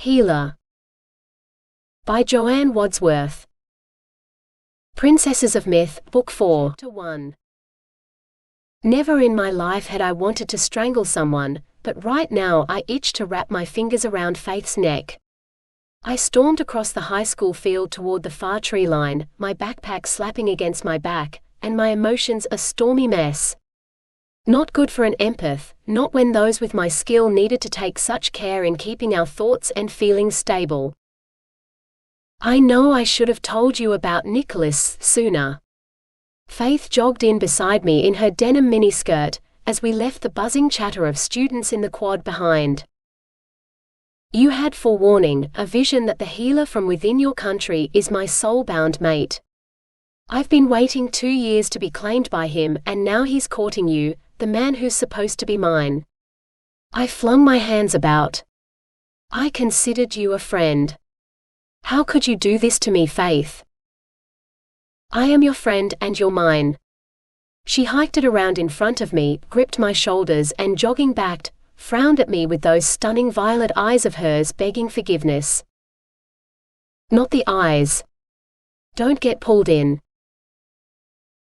HEALER by Joanne Wadsworth. Princesses of Myth, Book 4. Chapter 1. Never in my life had I wanted to strangle someone, but right now I itched to wrap my fingers around Faith's neck. I stormed across the high school field toward the far tree line, my backpack slapping against my back, and my emotions a stormy mess. Not good for an empath, not when those with my skill needed to take such care in keeping our thoughts and feelings stable. I know I should have told you about Nicholas sooner. Faith jogged in beside me in her denim miniskirt, as we left the buzzing chatter of students in the quad behind. You had forewarning, a vision that the healer from within your country is my soul-bound mate. I've been waiting 2 years to be claimed by him, and now he's courting you, the man who's supposed to be mine. I flung my hands about. I considered you a friend. How could you do this to me, Faith? I am your friend and you're mine. She hiked it around in front of me, gripped my shoulders and jogging back, frowned at me with those stunning violet eyes of hers begging forgiveness. Not the eyes. Don't get pulled in.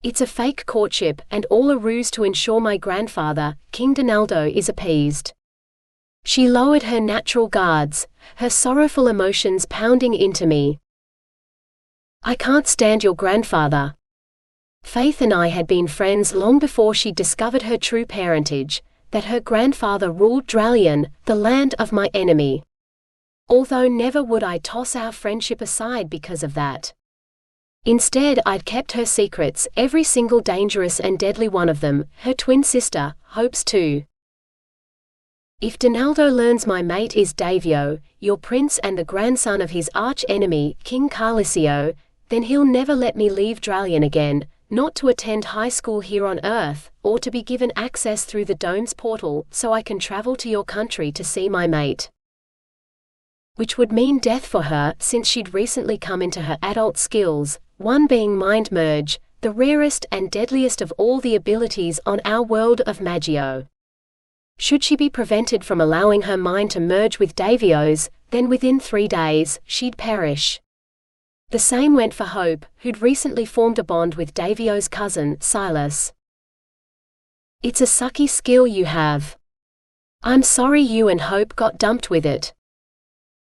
It's a fake courtship, and all a ruse to ensure my grandfather, King Donaldo, is appeased. She lowered her natural guards, her sorrowful emotions pounding into me. I can't stand your grandfather. Faith and I had been friends long before she discovered her true parentage, that her grandfather ruled Dralion, the land of my enemy. Although never would I toss our friendship aside because of that. Instead, I'd kept her secrets, every single dangerous and deadly one of them, her twin sister, Hope's too. If Donaldo learns my mate is Davio, your prince and the grandson of his arch-enemy, King Carlisio, then he'll never let me leave Dralion again, not to attend high school here on Earth, or to be given access through the dome's portal so I can travel to your country to see my mate. Which would mean death for her, since she'd recently come into her adult skills, one being mind merge, the rarest and deadliest of all the abilities on our world of Magio. Should she be prevented from allowing her mind to merge with Davio's, then within 3 days, she'd perish. The same went for Hope, who'd recently formed a bond with Davio's cousin, Silas. It's a sucky skill you have. I'm sorry you and Hope got dumped with it.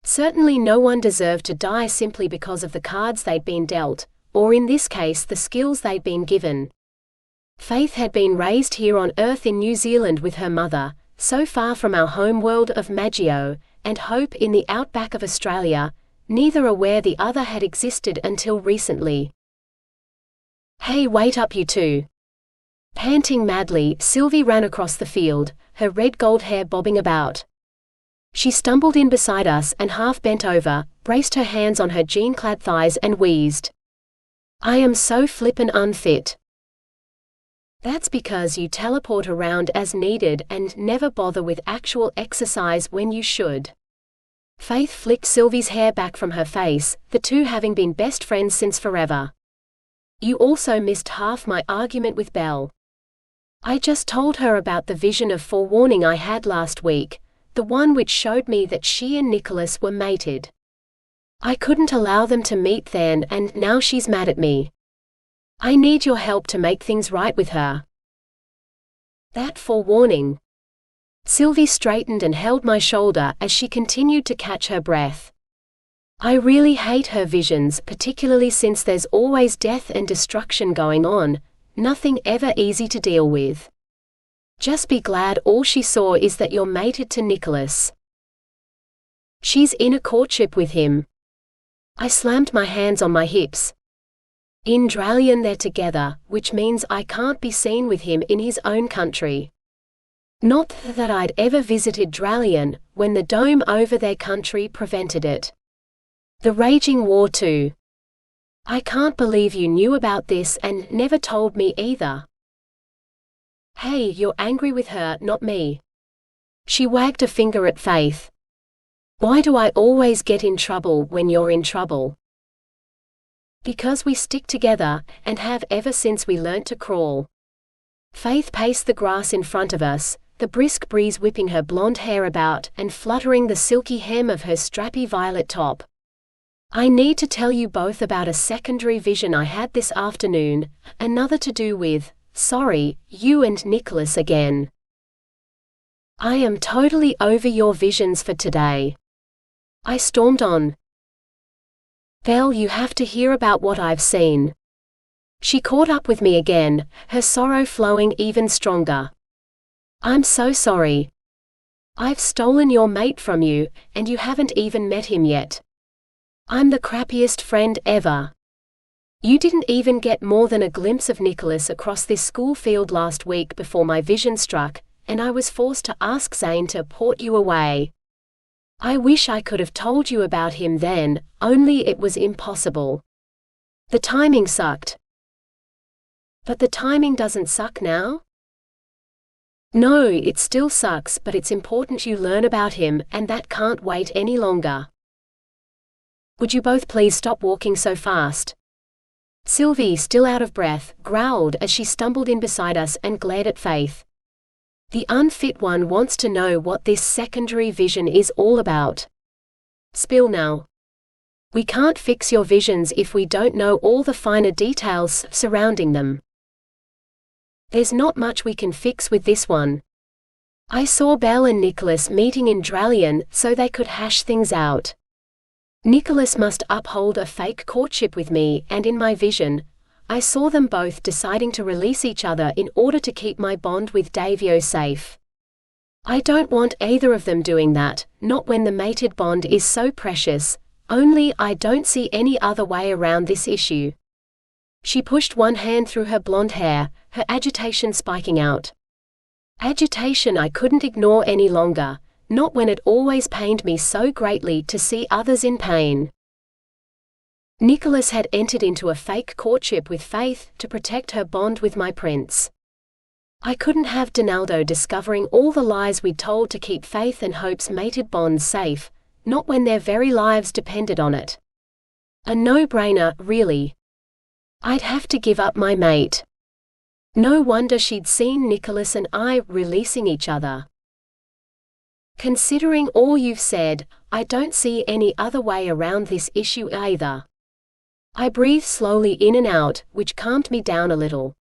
Certainly no one deserved to die simply because of the cards they'd been dealt, or in this case the skills they'd been given. Faith had been raised here on Earth in New Zealand with her mother, so far from our home world of Magio, and Hope in the outback of Australia, neither aware the other had existed until recently. Hey, wait up you two. Panting madly, Sylvie ran across the field, her red gold hair bobbing about. She stumbled in beside us and half bent over, braced her hands on her jean-clad thighs and wheezed. I am so flippin' unfit. That's because you teleport around as needed and never bother with actual exercise when you should. Faith flicked Sylvie's hair back from her face, the two having been best friends since forever. You also missed half my argument with Belle. I just told her about the vision of forewarning I had last week, the one which showed me that she and Nicholas were mated. I couldn't allow them to meet then, and now she's mad at me. I need your help to make things right with her. That forewarning. Sylvie straightened and held my shoulder as she continued to catch her breath. I really hate her visions, particularly since there's always death and destruction going on, nothing ever easy to deal with. Just be glad all she saw is that you're mated to Nicholas. She's in a courtship with him. I slammed my hands on my hips. In Dralion they're together, which means I can't be seen with him in his own country. Not that I'd ever visited Dralion, when the dome over their country prevented it. The raging war too. I can't believe you knew about this and never told me either. Hey, you're angry with her, not me. She wagged a finger at Faith. Why do I always get in trouble when you're in trouble? Because we stick together, and have ever since we learnt to crawl. Faith paced the grass in front of us, the brisk breeze whipping her blonde hair about and fluttering the silky hem of her strappy violet top. I need to tell you both about a secondary vision I had this afternoon, another to do with, sorry, you and Nicholas again. I am totally over your visions for today. I stormed on. Belle, you have to hear about what I've seen. She caught up with me again, her sorrow flowing even stronger. I'm so sorry. I've stolen your mate from you, and you haven't even met him yet. I'm the crappiest friend ever. You didn't even get more than a glimpse of Nicholas across this school field last week before my vision struck, and I was forced to ask Zane to port you away. I wish I could have told you about him then, only it was impossible. The timing sucked. But the timing doesn't suck now? No, it still sucks, but it's important you learn about him, and that can't wait any longer. Would you both please stop walking so fast? Sylvie, still out of breath, growled as she stumbled in beside us and glared at Faith. The unfit one wants to know what this secondary vision is all about. Spill now. We can't fix your visions if we don't know all the finer details surrounding them. There's not much we can fix with this one. I saw Belle and Nicholas meeting in Dralion so they could hash things out. Nicholas must uphold a fake courtship with me, and in my vision, I saw them both deciding to release each other in order to keep my bond with Davio safe. I don't want either of them doing that, not when the mated bond is so precious, only I don't see any other way around this issue. She pushed one hand through her blonde hair, her agitation spiking out. Agitation I couldn't ignore any longer, not when it always pained me so greatly to see others in pain. Nicholas had entered into a fake courtship with Faith to protect her bond with my prince. I couldn't have Donaldo discovering all the lies we'd told to keep Faith and Hope's mated bond safe, not when their very lives depended on it. A no-brainer, really. I'd have to give up my mate. No wonder she'd seen Nicholas and I releasing each other. Considering all you've said, I don't see any other way around this issue either. I breathed slowly in and out, which calmed me down a little.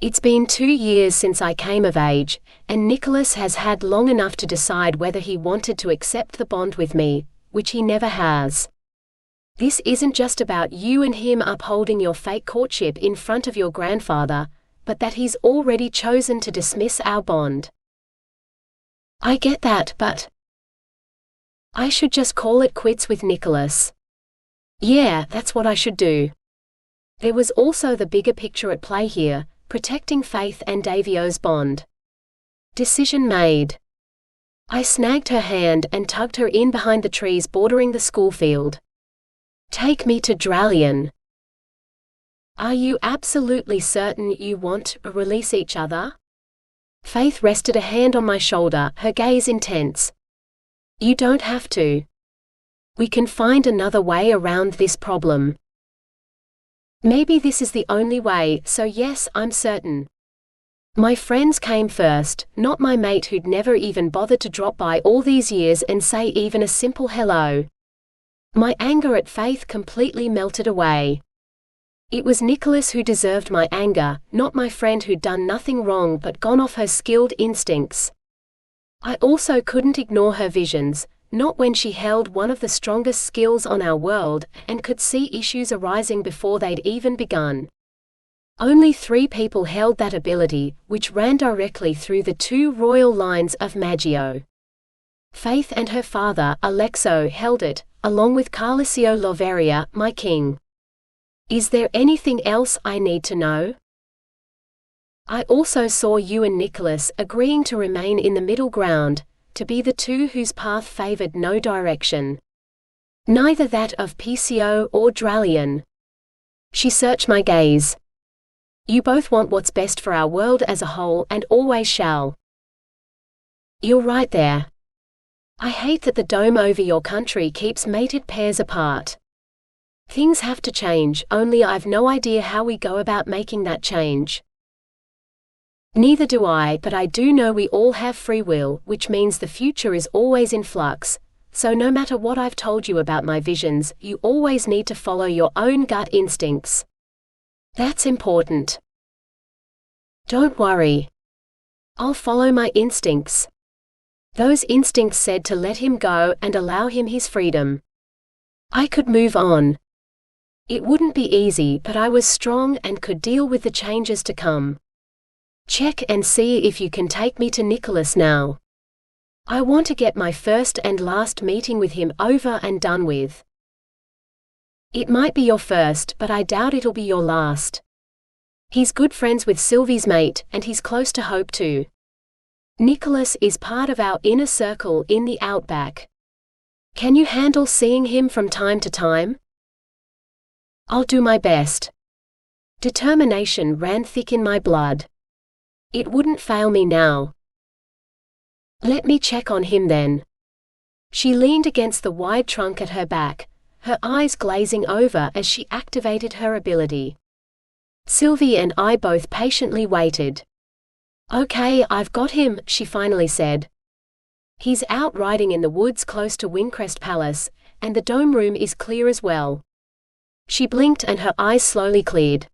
It's been 2 years since I came of age, and Nicholas has had long enough to decide whether he wanted to accept the bond with me, which he never has. This isn't just about you and him upholding your fake courtship in front of your grandfather, but that he's already chosen to dismiss our bond. I get that, but I should just call it quits with Nicholas. Yeah, that's what I should do. There was also the bigger picture at play here, protecting Faith and Davio's bond. Decision made. I snagged her hand and tugged her in behind the trees bordering the school field. Take me to Dralion. Are you absolutely certain you want to release each other? Faith rested a hand on my shoulder, her gaze intense. You don't have to. We can find another way around this problem. Maybe this is the only way, so yes, I'm certain. My friends came first, not my mate who'd never even bothered to drop by all these years and say even a simple hello. My anger at Faith completely melted away. It was Nicholas who deserved my anger, not my friend who'd done nothing wrong but gone off her skilled instincts. I also couldn't ignore her visions, not when she held one of the strongest skills on our world, and could see issues arising before they'd even begun. Only 3 people held that ability, which ran directly through the 2 royal lines of Magio. Faith and her father, Alexo, held it, along with Carlisio Loveria, my king. Is there anything else I need to know? I also saw you and Nicholas agreeing to remain in the middle ground, to be the 2 whose path favored no direction. Neither that of Peacio or Dralion. She searched my gaze. You both want what's best for our world as a whole and always shall. You're right there. I hate that the dome over your country keeps mated pairs apart. Things have to change, only I've no idea how we go about making that change. Neither do I, but I do know we all have free will, which means the future is always in flux, so no matter what I've told you about my visions, you always need to follow your own gut instincts. That's important. Don't worry. I'll follow my instincts. Those instincts said to let him go and allow him his freedom. I could move on. It wouldn't be easy, but I was strong and could deal with the changes to come. Check and see if you can take me to Nicholas now. I want to get my first and last meeting with him over and done with. It might be your first, but I doubt it'll be your last. He's good friends with Sylvie's mate, and he's close to Hope too. Nicholas is part of our inner circle in the outback. Can you handle seeing him from time to time? I'll do my best. Determination ran thick in my blood. It wouldn't fail me now. Let me check on him then. She leaned against the wide trunk at her back, her eyes glazing over as she activated her ability. Sylvie and I both patiently waited. Okay, I've got him, she finally said. He's out riding in the woods close to Windcrest Palace, and the dome room is clear as well. She blinked and her eyes slowly cleared.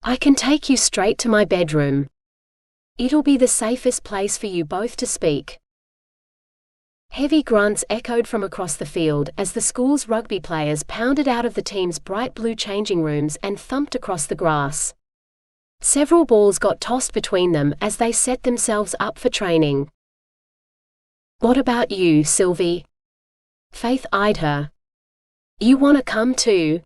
I can take you straight to my bedroom. It'll be the safest place for you both to speak. Heavy grunts echoed from across the field as the school's rugby players pounded out of the team's bright blue changing rooms and thumped across the grass. Several balls got tossed between them as they set themselves up for training. What about you, Sylvie? Faith eyed her. You want to come too?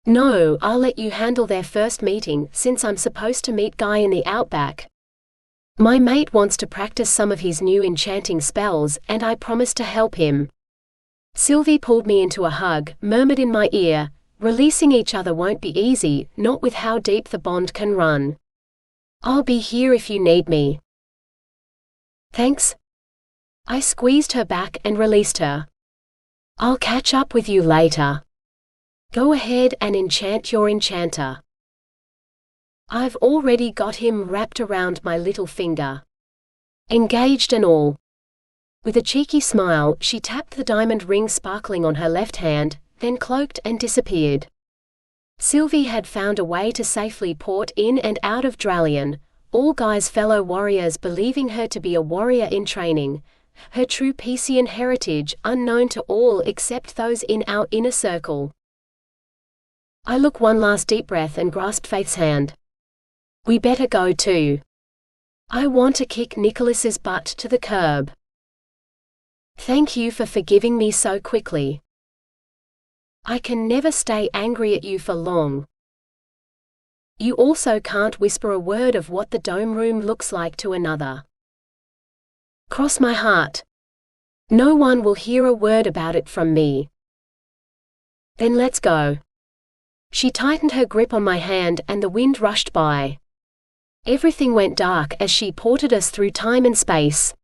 No, I'll let you handle their first meeting since I'm supposed to meet Guy in the outback. My mate wants to practice some of his new enchanting spells and I promised to help him. Sylvie pulled me into a hug, murmured in my ear, releasing each other won't be easy, not with how deep the bond can run. I'll be here if you need me. Thanks. I squeezed her back and released her. I'll catch up with you later. Go ahead and enchant your enchanter. I've already got him wrapped around my little finger. Engaged and all. With a cheeky smile, she tapped the diamond ring sparkling on her left hand, then cloaked and disappeared. Sylvie had found a way to safely port in and out of Dralion, all Guy's fellow warriors believing her to be a warrior in training, her true Peacian heritage unknown to all except those in our inner circle. I took one last deep breath and grasped Faith's hand. We better go too. I want to kick Nicholas's butt to the curb. Thank you for forgiving me so quickly. I can never stay angry at you for long. You also can't whisper a word of what the dome room looks like to another. Cross my heart. No one will hear a word about it from me. Then let's go. She tightened her grip on my hand and the wind rushed by. Everything went dark as she ported us through time and space.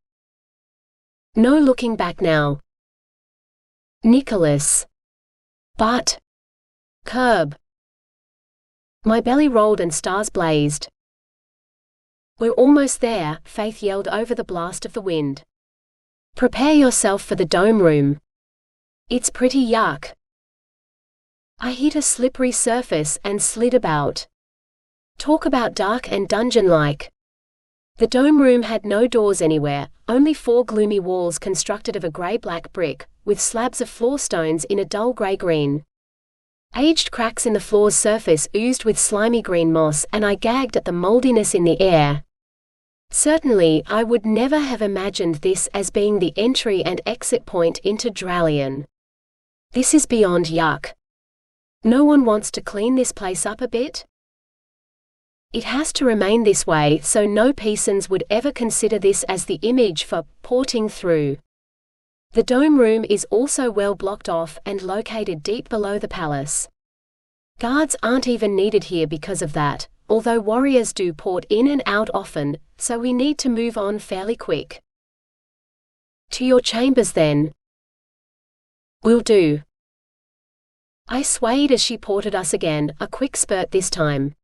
No looking back now. Nicholas. But. Curb. My belly rolled and stars blazed. We're almost there, Faith yelled over the blast of the wind. Prepare yourself for the dome room. It's pretty yuck. I hit a slippery surface and slid about. Talk about dark and dungeon-like. The dome room had no doors anywhere, only 4 gloomy walls constructed of a grey-black brick, with slabs of floor stones in a dull grey-green. Aged cracks in the floor's surface oozed with slimy green moss and I gagged at the moldiness in the air. Certainly, I would never have imagined this as being the entry and exit point into Dralion. This is beyond yuck. No one wants to clean this place up a bit? It has to remain this way so no Peacians would ever consider this as the image for porting through. The dome room is also well blocked off and located deep below the palace. Guards aren't even needed here because of that, although warriors do port in and out often, so we need to move on fairly quick. To your chambers then. Will do. I swayed as she ported us again, a quick spurt this time.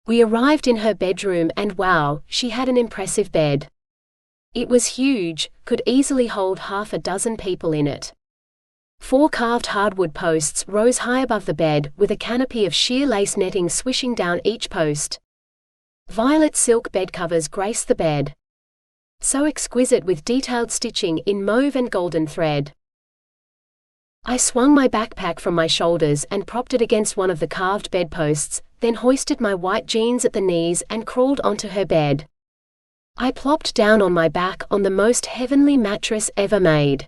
We arrived in her bedroom and wow, she had an impressive bed. It was huge, could easily hold half a dozen people in it. 4 carved hardwood posts rose high above the bed, with a canopy of sheer lace netting swishing down each post. Violet silk bedcovers graced the bed. So exquisite, with detailed stitching in mauve and golden thread. I swung my backpack from my shoulders and propped it against one of the carved bedposts, then hoisted my white jeans at the knees and crawled onto her bed. I plopped down on my back on the most heavenly mattress ever made.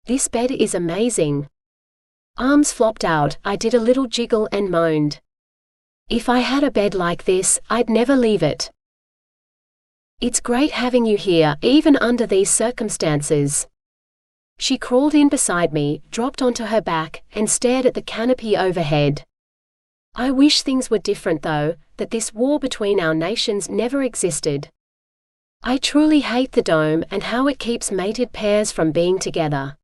This bed is amazing. Arms flopped out, I did a little jiggle and moaned. If I had a bed like this, I'd never leave it. It's great having you here, even under these circumstances. She crawled in beside me, dropped onto her back, and stared at the canopy overhead. I wish things were different though, that this war between our nations never existed. I truly hate the dome and how it keeps mated pairs from being together.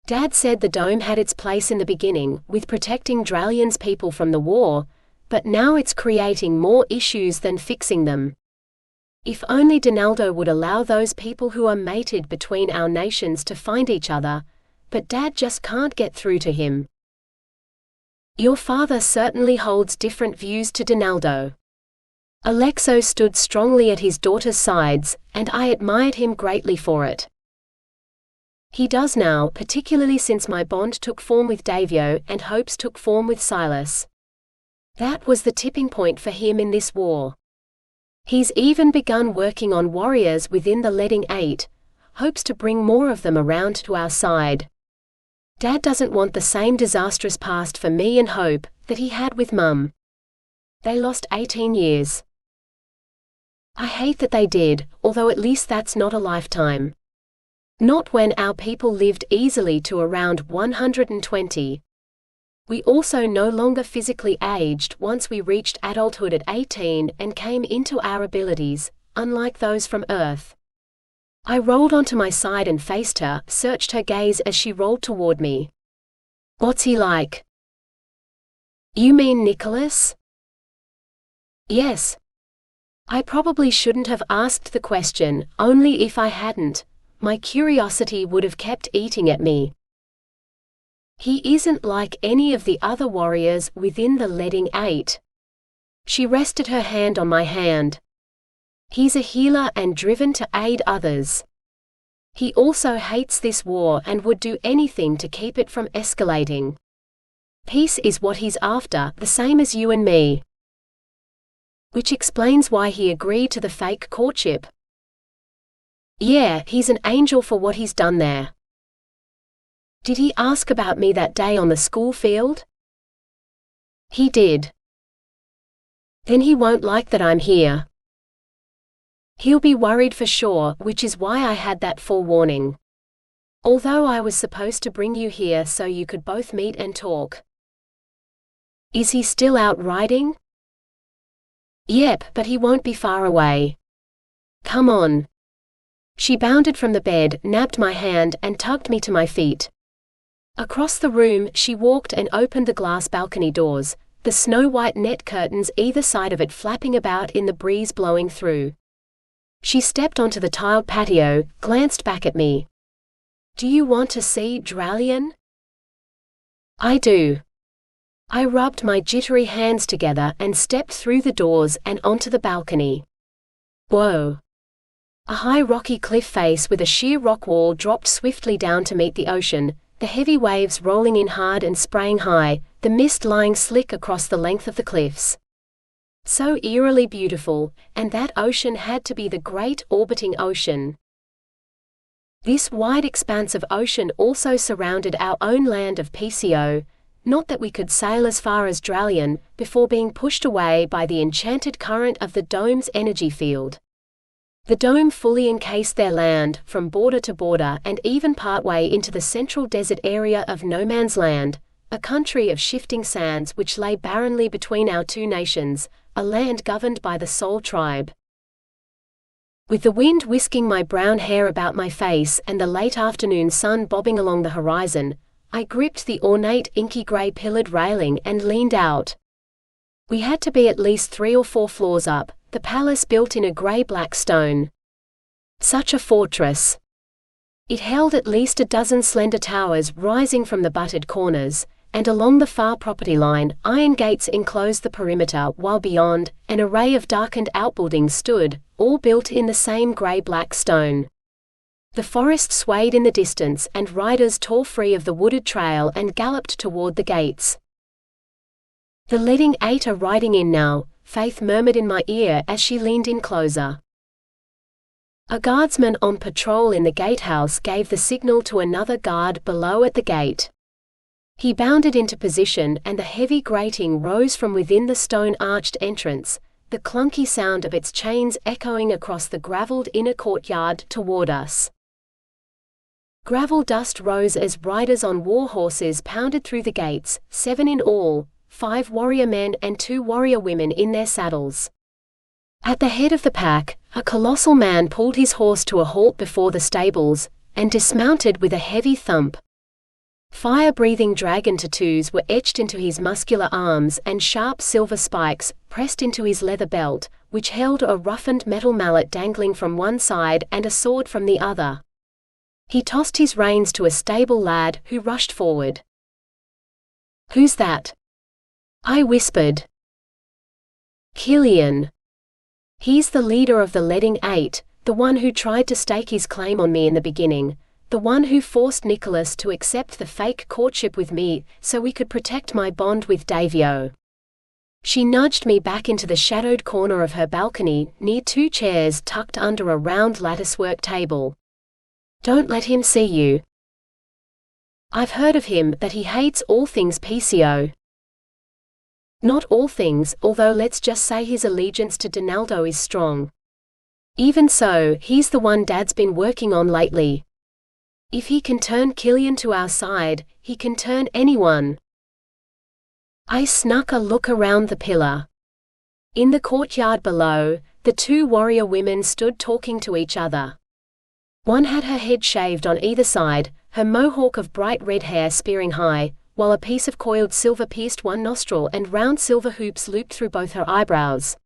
Dad said the dome had its place in the beginning, with protecting Dralion's people from the war, but now it's creating more issues than fixing them. If only Donaldo would allow those people who are mated between our nations to find each other, but Dad just can't get through to him. Your father certainly holds different views to Donaldo. Alexo stood strongly at his daughter's sides, and I admired him greatly for it. He does now, particularly since my bond took form with Davio and hopes took form with Silas. That was the tipping point for him in this war. He's even begun working on warriors within the Leading Eight, hopes to bring more of them around to our side. Dad doesn't want the same disastrous past for me and Hope that he had with Mum. They lost 18 years. I hate that they did, although at least that's not a lifetime. Not when our people lived easily to around 120. We also no longer physically aged once we reached adulthood at 18 and came into our abilities, unlike those from Earth. I rolled onto my side and faced her, searched her gaze as she rolled toward me. What's he like? You mean Nicholas? Yes. I probably shouldn't have asked the question, only if I hadn't, my curiosity would have kept eating at me. He isn't like any of the other warriors within the Leading Eight. She rested her hand on my hand. He's a healer and driven to aid others. He also hates this war and would do anything to keep it from escalating. Peace is what he's after, the same as you and me. Which explains why he agreed to the fake courtship. Yeah, he's an angel for what he's done there. Did he ask about me that day on the school field? He did. Then he won't like that I'm here. He'll be worried for sure, which is why I had that forewarning. Although I was supposed to bring you here so you could both meet and talk. Is he still out riding? Yep, but he won't be far away. Come on. She bounded from the bed, nabbed my hand, and tugged me to my feet. Across the room, she walked and opened the glass balcony doors, the snow-white net curtains either side of it flapping about in the breeze blowing through. She stepped onto the tiled patio, glanced back at me. Do you want to see Dralion? I do. I rubbed my jittery hands together and stepped through the doors and onto the balcony. Whoa. A high rocky cliff face with a sheer rock wall dropped swiftly down to meet the ocean, the heavy waves rolling in hard and spraying high, the mist lying slick across the length of the cliffs. So eerily beautiful, and that ocean had to be the great orbiting ocean. This wide expanse of ocean also surrounded our own land of Peacio, not that we could sail as far as Dralion, before being pushed away by the enchanted current of the dome's energy field. The dome fully encased their land, from border to border and even partway into the central desert area of No Man's Land, a country of shifting sands which lay barrenly between our two nations, a land governed by the Soul tribe. With the wind whisking my brown hair about my face and the late afternoon sun bobbing along the horizon, I gripped the ornate inky gray pillared railing and leaned out. We had to be at least 3 or 4 floors up, the palace built in a grey-black stone. Such a fortress. It held at least a dozen slender towers rising from the butted corners, and along the far property line, iron gates enclosed the perimeter, while beyond, an array of darkened outbuildings stood, all built in the same grey-black stone. The forest swayed in the distance, and riders tore free of the wooded trail and galloped toward the gates. "The leading 8 are riding in now," Faith murmured in my ear as she leaned in closer. A guardsman on patrol in the gatehouse gave the signal to another guard below at the gate. He bounded into position, and the heavy grating rose from within the stone-arched entrance, the clunky sound of its chains echoing across the gravelled inner courtyard toward us. Gravel dust rose as riders on war horses pounded through the gates, 7 in all, 5 warrior men and 2 warrior women in their saddles. At the head of the pack, a colossal man pulled his horse to a halt before the stables, and dismounted with a heavy thump. Fire-breathing dragon tattoos were etched into his muscular arms, and sharp silver spikes, pressed into his leather belt, which held a roughened metal mallet dangling from one side and a sword from the other. He tossed his reins to a stable lad, who rushed forward. "Who's that?" I whispered. "Killian. He's the leader of the leading 8, the one who tried to stake his claim on me in the beginning, the one who forced Nicholas to accept the fake courtship with me so we could protect my bond with Davio." She nudged me back into the shadowed corner of her balcony, near 2 chairs tucked under a round latticework table. "Don't let him see you. I've heard of him, that he hates all things Peacio." "Not all things, although let's just say his allegiance to Donaldo is strong. Even so, he's the one Dad's been working on lately. If he can turn Killian to our side, he can turn anyone." I snuck a look around the pillar. In the courtyard below, the 2 warrior women stood talking to each other. One had her head shaved on either side, her mohawk of bright red hair spearing high, while a piece of coiled silver pierced one nostril and round silver hoops looped through both her eyebrows.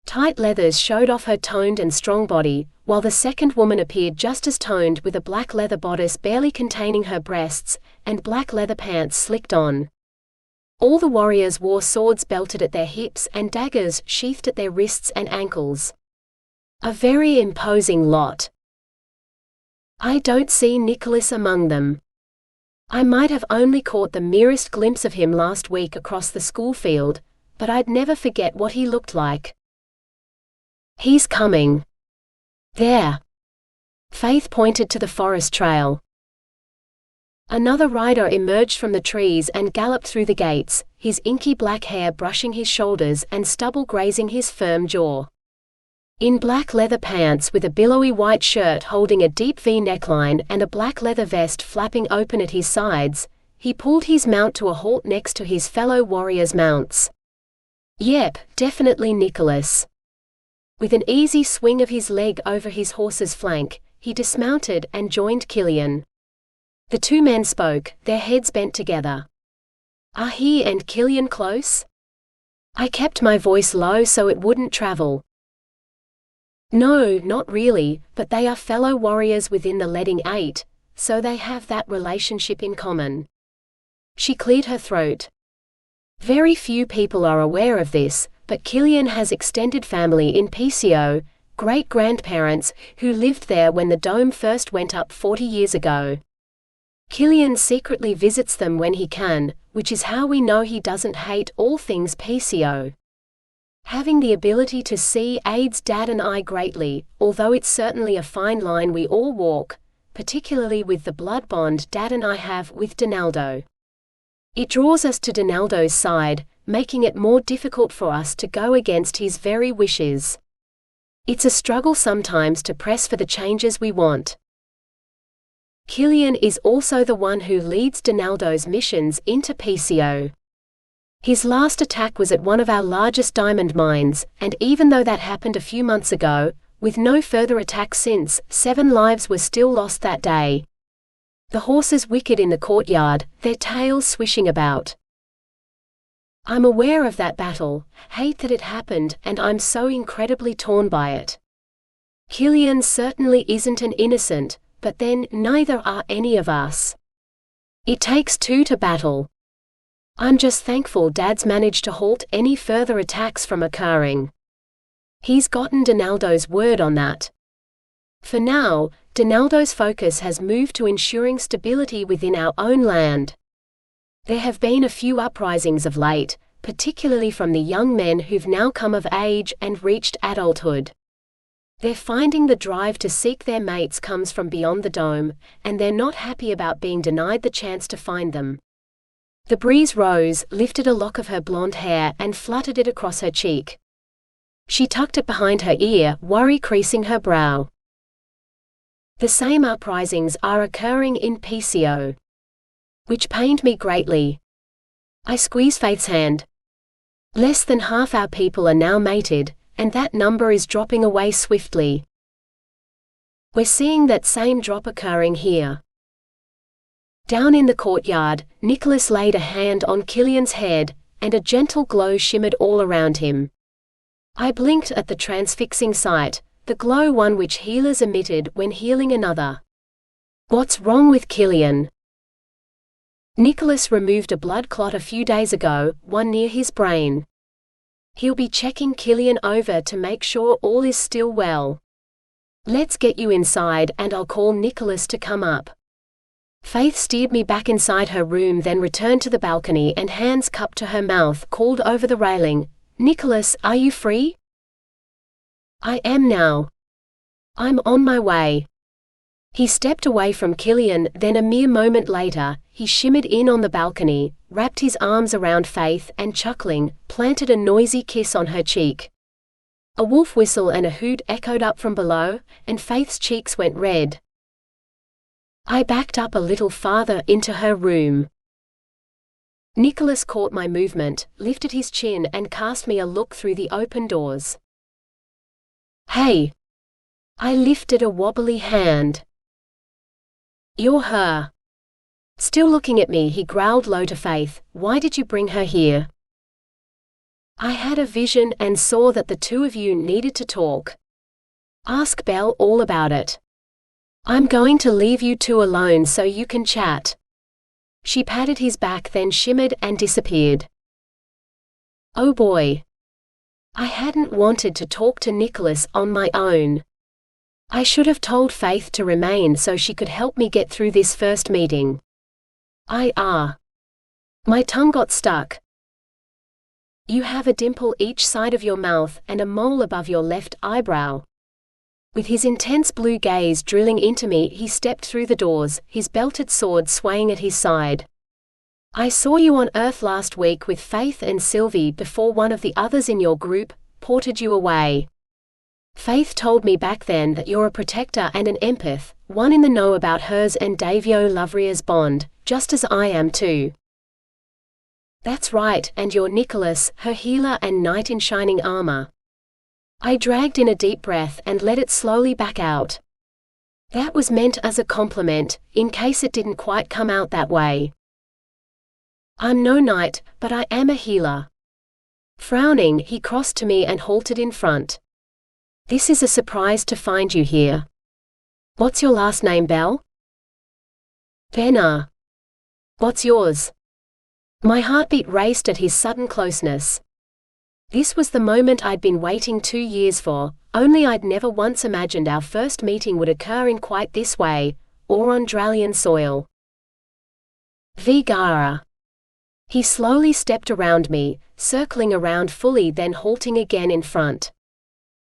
Tight leathers showed off her toned and strong body, while the second woman appeared just as toned, with a black leather bodice barely containing her breasts, and black leather pants slicked on. All the warriors wore swords belted at their hips and daggers sheathed at their wrists and ankles. A very imposing lot. I don't see Nicholas among them. I might have only caught the merest glimpse of him last week across the school field, but I'd never forget what he looked like. "He's coming. There." Faith pointed to the forest trail. Another rider emerged from the trees and galloped through the gates, his inky black hair brushing his shoulders and stubble grazing his firm jaw. In black leather pants with a billowy white shirt holding a deep V neckline and a black leather vest flapping open at his sides, he pulled his mount to a halt next to his fellow warriors' mounts. Yep, definitely Nicholas. With an easy swing of his leg over his horse's flank, he dismounted and joined Killian. The 2 men spoke, their heads bent together. "Are he and Killian close?" I kept my voice low so it wouldn't travel. "No, not really, but they are fellow warriors within the leading 8, so they have that relationship in common." She cleared her throat. "Very few people are aware of this, but Killian has extended family in Peacio, great-grandparents, who lived there when the dome first went up 40 years ago. Killian secretly visits them when he can, which is how we know he doesn't hate all things Peacio. Having the ability to see aids Dad and I greatly, although it's certainly a fine line we all walk, particularly with the blood bond Dad and I have with Donaldo. It draws us to Donaldo's side, making it more difficult for us to go against his very wishes. It's a struggle sometimes to press for the changes we want. Killian is also the one who leads Donaldo's missions into Peacio. His last attack was at one of our largest diamond mines, and even though that happened a few months ago, with no further attacks since, 7 lives were still lost that day. The horses whickered in the courtyard, their tails swishing about. I'm aware of that battle, hate that it happened, and I'm so incredibly torn by it. Killian certainly isn't an innocent, but then neither are any of us. It takes two to battle. I'm just thankful Dad's managed to halt any further attacks from occurring. He's gotten Donaldo's word on that. For now, Donaldo's focus has moved to ensuring stability within our own land. There have been a few uprisings of late, particularly from the young men who've now come of age and reached adulthood. They're finding the drive to seek their mates comes from beyond the dome, and they're not happy about being denied the chance to find them. The breeze rose, lifted a lock of her blonde hair and fluttered it across her cheek. She tucked it behind her ear, worry creasing her brow. The same uprisings are occurring in Peacio, which pained me greatly. I squeezed Faith's hand. Less than half our people are now mated, and that number is dropping away swiftly. We're seeing that same drop occurring here. Down in the courtyard, Nicholas laid a hand on Killian's head, and a gentle glow shimmered all around him. I blinked at the transfixing sight, the glow one which healers emitted when healing another. What's wrong with Killian? Nicholas removed a blood clot a few days ago, one near his brain. He'll be checking Killian over to make sure all is still well. Let's get you inside and I'll call Nicholas to come up. Faith steered me back inside her room, then returned to the balcony and, hands cupped to her mouth, called over the railing, "Nicholas, are you free?" "I am now. I'm on my way." He stepped away from Killian, then a mere moment later, he shimmered in on the balcony, wrapped his arms around Faith and, chuckling, planted a noisy kiss on her cheek. A wolf whistle and a hoot echoed up from below, and Faith's cheeks went red. I backed up a little farther into her room. Nicholas caught my movement, lifted his chin and cast me a look through the open doors. "Hey!" I lifted a wobbly hand. "You're her." Still looking at me, he growled low to Faith, "Why did you bring her here?" "I had a vision and saw that the two of you needed to talk. Ask Belle all about it. I'm going to leave you two alone so you can chat." She patted his back, then shimmered and disappeared. Oh boy. I hadn't wanted to talk to Nicholas on my own. I should have told Faith to remain so she could help me get through this first meeting. My tongue got stuck. "You have a dimple each side of your mouth and a mole above your left eyebrow." With his intense blue gaze drilling into me, he stepped through the doors, his belted sword swaying at his side. "I saw you on Earth last week with Faith and Sylvie before one of the others in your group ported you away. Faith told me back then that you're a protector and an empath, one in the know about hers and Davio Lovria's bond, just as I am too." "That's right, and you're Nicholas, her healer and knight in shining armor." I dragged in a deep breath and let it slowly back out. That was meant as a compliment, in case it didn't quite come out that way. "I'm no knight, but I am a healer." Frowning, he crossed to me and halted in front. "This is a surprise to find you here. What's your last name, Belle?" "Benner." "What's yours?" My heartbeat raced at his sudden closeness. This was the moment I'd been waiting 2 years for, only I'd never once imagined our first meeting would occur in quite this way, or on Dralion soil. "Vigara." He slowly stepped around me, circling around fully, then halting again in front.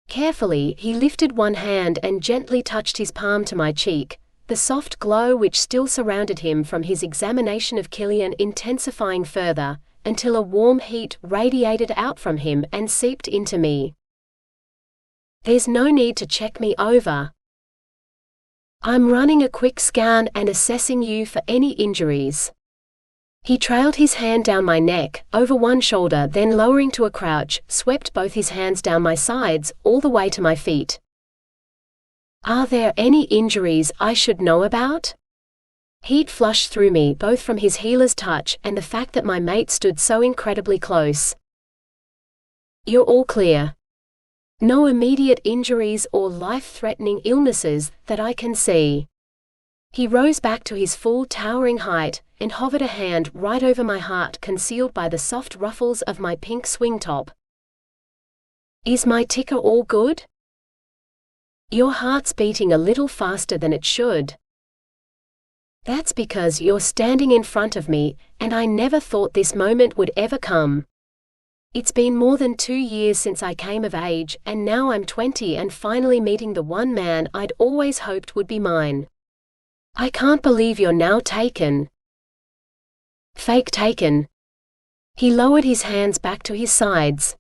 Carefully, he lifted one hand and gently touched his palm to my cheek, the soft glow which still surrounded him from his examination of Killian intensifying further, until a warm heat radiated out from him and seeped into me. "There's no need to check me over. I'm running a quick scan and assessing you for any injuries." He trailed his hand down my neck, over one shoulder, then lowering to a crouch, swept both his hands down my sides, all the way to my feet. "Are there any injuries I should know about?" Heat flushed through me both from his healer's touch and the fact that my mate stood so incredibly close. You're all clear. No immediate injuries or life-threatening illnesses that I can see. He rose back to his full towering height, and hovered a hand right over my heart concealed by the soft ruffles of my pink swing top. Is my ticker all good? Your heart's beating a little faster than it should. That's because you're standing in front of me, and I never thought this moment would ever come. It's been more than 2 years since I came of age, and now I'm 20 and finally meeting the one man I'd always hoped would be mine. I can't believe you're now taken. Fake taken. He lowered his hands back to his sides.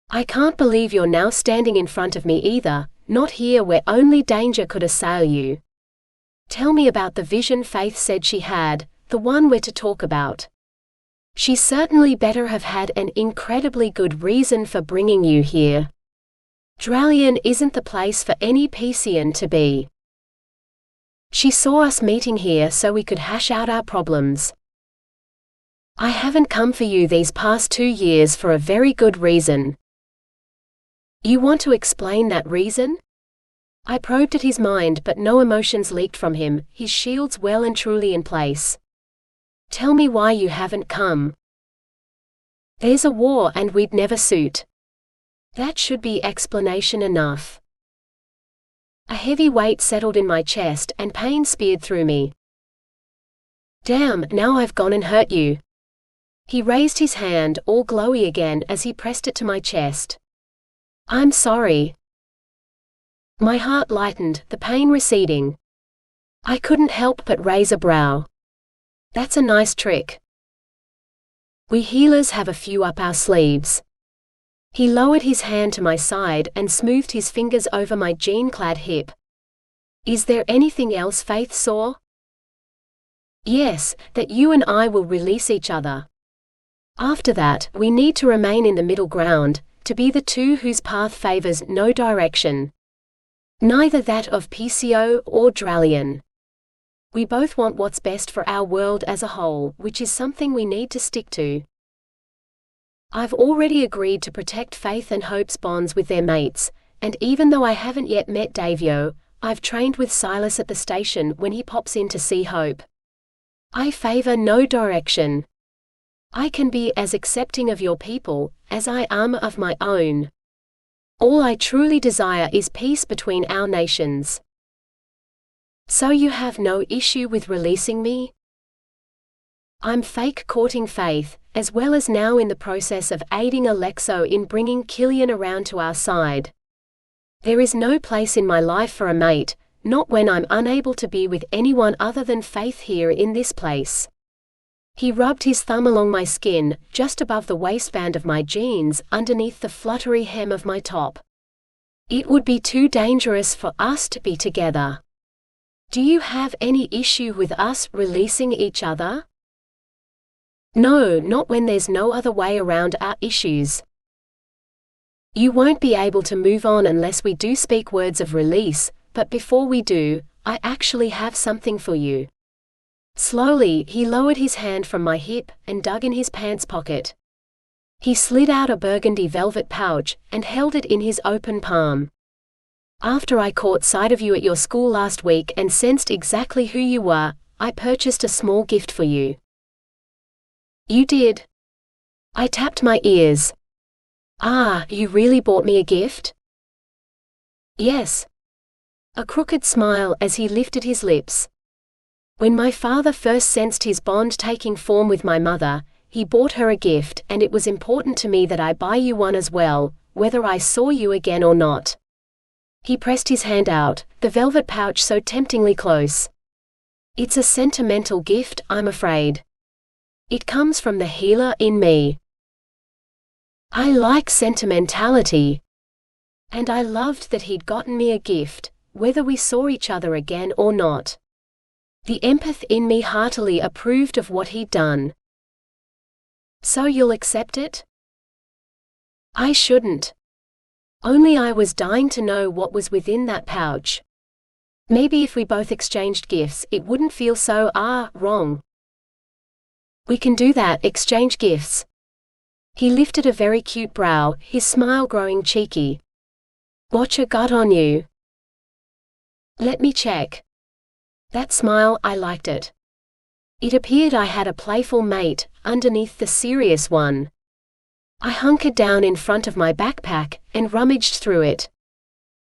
I can't believe you're now standing in front of me either, not here where only danger could assail you. Tell me about the vision Faith said she had, the one we're to talk about. She certainly better have had an incredibly good reason for bringing you here. Dralion isn't the place for any Peacian to be. She saw us meeting here so we could hash out our problems. I haven't come for you these past 2 years for a very good reason. You want to explain that reason? I probed at his mind, but no emotions leaked from him, his shields well and truly in place. Tell me why you haven't come. There's a war and we'd never suit. That should be explanation enough. A heavy weight settled in my chest and pain speared through me. Damn, now I've gone and hurt you. He raised his hand, all glowy again, as he pressed it to my chest. I'm sorry. My heart lightened, the pain receding. I couldn't help but raise a brow. That's a nice trick. We healers have a few up our sleeves. He lowered his hand to my side and smoothed his fingers over my jean-clad hip. Is there anything else Faith saw? Yes, that you and I will release each other. After that, we need to remain in the middle ground, to be the two whose path favors no direction. Neither that of Peacio or Dralion. We both want what's best for our world as a whole, which is something we need to stick to. I've already agreed to protect Faith and Hope's bonds with their mates, and even though I haven't yet met Davio, I've trained with Silas at the station when he pops in to see Hope. I favor no direction. I can be as accepting of your people as I am of my own. All I truly desire is peace between our nations. So you have no issue with releasing me? I'm fake courting Faith, as well as now in the process of aiding Alexo in bringing Killian around to our side. There is no place in my life for a mate, not when I'm unable to be with anyone other than Faith here in this place. He rubbed his thumb along my skin, just above the waistband of my jeans, underneath the fluttery hem of my top. It would be too dangerous for us to be together. Do you have any issue with us releasing each other? No, not when there's no other way around our issues. You won't be able to move on unless we do speak words of release, but before we do, I actually have something for you. Slowly, he lowered his hand from my hip and dug in his pants pocket. He slid out a burgundy velvet pouch and held it in his open palm. After I caught sight of you at your school last week and sensed exactly who you were, I purchased a small gift for you. You did? I tapped my ears. Ah, you really bought me a gift? Yes. A crooked smile as he lifted his lips. When my father first sensed his bond taking form with my mother, he bought her a gift, and it was important to me that I buy you one as well, whether I saw you again or not. He pressed his hand out, the velvet pouch so temptingly close. It's a sentimental gift, I'm afraid. It comes from the healer in me. I like sentimentality. And I loved that he'd gotten me a gift, whether we saw each other again or not. The empath in me heartily approved of what he'd done. So you'll accept it? I shouldn't. Only I was dying to know what was within that pouch. Maybe if we both exchanged gifts, it wouldn't feel so, wrong. We can do that, exchange gifts. He lifted a very cute brow, his smile growing cheeky. Whatcha got on you? Let me check. That smile, I liked it. It appeared I had a playful mate, underneath the serious one. I hunkered down in front of my backpack, and rummaged through it.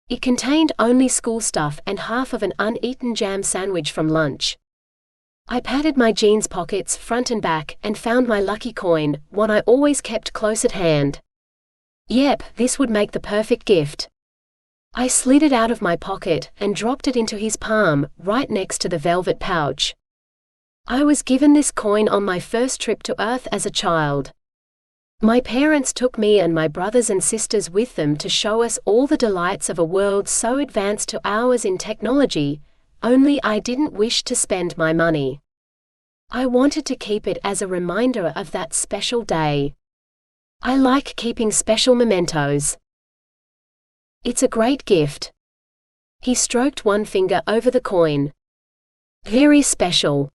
It contained only school stuff and half of an uneaten jam sandwich from lunch. I patted my jeans pockets front and back, and found my lucky coin, one I always kept close at hand. Yep, this would make the perfect gift. I slid it out of my pocket, and dropped it into his palm, right next to the velvet pouch. I was given this coin on my first trip to Earth as a child. My parents took me and my brothers and sisters with them to show us all the delights of a world so advanced to ours in technology, only I didn't wish to spend my money. I wanted to keep it as a reminder of that special day. I like keeping special mementos. It's a great gift. He stroked one finger over the coin. Very special.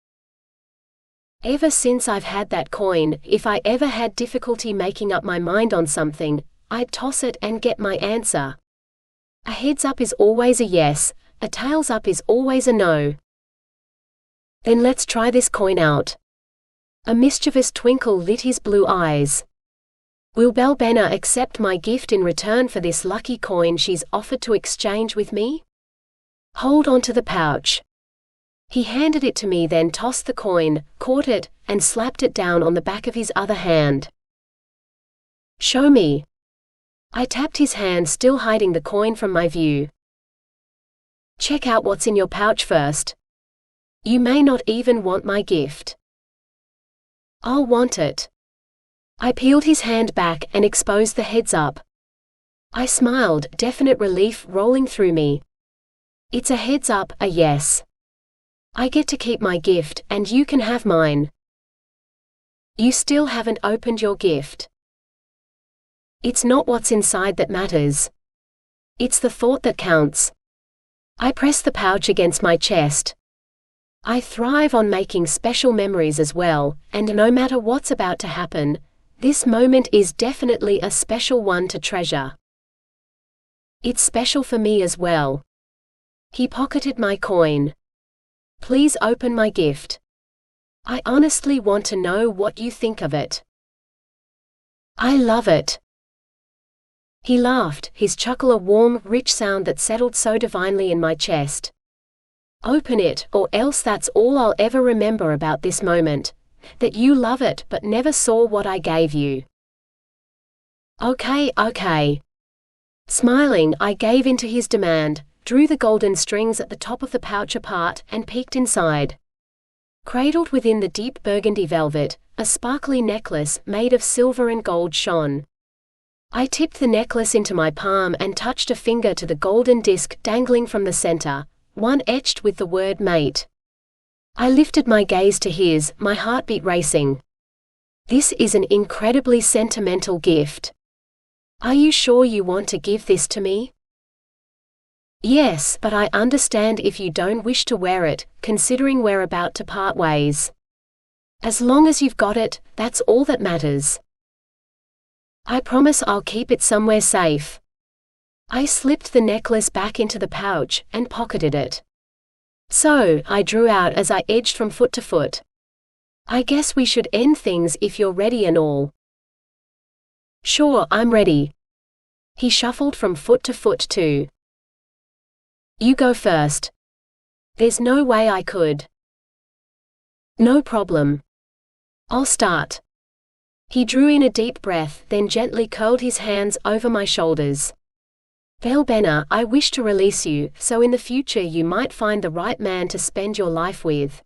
Ever since I've had that coin, if I ever had difficulty making up my mind on something, I'd toss it and get my answer. A heads up is always a yes, a tails up is always a no. Then let's try this coin out. A mischievous twinkle lit his blue eyes. Will Belle Benner accept my gift in return for this lucky coin she's offered to exchange with me? Hold on to the pouch. He handed it to me, then tossed the coin, caught it, and slapped it down on the back of his other hand. Show me. I tapped his hand, still hiding the coin from my view. Check out what's in your pouch first. You may not even want my gift. I'll want it. I peeled his hand back and exposed the heads up. I smiled, definite relief rolling through me. It's a heads up, a yes. I get to keep my gift, and you can have mine. You still haven't opened your gift. It's not what's inside that matters. It's the thought that counts. I press the pouch against my chest. I thrive on making special memories as well, and no matter what's about to happen, this moment is definitely a special one to treasure. It's special for me as well. He pocketed my coin. Please open my gift. I honestly want to know what you think of it. I love it. He laughed, his chuckle a warm, rich sound that settled so divinely in my chest. Open it, or else that's all I'll ever remember about this moment, that you love it but never saw what I gave you. Okay. Smiling, I gave in to his demand, drew the golden strings at the top of the pouch apart, and peeked inside. Cradled within the deep burgundy velvet, a sparkly necklace made of silver and gold shone. I tipped the necklace into my palm and touched a finger to the golden disc dangling from the center, one etched with the word mate. I lifted my gaze to his, my heartbeat racing. This is an incredibly sentimental gift. Are you sure you want to give this to me? Yes, but I understand if you don't wish to wear it, considering we're about to part ways. As long as you've got it, that's all that matters. I promise I'll keep it somewhere safe. I slipped the necklace back into the pouch, and pocketed it. So, I drew out as I edged from foot to foot. I guess we should end things if you're ready and all. Sure, I'm ready. He shuffled from foot to foot too. You go first. There's no way I could. No problem. I'll start. He drew in a deep breath, then gently curled his hands over my shoulders. Belle Benner, I wish to release you, so in the future you might find the right man to spend your life with.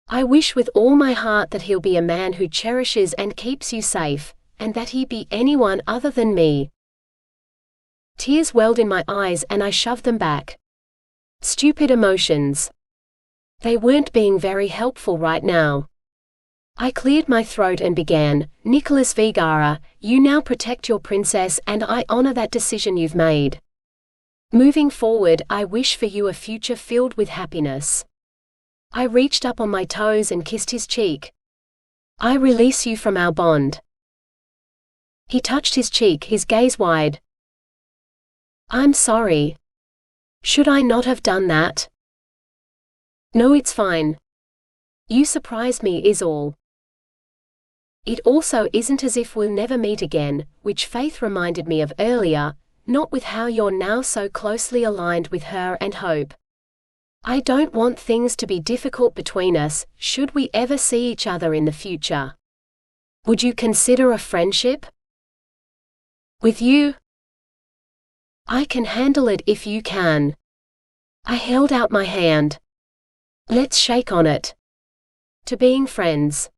I wish with all my heart that he'll be a man who cherishes and keeps you safe, and that he be anyone other than me. Tears welled in my eyes and I shoved them back. Stupid emotions. They weren't being very helpful right now. I cleared my throat and began, Nicholas Vigara, you now protect your princess and I honor that decision you've made. Moving forward, I wish for you a future filled with happiness. I reached up on my toes and kissed his cheek. I release you from our bond. He touched his cheek, his gaze wide. I'm sorry. Should I not have done that? No, it's fine. You surprised me is all. It also isn't as if we'll never meet again, which Faith reminded me of earlier, not with how you're now so closely aligned with her and Hope. I don't want things to be difficult between us, should we ever see each other in the future. Would you consider a friendship? With you? I can handle it if you can. I held out my hand. Let's shake on it. To being friends.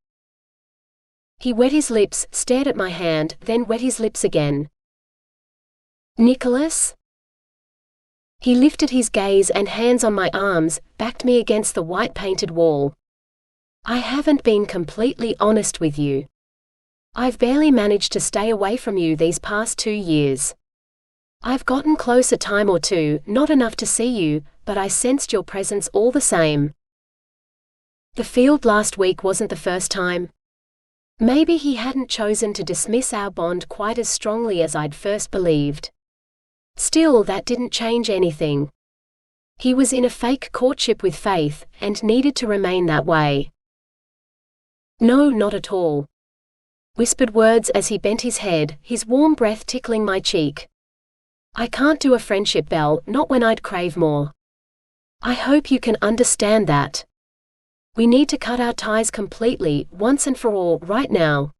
He wet his lips, stared at my hand, then wet his lips again. Nicholas? He lifted his gaze and hands on my arms, backed me against the white painted wall. I haven't been completely honest with you. I've barely managed to stay away from you these past 2 years. I've gotten close a time or two, not enough to see you, but I sensed your presence all the same. The field last week wasn't the first time. Maybe he hadn't chosen to dismiss our bond quite as strongly as I'd first believed. Still, that didn't change anything. He was in a fake courtship with Faith, and needed to remain that way. No, not at all. Whispered words as he bent his head, his warm breath tickling my cheek. I can't do a friendship, Belle, not when I'd crave more. I hope you can understand that. We need to cut our ties completely, once and for all, right now.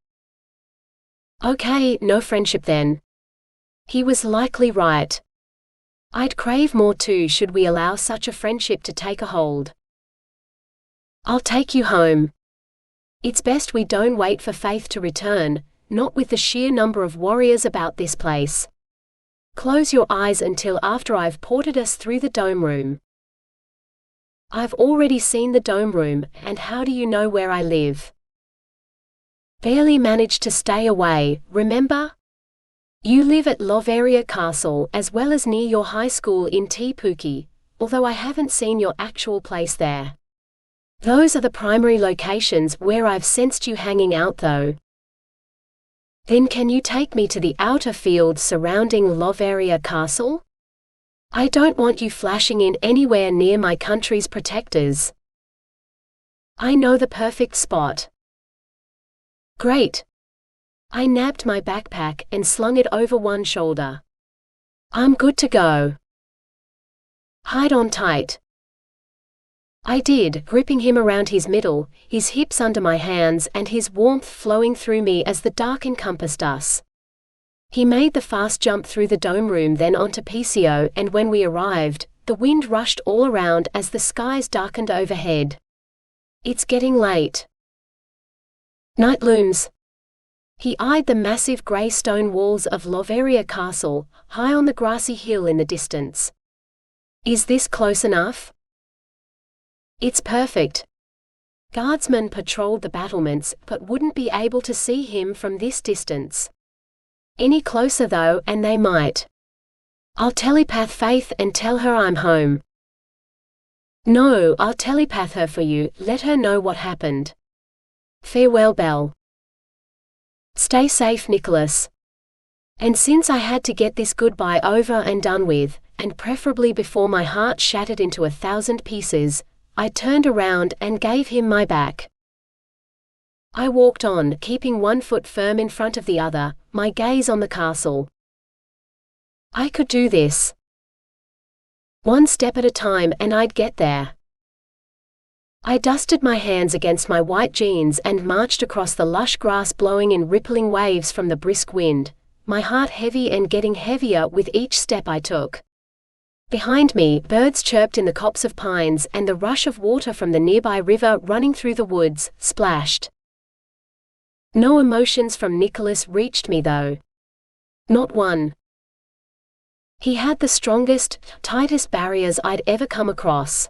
Okay, no friendship then. He was likely right. I'd crave more too should we allow such a friendship to take a hold. I'll take you home. It's best we don't wait for Faith to return, not with the sheer number of warriors about this place. Close your eyes until after I've ported us through the dome room. I've already seen the dome room, and how do you know where I live? Barely managed to stay away, remember? You live at Loveria Castle as well as near your high school in Teepuki, although I haven't seen your actual place there. Those are the primary locations where I've sensed you hanging out though. Then can you take me to the outer fields surrounding Loveria Castle? I don't want you flashing in anywhere near my country's protectors. I know the perfect spot. Great. I nabbed my backpack and slung it over one shoulder. I'm good to go. Hide on tight. I did, gripping him around his middle, his hips under my hands and his warmth flowing through me as the dark encompassed us. He made the fast jump through the dome room then onto Peacio, and when we arrived, the wind rushed all around as the skies darkened overhead. It's getting late. Night looms. He eyed the massive grey stone walls of Loveria Castle, high on the grassy hill in the distance. Is this close enough? It's perfect. Guardsmen patrolled the battlements but wouldn't be able to see him from this distance. Any closer though, and they might. I'll telepath Faith and tell her I'm home. No, I'll telepath her for you, let her know what happened. Farewell, Belle. Stay safe, Nicholas. And since I had to get this goodbye over and done with, and preferably before my heart shattered into 1,000 pieces, I turned around and gave him my back. I walked on, keeping one foot firm in front of the other, my gaze on the castle. I could do this. One step at a time and I'd get there. I dusted my hands against my white jeans and marched across the lush grass blowing in rippling waves from the brisk wind, my heart heavy and getting heavier with each step I took. Behind me, birds chirped in the copse of pines and the rush of water from the nearby river running through the woods splashed. No emotions from Nicholas reached me though. Not one. He had the strongest, tightest barriers I'd ever come across.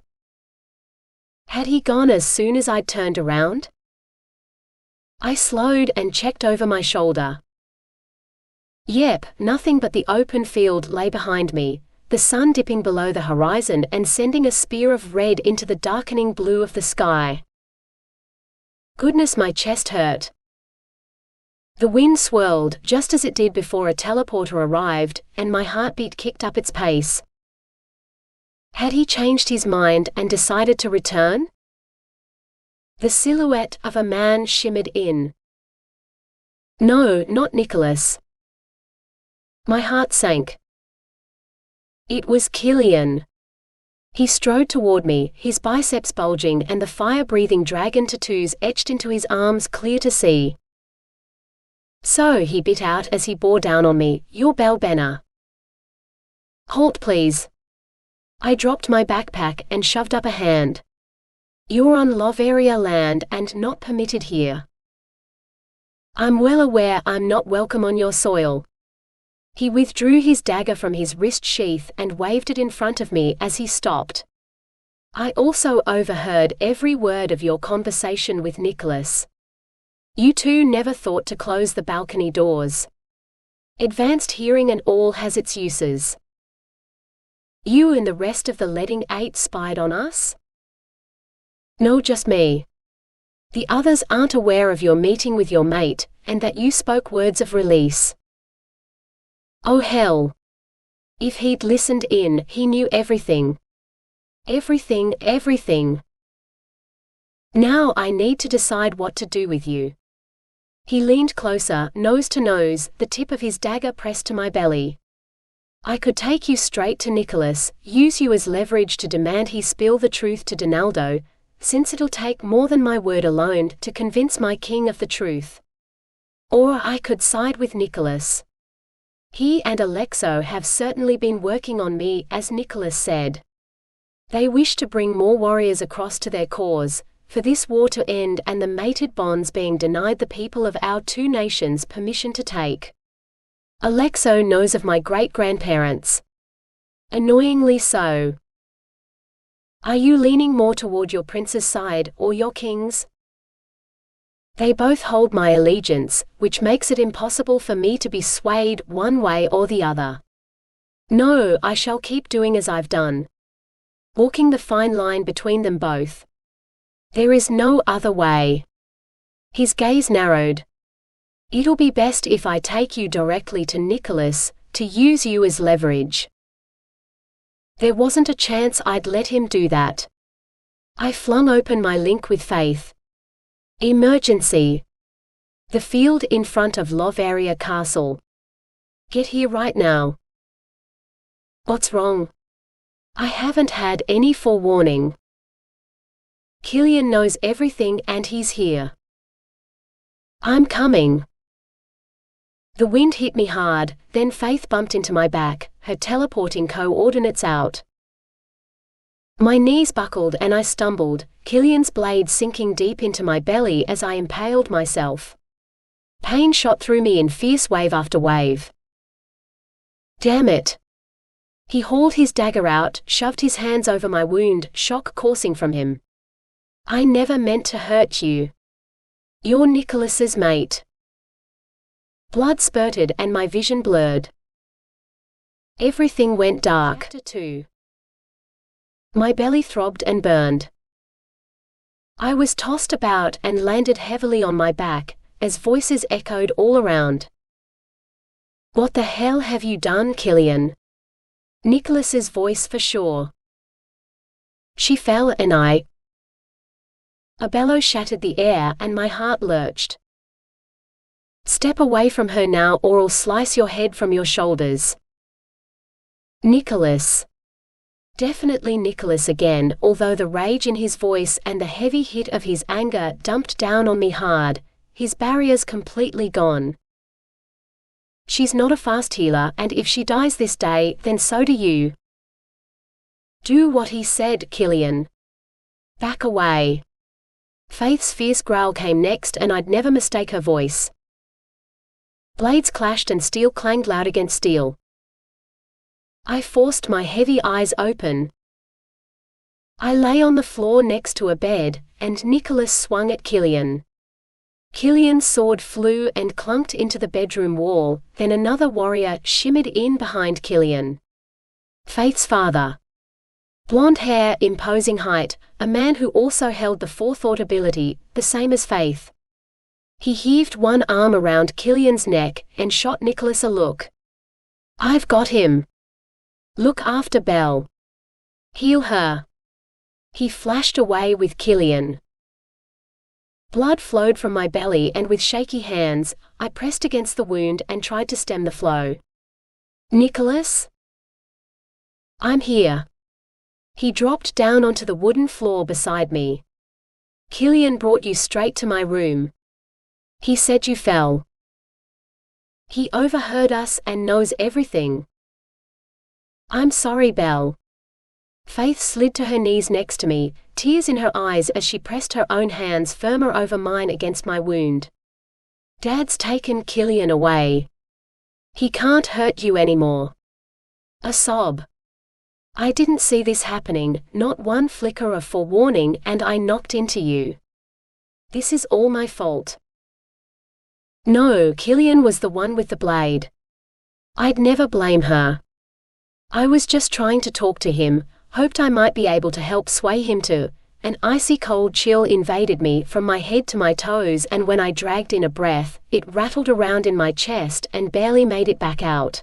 Had he gone as soon as I'd turned around? I slowed and checked over my shoulder. Yep, nothing but the open field lay behind me, the sun dipping below the horizon and sending a spear of red into the darkening blue of the sky. Goodness, my chest hurt. The wind swirled, just as it did before a teleporter arrived, and my heartbeat kicked up its pace. Had he changed his mind and decided to return? The silhouette of a man shimmered in. No, not Nicholas. My heart sank. It was Killian. He strode toward me, his biceps bulging and the fire-breathing dragon tattoos etched into his arms clear to see. So, he bit out as he bore down on me, "You're Belle Benner." "Halt, please." I dropped my backpack and shoved up a hand. "You're on Loveria land and not permitted here." "I'm well aware I'm not welcome on your soil." He withdrew his dagger from his wrist sheath and waved it in front of me as he stopped. "I also overheard every word of your conversation with Nicholas. You two never thought to close the balcony doors. Advanced hearing and all has its uses. You and the rest of the Letting Eight spied on us?" "No, just me. The others aren't aware of your meeting with your mate, and that you spoke words of release." Oh hell. If he'd listened in, he knew everything. Everything. Now I need to decide what to do with you. He leaned closer, nose to nose, the tip of his dagger pressed to my belly. "I could take you straight to Nicholas, use you as leverage to demand he spill the truth to Donaldo, since it'll take more than my word alone to convince my king of the truth. Or I could side with Nicholas. He and Alexo have certainly been working on me, as Nicholas said. They wish to bring more warriors across to their cause, for this war to end and the mated bonds being denied the people of our two nations permission to take. Alexo knows of my great-grandparents. Annoyingly so. Are you leaning more toward your prince's side, or your king's?" "They both hold my allegiance, which makes it impossible for me to be swayed one way or the other. No, I shall keep doing as I've done. Walking the fine line between them both. There is no other way." His gaze narrowed. "It'll be best if I take you directly to Nicholas, to use you as leverage." There wasn't a chance I'd let him do that. I flung open my link with Faith. Emergency. The field in front of Loveria Castle. Get here right now. What's wrong? I haven't had any forewarning. Killian knows everything and he's here. I'm coming. The wind hit me hard, then Faith bumped into my back, her teleporting coordinates out. My knees buckled and I stumbled, Killian's blade sinking deep into my belly as I impaled myself. Pain shot through me in fierce wave after wave. Damn it! He hauled his dagger out, shoved his hands over my wound, shock coursing from him. I never meant to hurt you. You're Nicholas's mate. Blood spurted and my vision blurred. Everything went dark. Chapter 2. My belly throbbed and burned. I was tossed about and landed heavily on my back, as voices echoed all around. What the hell have you done, Killian? Nicholas's voice for sure. She fell and A bellow shattered the air and my heart lurched. Step away from her now or I'll slice your head from your shoulders. Nicholas. Definitely Nicholas again, although the rage in his voice and the heavy hit of his anger dumped down on me hard, his barriers completely gone. She's not a fast healer, and if she dies this day, then so do you. Do what he said, Killian. Back away. Faith's fierce growl came next and I'd never mistake her voice. Blades clashed and steel clanged loud against steel. I forced my heavy eyes open. I lay on the floor next to a bed, and Nicholas swung at Killian. Killian's sword flew and clunked into the bedroom wall, then another warrior shimmered in behind Killian. Faith's father. Blonde hair, imposing height, a man who also held the forethought ability, the same as Faith. He heaved one arm around Killian's neck, and shot Nicholas a look. "I've got him. Look after Belle. Heal her." He flashed away with Killian. Blood flowed from my belly, and with shaky hands, I pressed against the wound and tried to stem the flow. "Nicholas? I'm here." He dropped down onto the wooden floor beside me. "Killian brought you straight to my room. He said you fell. He overheard us and knows everything." "I'm sorry, Belle." Faith slid to her knees next to me, tears in her eyes as she pressed her own hands firmer over mine against my wound. "Dad's taken Killian away. He can't hurt you anymore." A sob. "I didn't see this happening, not one flicker of forewarning, and I knocked into you. This is all my fault." "No, Killian was the one with the blade. I'd never blame her. I was just trying to talk to him, hoped I might be able to help sway him to." An icy cold chill invaded me from my head to my toes, and when I dragged in a breath, it rattled around in my chest and barely made it back out.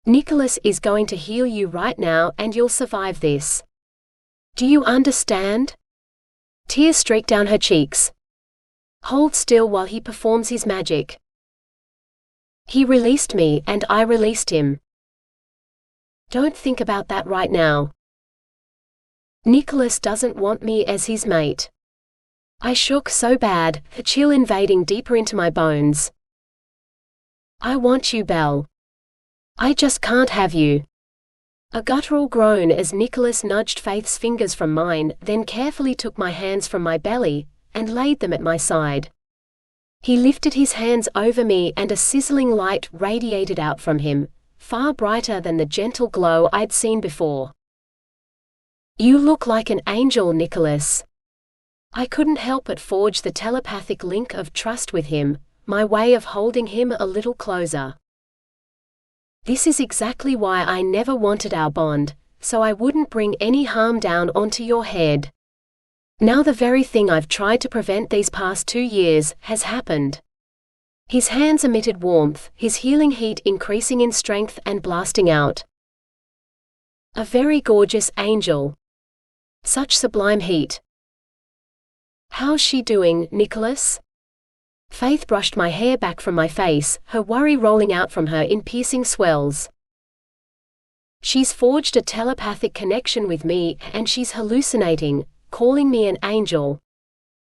"Nicholas is going to heal you right now, and you'll survive this. Do you understand?" Tears streaked down her cheeks. "Hold still while he performs his magic." He released me, and I released him. "Don't think about that right now. Nicholas doesn't want me as his mate." I shook so bad, a chill invading deeper into my bones. "I want you, Belle. I just can't have you." A guttural groan as Nicholas nudged Faith's fingers from mine, then carefully took my hands from my belly and laid them at my side. He lifted his hands over me, and a sizzling light radiated out from him, far brighter than the gentle glow I'd seen before. "You look like an angel, Nicholas." I couldn't help but forge the telepathic link of trust with him, my way of holding him a little closer. "This is exactly why I never wanted our bond, so I wouldn't bring any harm down onto your head. Now the very thing I've tried to prevent these past 2 years has happened." His hands emitted warmth, his healing heat increasing in strength and blasting out. "A very gorgeous angel. Such sublime heat. How's she doing, Nicholas?" Faith brushed my hair back from my face, her worry rolling out from her in piercing swells. "She's forged a telepathic connection with me, and she's hallucinating, calling me an angel.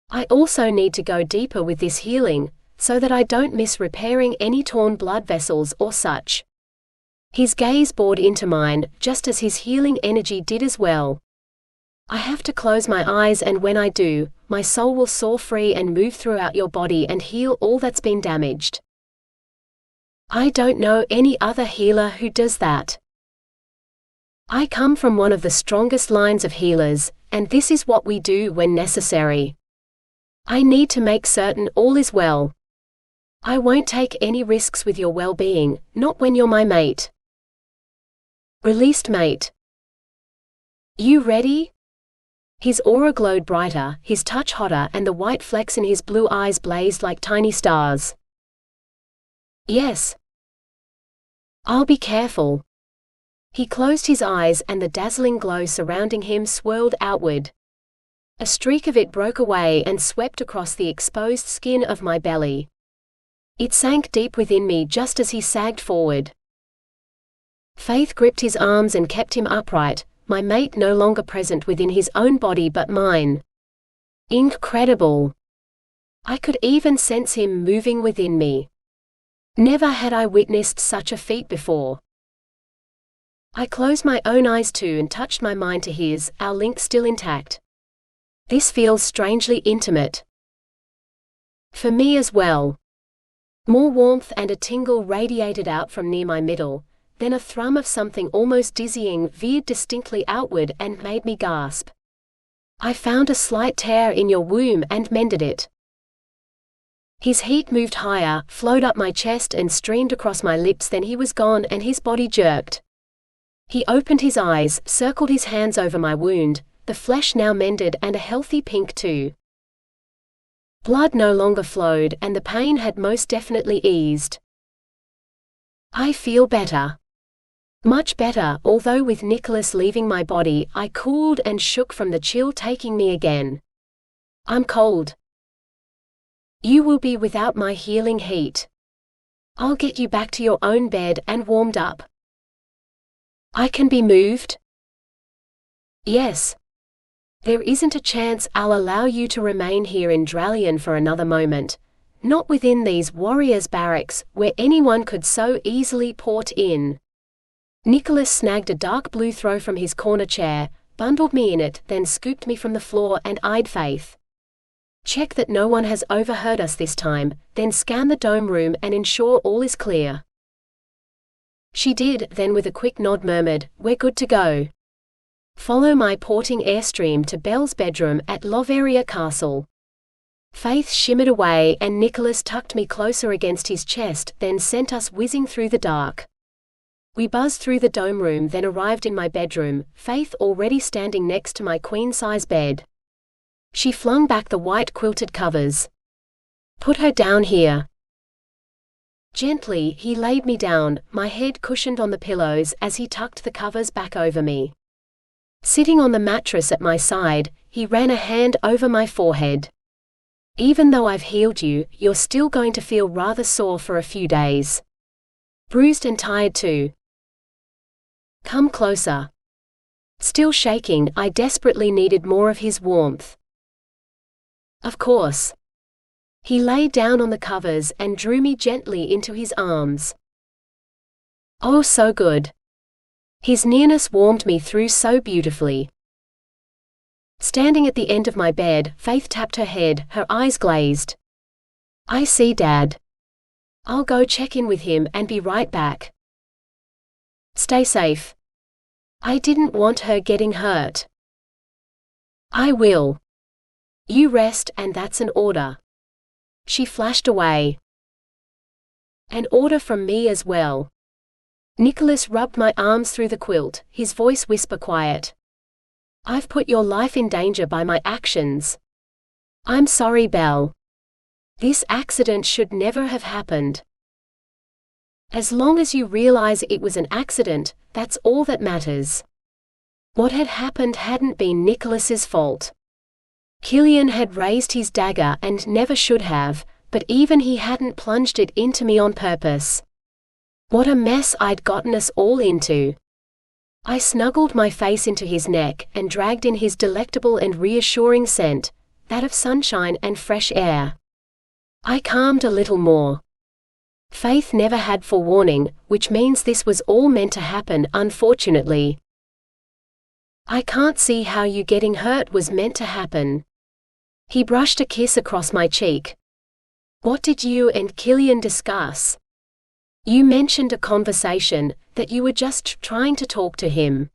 I also need to go deeper with this healing, so that I don't miss repairing any torn blood vessels or such." His gaze bored into mine, just as his healing energy did as well. "I have to close my eyes, and when I do, my soul will soar free and move throughout your body and heal all that's been damaged. I don't know any other healer who does that. I come from one of the strongest lines of healers, and this is what we do when necessary. I need to make certain all is well. I won't take any risks with your well-being, not when you're my mate." Released mate. "You ready?" His aura glowed brighter, his touch hotter, and the white flecks in his blue eyes blazed like tiny stars. "Yes." "I'll be careful." He closed his eyes, and the dazzling glow surrounding him swirled outward. A streak of it broke away and swept across the exposed skin of my belly. It sank deep within me just as he sagged forward. Faith gripped his arms and kept him upright, my mate no longer present within his own body but mine. Incredible. I could even sense him moving within me. Never had I witnessed such a feat before. I closed my own eyes too and touched my mind to his, our link still intact. This feels strangely intimate. For me as well. More warmth and a tingle radiated out from near my middle, then a thrum of something almost dizzying veered distinctly outward and made me gasp. I found a slight tear in your womb and mended it. His heat moved higher, flowed up my chest and streamed across my lips, then he was gone and his body jerked. He opened his eyes, circled his hands over my wound, the flesh now mended and a healthy pink too. Blood no longer flowed and the pain had most definitely eased. I feel better. Much better, although with Nicholas leaving my body, I cooled and shook from the chill taking me again. I'm cold. You will be without my healing heat. I'll get you back to your own bed and warmed up. I can be moved? Yes. There isn't a chance I'll allow you to remain here in Dralion for another moment, not within these warriors' barracks, where anyone could so easily port in. Nicholas snagged a dark blue throw from his corner chair, bundled me in it, then scooped me from the floor and eyed Faith. Check that no one has overheard us this time, then scan the dome room and ensure all is clear. She did, then with a quick nod murmured, "We're good to go. Follow my porting airstream to Belle's bedroom at Loveria Castle." Faith shimmered away and Nicholas tucked me closer against his chest, then sent us whizzing through the dark. We buzzed through the dome room, then arrived in my bedroom, Faith already standing next to my queen-size bed. She flung back the white quilted covers. "Put her down here." Gently, he laid me down, my head cushioned on the pillows as he tucked the covers back over me. Sitting on the mattress at my side, he ran a hand over my forehead. "Even though I've healed you, you're still going to feel rather sore for a few days. Bruised and tired too. Come closer." Still shaking, I desperately needed more of his warmth. Of course. He lay down on the covers and drew me gently into his arms. Oh, so good. His nearness warmed me through so beautifully. Standing at the end of my bed, Faith tapped her head, her eyes glazed. "I see Dad. I'll go check in with him and be right back. Stay safe." I didn't want her getting hurt. "I will. You rest, and that's an order." She flashed away. "An order from me as well." Nicholas rubbed my arms through the quilt, his voice whisper quiet. "I've put your life in danger by my actions. I'm sorry, Belle. This accident should never have happened. As long as you realize it was an accident, that's all that matters. What had happened hadn't been Nicholas's fault. Killian had raised his dagger and never should have, but even he hadn't plunged it into me on purpose. What a mess I'd gotten us all into." I snuggled my face into his neck and dragged in his delectable and reassuring scent, that of sunshine and fresh air. I calmed a little more. Faith never had forewarning, which means this was all meant to happen, unfortunately. "I can't see how you getting hurt was meant to happen." He brushed a kiss across my cheek. "What did you and Killian discuss?" "You mentioned a conversation, that you were just trying to talk to him."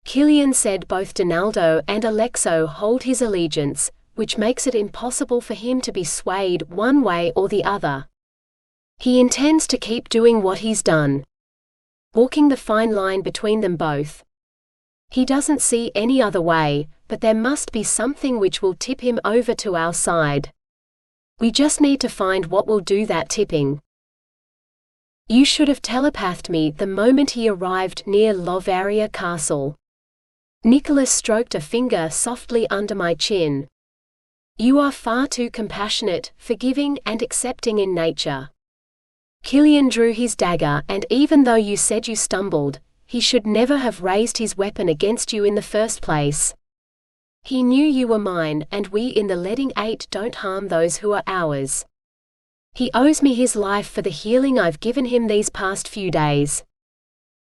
Killian said both Donaldo and Alexo hold his allegiance, which makes it impossible for him to be swayed one way or the other. He intends to keep doing what he's done, walking the fine line between them both. He doesn't see any other way, but there must be something which will tip him over to our side. We just need to find what will do that tipping. You should have telepathed me the moment he arrived near Loveria Castle. Nicholas stroked a finger softly under my chin. You are far too compassionate, forgiving and accepting in nature. Killian drew his dagger, and even though you said you stumbled, he should never have raised his weapon against you in the first place. He knew you were mine, and we in the Leading Eight don't harm those who are ours. He owes me his life for the healing I've given him these past few days.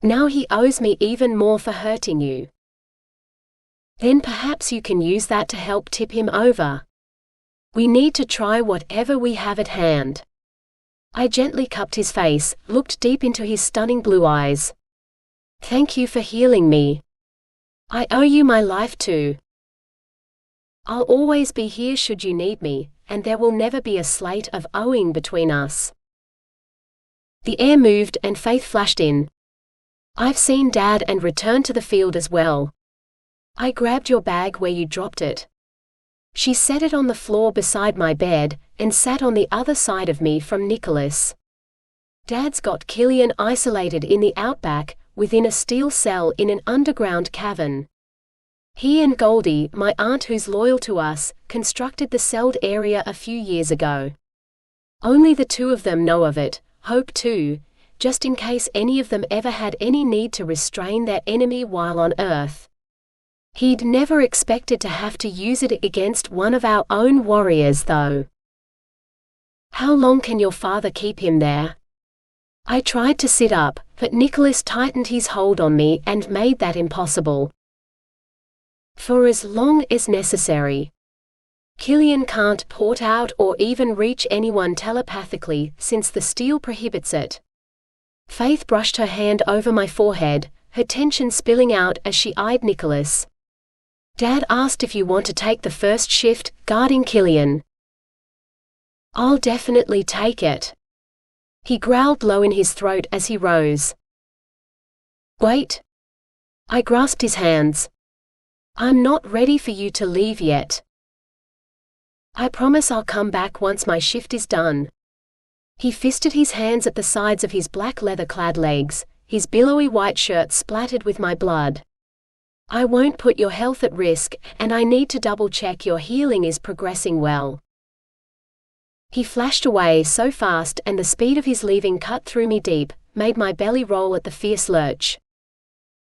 Now he owes me even more for hurting you. Then perhaps you can use that to help tip him over. We need to try whatever we have at hand. I gently cupped his face, looked deep into his stunning blue eyes. Thank you for healing me. I owe you my life too. I'll always be here should you need me, and there will never be a slate of owing between us. The air moved and Faith flashed in. I've seen Dad and returned to the field as well. I grabbed your bag where you dropped it. She set it on the floor beside my bed, and sat on the other side of me from Nicholas. Dad's got Killian isolated in the outback, within a steel cell in an underground cavern. He and Goldie, my aunt who's loyal to us, constructed the celled area a few years ago. Only the two of them know of it, Hope too, just in case any of them ever had any need to restrain their enemy while on Earth. He'd never expected to have to use it against one of our own warriors though. How long can your father keep him there? I tried to sit up, but Nicholas tightened his hold on me and made that impossible. For as long as necessary. Killian can't port out or even reach anyone telepathically, since the steel prohibits it. Faith brushed her hand over my forehead, her tension spilling out as she eyed Nicholas. Dad asked if you want to take the first shift, guarding Killian. I'll definitely take it. He growled low in his throat as he rose. Wait. I grasped his hands. I'm not ready for you to leave yet. I promise I'll come back once my shift is done. He fisted his hands at the sides of his black leather-clad legs, his billowy white shirt splattered with my blood. I won't put your health at risk, and I need to double-check your healing is progressing well. He flashed away so fast, and the speed of his leaving cut through me deep, made my belly roll at the fierce lurch.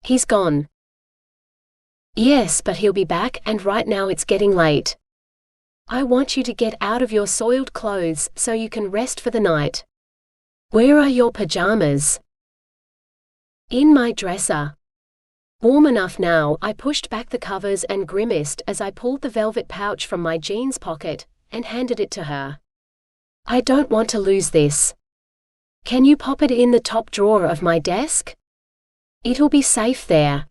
He's gone. Yes, but he'll be back, and right now it's getting late. I want you to get out of your soiled clothes so you can rest for the night. Where are your pajamas? In my dresser. Warm enough now. I pushed back the covers and grimaced as I pulled the velvet pouch from my jeans pocket and handed it to her. I don't want to lose this. Can you pop it in the top drawer of my desk? It'll be safe there.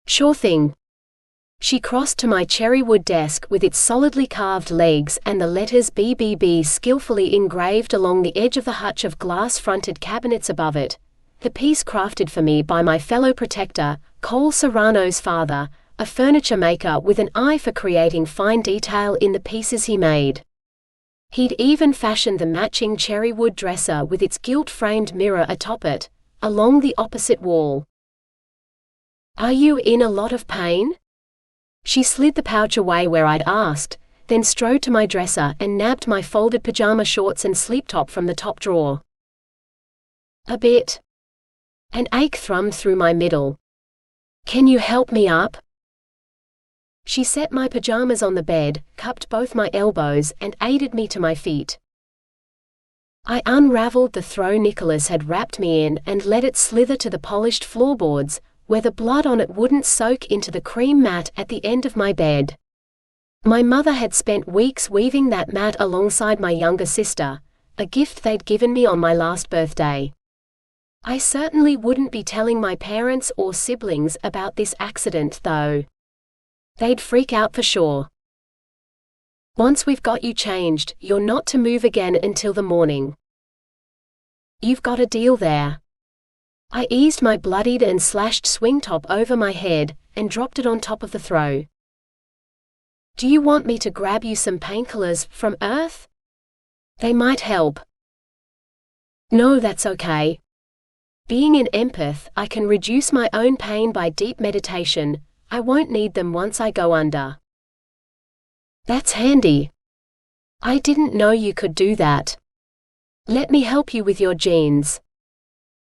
Sure thing. She crossed to my cherrywood desk with its solidly carved legs and the letters BBB skillfully engraved along the edge of the hutch of glass-fronted cabinets above it, the piece crafted for me by my fellow protector, Cole Serrano's father, a furniture maker with an eye for creating fine detail in the pieces he made. He'd even fashioned the matching cherrywood dresser with its gilt-framed mirror atop it, along the opposite wall. Are you in a lot of pain? She slid the pouch away where I'd asked, then strode to my dresser and nabbed my folded pajama shorts and sleep top from the top drawer. A bit. An ache thrummed through my middle. Can you help me up? She set my pajamas on the bed, cupped both my elbows, and aided me to my feet. I unraveled the throw Nicholas had wrapped me in and let it slither to the polished floorboards, where the blood on it wouldn't soak into the cream mat at the end of my bed. My mother had spent weeks weaving that mat alongside my younger sister, a gift they'd given me on my last birthday. I certainly wouldn't be telling my parents or siblings about this accident though. They'd freak out for sure. Once we've got you changed, you're not to move again until the morning. You've got a deal there. I eased my bloodied and slashed swing top over my head, and dropped it on top of the throw. Do you want me to grab you some painkillers from Earth? They might help. No, that's okay. Being an empath, I can reduce my own pain by deep meditation. I won't need them once I go under. That's handy. I didn't know you could do that. Let me help you with your jeans.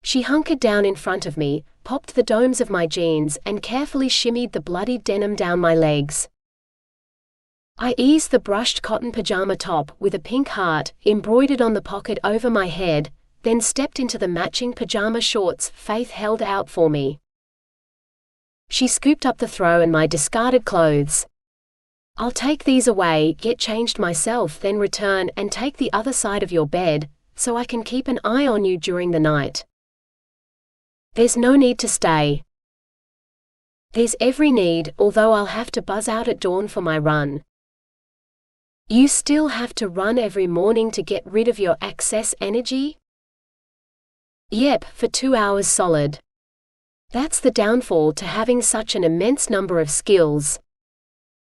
She hunkered down in front of me, popped the domes of my jeans, and carefully shimmied the bloodied denim down my legs. I eased the brushed cotton pajama top with a pink heart embroidered on the pocket over my head, then stepped into the matching pajama shorts Faith held out for me. She scooped up the throw and my discarded clothes. I'll take these away, get changed myself, then return and take the other side of your bed, so I can keep an eye on you during the night. There's no need to stay. There's every need, although I'll have to buzz out at dawn for my run. You still have to run every morning to get rid of your excess energy? Yep, for 2 hours solid. That's the downfall to having such an immense number of skills.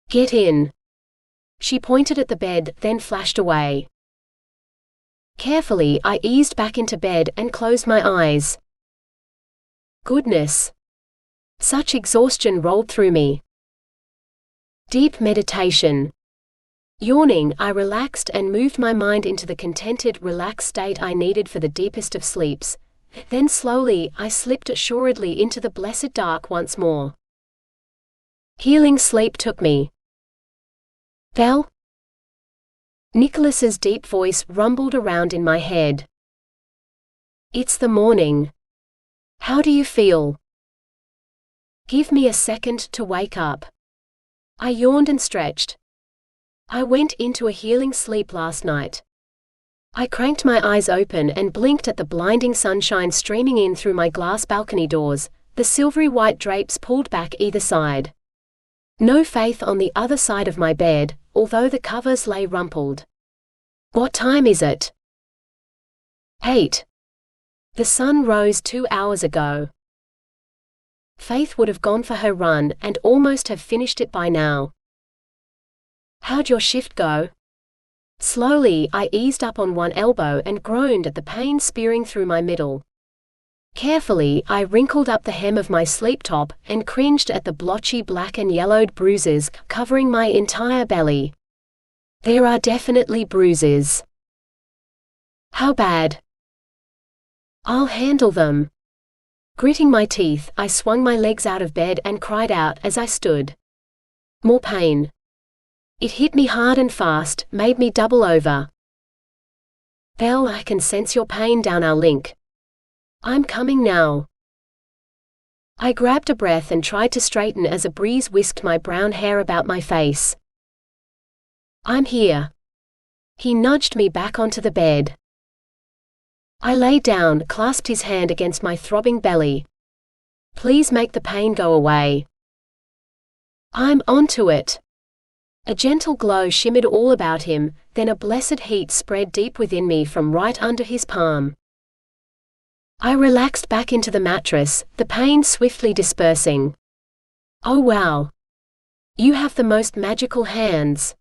Get in. She pointed at the bed, then flashed away. Carefully, I eased back into bed and closed my eyes. Goodness! Such exhaustion rolled through me. Deep meditation. Yawning, I relaxed and moved my mind into the contented, relaxed state I needed for the deepest of sleeps. Then slowly, I slipped assuredly into the blessed dark once more. Healing sleep took me. Belle? Nicholas's deep voice rumbled around in my head. It's the morning. How do you feel? Give me a second to wake up. I yawned and stretched. I went into a healing sleep last night. I cranked my eyes open and blinked at the blinding sunshine streaming in through my glass balcony doors, the silvery white drapes pulled back either side. No Faith on the other side of my bed, although the covers lay rumpled. What time is it? 8. The sun rose 2 hours ago. Faith would have gone for her run and almost have finished it by now. How'd your shift go? Slowly, I eased up on one elbow and groaned at the pain spearing through my middle. Carefully, I wrinkled up the hem of my sleep top and cringed at the blotchy black and yellowed bruises covering my entire belly. There are definitely bruises. How bad? I'll handle them. Gritting my teeth, I swung my legs out of bed and cried out as I stood. More pain. It hit me hard and fast, made me double over. Belle, I can sense your pain down our link. I'm coming now. I grabbed a breath and tried to straighten as a breeze whisked my brown hair about my face. I'm here. He nudged me back onto the bed. I lay down, clasped his hand against my throbbing belly. Please make the pain go away. I'm onto it. A gentle glow shimmered all about him, then a blessed heat spread deep within me from right under his palm. I relaxed back into the mattress, the pain swiftly dispersing. Oh wow! You have the most magical hands.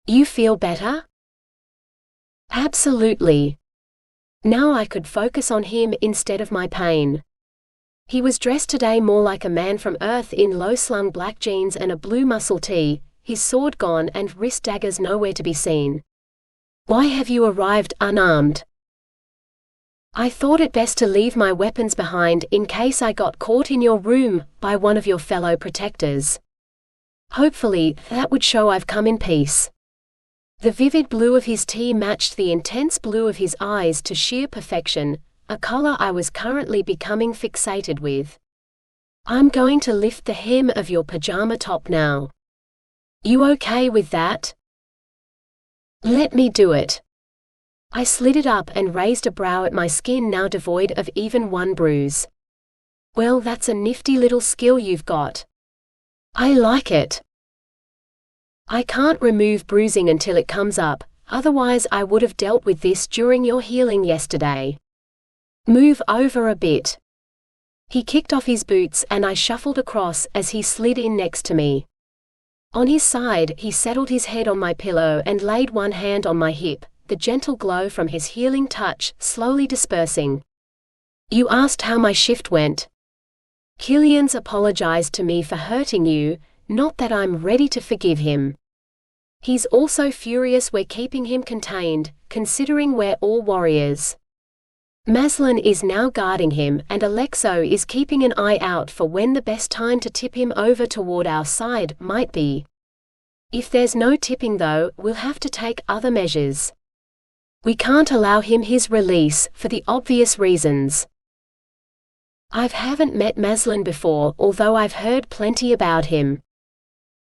You feel better? Absolutely. Now I could focus on him instead of my pain. He was dressed today more like a man from Earth in low-slung black jeans and a blue muscle tee, his sword gone and wrist daggers nowhere to be seen. Why have you arrived unarmed? I thought it best to leave my weapons behind in case I got caught in your room by one of your fellow protectors. Hopefully, that would show I've come in peace. The vivid blue of his tee matched the intense blue of his eyes to sheer perfection, a color I was currently becoming fixated with. I'm going to lift the hem of your pajama top now. You okay with that? Let me do it. I slid it up and raised a brow at my skin now devoid of even one bruise. Well, that's a nifty little skill you've got. I like it. I can't remove bruising until it comes up, otherwise I would have dealt with this during your healing yesterday. Move over a bit. He kicked off his boots and I shuffled across as he slid in next to me. On his side, he settled his head on my pillow and laid one hand on my hip, the gentle glow from his healing touch slowly dispersing. You asked how my shift went. Killian's apologized to me for hurting you, not that I'm ready to forgive him. He's also furious we're keeping him contained, considering we're all warriors. Maslin is now guarding him and Alexo is keeping an eye out for when the best time to tip him over toward our side might be. If there's no tipping though, we'll have to take other measures. We can't allow him his release, for the obvious reasons. I haven't met Maslin before, although I've heard plenty about him.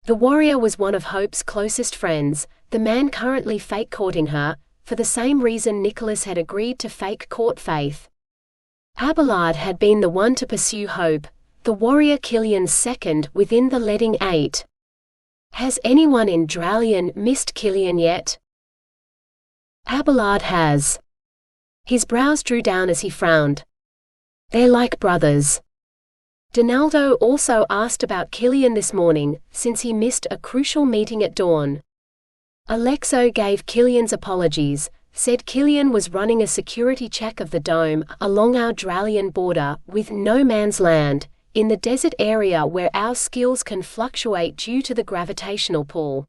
The warrior was one of Hope's closest friends, the man currently fake courting her, for the same reason Nicholas had agreed to fake court Faith. Abelard had been the one to pursue Hope, the warrior Killian's second within the leading 8. Has anyone in Dralion missed Killian yet? Abelard has. His brows drew down as he frowned. They're like brothers. Donaldo also asked about Killian this morning, since he missed a crucial meeting at dawn. Alexo gave Killian's apologies, said Killian was running a security check of the dome along our Dralion border with no man's land, in the desert area where our skills can fluctuate due to the gravitational pull.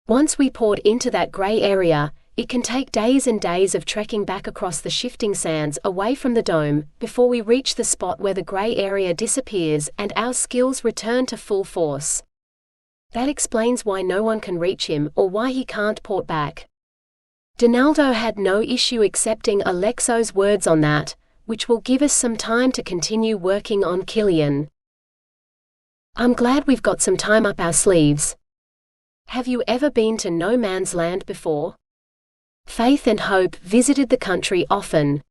Once we port into that gray area, it can take days and days of trekking back across the shifting sands away from the dome, before we reach the spot where the gray area disappears and our skills return to full force. That explains why no one can reach him or why he can't port back. Donaldo had no issue accepting Alexo's words on that, which will give us some time to continue working on Killian. I'm glad we've got some time up our sleeves. Have you ever been to no man's land before? Faith and Hope visited the country often.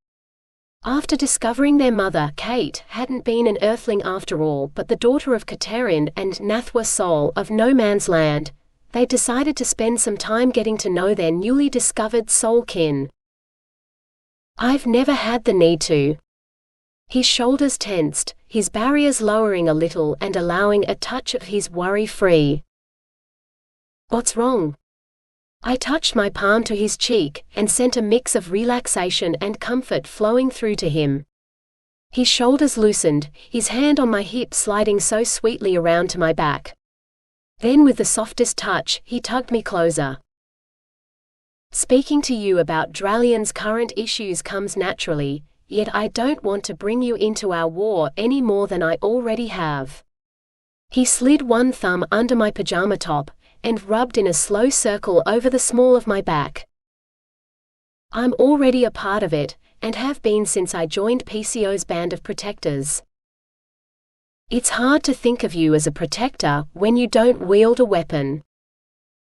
After discovering their mother, Kate, hadn't been an earthling after all but the daughter of Katerin and Nathwa Sol of No Man's Land, they decided to spend some time getting to know their newly discovered soul kin. I've never had the need to. His shoulders tensed, his barriers lowering a little and allowing a touch of his worry-free. What's wrong? I touched my palm to his cheek, and sent a mix of relaxation and comfort flowing through to him. His shoulders loosened, his hand on my hip sliding so sweetly around to my back. Then with the softest touch, he tugged me closer. Speaking to you about Dralion's current issues comes naturally, yet I don't want to bring you into our war any more than I already have. He slid one thumb under my pajama top, and rubbed in a slow circle over the small of my back. I'm already a part of it, and have been since I joined Peacio's band of protectors. It's hard to think of you as a protector when you don't wield a weapon.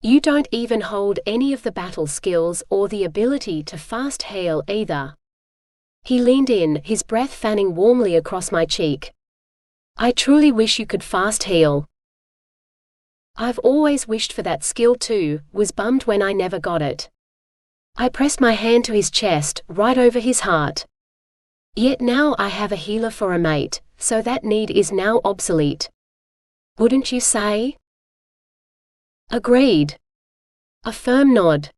You don't even hold any of the battle skills or the ability to fast hail either. He leaned in, his breath fanning warmly across my cheek. I truly wish you could fast heal. I've always wished for that skill too, was bummed when I never got it. I pressed my hand to his chest, right over his heart. Yet now I have a healer for a mate, so that need is now obsolete. Wouldn't you say? Agreed. A firm nod.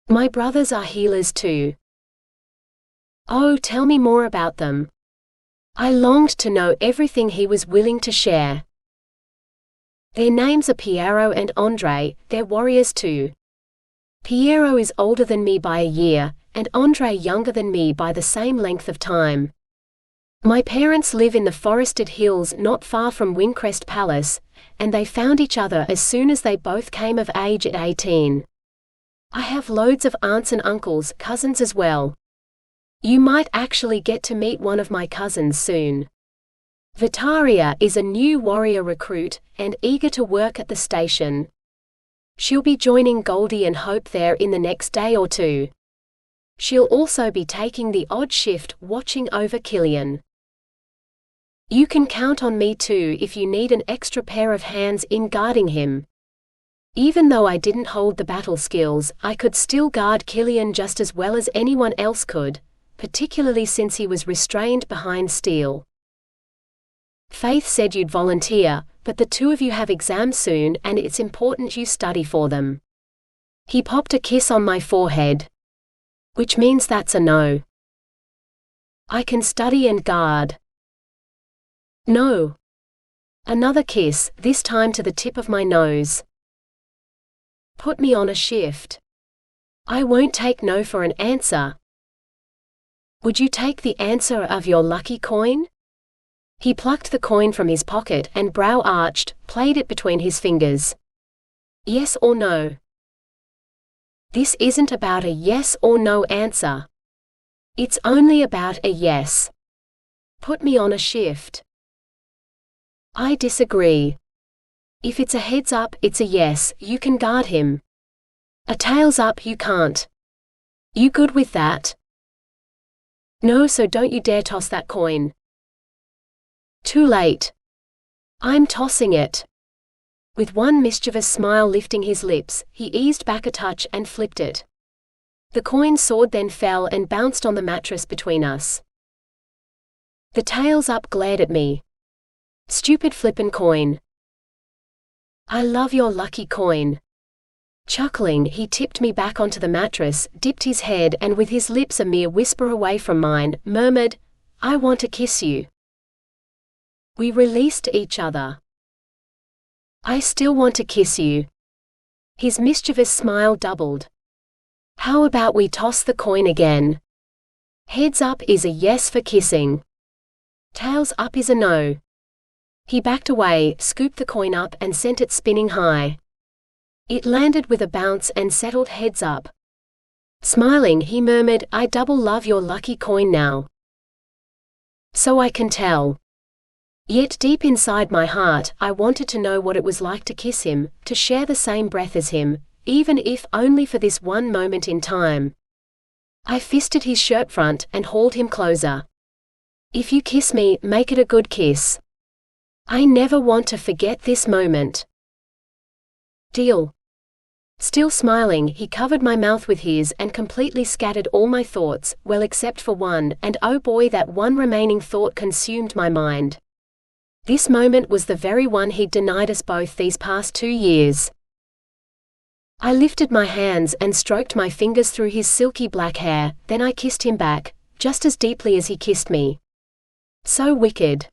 My brothers are healers too. Oh, tell me more about them. I longed to know everything he was willing to share. Their names are Piero and Andre, they're warriors too. Piero is older than me by a year, and Andre younger than me by the same length of time. My parents live in the forested hills not far from Windcrest Palace, and they found each other as soon as they both came of age at 18. I have loads of aunts and uncles, cousins as well. You might actually get to meet one of my cousins soon. Vitaria is a new warrior recruit, and eager to work at the station. She'll be joining Goldie and Hope there in the next day or two. She'll also be taking the odd shift watching over Killian. You can count on me too if you need an extra pair of hands in guarding him. Even though I didn't hold the battle skills, I could still guard Killian just as well as anyone else could, particularly since he was restrained behind steel. Faith said you'd volunteer, but the two of you have exams soon and it's important you study for them. He popped a kiss on my forehead. Which means that's a no. I can study and guard. No. Another kiss, this time to the tip of my nose. Put me on a shift. I won't take no for an answer. Would you take the answer of your lucky coin? He plucked the coin from his pocket and, brow arched, played it between his fingers. Yes or no? This isn't about a yes or no answer. It's only about a yes. Put me on a shift. I disagree. If it's a heads up, it's a yes, you can guard him. A tails up, you can't. You good with that? No, so don't you dare toss that coin. Too late. I'm tossing it. With one mischievous smile lifting his lips, he eased back a touch and flipped it. The coin soared, then fell and bounced on the mattress between us. The tails up glared at me. Stupid flippin' coin. I love your lucky coin. Chuckling, he tipped me back onto the mattress, dipped his head and with his lips a mere whisper away from mine, murmured, I want to kiss you. We released each other. I still want to kiss you. His mischievous smile doubled. How about we toss the coin again? Heads up is a yes for kissing. Tails up is a no. He backed away, scooped the coin up and sent it spinning high. It landed with a bounce and settled heads up. Smiling, he murmured, I double love your lucky coin now. So I can tell. Yet deep inside my heart, I wanted to know what it was like to kiss him, to share the same breath as him, even if only for this one moment in time. I fisted his shirt front and hauled him closer. If you kiss me, make it a good kiss. I never want to forget this moment. Deal. Still smiling, he covered my mouth with his and completely scattered all my thoughts, well except for one, and oh boy, that one remaining thought consumed my mind. This moment was the very one he'd denied us both these past 2 years. I lifted my hands and stroked my fingers through his silky black hair, then I kissed him back, just as deeply as he kissed me. So wicked.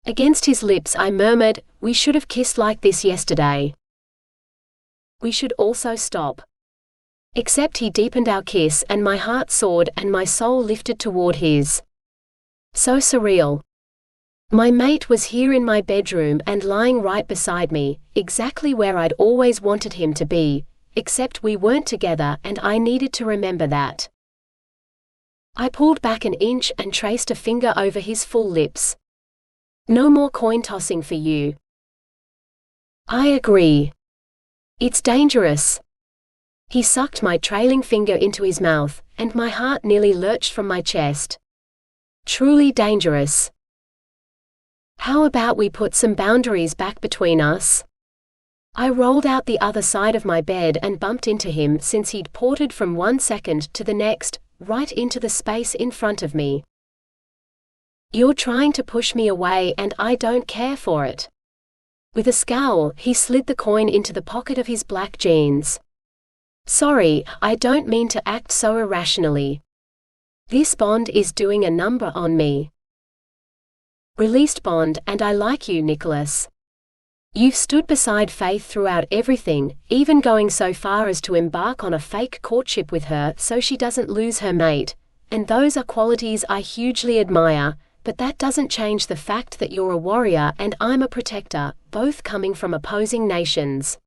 Against his lips I murmured, we should have kissed like this yesterday. We should also stop. Except he deepened our kiss and my heart soared and my soul lifted toward his. So surreal. My mate was here in my bedroom and lying right beside me, exactly where I'd always wanted him to be, except we weren't together and I needed to remember that. I pulled back an inch and traced a finger over his full lips. No more coin tossing for you. I agree. It's dangerous. He sucked my trailing finger into his mouth, and my heart nearly lurched from my chest. Truly dangerous. How about we put some boundaries back between us? I rolled out the other side of my bed and bumped into him since he'd ported from 1 second to the next, right into the space in front of me. You're trying to push me away and I don't care for it. With a scowl, he slid the coin into the pocket of his black jeans. Sorry, I don't mean to act so irrationally. This bond is doing a number on me. Released bond, and I like you, Nicholas. You've stood beside Faith throughout everything, even going so far as to embark on a fake courtship with her so she doesn't lose her mate, and those are qualities I hugely admire. But that doesn't change the fact that you're a warrior and I'm a protector, both coming from opposing nations.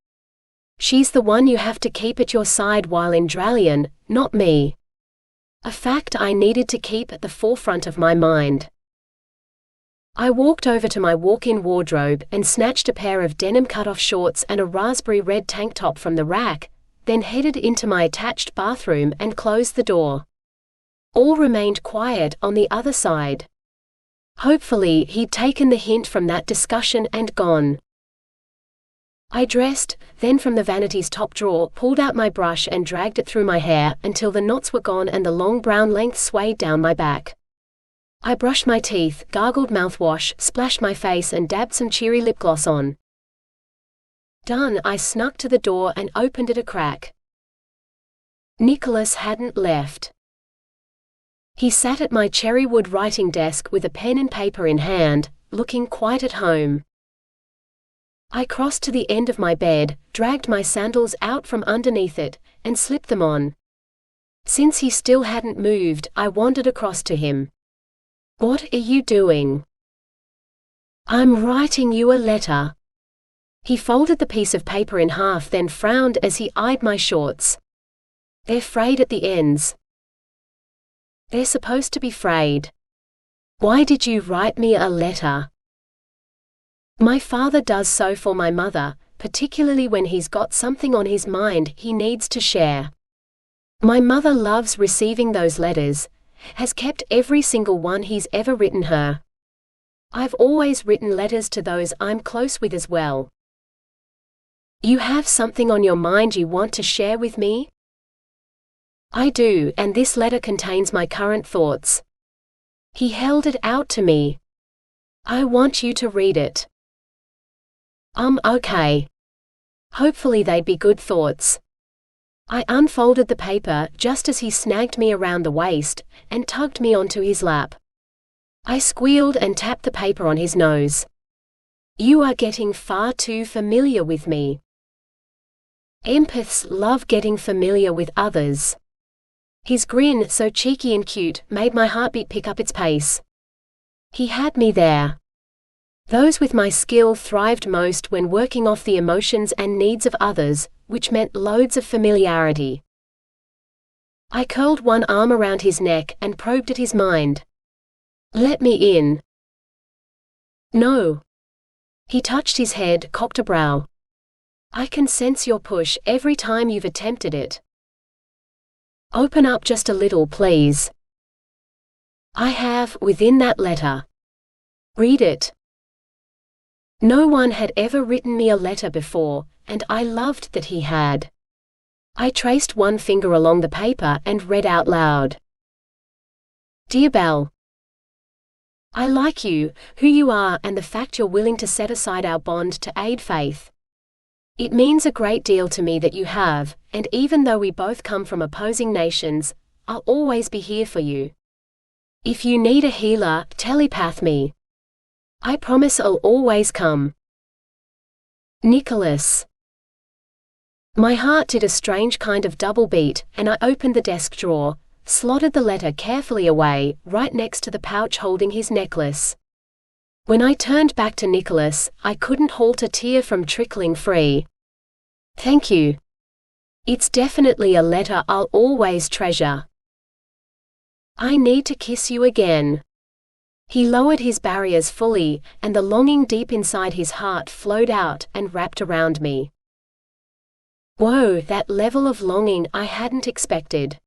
She's the one you have to keep at your side while in Dralion, not me. A fact I needed to keep at the forefront of my mind. I walked over to my walk-in wardrobe and snatched a pair of denim cut-off shorts and a raspberry red tank top from the rack, then headed into my attached bathroom and closed the door. All remained quiet on the other side. Hopefully he'd taken the hint from that discussion and gone. I dressed, then from the vanity's top drawer pulled out my brush and dragged it through my hair until the knots were gone and the long brown length swayed down my back. I brushed my teeth, gargled mouthwash, splashed my face and dabbed some cheery lip gloss on. Done. I snuck to the door and opened it a crack. Nicholas hadn't left. He sat at my cherrywood writing desk with a pen and paper in hand, looking quite at home. I crossed to the end of my bed, dragged my sandals out from underneath it, and slipped them on. Since he still hadn't moved, I wandered across to him. What are you doing? I'm writing you a letter. He folded the piece of paper in half then frowned as he eyed my shorts. They're frayed at the ends. They're supposed to be frayed. Why did you write me a letter? My father does so for my mother, particularly when he's got something on his mind he needs to share. My mother loves receiving those letters, has kept every single one he's ever written her. I've always written letters to those I'm close with as well. You have something on your mind you want to share with me? I do, and this letter contains my current thoughts. He held it out to me. I want you to read it. Okay. Hopefully they'd be good thoughts. I unfolded the paper just as he snagged me around the waist and tugged me onto his lap. I squealed and tapped the paper on his nose. You are getting far too familiar with me. Empaths love getting familiar with others. His grin, so cheeky and cute, made my heartbeat pick up its pace. He had me there. Those with my skill thrived most when working off the emotions and needs of others, which meant loads of familiarity. I curled one arm around his neck and probed at his mind. Let me in. No. He touched his head, cocked a brow. I can sense your push every time you've attempted it. Open up just a little, please. I have, within that letter. Read it. No one had ever written me a letter before, and I loved that he had. I traced one finger along the paper and read out loud. Dear Belle, I like you, who you are, and the fact you're willing to set aside our bond to aid Faith. It means a great deal to me that you have, and even though we both come from opposing nations, I'll always be here for you. If you need a healer, telepath me. I promise I'll always come. Nicholas. My heart did a strange kind of double beat, and I opened the desk drawer, slotted the letter carefully away, right next to the pouch holding his necklace. When I turned back to Nicholas, I couldn't halt a tear from trickling free. Thank you. It's definitely a letter I'll always treasure. I need to kiss you again. He lowered his barriers fully, and the longing deep inside his heart flowed out and wrapped around me. Whoa, that level of longing I hadn't expected.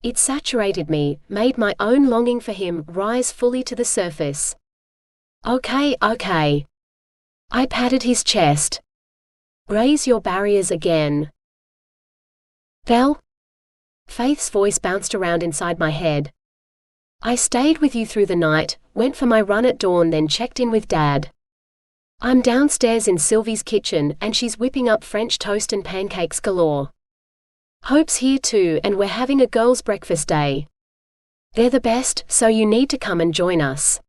It saturated me, made my own longing for him rise fully to the surface. Okay. I patted his chest. Raise your barriers again. Belle? Faith's voice bounced around inside my head. I stayed with you through the night, went for my run at dawn, then checked in with Dad. I'm downstairs in Sylvie's kitchen and she's whipping up French toast and pancakes galore. Hope's here too, and we're having a girls' breakfast day. They're the best, so you need to come and join us.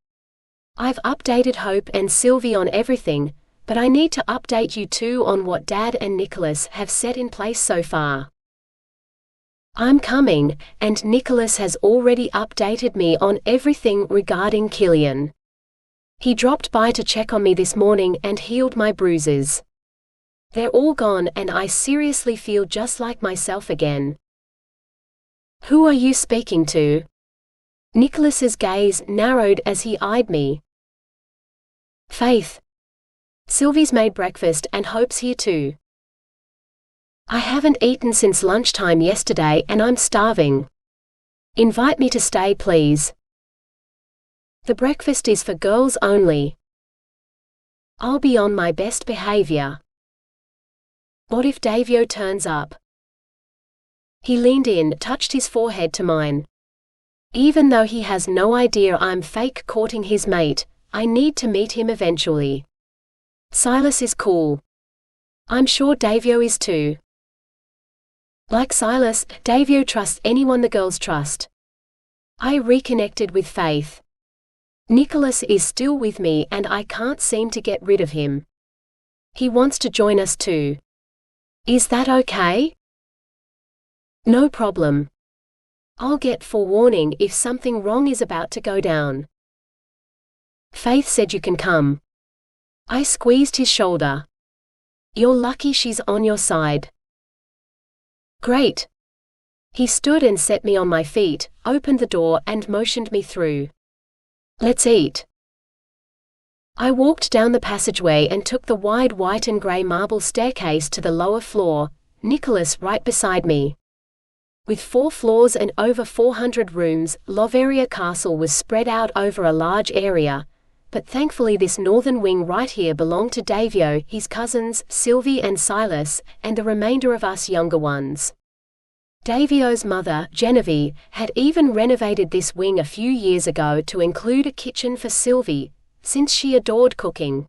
I've updated Hope and Sylvie on everything, but I need to update you too on what Dad and Nicholas have set in place so far. I'm coming, and Nicholas has already updated me on everything regarding Killian. He dropped by to check on me this morning and healed my bruises. They're all gone and I seriously feel just like myself again. Who are you speaking to? Nicholas's gaze narrowed as he eyed me. Faith. Sylvie's made breakfast and Hope's here too. I haven't eaten since lunchtime yesterday and I'm starving. Invite me to stay, please. The breakfast is for girls only. I'll be on my best behavior. What if Davio turns up? He leaned in, touched his forehead to mine. Even though he has no idea I'm fake courting his mate, I need to meet him eventually. Silas is cool. I'm sure Davio is too. Like Silas, Davio trusts anyone the girls trust. I reconnected with Faith. Nicholas is still with me and I can't seem to get rid of him. He wants to join us too. Is that okay? No problem. I'll get forewarning if something wrong is about to go down. Faith said you can come. I squeezed his shoulder. You're lucky she's on your side. Great. He stood and set me on my feet, opened the door and motioned me through. Let's eat. I walked down the passageway and took the wide white and grey marble staircase to the lower floor, Nicholas right beside me. With 4 floors and over 400 rooms, Loveria Castle was spread out over a large area, but thankfully this northern wing right here belonged to Davio, his cousins, Sylvie and Silas, and the remainder of us younger ones. Davio's mother, Genevieve, had even renovated this wing a few years ago to include a kitchen for Sylvie, since she adored cooking.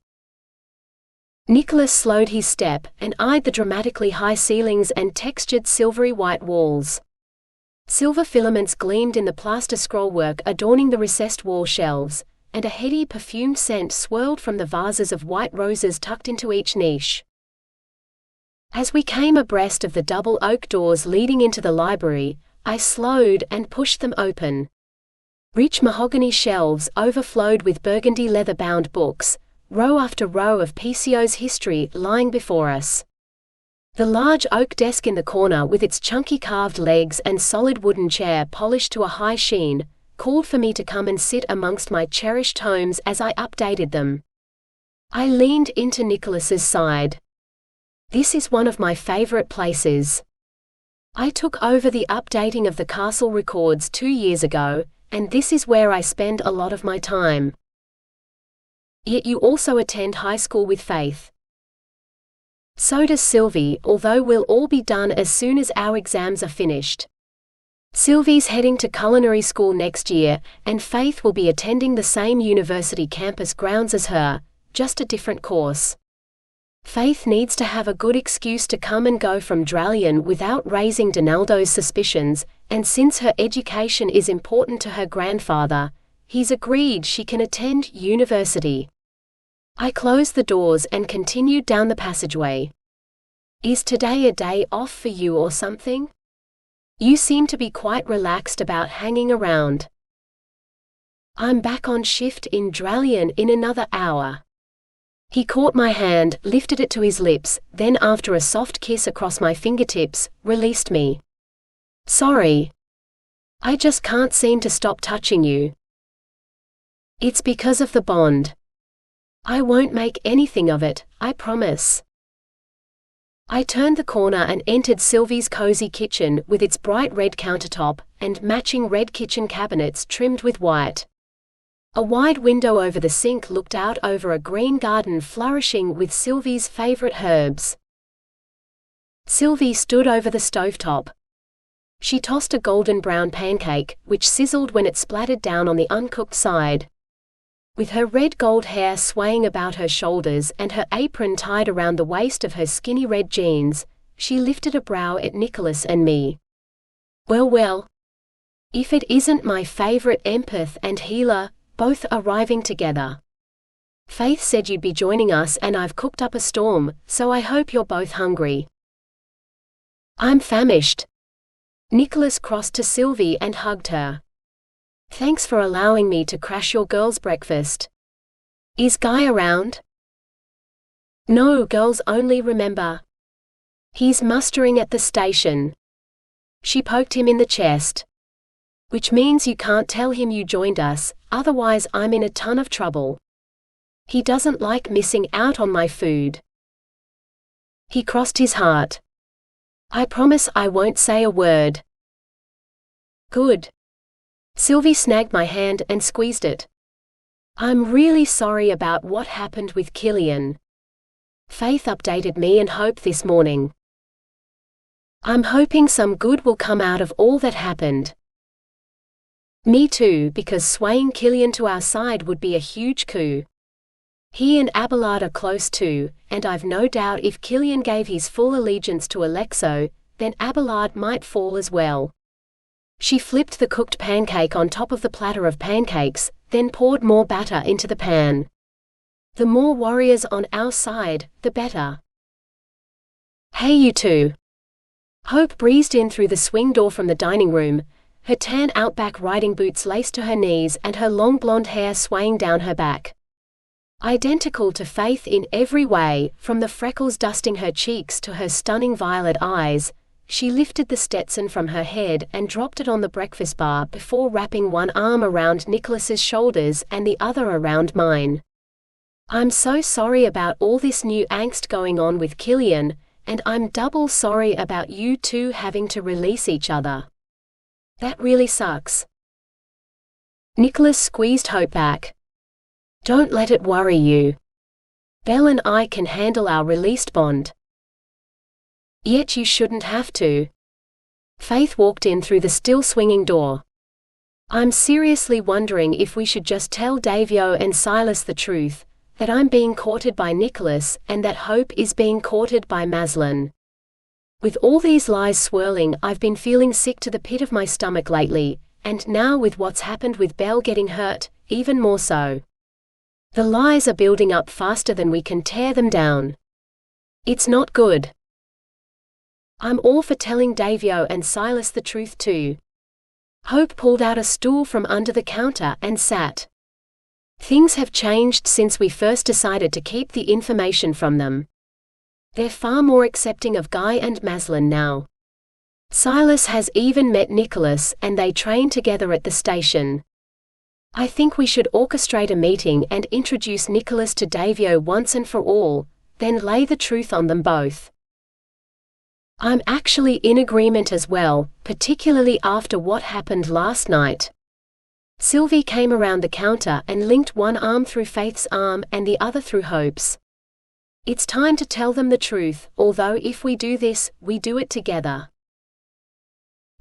Nicholas slowed his step, and eyed the dramatically high ceilings and textured silvery white walls. Silver filaments gleamed in the plaster scrollwork adorning the recessed wall shelves, and a heady perfumed scent swirled from the vases of white roses tucked into each niche. As we came abreast of the double oak doors leading into the library, I slowed and pushed them open. Rich mahogany shelves overflowed with burgundy leather-bound books, row after row of Peacio's history lying before us. The large oak desk in the corner with its chunky carved legs and solid wooden chair polished to a high sheen, called for me to come and sit amongst my cherished tomes as I updated them. I leaned into Nicholas's side. This is one of my favorite places. I took over the updating of the castle records 2 years ago, and this is where I spend a lot of my time. Yet you also attend high school with Faith. So does Sylvie, although we'll all be done as soon as our exams are finished. Sylvie's heading to culinary school next year, and Faith will be attending the same university campus grounds as her, just a different course. Faith needs to have a good excuse to come and go from Dralion without raising Donaldo's suspicions, and since her education is important to her grandfather, he's agreed she can attend university. I closed the doors and continued down the passageway. Is today a day off for you or something? You seem to be quite relaxed about hanging around. I'm back on shift in Dralion in another hour. He caught my hand, lifted it to his lips, then after a soft kiss across my fingertips, released me. Sorry. I just can't seem to stop touching you. It's because of the bond. I won't make anything of it, I promise. I turned the corner and entered Sylvie's cozy kitchen with its bright red countertop and matching red kitchen cabinets trimmed with white. A wide window over the sink looked out over a green garden flourishing with Sylvie's favorite herbs. Sylvie stood over the stovetop. She tossed a golden brown pancake, which sizzled when it splattered down on the uncooked side. With her red gold hair swaying about her shoulders and her apron tied around the waist of her skinny red jeans, she lifted a brow at Nicholas and me. Well, if it isn't my favorite empath and healer, both arriving together. Faith said you'd be joining us and I've cooked up a storm, so I hope you're both hungry. I'm famished. Nicholas crossed to Sylvie and hugged her. Thanks for allowing me to crash your girls' breakfast. Is Guy around? No, girls only, remember. He's mustering at the station. She poked him in the chest. Which means you can't tell him you joined us, otherwise I'm in a ton of trouble. He doesn't like missing out on my food. He crossed his heart. I promise I won't say a word. Good. Sylvie snagged my hand and squeezed it. I'm really sorry about what happened with Killian. Faith updated me and Hope this morning. I'm hoping some good will come out of all that happened. Me too, because swaying Killian to our side would be a huge coup. He and Abelard are close too, and I've no doubt if Killian gave his full allegiance to Alexo, then Abelard might fall as well. She flipped the cooked pancake on top of the platter of pancakes, then poured more batter into the pan. The more warriors on our side, the better. Hey you two. Hope breezed in through the swing door from the dining room, her tan Outback riding boots laced to her knees and her long blonde hair swaying down her back. Identical to Faith in every way, from the freckles dusting her cheeks to her stunning violet eyes, she lifted the Stetson from her head and dropped it on the breakfast bar before wrapping one arm around Nicholas's shoulders and the other around mine. I'm so sorry about all this new angst going on with Killian, and I'm double sorry about you two having to release each other. That really sucks. Nicholas squeezed Hope back. Don't let it worry you. Belle and I can handle our released bond. Yet you shouldn't have to. Faith walked in through the still swinging door. I'm seriously wondering if we should just tell Davio and Silas the truth, that I'm being courted by Nicholas and that Hope is being courted by Maslin. With all these lies swirling, I've been feeling sick to the pit of my stomach lately, and now with what's happened with Belle getting hurt, even more so. The lies are building up faster than we can tear them down. It's not good. I'm all for telling Davio and Silas the truth too. Hope pulled out a stool from under the counter and sat. Things have changed since we first decided to keep the information from them. They're far more accepting of Guy and Maslin now. Silas has even met Nicholas and they train together at the station. I think we should orchestrate a meeting and introduce Nicholas to Davio once and for all, then lay the truth on them both. I'm actually in agreement as well, particularly after what happened last night. Sylvie came around the counter and linked one arm through Faith's arm and the other through Hope's. It's time to tell them the truth, although if we do this, we do it together.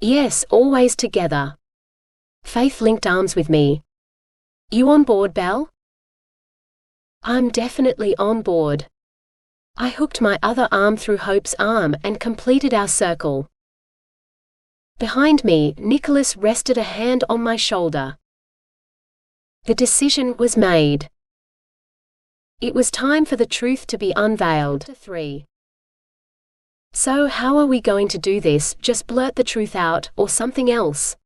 Yes, always together. Faith linked arms with me. You on board, Belle? I'm definitely on board. I hooked my other arm through Hope's arm and completed our circle. Behind me, Nicholas rested a hand on my shoulder. The decision was made. It was time for the truth to be unveiled. 3. So how are we going to do this? Just blurt the truth out, or something else?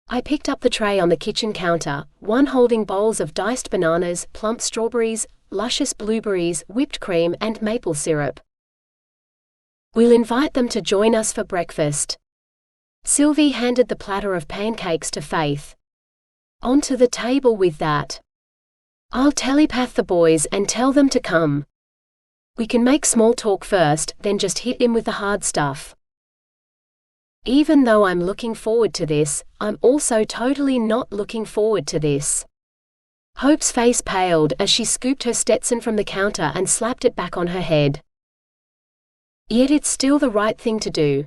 I picked up the tray on the kitchen counter, one holding bowls of diced bananas, plump strawberries, luscious blueberries, whipped cream and maple syrup. We'll invite them to join us for breakfast. Sylvie handed the platter of pancakes to Faith. Onto the table with that. I'll telepath the boys and tell them to come. We can make small talk first, then just hit him with the hard stuff. Even though I'm looking forward to this, I'm also totally not looking forward to this. Hope's face paled as she scooped her Stetson from the counter and slapped it back on her head. Yet it's still the right thing to do.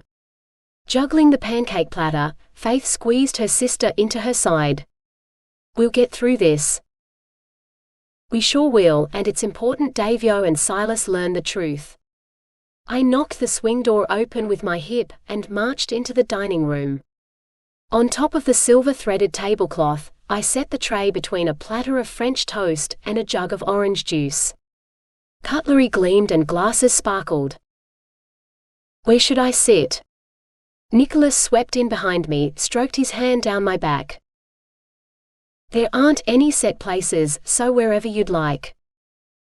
Juggling the pancake platter, Faith squeezed her sister into her side. We'll get through this. We sure will, and it's important Davio and Silas learn the truth. I knocked the swing door open with my hip and marched into the dining room. On top of the silver-threaded tablecloth, I set the tray between a platter of French toast and a jug of orange juice. Cutlery gleamed and glasses sparkled. Where should I sit? Nicholas swept in behind me, stroked his hand down my back. There aren't any set places, so wherever you'd like.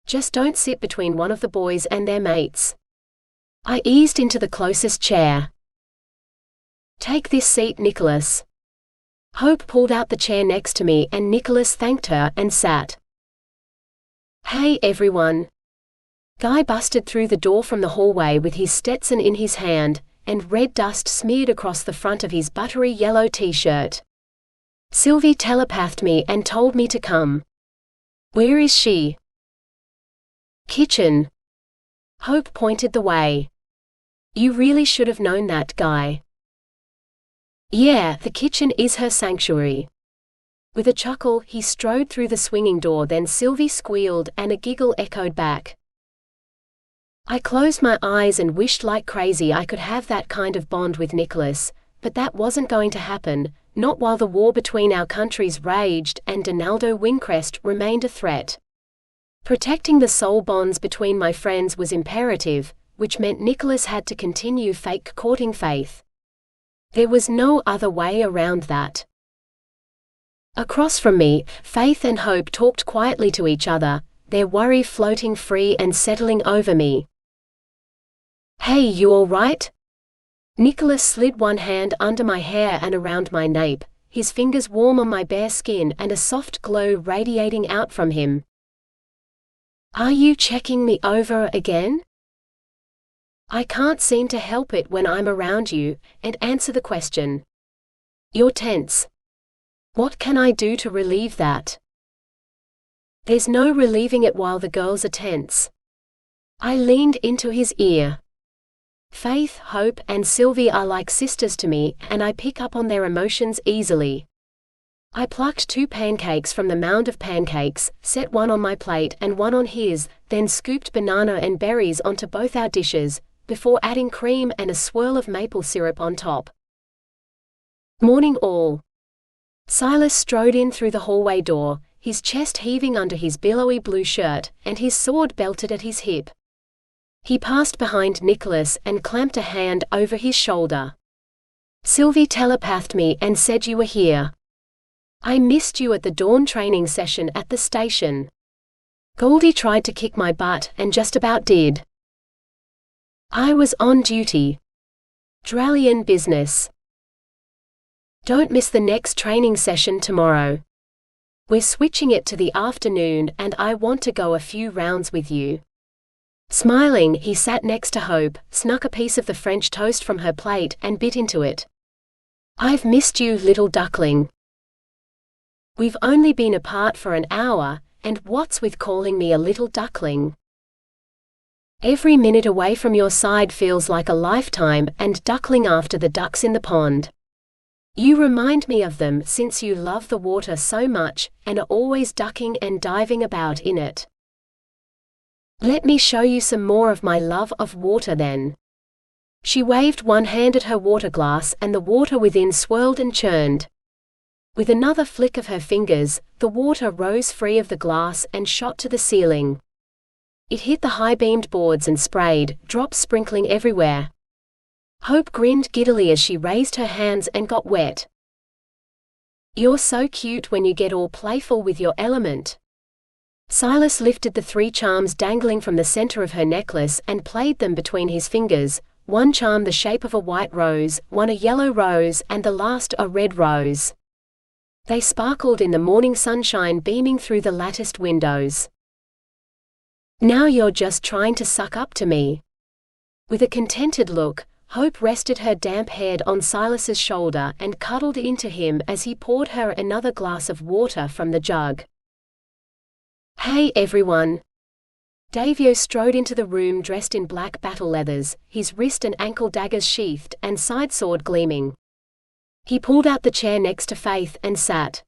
Just don't sit between one of the boys and their mates. I eased into the closest chair. Take this seat, Nicholas. Hope pulled out the chair next to me and Nicholas thanked her and sat. Hey everyone. Guy busted through the door from the hallway with his Stetson in his hand, and red dust smeared across the front of his buttery yellow t-shirt. Sylvie telepathed me and told me to come. Where is she? Kitchen. Hope pointed the way. You really should have known that, Guy. Yeah, the kitchen is her sanctuary. With a chuckle, he strode through the swinging door, then Sylvie squealed and a giggle echoed back. I closed my eyes and wished like crazy I could have that kind of bond with Nicholas, but that wasn't going to happen, not while the war between our countries raged and Donaldo Wingcrest remained a threat. Protecting the soul bonds between my friends was imperative, which meant Nicholas had to continue fake courting Faith. There was no other way around that. Across from me, Faith and Hope talked quietly to each other, their worry floating free and settling over me. Hey, you all right? Nicholas slid one hand under my hair and around my nape, his fingers warm on my bare skin and a soft glow radiating out from him. Are you checking me over again? I can't seem to help it when I'm around you, and answer the question. You're tense. What can I do to relieve that? There's no relieving it while the girls are tense. I leaned into his ear. Faith, Hope, and Sylvie are like sisters to me, and I pick up on their emotions easily. I plucked 2 pancakes from the mound of pancakes, set one on my plate and one on his, then scooped banana and berries onto both our dishes, before adding cream and a swirl of maple syrup on top. Morning all. Silas strode in through the hallway door, his chest heaving under his billowy blue shirt, and his sword belted at his hip. He passed behind Nicholas and clamped a hand over his shoulder. Sylvie telepathed me and said you were here. I missed you at the dawn training session at the station. Goldie tried to kick my butt and just about did. I was on duty. Dralion business. Don't miss the next training session tomorrow. We're switching it to the afternoon and I want to go a few rounds with you. Smiling, he sat next to Hope, snuck a piece of the French toast from her plate and bit into it. I've missed you, little duckling. We've only been apart for an hour, and what's with calling me a little duckling? Every minute away from your side feels like a lifetime, and duckling after the ducks in the pond. You remind me of them since you love the water so much, and are always ducking and diving about in it. Let me show you some more of my love of water then. She waved one hand at her water glass and the water within swirled and churned. With another flick of her fingers, the water rose free of the glass and shot to the ceiling. It hit the high-beamed boards and sprayed, drops sprinkling everywhere. Hope grinned giddily as she raised her hands and got wet. You're so cute when you get all playful with your element. Silas lifted the 3 charms dangling from the center of her necklace and played them between his fingers, one charm the shape of a white rose, one a yellow rose, and the last a red rose. They sparkled in the morning sunshine beaming through the latticed windows. Now you're just trying to suck up to me. With a contented look, Hope rested her damp head on Silas's shoulder and cuddled into him as he poured her another glass of water from the jug. Hey everyone! Davio strode into the room dressed in black battle leathers, his wrist and ankle daggers sheathed and side sword gleaming. He pulled out the chair next to Faith and sat.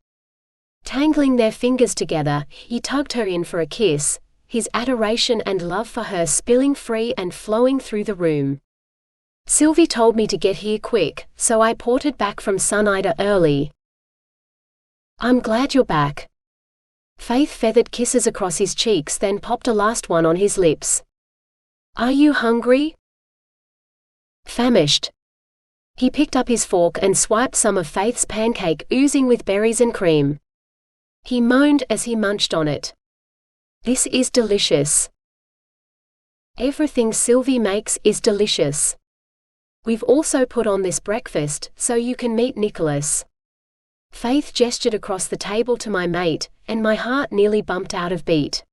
Tangling their fingers together, he tugged her in for a kiss, his adoration and love for her spilling free and flowing through the room. Sylvie told me to get here quick, so I ported back from Sunida early. I'm glad you're back. Faith feathered kisses across his cheeks, then popped a last one on his lips. Are you hungry? Famished. He picked up his fork and swiped some of Faith's pancake oozing with berries and cream. He moaned as he munched on it. This is delicious. Everything Sylvie makes is delicious. We've also put on this breakfast so you can meet Nicholas. Faith gestured across the table to my mate, and my heart nearly bumped out of beat.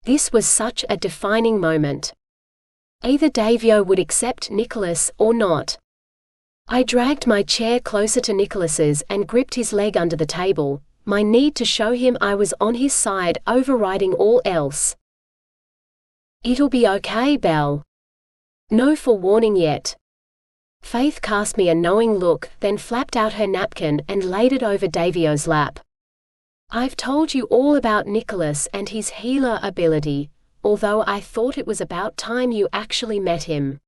This was such a defining moment. Either Davio would accept Nicholas or not. I dragged my chair closer to Nicholas's and gripped his leg under the table, my need to show him I was on his side overriding all else. It'll be okay, Belle. No forewarning yet. Faith cast me a knowing look, then flapped out her napkin and laid it over Davio's lap. I've told you all about Nicholas and his healer ability, although I thought it was about time you actually met him.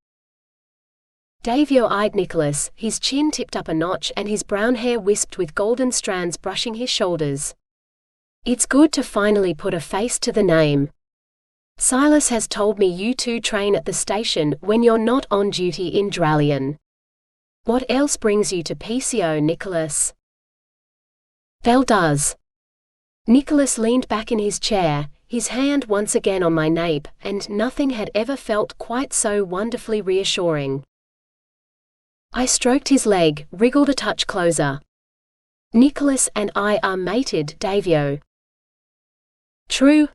Davio eyed Nicholas, his chin tipped up a notch and his brown hair wisped with golden strands brushing his shoulders. It's good to finally put a face to the name. Silas has told me you two train at the station when you're not on duty in Dralion. What else brings you to Peacio, Nicholas? Belle does. Nicholas leaned back in his chair, his hand once again on my nape, and nothing had ever felt quite so wonderfully reassuring. I stroked his leg, wriggled a touch closer. Nicholas and I are mated, Davio. True.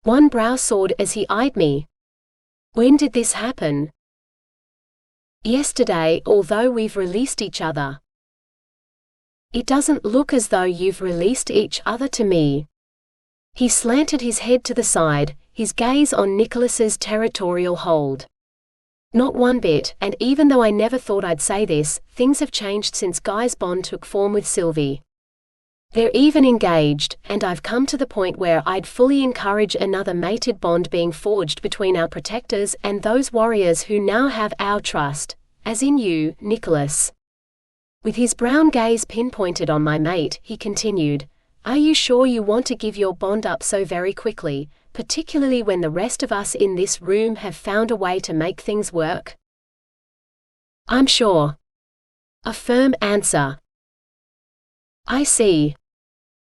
One brow soared as he eyed me. When did this happen? Yesterday, although we've released each other. It doesn't look as though you've released each other to me. He slanted his head to the side, his gaze on Nicholas's territorial hold. Not one bit, and even though I never thought I'd say this, things have changed since Guy's bond took form with Sylvie. They're even engaged, and I've come to the point where I'd fully encourage another mated bond being forged between our protectors and those warriors who now have our trust, as in you, Nicholas. With his brown gaze pinpointed on my mate, he continued, "Are you sure you want to give your bond up so very quickly, particularly when the rest of us in this room have found a way to make things work?" "I'm sure." A firm answer. "I see."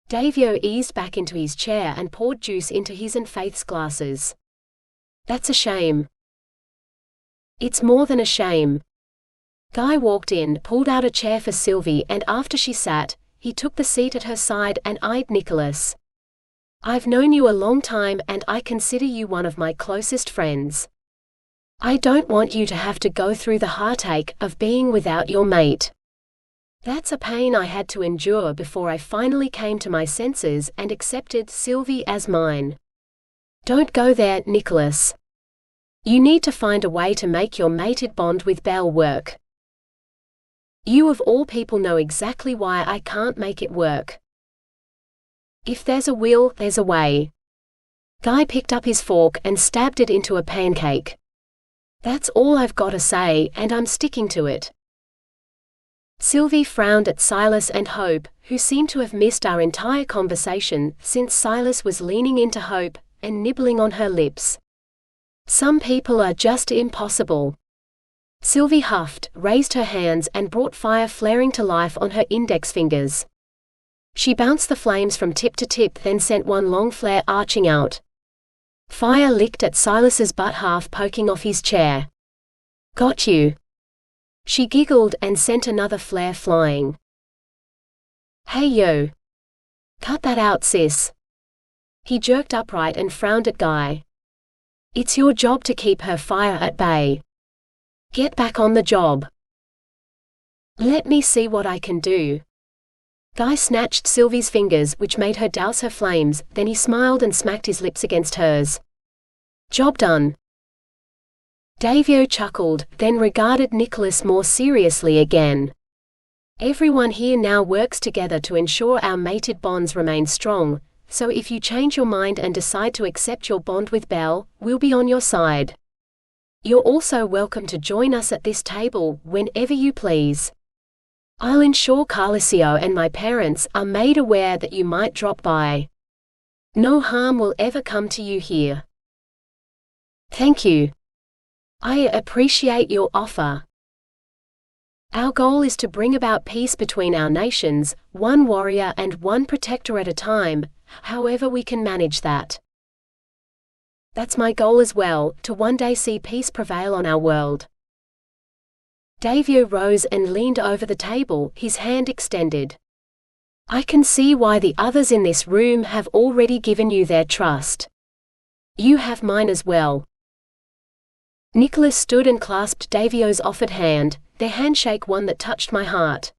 Davio eased back into his chair and poured juice into his and Faith's glasses. "That's a shame." "It's more than a shame." Guy walked in, pulled out a chair for Sylvie, and after she sat, he took the seat at her side and eyed Nicholas. "I've known you a long time and I consider you one of my closest friends. I don't want you to have to go through the heartache of being without your mate. That's a pain I had to endure before I finally came to my senses and accepted Sylvie as mine. Don't go there, Nicholas. You need to find a way to make your mated bond with Belle work. You of all people know exactly why I can't make it work. If there's a will, there's a way." Guy picked up his fork and stabbed it into a pancake. "That's all I've got to say, and I'm sticking to it." Sylvie frowned at Silas and Hope, who seemed to have missed our entire conversation, since Silas was leaning into Hope and nibbling on her lips. "Some people are just impossible." Sylvie huffed, raised her hands and brought fire flaring to life on her index fingers. She bounced the flames from tip to tip, then sent one long flare arching out. Fire licked at Silas's butt, half poking off his chair. "Got you." She giggled and sent another flare flying. "Hey yo. Cut that out, sis." He jerked upright and frowned at Guy. "It's your job to keep her fire at bay. Get back on the job." "Let me see what I can do." Guy snatched Sylvie's fingers, which made her douse her flames, then he smiled and smacked his lips against hers. "Job done." Davio chuckled, then regarded Nicholas more seriously again. "Everyone here now works together to ensure our mated bonds remain strong, so if you change your mind and decide to accept your bond with Belle, we'll be on your side. You're also welcome to join us at this table whenever you please. I'll ensure Carlisio and my parents are made aware that you might drop by. No harm will ever come to you here." "Thank you. I appreciate your offer. Our goal is to bring about peace between our nations, one warrior and one protector at a time, however we can manage that. That's my goal as well, to one day see peace prevail on our world." Davio rose and leaned over the table, his hand extended. "I can see why the others in this room have already given you their trust. You have mine as well." Nicholas stood and clasped Davio's offered hand, their handshake one that touched my heart.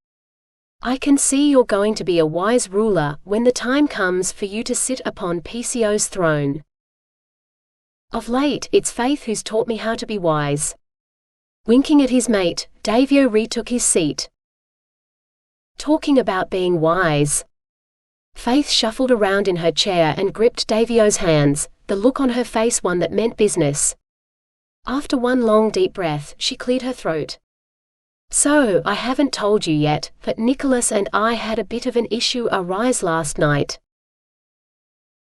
"I can see you're going to be a wise ruler when the time comes for you to sit upon Peacio's throne. Of late, it's Faith who's taught me how to be wise." Winking at his mate, Davio retook his seat. "Talking about being wise." Faith shuffled around in her chair and gripped Davio's hands, the look on her face one that meant business. After one long deep breath, she cleared her throat. "So, I haven't told you yet, but Nicholas and I had a bit of an issue arise last night."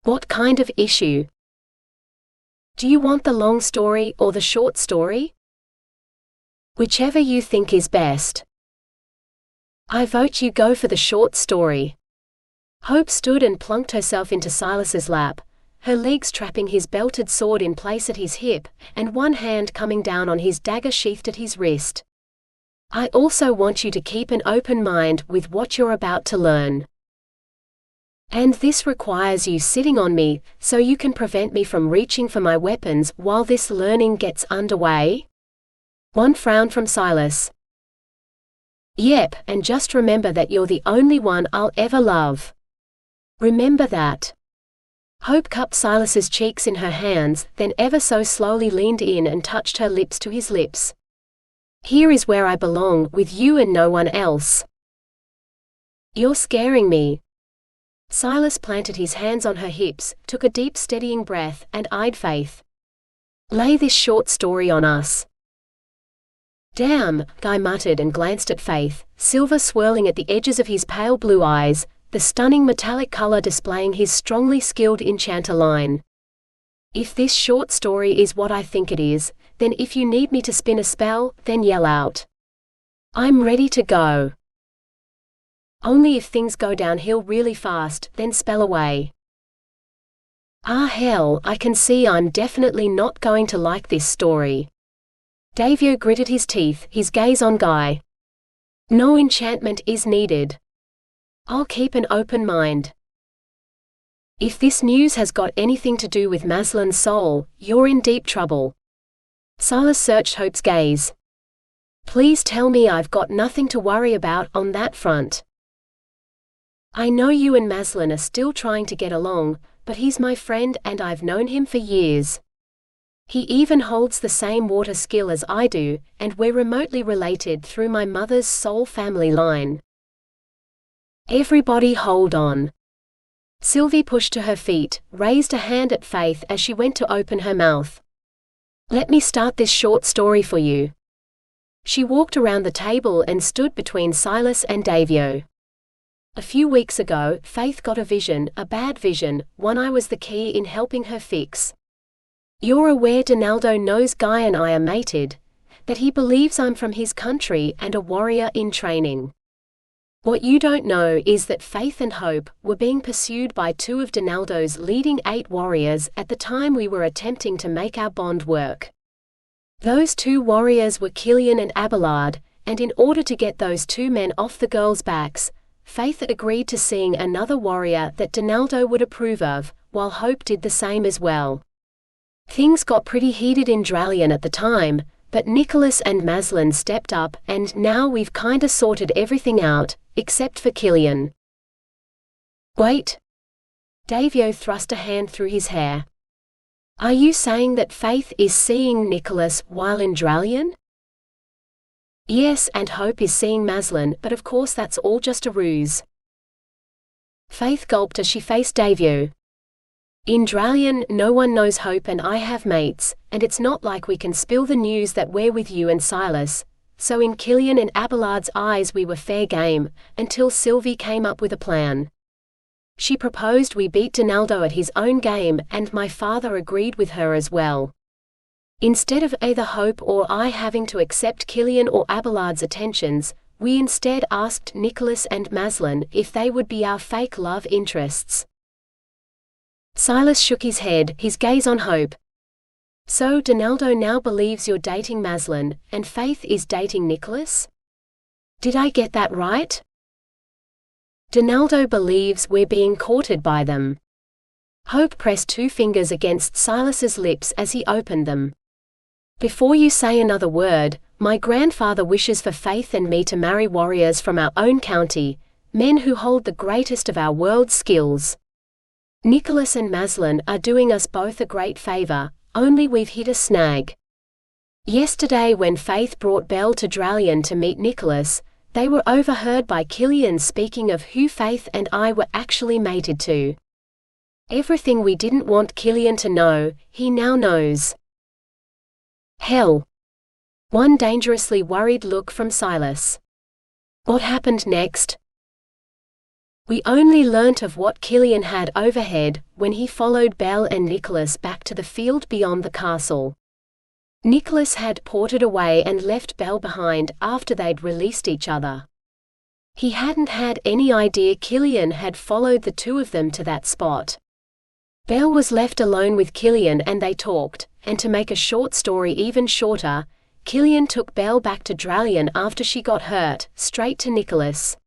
"What kind of issue?" "Do you want the long story or the short story?" "Whichever you think is best." "I vote you go for the short story." Hope stood and plunked herself into Silas's lap, her legs trapping his belted sword in place at his hip, and one hand coming down on his dagger sheathed at his wrist. "I also want you to keep an open mind with what you're about to learn. And this requires you sitting on me, so you can prevent me from reaching for my weapons while this learning gets underway." One frown from Silas. "Yep, and just remember that you're the only one I'll ever love. Remember that." Hope cupped Silas's cheeks in her hands, then ever so slowly leaned in and touched her lips to his lips. "Here is where I belong, with you and no one else." "You're scaring me." Silas planted his hands on her hips, took a deep steadying breath, and eyed Faith. "Lay this short story on us." "Damn," Guy muttered and glanced at Faith, silver swirling at the edges of his pale blue eyes, the stunning metallic color displaying his strongly skilled enchanter line. "If this short story is what I think it is, then if you need me to spin a spell, then yell out. I'm ready to go. Only if things go downhill really fast, then spell away." "Ah hell, I can see I'm definitely not going to like this story." Davio gritted his teeth, his gaze on Guy. "No enchantment is needed. I'll keep an open mind. If this news has got anything to do with Maslin's soul, you're in deep trouble." Silas searched Hope's gaze. "Please tell me I've got nothing to worry about on that front. I know you and Maslin are still trying to get along, but he's my friend and I've known him for years. He even holds the same water skill as I do, and we're remotely related through my mother's soul family line." "Everybody hold on." Sylvie pushed to her feet, raised a hand at Faith as she went to open her mouth. "Let me start this short story for you." She walked around the table and stood between Silas and Davio. "A few weeks ago, Faith got a vision, a bad vision, one I was the key in helping her fix. You're aware Donaldo knows Guy and I are mated, that he believes I'm from his country and a warrior in training. What you don't know is that Faith and Hope were being pursued by two of Donaldo's leading 8 warriors at the time we were attempting to make our bond work. Those 2 warriors were Killian and Abelard, and in order to get those 2 men off the girls' backs, Faith agreed to seeing another warrior that Donaldo would approve of, while Hope did the same as well. Things got pretty heated in Dralion at the time, but Nicholas and Maslin stepped up and now we've kinda sorted everything out, except for Killian." "Wait." Davio thrust a hand through his hair. "Are you saying that Faith is seeing Nicholas while in Dralion?" "Yes, and Hope is seeing Maslin, but of course that's all just a ruse." Faith gulped as she faced Davio. "In Dralion, no one knows Hope and I have mates, and it's not like we can spill the news that we're with you and Silas, so in Killian and Abelard's eyes we were fair game, until Sylvie came up with a plan. She proposed we beat Donaldo at his own game, and my father agreed with her as well. Instead of either Hope or I having to accept Killian or Abelard's attentions, we instead asked Nicholas and Maslin if they would be our fake love interests." Silas shook his head, his gaze on Hope. "So Donaldo now believes you're dating Maslin, and Faith is dating Nicholas? Did I get that right?" "Donaldo believes we're being courted by them." Hope pressed 2 fingers against Silas's lips as he opened them. "Before you say another word, my grandfather wishes for Faith and me to marry warriors from our own county, men who hold the greatest of our world's skills. Nicholas and Maslin are doing us both a great favor, only we've hit a snag. Yesterday when Faith brought Belle to Dralion to meet Nicholas, they were overheard by Killian speaking of who Faith and I were actually mated to. Everything we didn't want Killian to know, he now knows." "Hell." One dangerously worried look from Silas. "What happened next?" "We only learnt of what Killian had overhead when he followed Belle and Nicholas back to the field beyond the castle. Nicholas had ported away and left Belle behind after they'd released each other. He hadn't had any idea Killian had followed the 2 of them to that spot. Belle was left alone with Killian and they talked, and to make a short story even shorter, Killian took Belle back to Dralion after she got hurt, straight to Nicholas.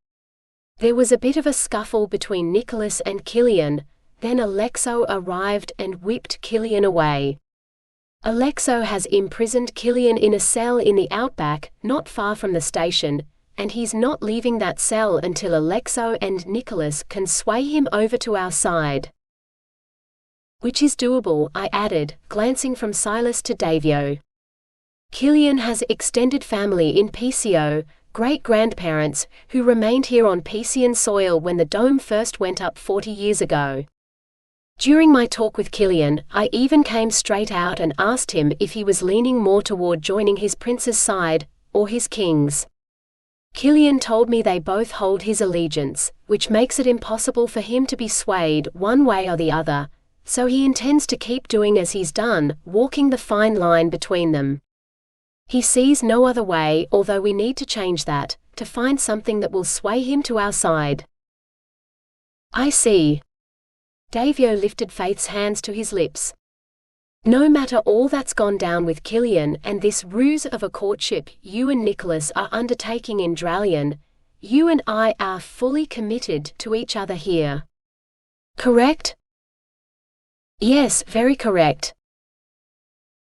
There was a bit of a scuffle between Nicholas and Killian, then Alexo arrived and whipped Killian away. Alexo has imprisoned Killian in a cell in the outback, not far from the station, and he's not leaving that cell until Alexo and Nicholas can sway him over to our side." Which is doable, I added, glancing from Silas to Davio. Killian has extended family in Peacio, great-grandparents, who remained here on Peacian soil when the dome first went up 40 years ago. During my talk with Killian, I even came straight out and asked him if he was leaning more toward joining his prince's side, or his king's. Killian told me they both hold his allegiance, which makes it impossible for him to be swayed one way or the other, so he intends to keep doing as he's done, walking the fine line between them. He sees no other way, although we need to change that, to find something that will sway him to our side. I see. Davio lifted Faith's hands to his lips. No matter all that's gone down with Killian and this ruse of a courtship you and Nicholas are undertaking in Dralion, you and I are fully committed to each other here. Correct? Yes, very correct.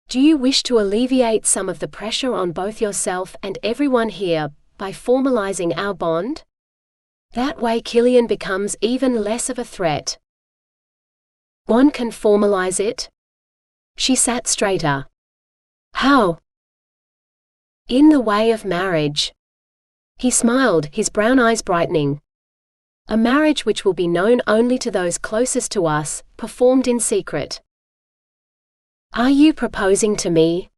Do you wish to alleviate some of the pressure on both yourself and everyone here by formalizing our bond? That way Killian becomes even less of a threat. One can formalize it? She sat straighter. How? In the way of marriage. He smiled, his brown eyes brightening. A marriage which will be known only to those closest to us, performed in secret. Are you proposing to me?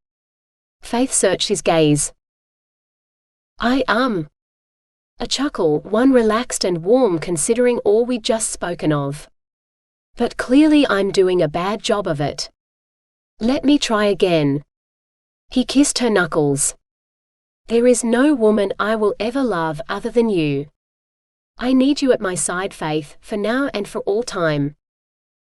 Faith searched his gaze. I am. A chuckle, one relaxed and warm considering all we'd just spoken of. But clearly I'm doing a bad job of it. Let me try again. He kissed her knuckles. There is no woman I will ever love other than you. I need you at my side, Faith, for now and for all time.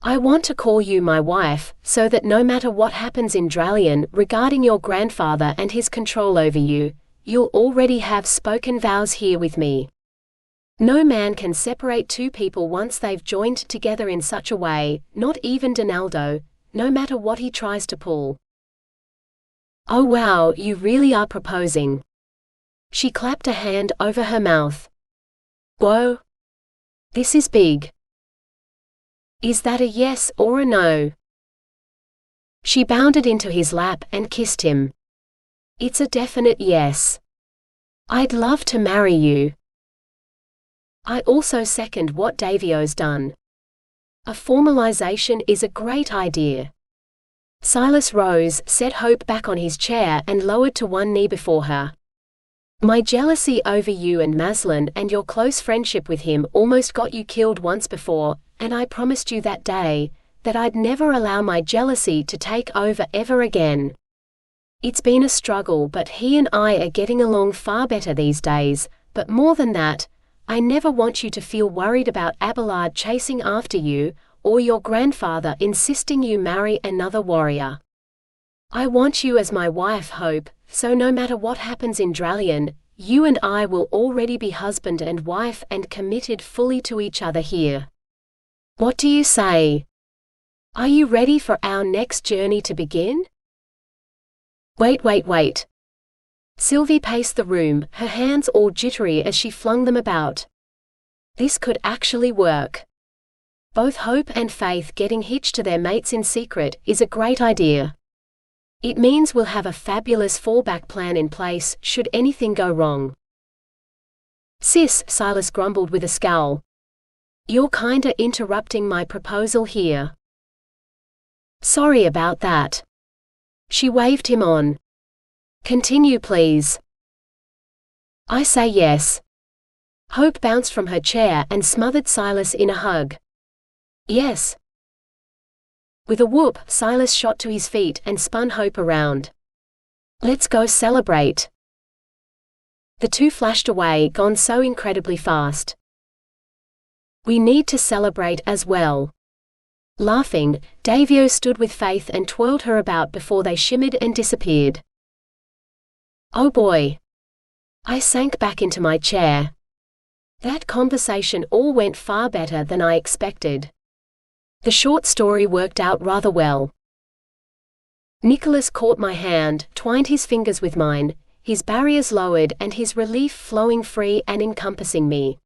I want to call you my wife, so that no matter what happens in Dralion regarding your grandfather and his control over you, you'll already have spoken vows here with me. No man can separate two people once they've joined together in such a way, not even Donaldo, no matter what he tries to pull. Oh wow, you really are proposing. She clapped a hand over her mouth. Whoa. This is big. Is that a yes or a no? She bounded into his lap and kissed him. It's a definite yes. I'd love to marry you. I also second what Davio's done. A formalization is a great idea. Silas rose, set Hope back on his chair and lowered to one knee before her. My jealousy over you and Maslin and your close friendship with him almost got you killed once before, and I promised you that day that I'd never allow my jealousy to take over ever again. It's been a struggle, but he and I are getting along far better these days, but more than that, I never want you to feel worried about Abelard chasing after you, or your grandfather insisting you marry another warrior. I want you as my wife, Hope, so no matter what happens in Dralion, you and I will already be husband and wife and committed fully to each other here. What do you say? Are you ready for our next journey to begin? Wait. Sylvie paced the room, her hands all jittery as she flung them about. This could actually work. Both Hope and Faith getting hitched to their mates in secret is a great idea. It means we'll have a fabulous fallback plan in place should anything go wrong. Sis, Silas grumbled with a scowl. You're kinda interrupting my proposal here. Sorry about that. She waved him on. Continue, please. I say yes. Hope bounced from her chair and smothered Silas in a hug. Yes. With a whoop, Silas shot to his feet and spun Hope around. Let's go celebrate. The two flashed away, gone so incredibly fast. We need to celebrate as well. Laughing, Davio stood with Faith and twirled her about before they shimmered and disappeared. Oh boy. I sank back into my chair. That conversation all went far better than I expected. The short story worked out rather well. Nicholas caught my hand, twined his fingers with mine, his barriers lowered and his relief flowing free and encompassing me.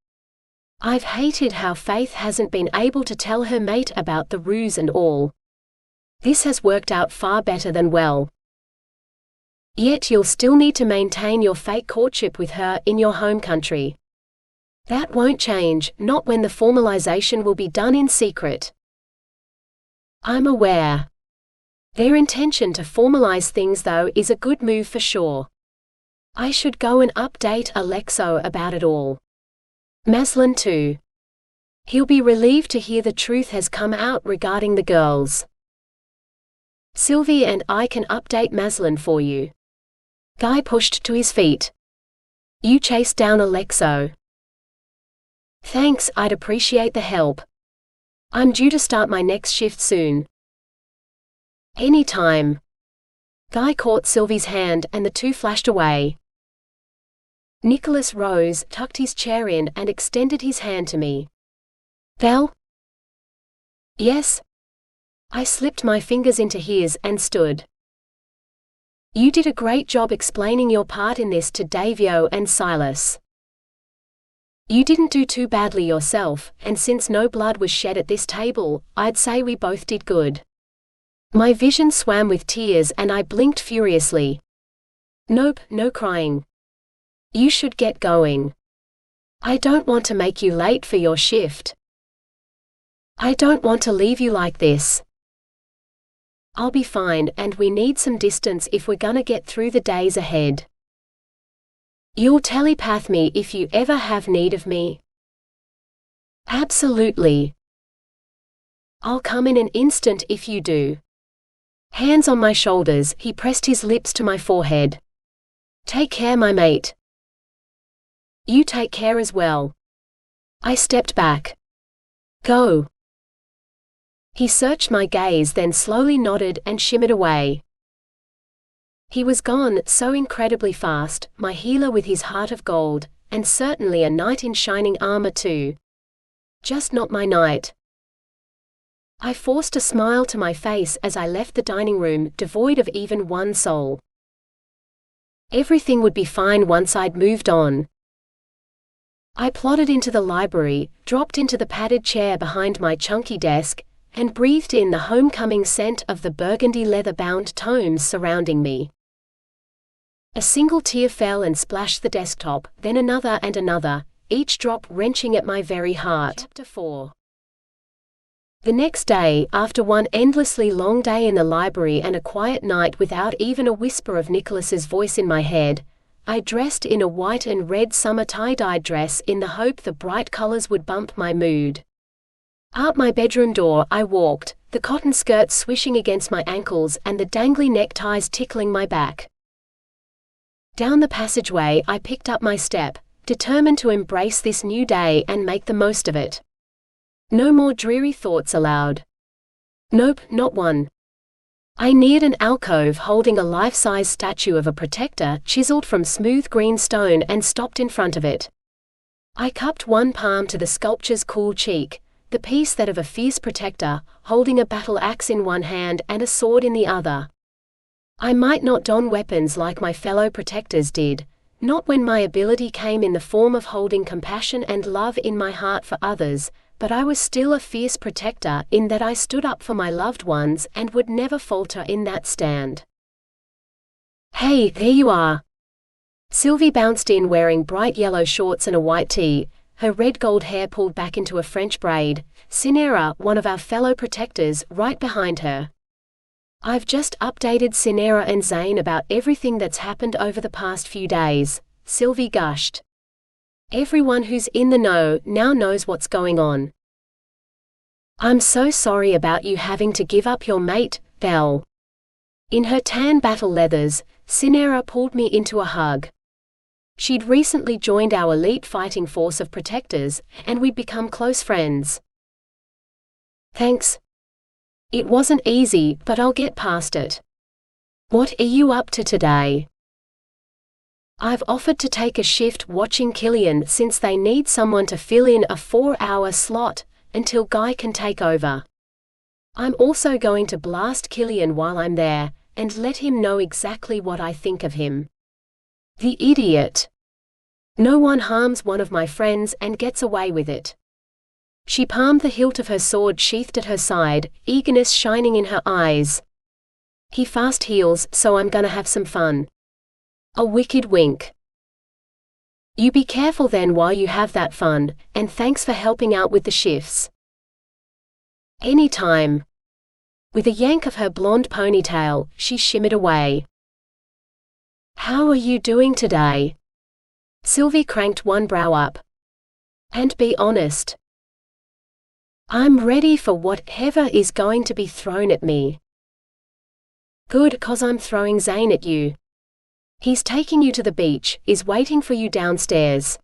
I've hated how Faith hasn't been able to tell her mate about the ruse and all. This has worked out far better than well. Yet you'll still need to maintain your fake courtship with her in your home country. That won't change, not when the formalization will be done in secret. I'm aware. Their intention to formalize things, though, is a good move for sure. I should go and update Alexo about it all. Maslin too. He'll be relieved to hear the truth has come out regarding the girls. Sylvie and I can update Maslin for you. Guy pushed to his feet. You chase down Alexo. Thanks, I'd appreciate the help. I'm due to start my next shift soon. Any time. Guy caught Sylvie's hand and the two flashed away. Nicholas rose, tucked his chair in, and extended his hand to me. Belle? Yes? I slipped my fingers into his and stood. You did a great job explaining your part in this to Davio and Silas. You didn't do too badly yourself, and since no blood was shed at this table, I'd say we both did good. My vision swam with tears and I blinked furiously. Nope, no crying. You should get going. I don't want to make you late for your shift. I don't want to leave you like this. I'll be fine, and we need some distance if we're gonna get through the days ahead. You'll telepath me if you ever have need of me? Absolutely. I'll come in an instant if you do. Hands on my shoulders, he pressed his lips to my forehead. Take care, my mate. You take care as well. I stepped back. Go. He searched my gaze, then slowly nodded and shimmered away. He was gone, so incredibly fast, my healer with his heart of gold, and certainly a knight in shining armor too. Just not my knight. I forced a smile to my face as I left the dining room, devoid of even one soul. Everything would be fine once I'd moved on. I plodded into the library, dropped into the padded chair behind my chunky desk, and breathed in the homecoming scent of the burgundy leather-bound tomes surrounding me. A single tear fell and splashed the desktop, then another and another, each drop wrenching at my very heart. Chapter 4. The next day, after one endlessly long day in the library and a quiet night without even a whisper of Nicholas's voice in my head, I dressed in a white and red summer tie-dyed dress in the hope the bright colors would bump my mood. Out my bedroom door I walked, the cotton skirt swishing against my ankles and the dangly neckties tickling my back. Down the passageway I picked up my step, determined to embrace this new day and make the most of it. No more dreary thoughts allowed. Nope, not one. I neared an alcove holding a life-size statue of a protector chiseled from smooth green stone and stopped in front of it. I cupped one palm to the sculpture's cool cheek, the piece that of a fierce protector, holding a battle axe in one hand and a sword in the other. I might not don weapons like my fellow protectors did, not when my ability came in the form of holding compassion and love in my heart for others, but I was still a fierce protector in that I stood up for my loved ones and would never falter in that stand. Hey, there you are. Sylvie bounced in wearing bright yellow shorts and a white tee, her red gold hair pulled back into a French braid, Cinera, one of our fellow protectors, right behind her. I've just updated Cinera and Zane about everything that's happened over the past few days, Sylvie gushed. Everyone who's in the know now knows what's going on. I'm so sorry about you having to give up your mate, Belle. In her tan battle leathers, Cinera pulled me into a hug. She'd recently joined our elite fighting force of protectors, and we'd become close friends. Thanks. It wasn't easy, but I'll get past it. What are you up to today? I've offered to take a shift watching Killian since they need someone to fill in a 4-hour slot, until Guy can take over. I'm also going to blast Killian while I'm there, and let him know exactly what I think of him. The idiot. No one harms one of my friends and gets away with it. She palmed the hilt of her sword sheathed at her side, eagerness shining in her eyes. He fast heals, so I'm gonna have some fun. A wicked wink. You be careful then while you have that fun, and thanks for helping out with the shifts. Anytime. With a yank of her blonde ponytail, she shimmered away. How are you doing today? Sylvie cranked one brow up. And be honest. I'm ready for whatever is going to be thrown at me. Good, 'cause I'm throwing Zane at you. He's taking you to the beach, is waiting for you downstairs.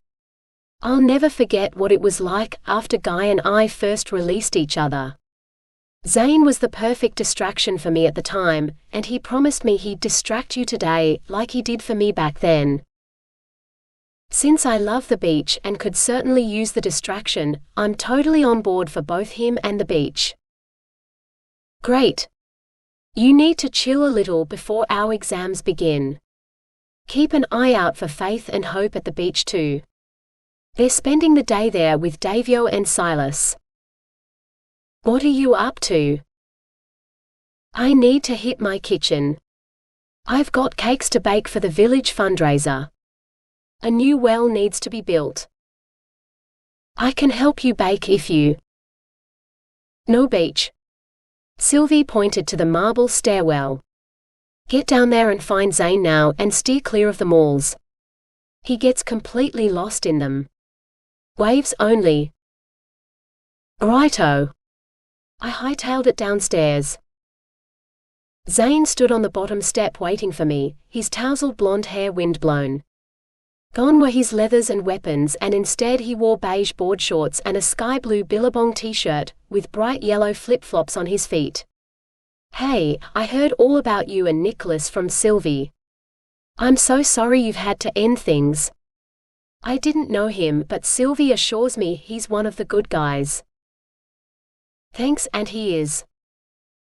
I'll never forget what it was like after Guy and I first released each other. Zane was the perfect distraction for me at the time, and he promised me he'd distract you today, like he did for me back then. Since I love the beach and could certainly use the distraction, I'm totally on board for both him and the beach. Great. You need to chill a little before our exams begin. Keep an eye out for Faith and Hope at the beach too. They're spending the day there with Davio and Silas. What are you up to? I need to hit my kitchen. I've got cakes to bake for the village fundraiser. A new well needs to be built. I can help you bake if you... No beach. Sylvie pointed to the marble stairwell. Get down there and find Zane now and steer clear of the malls. He gets completely lost in them. Waves only. Righto. I hightailed it downstairs. Zane stood on the bottom step waiting for me, his tousled blonde hair windblown. Gone were his leathers and weapons, and instead he wore beige board shorts and a sky-blue Billabong t-shirt, with bright yellow flip-flops on his feet. Hey, I heard all about you and Nicholas from Sylvie. I'm so sorry you've had to end things. I didn't know him, but Sylvie assures me he's one of the good guys. Thanks, and he is.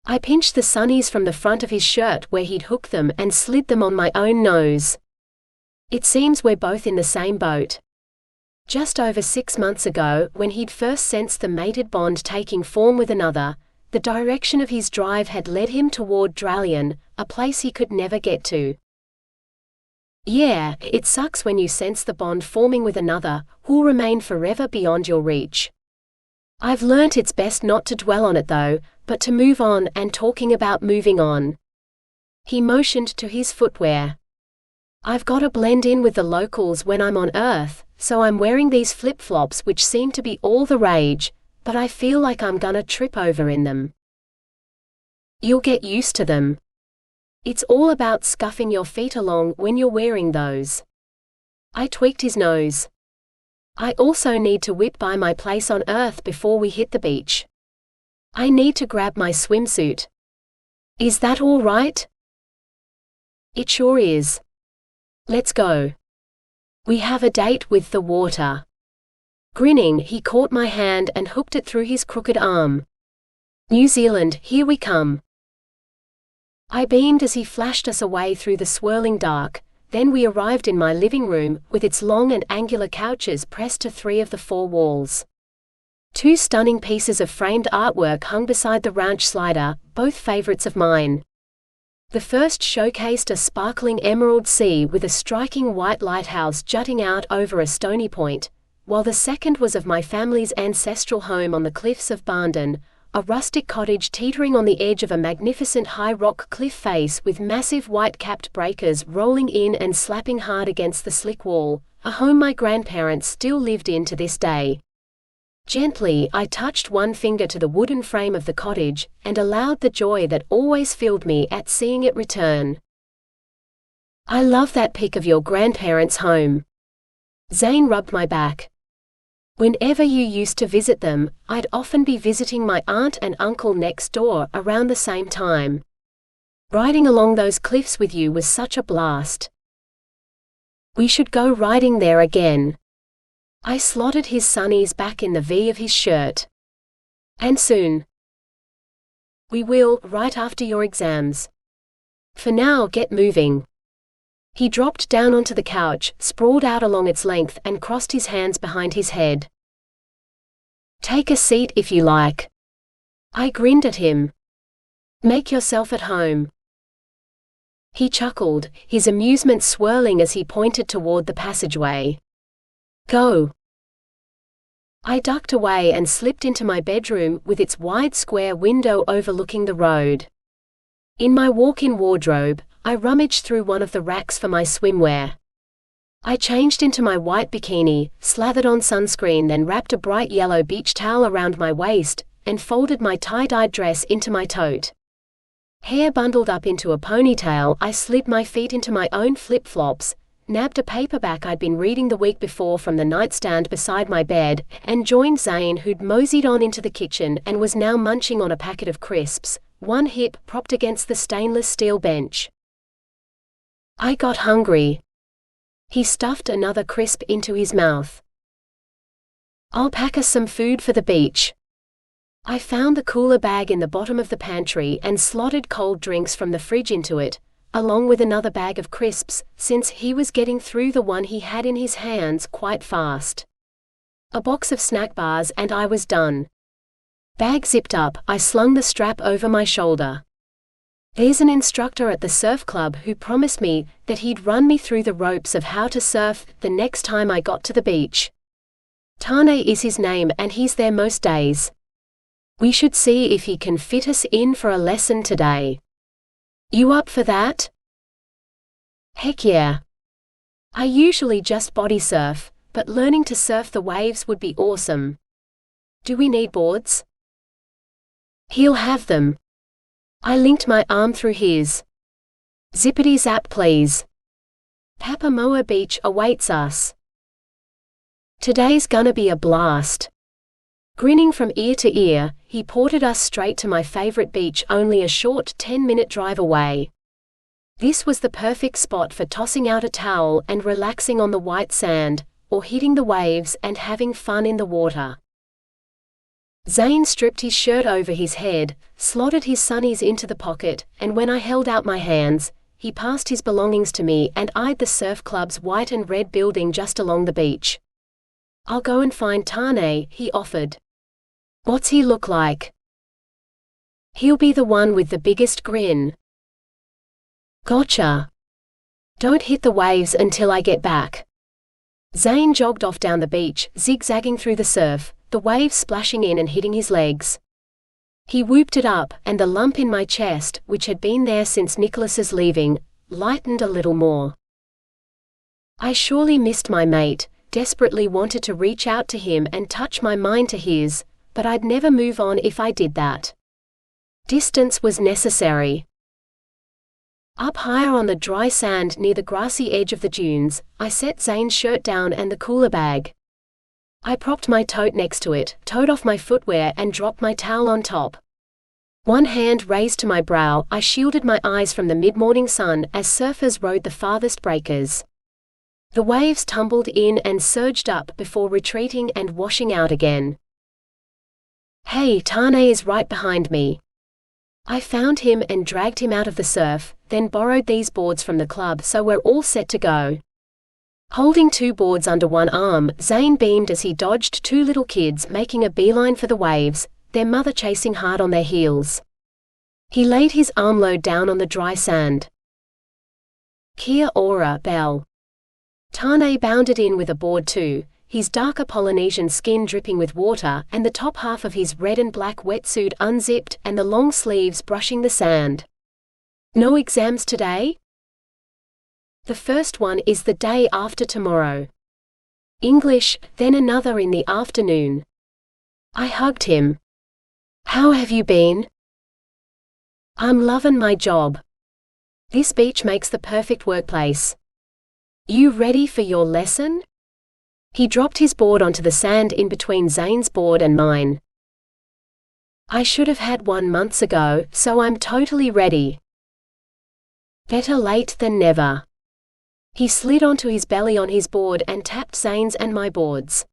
I pinched the sunnies from the front of his shirt where he'd hooked them and slid them on my own nose. It seems we're both in the same boat. Just over 6 months ago, when he'd first sensed the mated bond taking form with another, the direction of his drive had led him toward Dralion, a place he could never get to. Yeah, it sucks when you sense the bond forming with another, who'll remain forever beyond your reach. I've learnt it's best not to dwell on it though, but to move on, and talking about moving on. He motioned to his footwear. I've got to blend in with the locals when I'm on Earth, so I'm wearing these flip-flops which seem to be all the rage, but I feel like I'm gonna trip over in them. You'll get used to them. It's all about scuffing your feet along when you're wearing those. I tweaked his nose. I also need to whip by my place on Earth before we hit the beach. I need to grab my swimsuit. Is that all right? It sure is. Let's go. We have a date with the water. Grinning, he caught my hand and hooked it through his crooked arm. New Zealand, here we come. I beamed as he flashed us away through the swirling dark. Then we arrived in my living room, with its long and angular couches pressed to 3 of the 4 walls. 2 stunning pieces of framed artwork hung beside the ranch slider, both favorites of mine. The first showcased a sparkling emerald sea with a striking white lighthouse jutting out over a stony point, while the second was of my family's ancestral home on the cliffs of Barndon, a rustic cottage teetering on the edge of a magnificent high rock cliff face with massive white-capped breakers rolling in and slapping hard against the slick wall, a home my grandparents still lived in to this day. Gently, I touched one finger to the wooden frame of the cottage, and allowed the joy that always filled me at seeing it return. I love that pic of your grandparents' home. Zane rubbed my back. Whenever you used to visit them, I'd often be visiting my aunt and uncle next door around the same time. Riding along those cliffs with you was such a blast. We should go riding there again. I slotted his sunnies back in the V of his shirt. And soon. We will, right after your exams. For now, get moving. He dropped down onto the couch, sprawled out along its length, and crossed his hands behind his head. "Take a seat if you like." I grinned at him. "Make yourself at home." He chuckled, his amusement swirling as he pointed toward the passageway. "Go." I ducked away and slipped into my bedroom with its wide square window overlooking the road. In my walk-in wardrobe, I rummaged through one of the racks for my swimwear. I changed into my white bikini, slathered on sunscreen, then wrapped a bright yellow beach towel around my waist, and folded my tie-dyed dress into my tote. Hair bundled up into a ponytail, I slid my feet into my own flip-flops, nabbed a paperback I'd been reading the week before from the nightstand beside my bed, and joined Zane, who'd moseyed on into the kitchen and was now munching on a packet of crisps, one hip propped against the stainless steel bench. I got hungry. He stuffed another crisp into his mouth. "I'll pack us some food for the beach." I found the cooler bag in the bottom of the pantry and slotted cold drinks from the fridge into it, along with another bag of crisps, since he was getting through the one he had in his hands quite fast. A box of snack bars and I was done. Bag zipped up, I slung the strap over my shoulder. There's an instructor at the surf club who promised me that he'd run me through the ropes of how to surf the next time I got to the beach. Tane is his name and he's there most days. We should see if he can fit us in for a lesson today. You up for that? Heck yeah. I usually just body surf, but learning to surf the waves would be awesome. Do we need boards? He'll have them. I linked my arm through his. Zippity zap please. Papamoa Beach awaits us. Today's gonna be a blast. Grinning from ear to ear, he ported us straight to my favorite beach only a short 10-minute drive away. This was the perfect spot for tossing out a towel and relaxing on the white sand, or hitting the waves and having fun in the water. Zane stripped his shirt over his head, slotted his sunnies into the pocket, and when I held out my hands, he passed his belongings to me and eyed the surf club's white and red building just along the beach. "I'll go and find Tane," he offered. "What's he look like?" "He'll be the one with the biggest grin." "Gotcha. Don't hit the waves until I get back." Zane jogged off down the beach, zigzagging through the surf, the waves splashing in and hitting his legs. He whooped it up, and the lump in my chest, which had been there since Nicholas's leaving, lightened a little more. I surely missed my mate, desperately wanted to reach out to him and touch my mind to his, but I'd never move on if I did that. Distance was necessary. Up higher on the dry sand near the grassy edge of the dunes, I set Zane's shirt down and the cooler bag. I propped my tote next to it, towed off my footwear and dropped my towel on top. One hand raised to my brow, I shielded my eyes from the mid-morning sun as surfers rode the farthest breakers. The waves tumbled in and surged up before retreating and washing out again. "Hey, Tane is right behind me." I found him and dragged him out of the surf, then borrowed these boards from the club so we're all set to go. Holding two boards under one arm, Zane beamed as he dodged two little kids making a beeline for the waves, their mother chasing hard on their heels. He laid his armload down on the dry sand. "Kia ora, Belle." Tane bounded in with a board too, his darker Polynesian skin dripping with water and the top half of his red and black wetsuit unzipped and the long sleeves brushing the sand. "No exams today?" "The first one is the day after tomorrow. English, then another in the afternoon." I hugged him. "How have you been?" "I'm lovin' my job. This beach makes the perfect workplace." "You ready for your lesson?" He dropped his board onto the sand in between Zane's board and mine. "I should have had one months ago, so I'm totally ready." "Better late than never." He slid onto his belly on his board and tapped Zane's and my boards.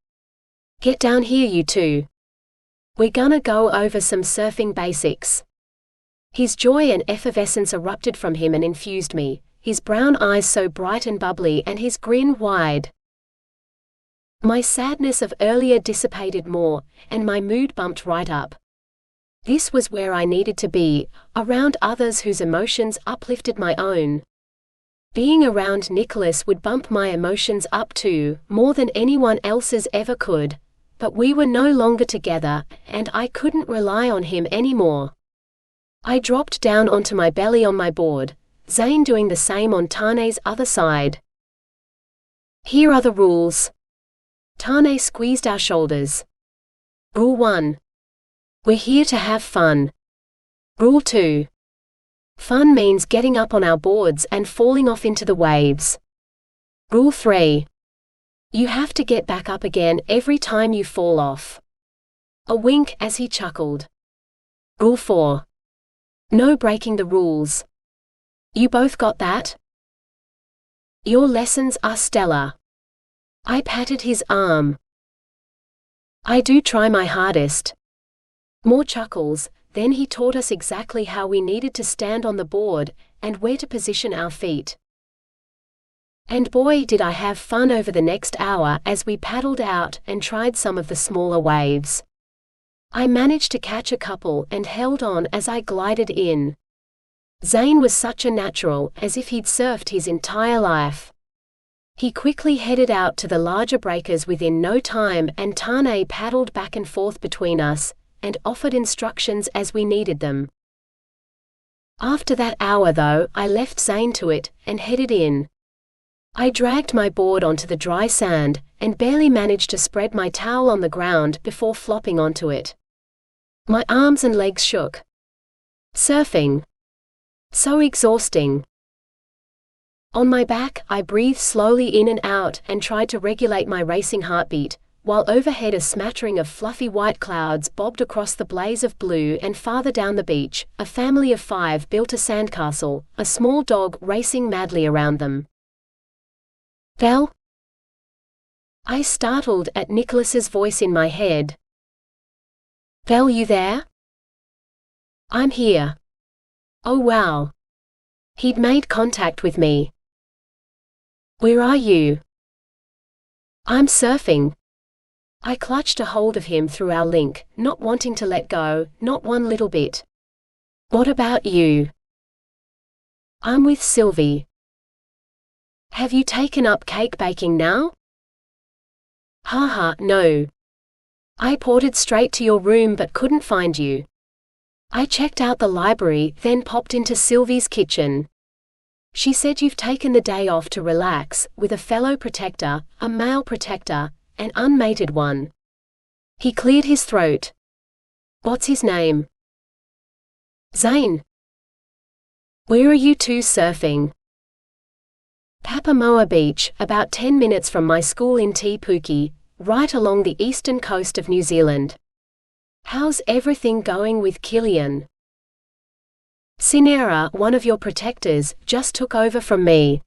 "Get down here you two. We're gonna go over some surfing basics." His joy and effervescence erupted from him and infused me. his brown eyes so bright and bubbly and his grin wide. My sadness of earlier dissipated more, and my mood bumped right up. This was where I needed to be, around others whose emotions uplifted my own. Being around Nicholas would bump my emotions up too, more than anyone else's ever could. But we were no longer together, and I couldn't rely on him anymore. I dropped down onto my belly on my board, Zane doing the same on Tane's other side. Here are the rules. Tane squeezed our shoulders. Rule 1. We're here to have fun. Rule 2. Fun means getting up on our boards and falling off into the waves. Rule 3. You have to get back up again every time you fall off. A wink as he chuckled. Rule 4. No breaking the rules. You both got that? Your lessons are stellar. I patted his arm. I do try my hardest. More chuckles, then he taught us exactly how we needed to stand on the board, and where to position our feet. And boy did I have fun over the next hour as we paddled out and tried some of the smaller waves. I managed to catch a couple and held on as I glided in. Zane was such a natural, as if he'd surfed his entire life. He quickly headed out to the larger breakers within no time, and Tane paddled back and forth between us, and offered instructions as we needed them. After that hour though, I left Zane to it, and headed in. I dragged my board onto the dry sand, and barely managed to spread my towel on the ground before flopping onto it. My arms and legs shook. Surfing. So exhausting. On my back, I breathed slowly in and out and tried to regulate my racing heartbeat, while overhead a smattering of fluffy white clouds bobbed across the blaze of blue, and farther down the beach, a family of 5 built a sandcastle, a small dog racing madly around them. Belle? I startled at Nicholas's voice in my head. Belle, you there? I'm here. Oh wow. He'd made contact with me. Where are you? I'm surfing. I clutched a hold of him through our link, not wanting to let go, not one little bit. What about you? I'm with Sylvie. Have you taken up cake baking now? Haha, no. I ported straight to your room but couldn't find you. I checked out the library, then popped into Sylvie's kitchen. She said you've taken the day off to relax, with a fellow protector, a male protector, an unmated one. He cleared his throat. What's his name? Zane. Where are you two surfing? Papamoa Beach, about 10 minutes from my school in Te Puke, right along the eastern coast of New Zealand. How's everything going with Killian? Sinera, one of your protectors, just took over from me.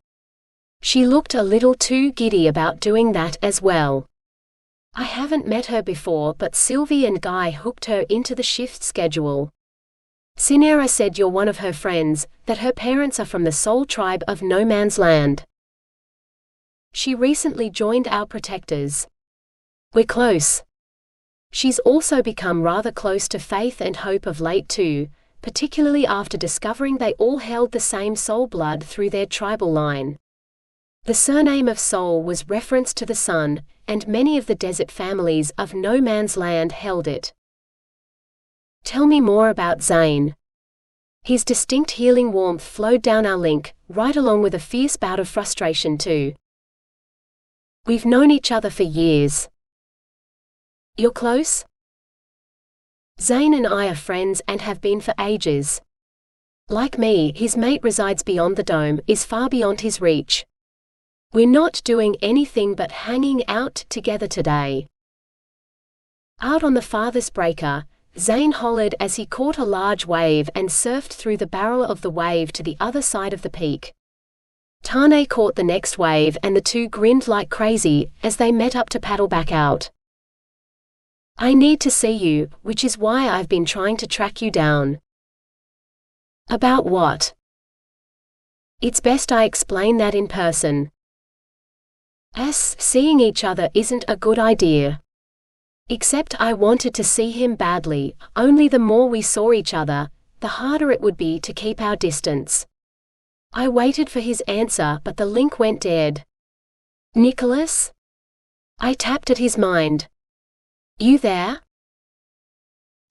She looked a little too giddy about doing that as well. I haven't met her before, but Sylvie and Guy hooked her into the shift schedule. Sinera said you're one of her friends, that her parents are from the Soul tribe of No Man's Land. She recently joined our protectors. We're close. She's also become rather close to Faith and Hope of late too, particularly after discovering they all held the same soul blood through their tribal line. The surname of Soul was reference to the sun, and many of the desert families of No Man's Land held it. Tell me more about Zane. His distinct healing warmth flowed down our link, right along with a fierce bout of frustration too. We've known each other for years. You're close? Zane and I are friends and have been for ages. Like me, his mate resides beyond the dome, is far beyond his reach. We're not doing anything but hanging out together today. Out on the farthest breaker, Zane hollered as he caught a large wave and surfed through the barrel of the wave to the other side of the peak. Tane caught the next wave and the two grinned like crazy as they met up to paddle back out. I need to see you, which is why I've been trying to track you down. About what? It's best I explain that in person. As seeing each other isn't a good idea. Except I wanted to see him badly, only the more we saw each other, the harder it would be to keep our distance. I waited for his answer, but the link went dead. Nicholas? I tapped at his mind. You there?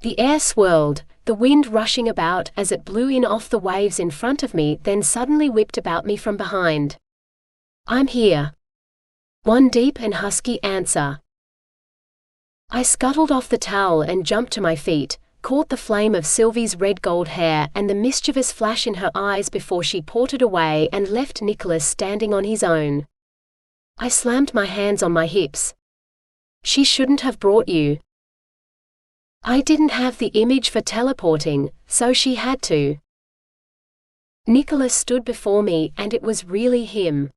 The air swirled, the wind rushing about as it blew in off the waves in front of me, then suddenly whipped about me from behind. I'm here. One deep and husky answer. I scuttled off the towel and jumped to my feet, caught the flame of Sylvie's red-gold hair and the mischievous flash in her eyes before she ported away and left Nicholas standing on his own. I slammed my hands on my hips. She shouldn't have brought you. I didn't have the image for teleporting, so she had to. Nicholas stood before me, and it was really him.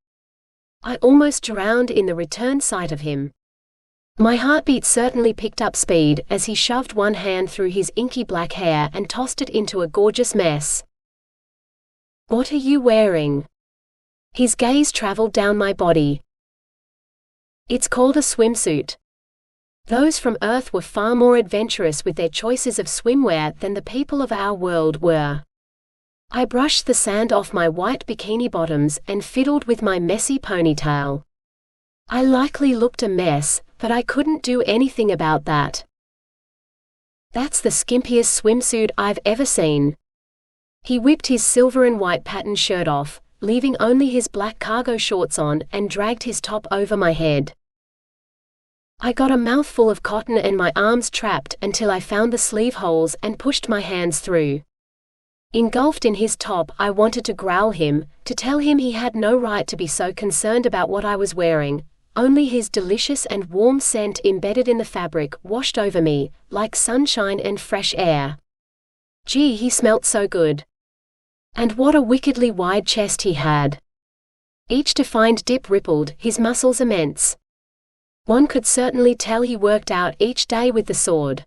I almost drowned in the return sight of him. My heartbeat certainly picked up speed as he shoved one hand through his inky black hair and tossed it into a gorgeous mess. What are you wearing? His gaze traveled down my body. It's called a swimsuit. Those from Earth were far more adventurous with their choices of swimwear than the people of our world were. I brushed the sand off my white bikini bottoms and fiddled with my messy ponytail. I likely looked a mess, but I couldn't do anything about that. That's the skimpiest swimsuit I've ever seen. He whipped his silver and white patterned shirt off, leaving only his black cargo shorts on, and dragged his top over my head. I got a mouthful of cotton and my arms trapped until I found the sleeve holes and pushed my hands through. Engulfed in his top, I wanted to growl him, to tell him he had no right to be so concerned about what I was wearing. Only his delicious and warm scent embedded in the fabric washed over me, like sunshine and fresh air. Gee, he smelt so good. And what a wickedly wide chest he had. Each defined dip rippled, his muscles immense. One could certainly tell he worked out each day with the sword.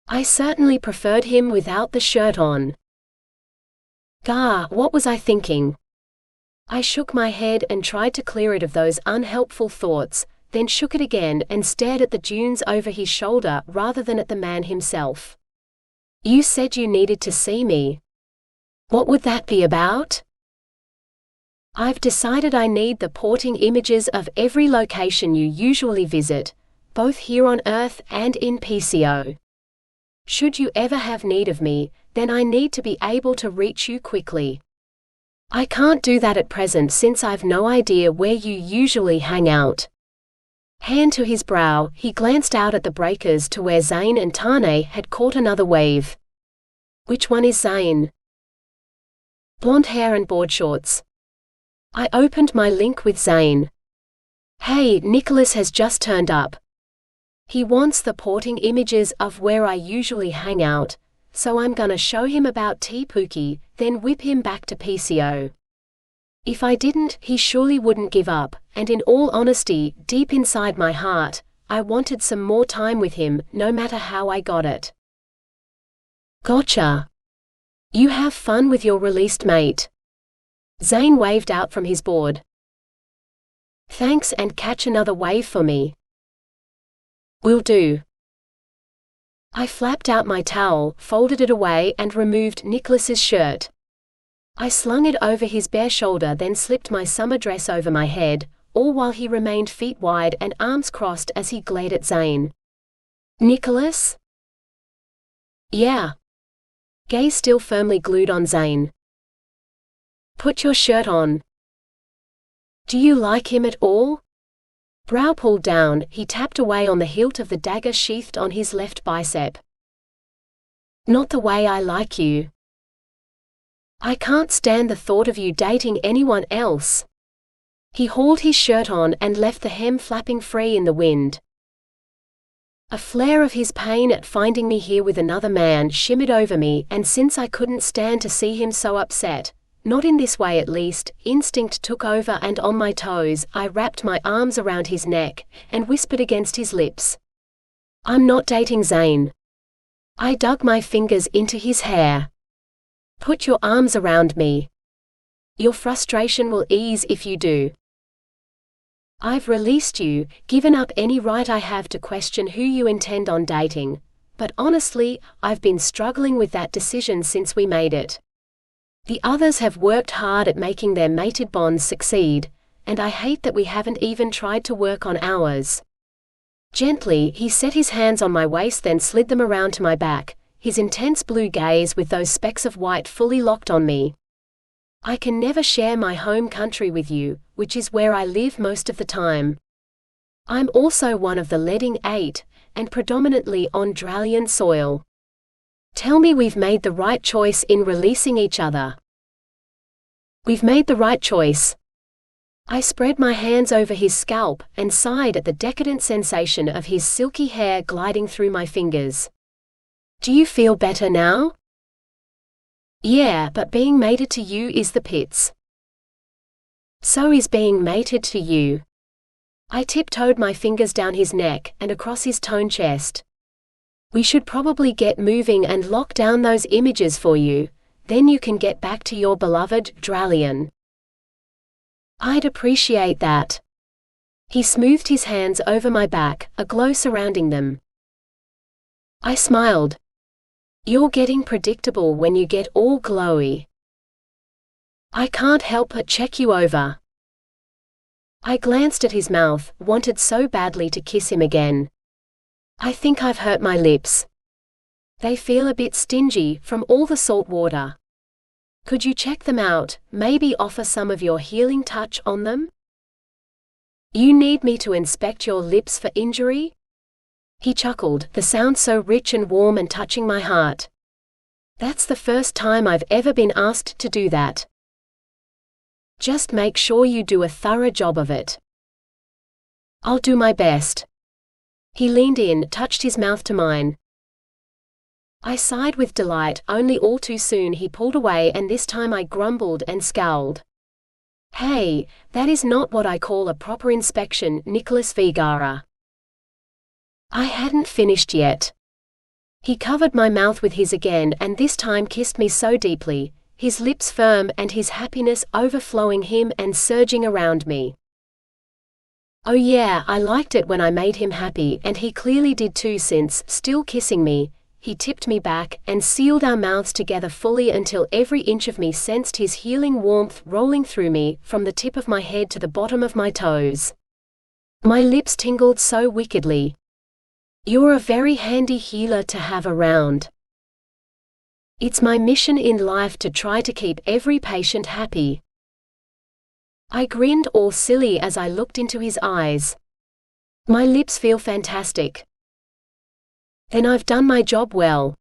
I certainly preferred him without the shirt on. Gah, what was I thinking? I shook my head and tried to clear it of those unhelpful thoughts, then shook it again and stared at the dunes over his shoulder rather than at the man himself. You said you needed to see me. What would that be about? I've decided I need the porting images of every location you usually visit, both here on Earth and in Peacio. Should you ever have need of me, then I need to be able to reach you quickly. I can't do that at present since I've no idea where you usually hang out. Hand to his brow, he glanced out at the breakers to where Zane and Tane had caught another wave. Which one is Zane? Blonde hair and board shorts. I opened my link with Zane. Hey, Nicholas has just turned up. He wants the porting images of where I usually hang out, so I'm gonna show him about T-Pookie, then whip him back to Peacio. If I didn't, he surely wouldn't give up, and in all honesty, deep inside my heart, I wanted some more time with him, no matter how I got it. Gotcha. You have fun with your released mate. Zane waved out from his board. Thanks, and catch another wave for me. Will do. I flapped out my towel, folded it away and removed Nicholas's shirt. I slung it over his bare shoulder, then slipped my summer dress over my head, all while he remained feet wide and arms crossed as he glared at Zane. Nicholas? Yeah. Gaze still firmly glued on Zane. Put your shirt on. Do you like him at all? Brow pulled down, he tapped away on the hilt of the dagger sheathed on his left bicep. Not the way I like you. I can't stand the thought of you dating anyone else. He hauled his shirt on and left the hem flapping free in the wind. A flare of his pain at finding me here with another man shimmered over me, and since I couldn't stand to see him so upset, not in this way at least, instinct took over, and on my toes, I wrapped my arms around his neck, and whispered against his lips. I'm not dating Zane. I dug my fingers into his hair. Put your arms around me. Your frustration will ease if you do. I've released you, given up any right I have to question who you intend on dating, but honestly, I've been struggling with that decision since we made it. The others have worked hard at making their mated bonds succeed, and I hate that we haven't even tried to work on ours. Gently, he set his hands on my waist, then slid them around to my back, his intense blue gaze with those specks of white fully locked on me. I can never share my home country with you, which is where I live most of the time. I'm also one of the leading 8, and predominantly on Dralion soil. Tell me we've made the right choice in releasing each other. We've made the right choice. I spread my hands over his scalp and sighed at the decadent sensation of his silky hair gliding through my fingers. Do you feel better now? Yeah, but being mated to you is the pits. So is being mated to you. I tiptoed my fingers down his neck and across his toned chest. We should probably get moving and lock down those images for you, then you can get back to your beloved Dralion. I'd appreciate that. He smoothed his hands over my back, a glow surrounding them. I smiled. You're getting predictable when you get all glowy. I can't help but check you over. I glanced at his mouth, wanted so badly to kiss him again. I think I've hurt my lips. They feel a bit stingy from all the salt water. Could you check them out, maybe offer some of your healing touch on them? You need me to inspect your lips for injury? He chuckled, the sound so rich and warm and touching my heart. That's the first time I've ever been asked to do that. Just make sure you do a thorough job of it. I'll do my best. He leaned in, touched his mouth to mine. I sighed with delight, only all too soon he pulled away, and this time I grumbled and scowled. Hey, that is not what I call a proper inspection, Nicholas Vigara. I hadn't finished yet. He covered my mouth with his again, and this time kissed me so deeply, his lips firm and his happiness overflowing him and surging around me. Oh yeah, I liked it when I made him happy, and he clearly did too, since, still kissing me, he tipped me back and sealed our mouths together fully until every inch of me sensed his healing warmth rolling through me, from the tip of my head to the bottom of my toes. My lips tingled so wickedly. You're a very handy healer to have around. It's my mission in life to try to keep every patient happy. I grinned all silly as I looked into his eyes. My lips feel fantastic. Then I've done my job well.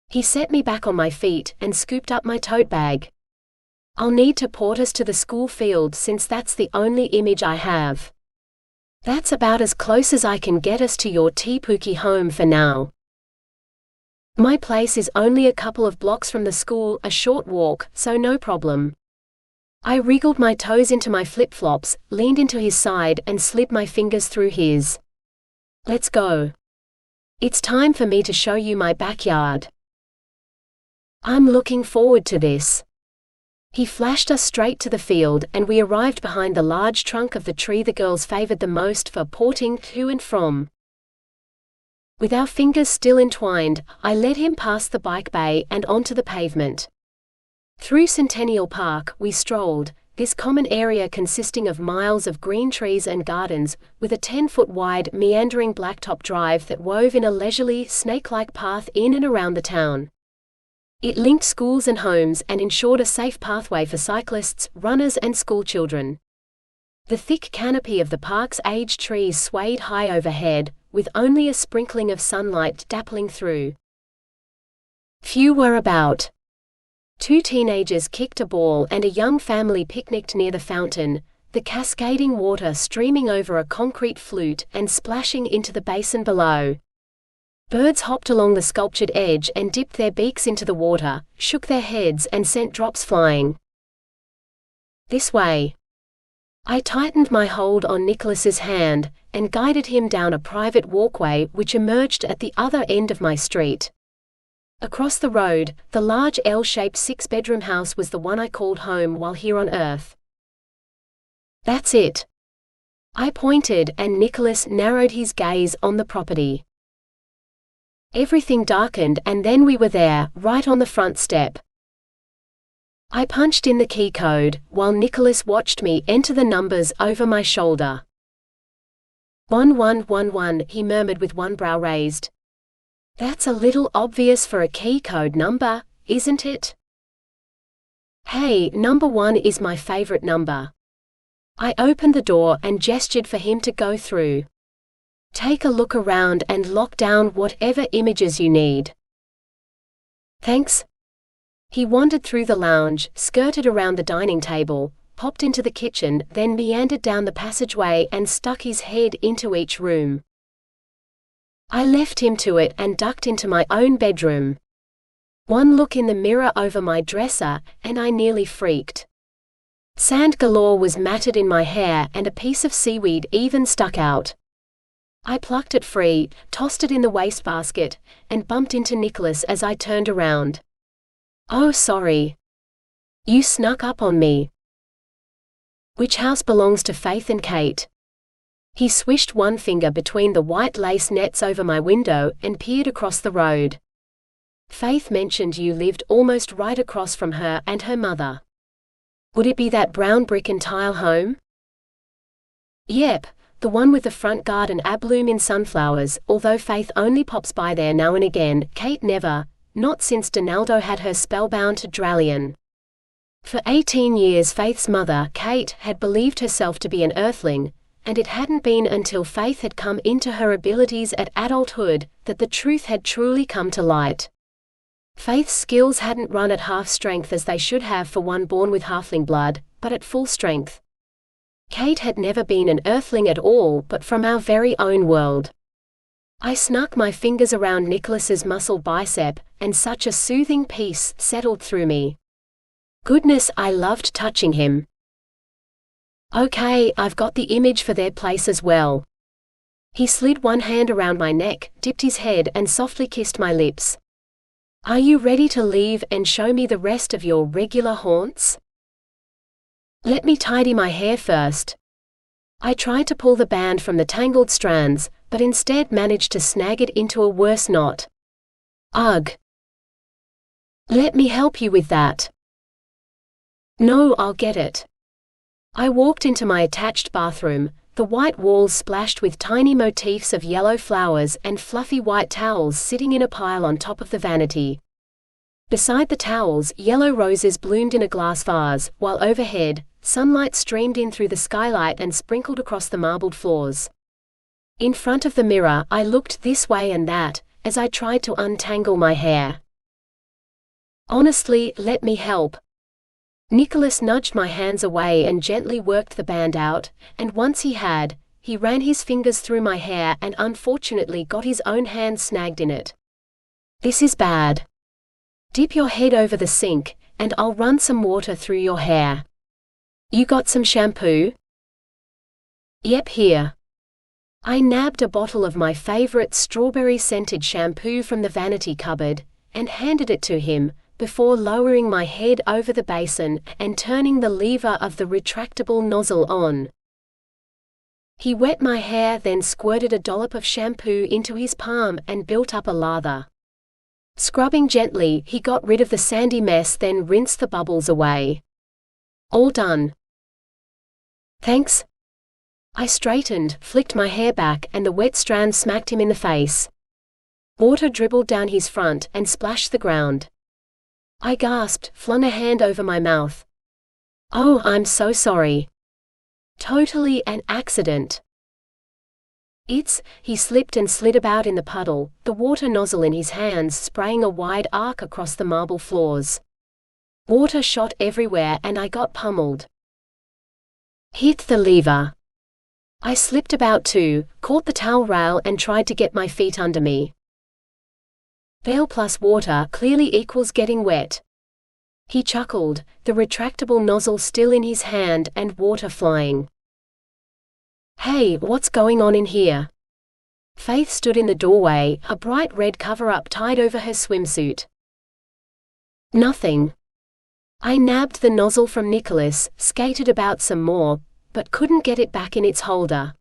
He set me back on my feet and scooped up my tote bag. I'll need to port us to the school field, since that's the only image I have. That's about as close as I can get us to your Teepuki home for now. My place is only a couple of blocks from the school, a short walk, so no problem. I wriggled my toes into my flip-flops, leaned into his side and slid my fingers through his. Let's go. It's time for me to show you my backyard. I'm looking forward to this. He flashed us straight to the field, and we arrived behind the large trunk of the tree the girls favored the most for porting to and from. With our fingers still entwined, I led him past the bike bay and onto the pavement. Through Centennial Park we strolled, this common area consisting of miles of green trees and gardens, with a 10-foot-wide, meandering blacktop drive that wove in a leisurely, snake-like path in and around the town. It linked schools and homes and ensured a safe pathway for cyclists, runners and schoolchildren. The thick canopy of the park's aged trees swayed high overhead, with only a sprinkling of sunlight dappling through. Few were about. 2 teenagers kicked a ball and a young family picnicked near the fountain, the cascading water streaming over a concrete flute and splashing into the basin below. Birds hopped along the sculptured edge and dipped their beaks into the water, shook their heads and sent drops flying. This way. I tightened my hold on Nicholas's hand and guided him down a private walkway which emerged at the other end of my street. Across the road, the large L-shaped 6-bedroom house was the one I called home while here on Earth. That's it. I pointed, and Nicholas narrowed his gaze on the property. Everything darkened, and then we were there, right on the front step. I punched in the key code, while Nicholas watched me enter the numbers over my shoulder. 1111, he murmured with one brow raised. That's a little obvious for a key code number, isn't it? Hey, number 1 is my favorite number. I opened the door and gestured for him to go through. Take a look around and lock down whatever images you need. Thanks. He wandered through the lounge, skirted around the dining table, popped into the kitchen, then meandered down the passageway and stuck his head into each room. I left him to it and ducked into my own bedroom. One look in the mirror over my dresser, and I nearly freaked. Sand galore was matted in my hair, and a piece of seaweed even stuck out. I plucked it free, tossed it in the wastebasket, and bumped into Nicholas as I turned around. Oh, sorry. You snuck up on me. Which house belongs to Faith and Kate? He swished one finger between the white lace nets over my window and peered across the road. Faith mentioned you lived almost right across from her and her mother. Would it be that brown brick and tile home? Yep, the one with the front garden bloom in sunflowers, although Faith only pops by there now and again. Kate never, not since Donaldo had her spellbound to Dralion. For 18 years Faith's mother, Kate, had believed herself to be an earthling, and it hadn't been until Faith had come into her abilities at adulthood that the truth had truly come to light. Faith's skills hadn't run at half strength as they should have for one born with halfling blood, but at full strength. Kate had never been an earthling at all, but from our very own world. I snuck my fingers around Nicholas's muscled bicep, and such a soothing peace settled through me. Goodness, I loved touching him. Okay, I've got the image for their place as well. He slid one hand around my neck, dipped his head, and softly kissed my lips. Are you ready to leave and show me the rest of your regular haunts? Let me tidy my hair first. I tried to pull the band from the tangled strands, but instead managed to snag it into a worse knot. Ugh. Let me help you with that. No, I'll get it. I walked into my attached bathroom, the white walls splashed with tiny motifs of yellow flowers and fluffy white towels sitting in a pile on top of the vanity. Beside the towels, yellow roses bloomed in a glass vase, while overhead, sunlight streamed in through the skylight and sprinkled across the marbled floors. In front of the mirror, I looked this way and that, as I tried to untangle my hair. Honestly, let me help. Nicholas nudged my hands away and gently worked the band out, and once he had, he ran his fingers through my hair and unfortunately got his own hand snagged in it. This is bad. Dip your head over the sink, and I'll run some water through your hair. You got some shampoo? Yep, here. I nabbed a bottle of my favorite strawberry-scented shampoo from the vanity cupboard, and handed it to him, before lowering my head over the basin and turning the lever of the retractable nozzle on. He wet my hair, then squirted a dollop of shampoo into his palm and built up a lather. Scrubbing gently, he got rid of the sandy mess, then rinsed the bubbles away. All done. Thanks. I straightened, flicked my hair back, and the wet strand smacked him in the face. Water dribbled down his front and splashed the ground. I gasped, flung a hand over my mouth. Oh, I'm so sorry. Totally an accident. He slipped and slid about in the puddle, the water nozzle in his hands spraying a wide arc across the marble floors. Water shot everywhere and I got pummeled. Hit the lever. I slipped about too, caught the towel rail and tried to get my feet under me. Belle plus water clearly equals getting wet. He chuckled, the retractable nozzle still in his hand and water flying. Hey, what's going on in here? Faith stood in the doorway, a bright red cover-up tied over her swimsuit. Nothing. I nabbed the nozzle from Nicholas, skated about some more, but couldn't get it back in its holder.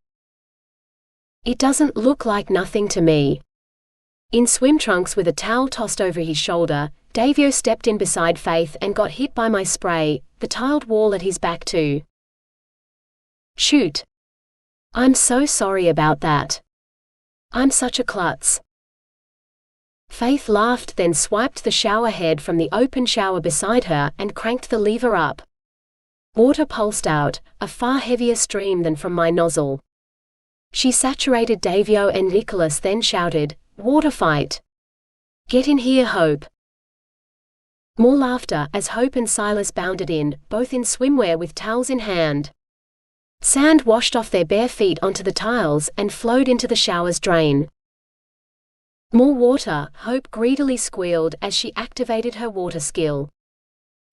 It doesn't look like nothing to me. In swim trunks with a towel tossed over his shoulder, Davio stepped in beside Faith and got hit by my spray, the tiled wall at his back too. Shoot. I'm so sorry about that. I'm such a klutz. Faith laughed, then swiped the shower head from the open shower beside her and cranked the lever up. Water pulsed out, a far heavier stream than from my nozzle. She saturated Davio and Nicholas, then shouted, "Water fight! Get in here, Hope!" More laughter as Hope and Silas bounded in, both in swimwear with towels in hand. Sand washed off their bare feet onto the tiles and flowed into the shower's drain. More water, Hope greedily squealed as she activated her water skill.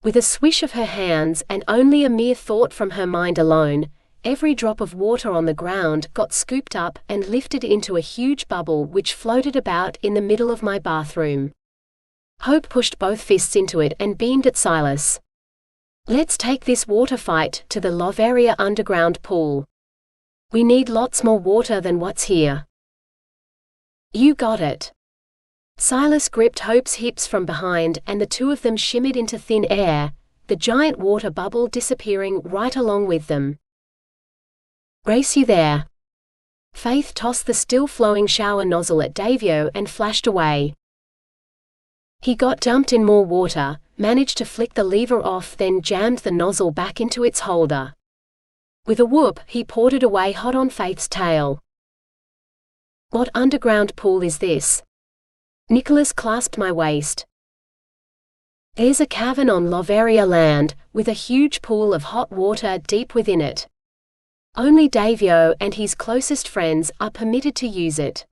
With a swish of her hands and only a mere thought from her mind alone, every drop of water on the ground got scooped up and lifted into a huge bubble which floated about in the middle of my bathroom. Hope pushed both fists into it and beamed at Silas. "Let's take this water fight to the Loveria underground pool. We need lots more water than what's here." "You got it." Silas gripped Hope's hips from behind and the two of them shimmered into thin air, the giant water bubble disappearing right along with them. "Race you there." Faith tossed the still-flowing shower nozzle at Davio and flashed away. He got dumped in more water, managed to flick the lever off, then jammed the nozzle back into its holder. With a whoop, he poured it away hot on Faith's tail. "What underground pool is this?" Nicholas clasped my waist. "There's a cavern on Loveria land, with a huge pool of hot water deep within it. Only Davio and his closest friends are permitted to use it."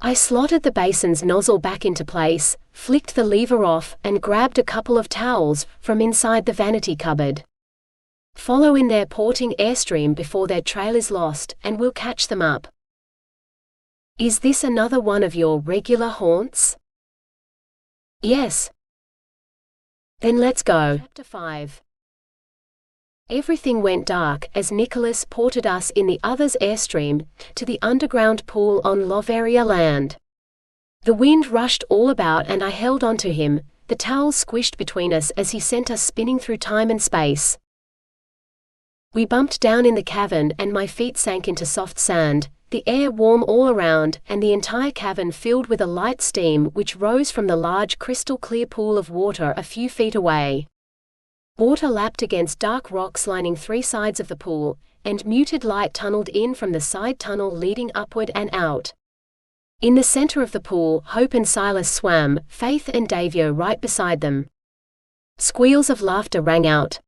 I slotted the basin's nozzle back into place, flicked the lever off, and grabbed a couple of towels from inside the vanity cupboard. "Follow in their porting airstream before their trail is lost, and we'll catch them up." "Is this another one of your regular haunts?" "Yes." "Then let's go." Chapter 5. Everything went dark as Nicholas ported us in the other's airstream to the underground pool on Loveria land. The wind rushed all about and I held onto him, the towels squished between us as he sent us spinning through time and space. We bumped down in the cavern and my feet sank into soft sand, the air warm all around and the entire cavern filled with a light steam which rose from the large crystal-clear pool of water a few feet away. Water lapped against dark rocks lining three sides of the pool, and muted light tunneled in from the side tunnel leading upward and out. In the center of the pool, Hope and Silas swam, Faith and Davio right beside them. Squeals of laughter rang out.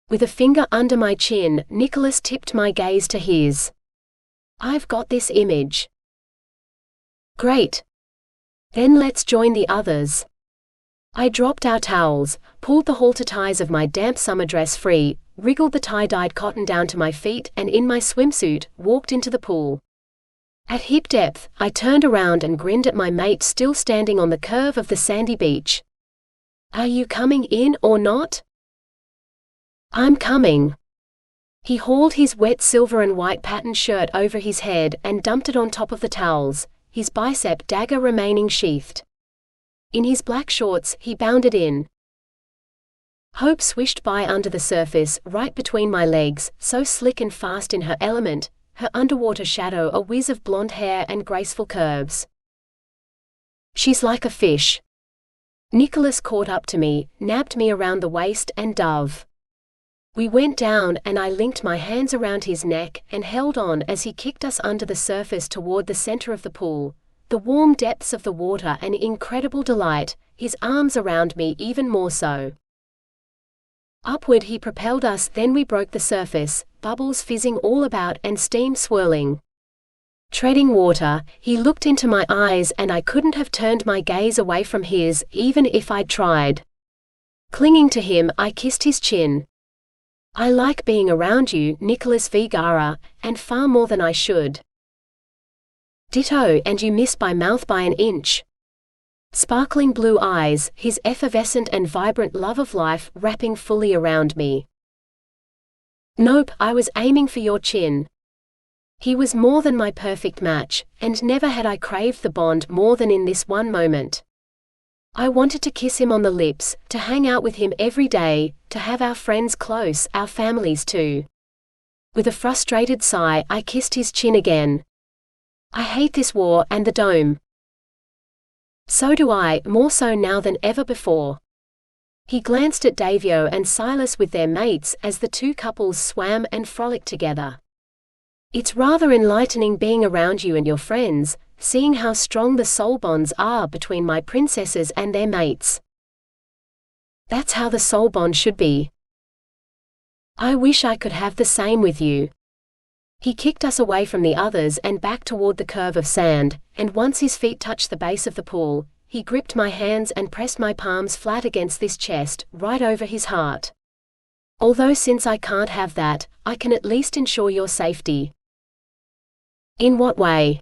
With a finger under my chin, Nicholas tipped my gaze to his. "I've got this image." "Great. Then let's join the others." I dropped our towels, pulled the halter ties of my damp summer dress free, wriggled the tie-dyed cotton down to my feet and in my swimsuit, walked into the pool. At hip depth, I turned around and grinned at my mate still standing on the curve of the sandy beach. "Are you coming in or not?" "I'm coming." He hauled his wet silver and white patterned shirt over his head and dumped it on top of the towels, his bicep dagger remaining sheathed. In his black shorts, he bounded in. Hope swished by under the surface, right between my legs, so slick and fast in her element, her underwater shadow a whiz of blonde hair and graceful curves. "She's like a fish." Nicholas caught up to me, nabbed me around the waist and dove. We went down and I linked my hands around his neck and held on as he kicked us under the surface toward the center of the pool. The warm depths of the water an incredible delight, his arms around me even more so. Upward he propelled us, then we broke the surface, bubbles fizzing all about and steam swirling. Treading water, he looked into my eyes and I couldn't have turned my gaze away from his, even if I'd tried. Clinging to him, I kissed his chin. "I like being around you, Nicholas Vergara, and far more than I should." Ditto, and you miss by mouth by an inch. Sparkling blue eyes, his effervescent and vibrant love of life wrapping fully around me. Nope, I was aiming for your chin. He was more than my perfect match, and never had I craved the bond more than in this one moment. I wanted to kiss him on the lips, to hang out with him every day, to have our friends close, our families too. With a frustrated sigh, I kissed his chin again. I hate this war and the dome. So do I, more so now than ever before. He glanced at Davio and Silas with their mates as the two couples swam and frolicked together. It's rather enlightening being around you and your friends, seeing how strong the soul bonds are between my princesses and their mates. That's how the soul bond should be. I wish I could have the same with you. He kicked us away from the others and back toward the curve of sand, and once his feet touched the base of the pool, he gripped my hands and pressed my palms flat against this chest, right over his heart. Although since I can't have that, I can at least ensure your safety. In what way?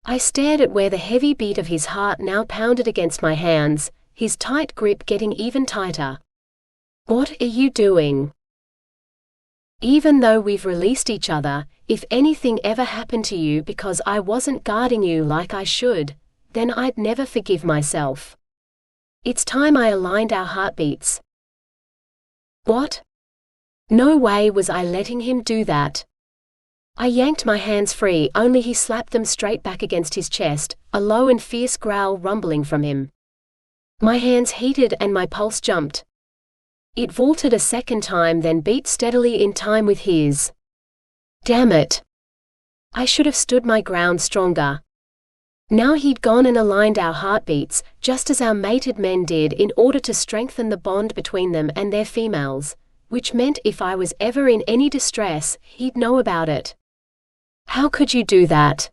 I stared at where the heavy beat of his heart now pounded against my hands, his tight grip getting even tighter. What are you doing? Even though we've released each other, if anything ever happened to you because I wasn't guarding you like I should, then I'd never forgive myself. It's time I aligned our heartbeats. What? No way was I letting him do that. I yanked my hands free, only he slapped them straight back against his chest, a low and fierce growl rumbling from him. My hands heated and my pulse jumped. It vaulted a second time, then beat steadily in time with his. Damn it! I should have stood my ground stronger. Now he'd gone and aligned our heartbeats, just as our mated men did, in order to strengthen the bond between them and their females, which meant if I was ever in any distress, he'd know about it. How could you do that?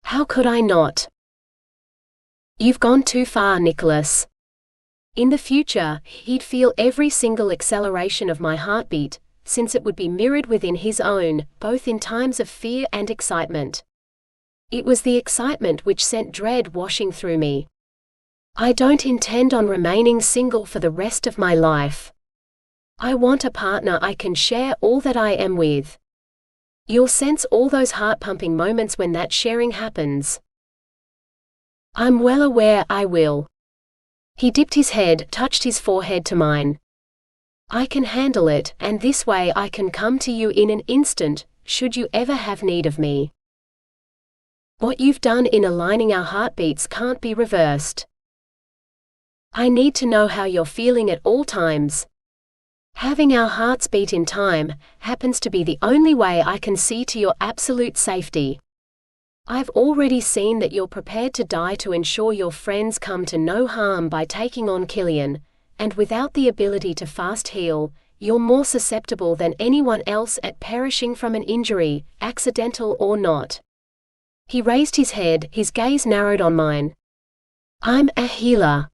How could I not? You've gone too far, Nicholas. In the future, he'd feel every single acceleration of my heartbeat, since it would be mirrored within his own, both in times of fear and excitement. It was the excitement which sent dread washing through me. I don't intend on remaining single for the rest of my life. I want a partner I can share all that I am with. You'll sense all those heart-pumping moments when that sharing happens. I'm well aware I will. He dipped his head, touched his forehead to mine. I can handle it, and this way I can come to you in an instant, should you ever have need of me. What you've done in aligning our heartbeats can't be reversed. I need to know how you're feeling at all times. Having our hearts beat in time happens to be the only way I can see to your absolute safety. I've already seen that you're prepared to die to ensure your friends come to no harm by taking on Killian, and without the ability to fast heal, you're more susceptible than anyone else at perishing from an injury, accidental or not. He raised his head, his gaze narrowed on mine. I'm a healer.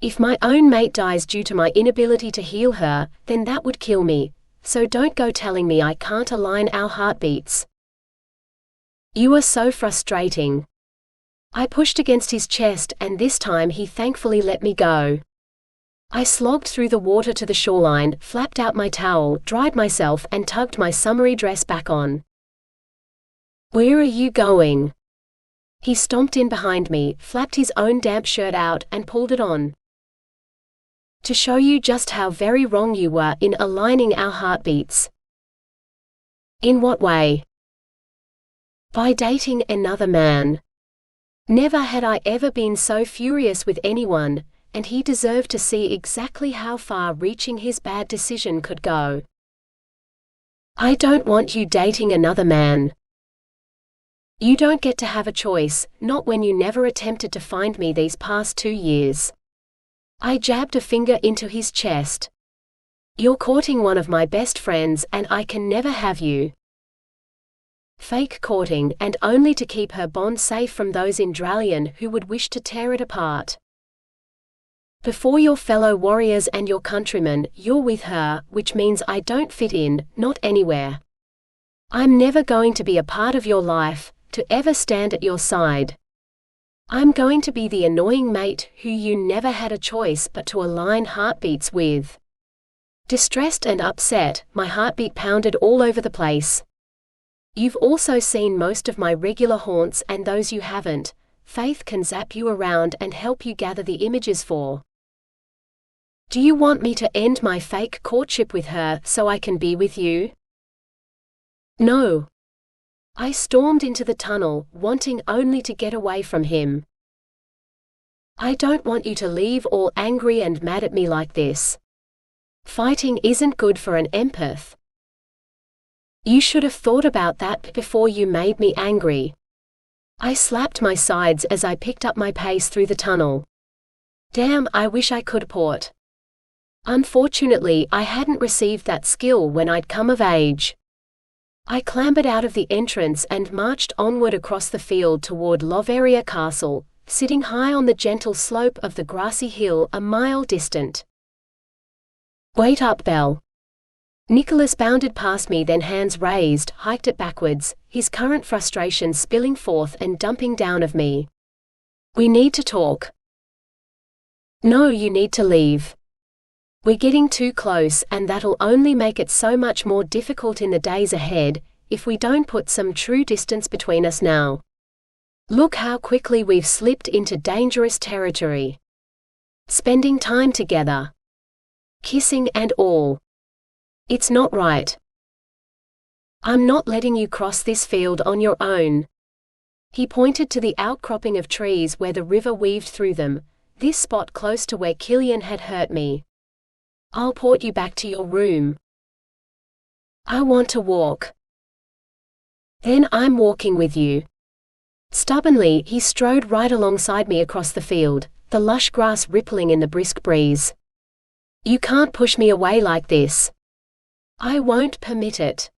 If my own mate dies due to my inability to heal her, then that would kill me, so don't go telling me I can't align our heartbeats. You are so frustrating. I pushed against his chest, and this time he thankfully let me go. I slogged through the water to the shoreline, flapped out my towel, dried myself, and tugged my summery dress back on. Where are you going? He stomped in behind me, flapped his own damp shirt out, and pulled it on. To show you just how very wrong you were in aligning our heartbeats. In what way? By dating another man. Never had I ever been so furious with anyone, and he deserved to see exactly how far-reaching his bad decision could go. I don't want you dating another man. You don't get to have a choice, not when you never attempted to find me these past 2 years. I jabbed a finger into his chest. You're courting one of my best friends, and I can never have you. Fake courting, and only to keep her bond safe from those in Dralion who would wish to tear it apart. Before your fellow warriors and your countrymen, you're with her, which means I don't fit in, not anywhere. I'm never going to be a part of your life, to ever stand at your side. I'm going to be the annoying mate who you never had a choice but to align heartbeats with. Distressed and upset, my heartbeat pounded all over the place. You've also seen most of my regular haunts, and those you haven't, Faith can zap you around and help you gather the images for. Do you want me to end my fake courtship with her so I can be with you? No. I stormed into the tunnel, wanting only to get away from him. I don't want you to leave all angry and mad at me like this. Fighting isn't good for an empath. You should have thought about that before you made me angry. I slapped my sides as I picked up my pace through the tunnel. Damn, I wish I could port. Unfortunately, I hadn't received that skill when I'd come of age. I clambered out of the entrance and marched onward across the field toward Loveria Castle, sitting high on the gentle slope of the grassy hill a mile distant. Wait up, Belle. Nicholas bounded past me, then hands raised, hiked it backwards, his current frustration spilling forth and dumping down of me. We need to talk. No, you need to leave. We're getting too close, and that'll only make it so much more difficult in the days ahead, if we don't put some true distance between us now. Look how quickly we've slipped into dangerous territory. Spending time together. Kissing and all. It's not right. I'm not letting you cross this field on your own. He pointed to the outcropping of trees where the river weaved through them, this spot close to where Killian had hurt me. I'll port you back to your room. I want to walk. Then I'm walking with you. Stubbornly, he strode right alongside me across the field, the lush grass rippling in the brisk breeze. You can't push me away like this. I won't permit it.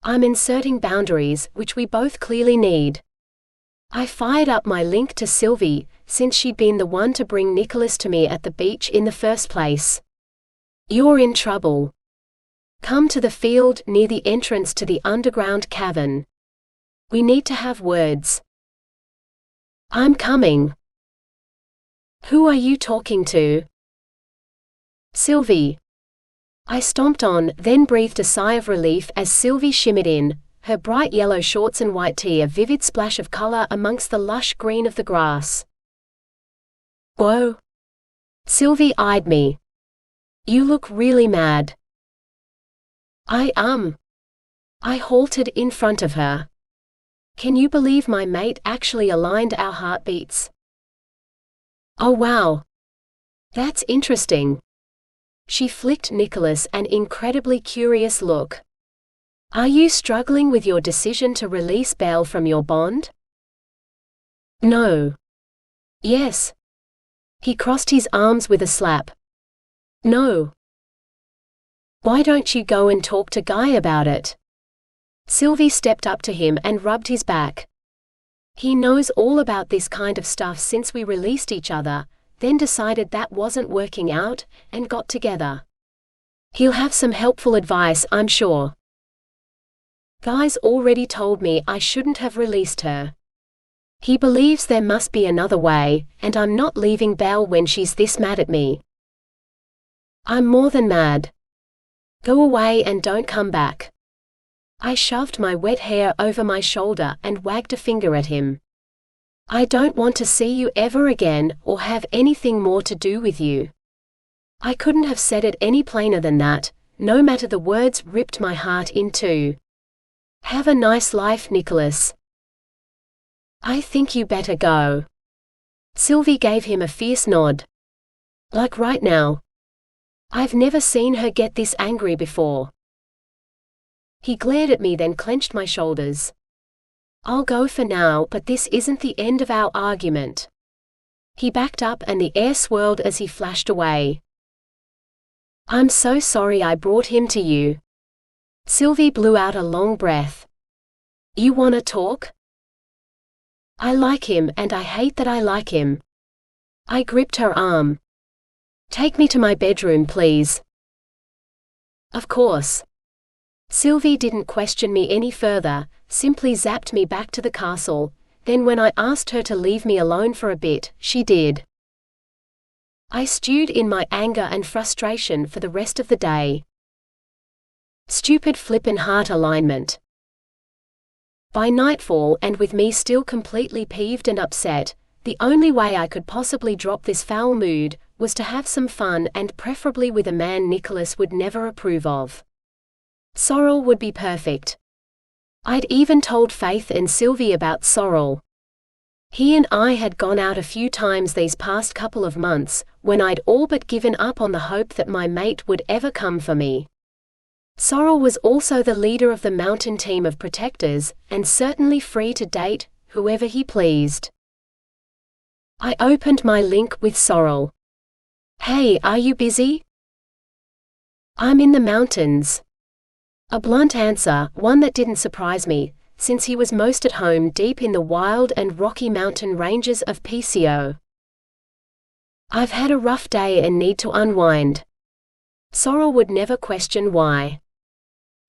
I'm inserting boundaries, which we both clearly need. I fired up my link to Sylvie, since she'd been the one to bring Nicholas to me at the beach in the first place. You're in trouble. Come to the field near the entrance to the underground cavern. We need to have words. I'm coming. Who are you talking to? Sylvie. I stomped on, then breathed a sigh of relief as Sylvie shimmered in, her bright yellow shorts and white tee a vivid splash of color amongst the lush green of the grass. Whoa. Sylvie eyed me. You look really mad. I halted in front of her. Can you believe my mate actually aligned our heartbeats? Oh wow. That's interesting. She flicked Nicholas an incredibly curious look. Are you struggling with your decision to release Belle from your bond? No. Yes. He crossed his arms with a slap. No. Why don't you go and talk to Guy about it? Sylvie stepped up to him and rubbed his back. He knows all about this kind of stuff since we released each other, then decided that wasn't working out, and got together. He'll have some helpful advice, I'm sure. Guy's already told me I shouldn't have released her. He believes there must be another way, and I'm not leaving Belle when she's this mad at me. I'm more than mad. Go away and don't come back. I shoved my wet hair over my shoulder and wagged a finger at him. I don't want to see you ever again or have anything more to do with you. I couldn't have said it any plainer than that, no matter the words ripped my heart in two. Have a nice life, Nicholas. I think you better go. Sylvie gave him a fierce nod. Like right now. I've never seen her get this angry before. He glared at me, then clenched my shoulders. I'll go for now, but this isn't the end of our argument. He backed up and the air swirled as he flashed away. I'm so sorry I brought him to you. Sylvie blew out a long breath. You wanna talk? I like him and I hate that I like him. I gripped her arm. Take me to my bedroom, please. Of course. Sylvie didn't question me any further, simply zapped me back to the castle. Then when I asked her to leave me alone for a bit, she did. I stewed in my anger and frustration for the rest of the day. Stupid flippin' heart alignment. By nightfall, and with me still completely peeved and upset, the only way I could possibly drop this foul mood was to have some fun, and preferably with a man Nicholas would never approve of. Sorrel would be perfect. I'd even told Faith and Sylvie about Sorrel. He and I had gone out a few times these past couple of months, when I'd all but given up on the hope that my mate would ever come for me. Sorrel was also the leader of the mountain team of protectors, and certainly free to date whoever he pleased. I opened my link with Sorrel. "Hey, are you busy?" "I'm in the mountains." A blunt answer, one that didn't surprise me, since he was most at home deep in the wild and rocky mountain ranges of Peacio. "I've had a rough day and need to unwind." Sorrel would never question why.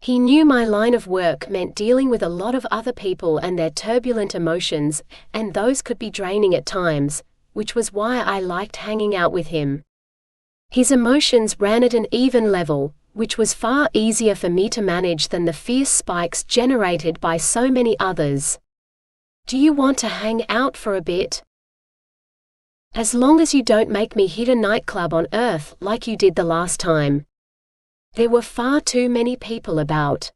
He knew my line of work meant dealing with a lot of other people and their turbulent emotions, and those could be draining at times, which was why I liked hanging out with him. His emotions ran at an even level, which was far easier for me to manage than the fierce spikes generated by so many others. "Do you want to hang out for a bit?" "As long as you don't make me hit a nightclub on Earth like you did the last time." There were far too many people about.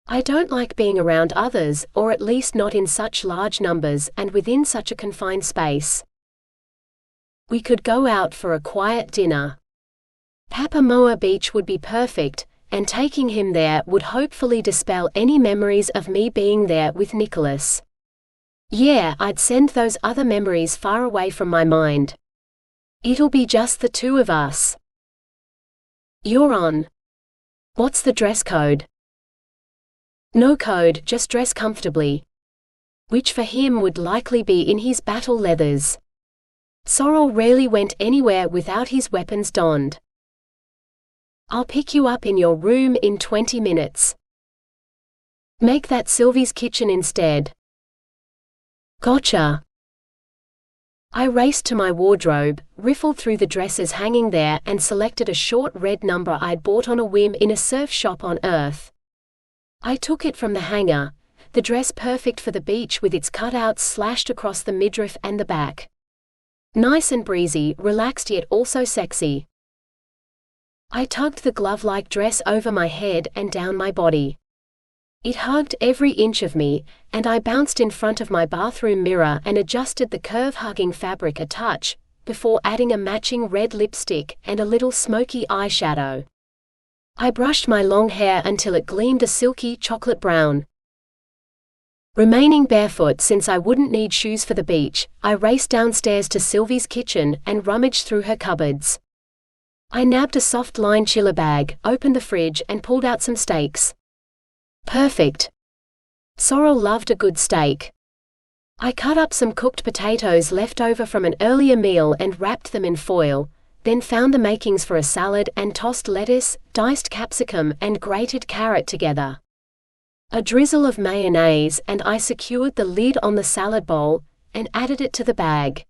I don't like being around others, or at least not in such large numbers and within such a confined space. We could go out for a quiet dinner. Papamoa Beach would be perfect, and taking him there would hopefully dispel any memories of me being there with Nicholas. Yeah, I'd send those other memories far away from my mind. It'll be just the two of us. "You're on. What's the dress code?" "No code, just dress comfortably." Which for him would likely be in his battle leathers. Sorrel rarely went anywhere without his weapons donned. "I'll pick you up in your room in 20 minutes. Make that Sylvie's kitchen instead." "Gotcha." I raced to my wardrobe, riffled through the dresses hanging there, and selected a short red number I'd bought on a whim in a surf shop on Earth. I took it from the hanger, the dress perfect for the beach with its cutouts slashed across the midriff and the back. Nice and breezy, relaxed yet also sexy. I tugged the glove-like dress over my head and down my body. It hugged every inch of me, and I bounced in front of my bathroom mirror and adjusted the curve-hugging fabric a touch, before adding a matching red lipstick and a little smoky eyeshadow. I brushed my long hair until it gleamed a silky chocolate brown. Remaining barefoot since I wouldn't need shoes for the beach, I raced downstairs to Sylvie's kitchen and rummaged through her cupboards. I nabbed a soft-lined chiller bag, opened the fridge and pulled out some steaks. Perfect. Sorrel loved a good steak. I cut up some cooked potatoes left over from an earlier meal and wrapped them in foil, then found the makings for a salad and tossed lettuce, diced capsicum and grated carrot together. A drizzle of mayonnaise and I secured the lid on the salad bowl, and added it to the bag.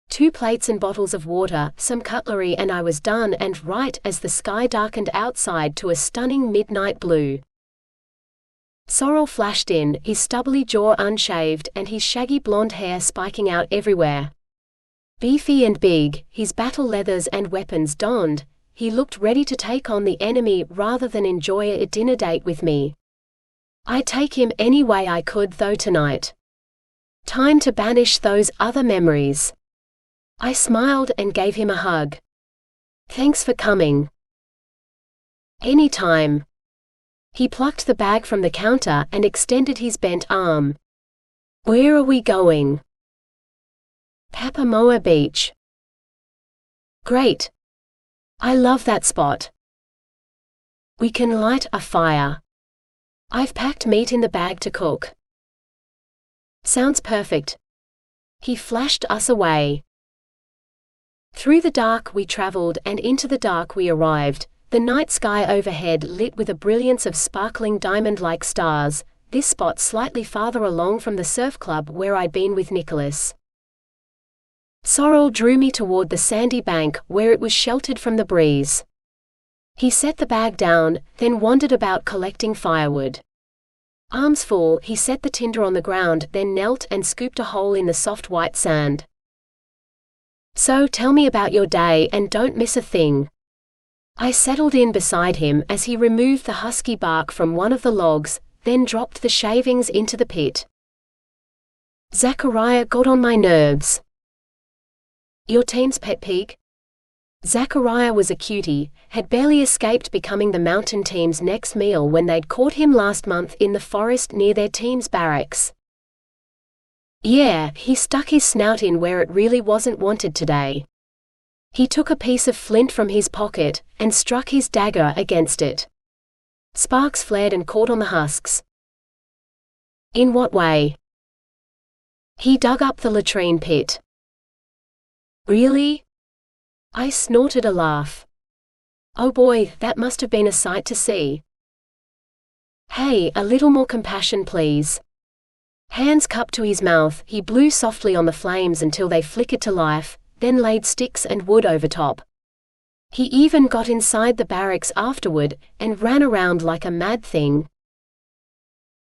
2 plates and bottles of water, some cutlery and I was done, and right as the sky darkened outside to a stunning midnight blue. Sorrel flashed in, his stubbly jaw unshaved and his shaggy blonde hair spiking out everywhere. Beefy and big, his battle leathers and weapons donned, he looked ready to take on the enemy rather than enjoy a dinner date with me. I'd take him any way I could though tonight. Time to banish those other memories. I smiled and gave him a hug. "Thanks for coming." "Any time." He plucked the bag from the counter and extended his bent arm. "Where are we going?" "Papamoa Beach." "Great. I love that spot. We can light a fire. I've packed meat in the bag to cook." "Sounds perfect." He flashed us away. Through the dark we traveled and into the dark we arrived, The night sky overhead lit with a brilliance of sparkling diamond-like stars, this spot slightly farther along from the surf club where I'd been with Nicholas. Sorrel drew me toward the sandy bank where it was sheltered from the breeze. He set the bag down, then wandered about collecting firewood. Arms full, he set the tinder on the ground, then knelt and scooped a hole in the soft white sand. "So tell me about your day and don't miss a thing." I settled in beside him as he removed the husky bark from one of the logs, then dropped the shavings into the pit. Zachariah got on my nerves. "Your team's pet pig?" Zachariah was a cutie, had barely escaped becoming the mountain team's next meal when they'd caught him last month in the forest near their team's barracks. "Yeah, he stuck his snout in where it really wasn't wanted today. He took a piece of flint from his pocket and struck his dagger against it. Sparks flared and caught on the husks." "In what way?" "He dug up the latrine pit." "Really?" I snorted a laugh. "Oh boy, that must have been a sight to see." "Hey, a little more compassion please." Hands cupped to his mouth, he blew softly on the flames until they flickered to life, then laid sticks and wood over top. He even got inside the barracks afterward, and ran around like a mad thing.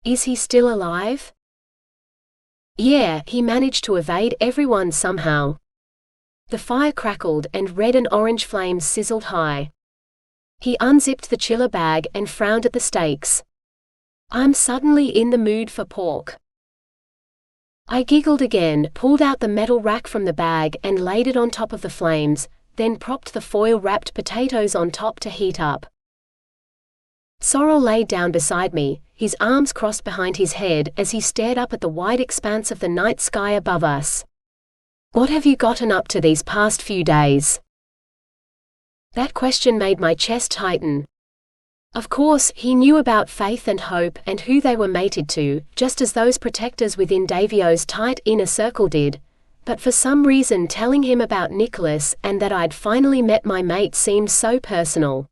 "Is he still alive?" "Yeah, he managed to evade everyone somehow." The fire crackled and red and orange flames sizzled high. He unzipped the chiller bag and frowned at the steaks. "I'm suddenly in the mood for pork." I giggled again, pulled out the metal rack from the bag and laid it on top of the flames, then propped the foil-wrapped potatoes on top to heat up. Sorrel laid down beside me, his arms crossed behind his head as he stared up at the wide expanse of the night sky above us. "What have you gotten up to these past few days?" That question made my chest tighten. Of course, he knew about Faith and Hope and who they were mated to, just as those protectors within Davio's tight inner circle did, but for some reason telling him about Nicholas and that I'd finally met my mate seemed so personal.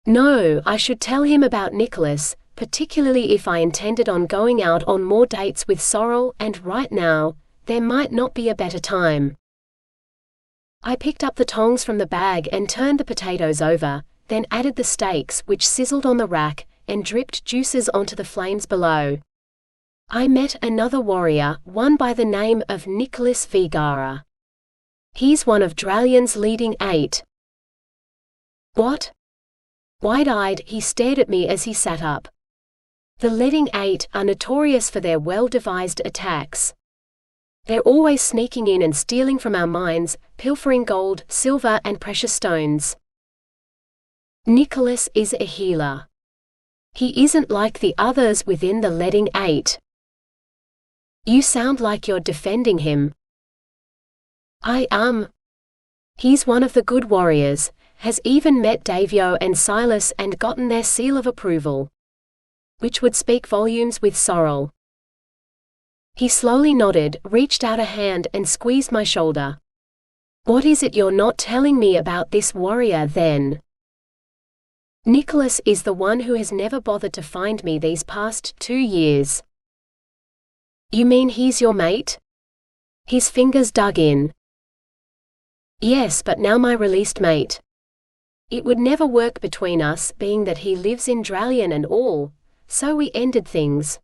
No, I should tell him about Nicholas, particularly if I intended on going out on more dates with Sorrel, and right now, there might not be a better time. I picked up the tongs from the bag and turned the potatoes over, then added the steaks which sizzled on the rack, and dripped juices onto the flames below. I met another warrior, one by the name of Nicholas Vigara. He's one of Dralion's leading 8. What? Wide-eyed, he stared at me as he sat up. The leading 8 are notorious for their well-devised attacks. They're always sneaking in and stealing from our mines, pilfering gold, silver and precious stones. Nicholas is a healer. He isn't like the others within the leading 8. You sound like you're defending him. I am. He's one of the good warriors, has even met Davio and Silas and gotten their seal of approval. Which would speak volumes with Sorrel. He slowly nodded, reached out a hand and squeezed my shoulder. What is it you're not telling me about this warrior then? Nicholas is the one who has never bothered to find me these past 2 years. You mean he's your mate? His fingers dug in. Yes, but now my released mate. It would never work between us, being that he lives in Dralion and all, so we ended things.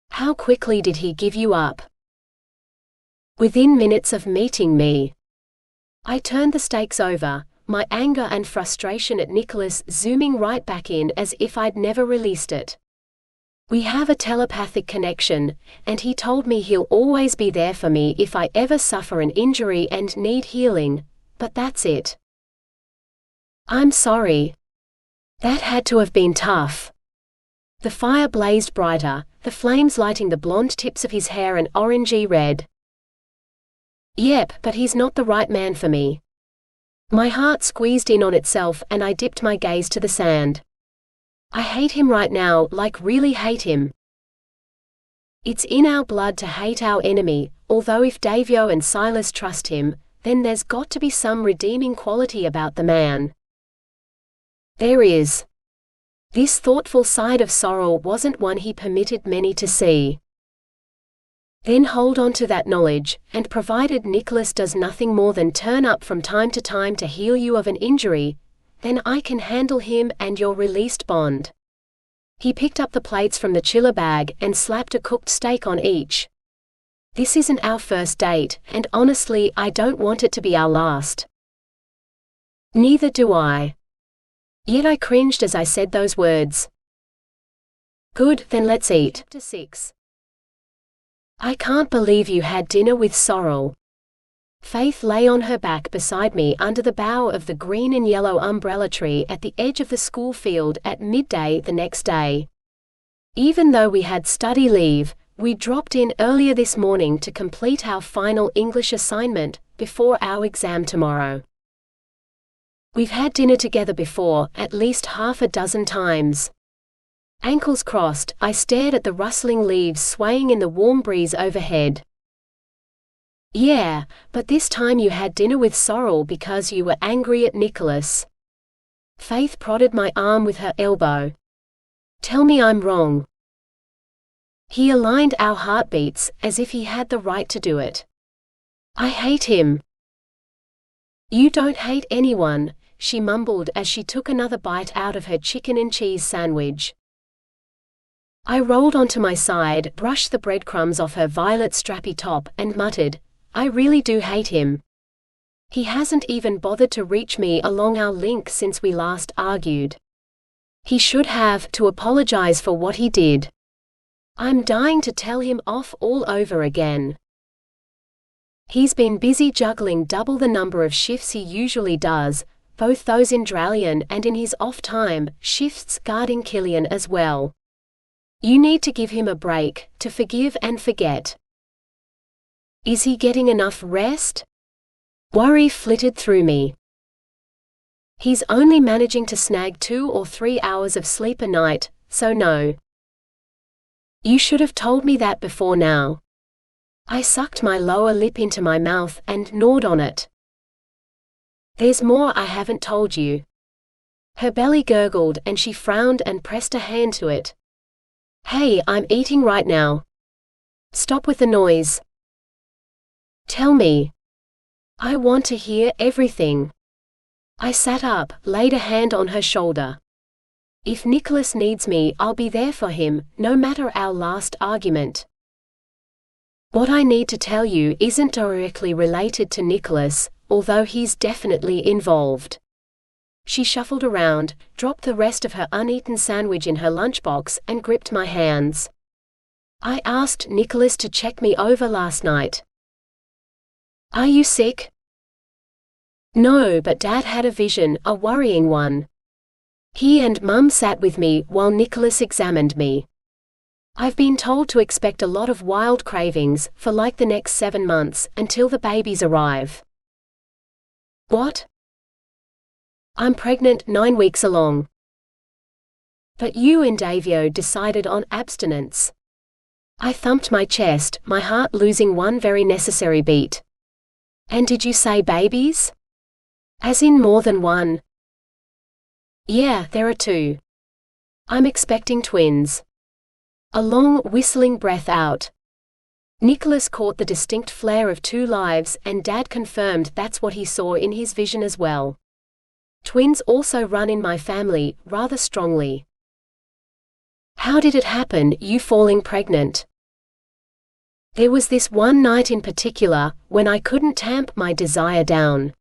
How quickly did he give you up? Within minutes of meeting me. I turned the steaks over, my anger and frustration at Nicholas zooming right back in as if I'd never released it. We have a telepathic connection, and he told me he'll always be there for me if I ever suffer an injury and need healing, but that's it. I'm sorry. That had to have been tough. The fire blazed brighter, the flames lighting the blonde tips of his hair an orangey red. Yep, but he's not the right man for me. My heart squeezed in on itself and I dipped my gaze to the sand. I hate him right now, like really hate him. It's in our blood to hate our enemy, although if Davio and Silas trust him, then there's got to be some redeeming quality about the man. There is. This thoughtful side of sorrel wasn't one he permitted many to see. Then hold on to that knowledge, and provided Nicholas does nothing more than turn up from time to heal you of an injury, then I can handle him and your released bond. He picked up the plates from the chiller bag and slapped a cooked steak on each. This isn't our first date, and honestly, I don't want it to be our last. Neither do I. Yet I cringed as I said those words. Good, then let's eat. Chapter 6. I can't believe you had dinner with sorrel. Faith lay on her back beside me under the bough of the green and yellow umbrella tree at the edge of the school field at midday the next day. Even though we had study leave, we dropped in earlier this morning to complete our final English assignment before our exam tomorrow. We've had dinner together before, at least half a dozen times. Ankles crossed, I stared at the rustling leaves swaying in the warm breeze overhead. Yeah, but this time you had dinner with sorrel because you were angry at Nicholas. Faith prodded my arm with her elbow. Tell me I'm wrong. He aligned our heartbeats, as if he had the right to do it. I hate him. You don't hate anyone, she mumbled as she took another bite out of her chicken and cheese sandwich. I rolled onto my side, brushed the breadcrumbs off her violet strappy top, and muttered, I really do hate him. He hasn't even bothered to reach me along our link since we last argued. He should have to apologize for what he did. I'm dying to tell him off all over again. He's been busy juggling double the number of shifts he usually does, both those in Dralion and in his off-time shifts guarding Killian as well. You need to give him a break, to forgive and forget. Is he getting enough rest? Worry flitted through me. He's only managing to snag 2 or 3 hours of sleep a night, so no. You should have told me that before now. I sucked my lower lip into my mouth and gnawed on it. There's more I haven't told you. Her belly gurgled and she frowned and pressed a hand to it. Hey, I'm eating right now. Stop with the noise. Tell me. I want to hear everything. I sat up, laid a hand on her shoulder. If Nicholas needs me, I'll be there for him, no matter our last argument. What I need to tell you isn't directly related to Nicholas, although he's definitely involved. She shuffled around, dropped the rest of her uneaten sandwich in her lunchbox, and gripped my hands. I asked Nicholas to check me over last night. Are you sick? No, but Dad had a vision, a worrying one. He and Mum sat with me while Nicholas examined me. I've been told to expect a lot of wild cravings for like the next 7 months, until the babies arrive. What? I'm pregnant 9 weeks along. But you and Davio decided on abstinence. I thumped my chest, my heart losing one very necessary beat. And did you say babies? As in more than one? Yeah, there are 2. I'm expecting twins. A long, whistling breath out. Nicholas caught the distinct flare of 2 lives, and Dad confirmed that's what he saw in his vision as well. Twins also run in my family, rather strongly. How did it happen, you falling pregnant? There was this one night in particular, when I couldn't tamp my desire down.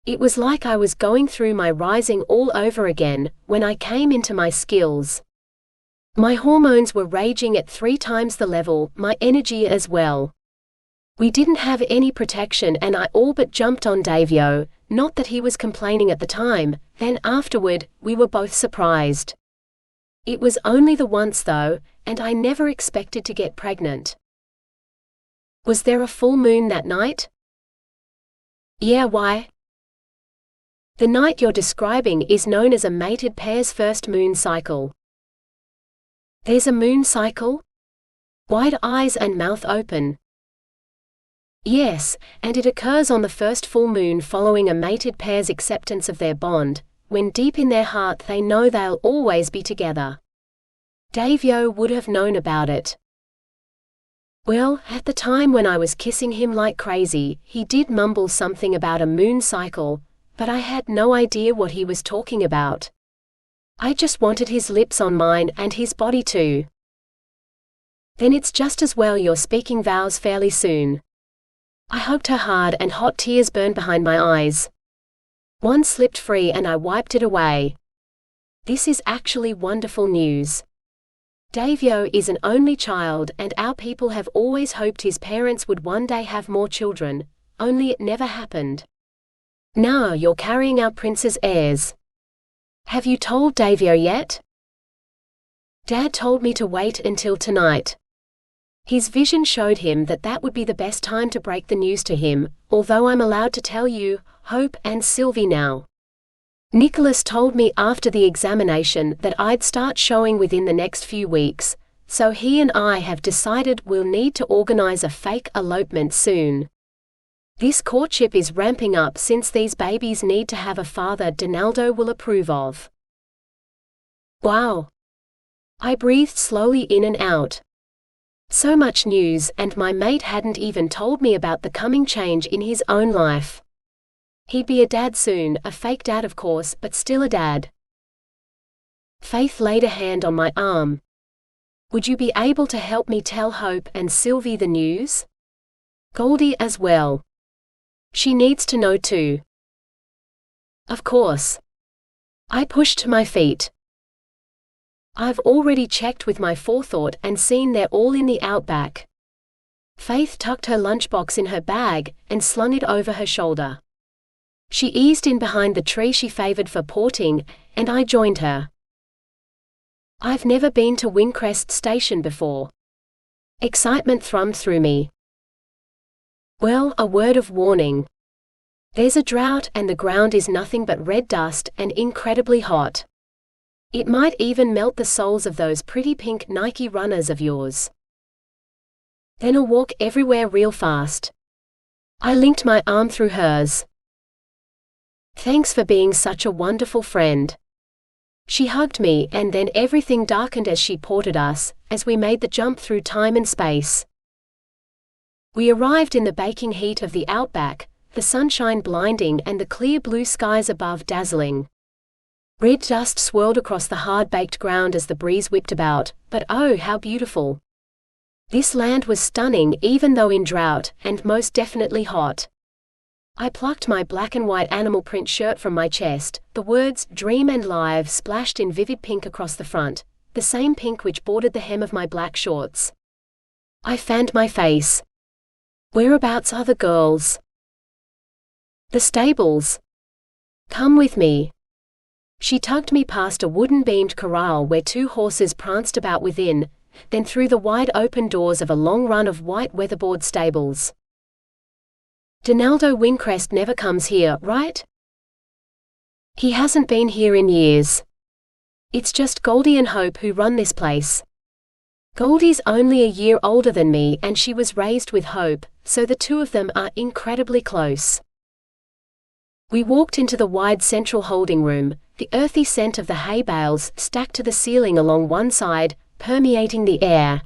It was like I was going through my rising all over again, when I came into my skills. My hormones were raging at 3 times the level, my energy as well. We didn't have any protection and I all but jumped on Davio, not that he was complaining at the time, then afterward, we were both surprised. It was only the once though, and I never expected to get pregnant. Was there a full moon that night? Yeah, why? The night you're describing is known as a mated pair's first moon cycle. There's a moon cycle? Wide eyes and mouth open. Yes, and it occurs on the first full moon following a mated pair's acceptance of their bond, when deep in their heart they know they'll always be together. Davio would have known about it. Well, at the time when I was kissing him like crazy, he did mumble something about a moon cycle, but I had no idea what he was talking about. I just wanted his lips on mine and his body too. Then it's just as well you're speaking vows fairly soon. I hugged her hard and hot tears burned behind my eyes. One slipped free and I wiped it away. This is actually wonderful news. Davio is an only child and our people have always hoped his parents would one day have more children, only it never happened. Now you're carrying our prince's heirs. Have you told Davio yet? Dad told me to wait until tonight. His vision showed him that that would be the best time to break the news to him, although I'm allowed to tell you, Hope and Sylvie now. Nicholas told me after the examination that I'd start showing within the next few weeks, so he and I have decided we'll need to organize a fake elopement soon. This courtship is ramping up since these babies need to have a father Donaldo will approve of. Wow. I breathed slowly in and out. So much news, and my mate hadn't even told me about the coming change in his own life. He'd be a dad soon, a fake dad of course, but still a dad. Faith laid a hand on my arm. Would you be able to help me tell Hope and Sylvie the news? Goldie as well. She needs to know too. Of course. I pushed to my feet. I've already checked with my forethought and seen they're all in the outback. Faith tucked her lunchbox in her bag and slung it over her shoulder. She eased in behind the tree she favored for porting, and I joined her. I've never been to Windcrest Station before. Excitement thrummed through me. Well, a word of warning. There's a drought and the ground is nothing but red dust and incredibly hot. It might even melt the soles of those pretty pink Nike runners of yours. Then I'll walk everywhere real fast. I linked my arm through hers. Thanks for being such a wonderful friend. She hugged me and then everything darkened as she ported us, as we made the jump through time and space. We arrived in the baking heat of the outback, the sunshine blinding and the clear blue skies above dazzling. Red dust swirled across the hard-baked ground as the breeze whipped about, but oh how beautiful. This land was stunning even though in drought, and most definitely hot. I plucked my black and white animal print shirt from my chest, the words "Dream and Live" splashed in vivid pink across the front, the same pink which bordered the hem of my black shorts. I fanned my face. Whereabouts are the girls? The stables. Come with me. She tugged me past a wooden-beamed corral where two horses pranced about within, then through the wide open doors of a long run of white weatherboard stables. Donaldo Windcrest never comes here, right? He hasn't been here in years. It's just Goldie and Hope who run this place. Goldie's only a year older than me and she was raised with Hope, so the two of them are incredibly close. We walked into the wide central holding room, the earthy scent of the hay bales stacked to the ceiling along one side, permeating the air.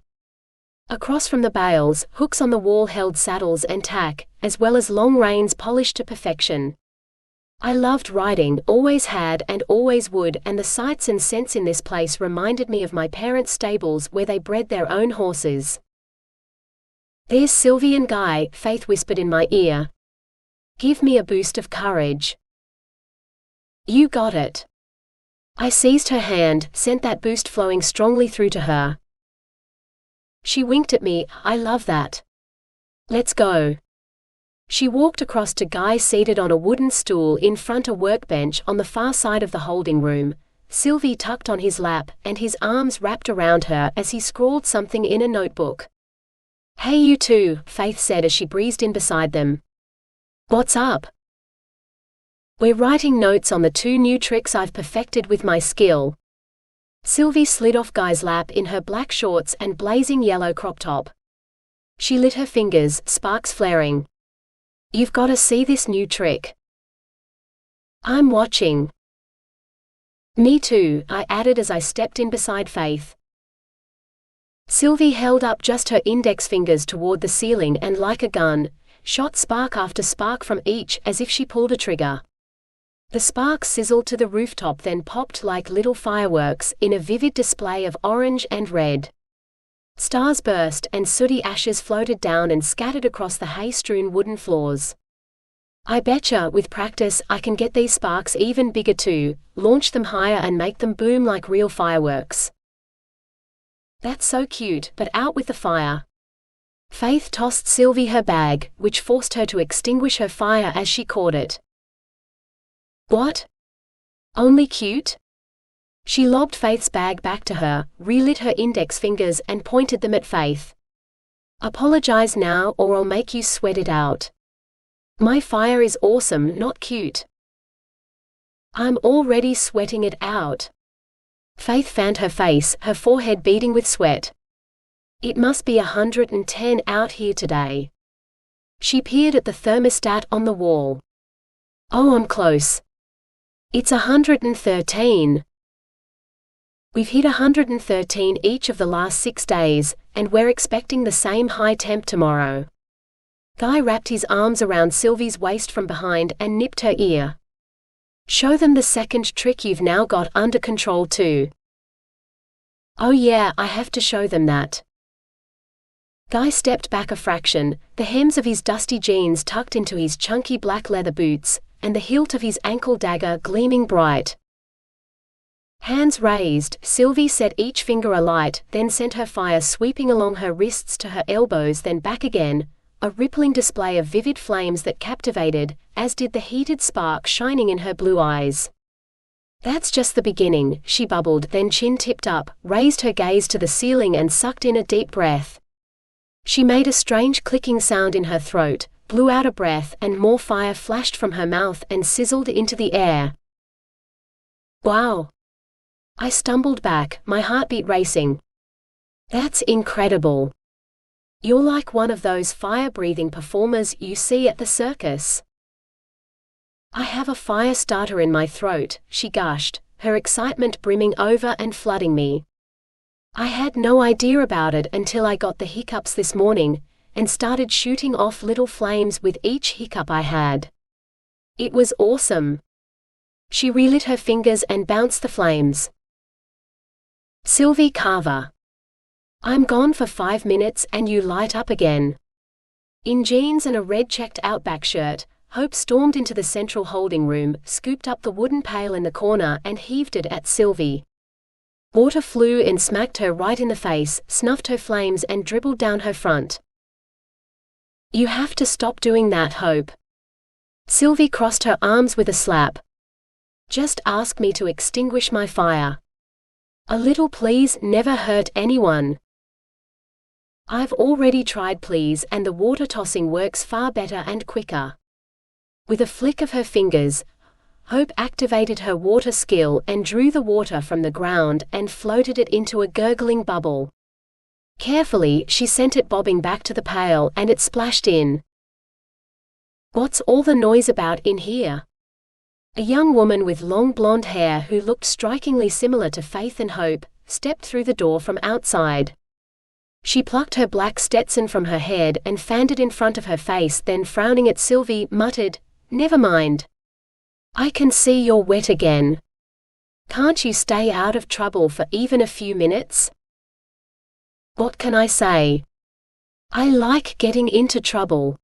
Across from the bales, hooks on the wall held saddles and tack, as well as long reins polished to perfection. I loved riding, always had and always would, and the sights and scents in this place reminded me of my parents' stables where they bred their own horses. There's Sylvie and Guy, Faith whispered in my ear. Give me a boost of courage. You got it. I seized her hand, sent that boost flowing strongly through to her. She winked at me. I love that. Let's go. She walked across to Guy seated on a wooden stool in front a workbench on the far side of the holding room, Sylvie tucked on his lap and his arms wrapped around her as he scrawled something in a notebook. Hey you two, Faith said as she breezed in beside them. What's up? We're writing notes on the 2 new tricks I've perfected with my skill. Sylvie slid off Guy's lap in her black shorts and blazing yellow crop top. She lit her fingers, sparks flaring. You've got to see this new trick. I'm watching. Me too, I added as I stepped in beside Faith. Sylvie held up just her index fingers toward the ceiling and, like a gun, shot spark after spark from each as if she pulled a trigger. The sparks sizzled to the rooftop, then popped like little fireworks in a vivid display of orange and red. Stars burst and sooty ashes floated down and scattered across the hay-strewn wooden floors. I betcha, with practice, I can get these sparks even bigger too, launch them higher and make them boom like real fireworks. That's so cute, but out with the fire. Faith tossed Sylvie her bag, which forced her to extinguish her fire as she caught it. What? Only cute? She lobbed Faith's bag back to her, relit her index fingers and pointed them at Faith. Apologize now or I'll make you sweat it out. My fire is awesome, not cute. I'm already sweating it out. Faith fanned her face, her forehead beading with sweat. It must be 110 out here today. She peered at the thermostat on the wall. Oh, I'm close. It's 113. We've hit 113 each of the last 6 days, and we're expecting the same high temp tomorrow. Guy wrapped his arms around Sylvie's waist from behind and nipped her ear. Show them the second trick you've now got under control too. Oh yeah, I have to show them that. Guy stepped back a fraction, the hems of his dusty jeans tucked into his chunky black leather boots, and the hilt of his ankle dagger gleaming bright. Hands raised, Sylvie set each finger alight, then sent her fire sweeping along her wrists to her elbows, then back again, a rippling display of vivid flames that captivated, as did the heated spark shining in her blue eyes. That's just the beginning, she bubbled, then chin tipped up, raised her gaze to the ceiling and sucked in a deep breath. She made a strange clicking sound in her throat, blew out a breath, and more fire flashed from her mouth and sizzled into the air. Wow! I stumbled back, my heartbeat racing. That's incredible. You're like one of those fire-breathing performers you see at the circus. I have a fire starter in my throat, she gushed, her excitement brimming over and flooding me. I had no idea about it until I got the hiccups this morning, and started shooting off little flames with each hiccup I had. It was awesome. She relit her fingers and bounced the flames. Sylvie Carver. I'm gone for 5 minutes and you light up again. In jeans and a red checked Outback shirt, Hope stormed into the central holding room, scooped up the wooden pail in the corner and heaved it at Sylvie. Water flew and smacked her right in the face, snuffed her flames and dribbled down her front. You have to stop doing that, Hope. Sylvie crossed her arms with a slap. Just ask me to extinguish my fire. A little please never hurt anyone. I've already tried please, and the water tossing works far better and quicker. With a flick of her fingers, Hope activated her water skill and drew the water from the ground and floated it into a gurgling bubble. Carefully, she sent it bobbing back to the pail and it splashed in. What's all the noise about in here? A young woman with long blonde hair who looked strikingly similar to Faith and Hope stepped through the door from outside. She plucked her black Stetson from her head and fanned it in front of her face, then frowning at Sylvie, muttered, "Never mind. I can see you're wet again. Can't you stay out of trouble for even a few minutes?" What can I say? I like getting into trouble.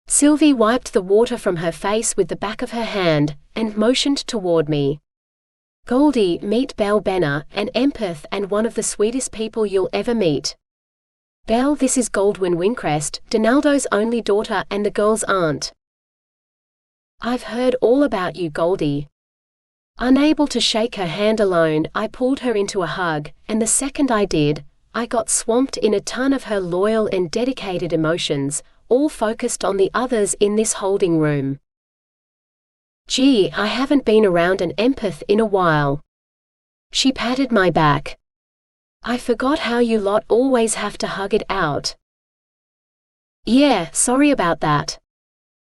Sylvie wiped the water from her face with the back of her hand, and motioned toward me. Goldie, meet Belle Benner, an empath and one of the sweetest people you'll ever meet. Belle, this is Goldwyn Wincrest, Donaldo's only daughter and the girl's aunt. I've heard all about you, Goldie. Unable to shake her hand alone, I pulled her into a hug, and the second I did, I got swamped in a ton of her loyal and dedicated emotions, all focused on the others in this holding room. Gee, I haven't been around an empath in a while. She patted my back. I forgot how you lot always have to hug it out. Yeah, sorry about that.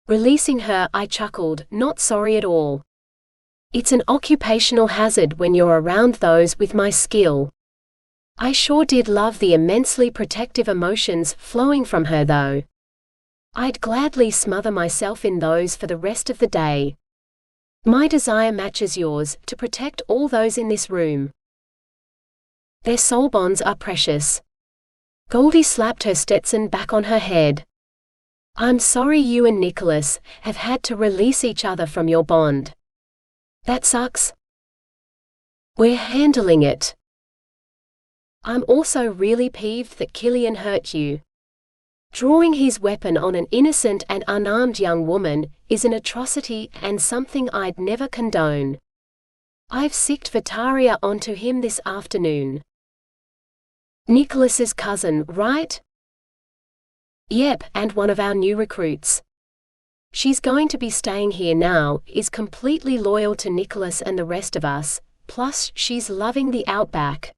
Releasing her, I chuckled, not sorry at all. It's an occupational hazard when you're around those with my skill. I sure did love the immensely protective emotions flowing from her though. I'd gladly smother myself in those for the rest of the day. My desire matches yours, to protect all those in this room. Their soul bonds are precious. Goldie slapped her Stetson back on her head. I'm sorry you and Nicholas have had to release each other from your bond. That sucks. We're handling it. I'm also really peeved that Killian hurt you. Drawing his weapon on an innocent and unarmed young woman is an atrocity and something I'd never condone. I've sicked Vitaria onto him this afternoon. Nicholas's cousin, right? Yep, and one of our new recruits. She's going to be staying here now, is completely loyal to Nicholas and the rest of us, plus she's loving the outback.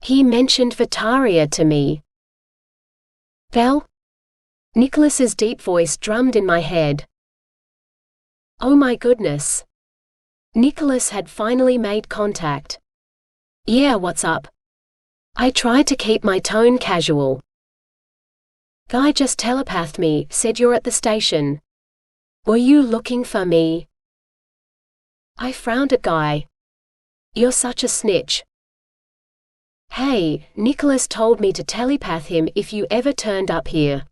He mentioned Vitaria to me. Belle? Nicholas's deep voice drummed in my head. Oh my goodness. Nicholas had finally made contact. Yeah, what's up? I tried to keep my tone casual. Guy just telepathed me, said you're at the station. Were you looking for me? I frowned at Guy. You're such a snitch. Hey, Nicholas told me to telepath him if you ever turned up here.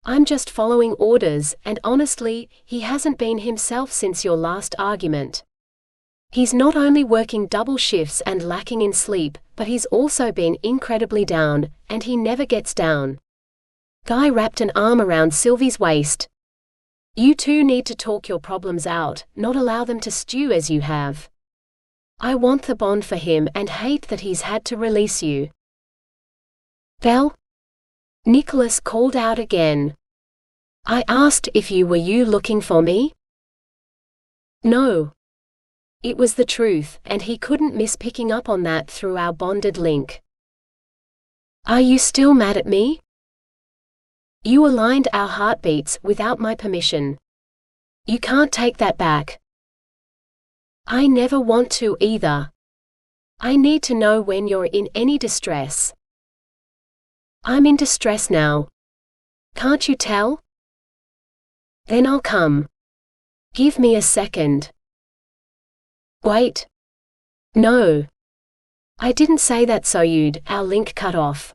I'm just following orders, and honestly, he hasn't been himself since your last argument. He's not only working double shifts and lacking in sleep, but he's also been incredibly down, and he never gets down. Guy wrapped an arm around Sylvie's waist. You two need to talk your problems out, not allow them to stew as you have. I want the bond for him and hate that he's had to release you. Belle? Nicholas called out again. I asked if you were looking for me? No. It was the truth, and he couldn't miss picking up on that through our bonded link. Are you still mad at me? You aligned our heartbeats without my permission. You can't take that back. I never want to either. I need to know when you're in any distress. I'm in distress now. Can't you tell? Then I'll come. Give me a second. Wait. No. I didn't say that so our link cut off.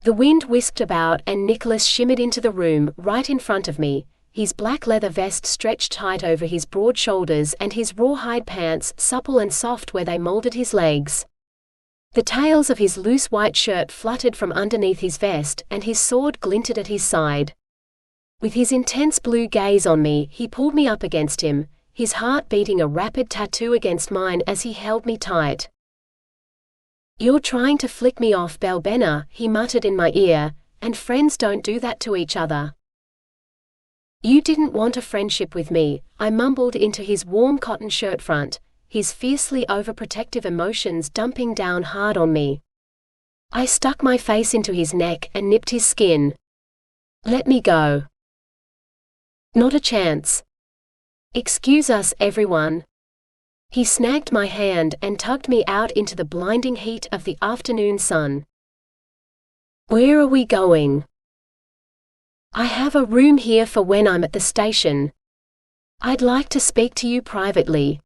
The wind whisked about and Nicholas shimmered into the room right in front of me, his black leather vest stretched tight over his broad shoulders and his rawhide pants supple and soft where they molded his legs. The tails of his loose white shirt fluttered from underneath his vest and his sword glinted at his side. With his intense blue gaze on me, he pulled me up against him, his heart beating a rapid tattoo against mine as he held me tight. You're trying to flick me off, Belle Benner, he muttered in my ear, and friends don't do that to each other. You didn't want a friendship with me, I mumbled into his warm cotton shirt front, his fiercely overprotective emotions dumping down hard on me. I stuck my face into his neck and nipped his skin. Let me go. Not a chance. Excuse us, everyone. He snagged my hand and tugged me out into the blinding heat of the afternoon sun. Where are we going? I have a room here for when I'm at the station. I'd like to speak to you privately.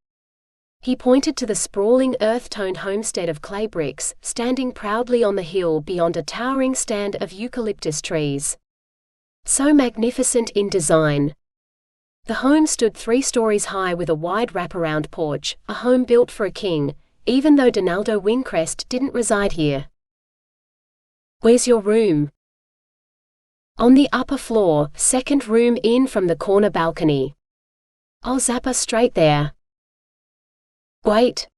He pointed to the sprawling earth-toned homestead of clay bricks, standing proudly on the hill beyond a towering stand of eucalyptus trees. So magnificent in design. The home stood 3 stories high with a wide wraparound porch, a home built for a king, even though Donaldo Wingcrest didn't reside here. Where's your room? On the upper floor, second room in from the corner balcony. I'll zap us straight there. Wait.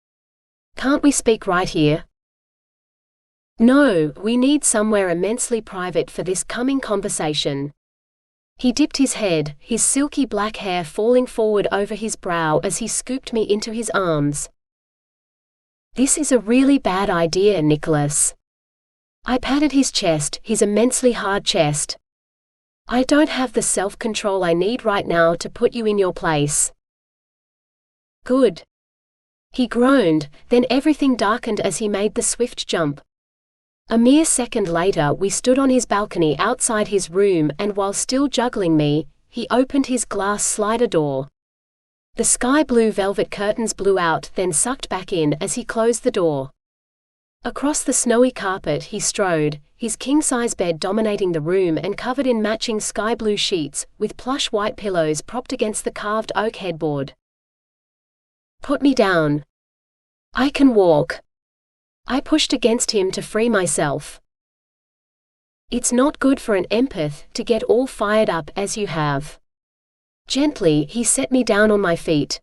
Can't we speak right here? No, we need somewhere immensely private for this coming conversation. He dipped his head, his silky black hair falling forward over his brow as he scooped me into his arms. This is a really bad idea, Nicholas. I patted his chest, his immensely hard chest. I don't have the self-control I need right now to put you in your place. Good. He groaned, then everything darkened as he made the swift jump. A mere second later we stood on his balcony outside his room, and while still juggling me, he opened his glass slider door. The sky-blue velvet curtains blew out, then sucked back in as he closed the door. Across the snowy carpet he strode, his king-size bed dominating the room and covered in matching sky-blue sheets, with plush white pillows propped against the carved oak headboard. Put me down. I can walk. I pushed against him to free myself. It's not good for an empath to get all fired up as you have. Gently, he set me down on my feet.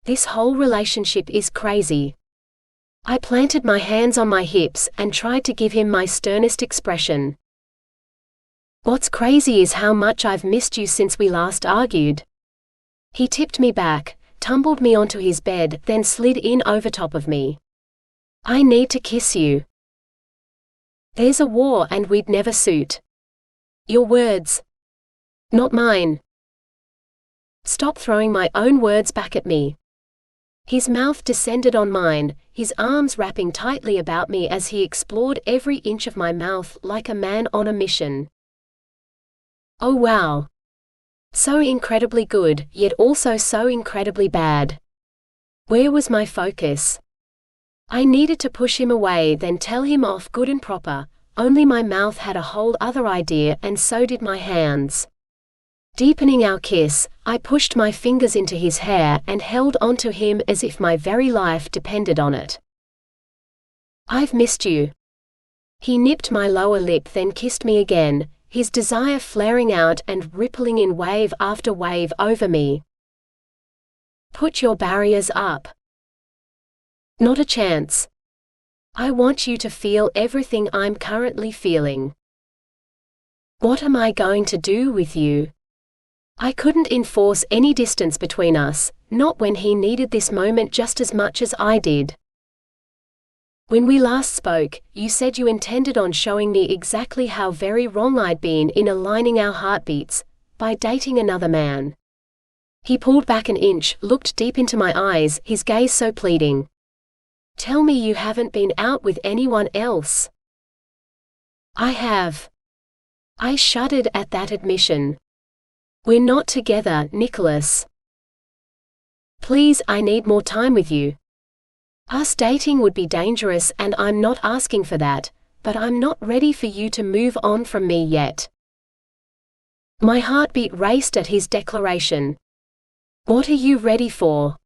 This whole relationship is crazy. I planted my hands on my hips and tried to give him my sternest expression. What's crazy is how much I've missed you since we last argued. He tipped me back, tumbled me onto his bed, then slid in over top of me. I need to kiss you. There's a war and we'd never suit. Your words. Not mine. Stop throwing my own words back at me. His mouth descended on mine, his arms wrapping tightly about me as he explored every inch of my mouth like a man on a mission. Oh wow. So incredibly good, yet also so incredibly bad. Where was my focus? I needed to push him away, then tell him off good and proper, only my mouth had a whole other idea, and so did my hands. Deepening our kiss, I pushed my fingers into his hair and held onto him as if my very life depended on it. I've missed you. He nipped my lower lip, then kissed me again, his desire flaring out and rippling in wave after wave over me. Put your barriers up. Not a chance. I want you to feel everything I'm currently feeling. What am I going to do with you? I couldn't enforce any distance between us, not when he needed this moment just as much as I did. When we last spoke, you said you intended on showing me exactly how very wrong I'd been in aligning our heartbeats, by dating another man. He pulled back an inch, looked deep into my eyes, his gaze so pleading. Tell me you haven't been out with anyone else. I have. I shuddered at that admission. We're not together, Nicholas. Please, I need more time with you. Us dating would be dangerous and I'm not asking for that, but I'm not ready for you to move on from me yet. My heartbeat raced at his declaration. What are you ready for?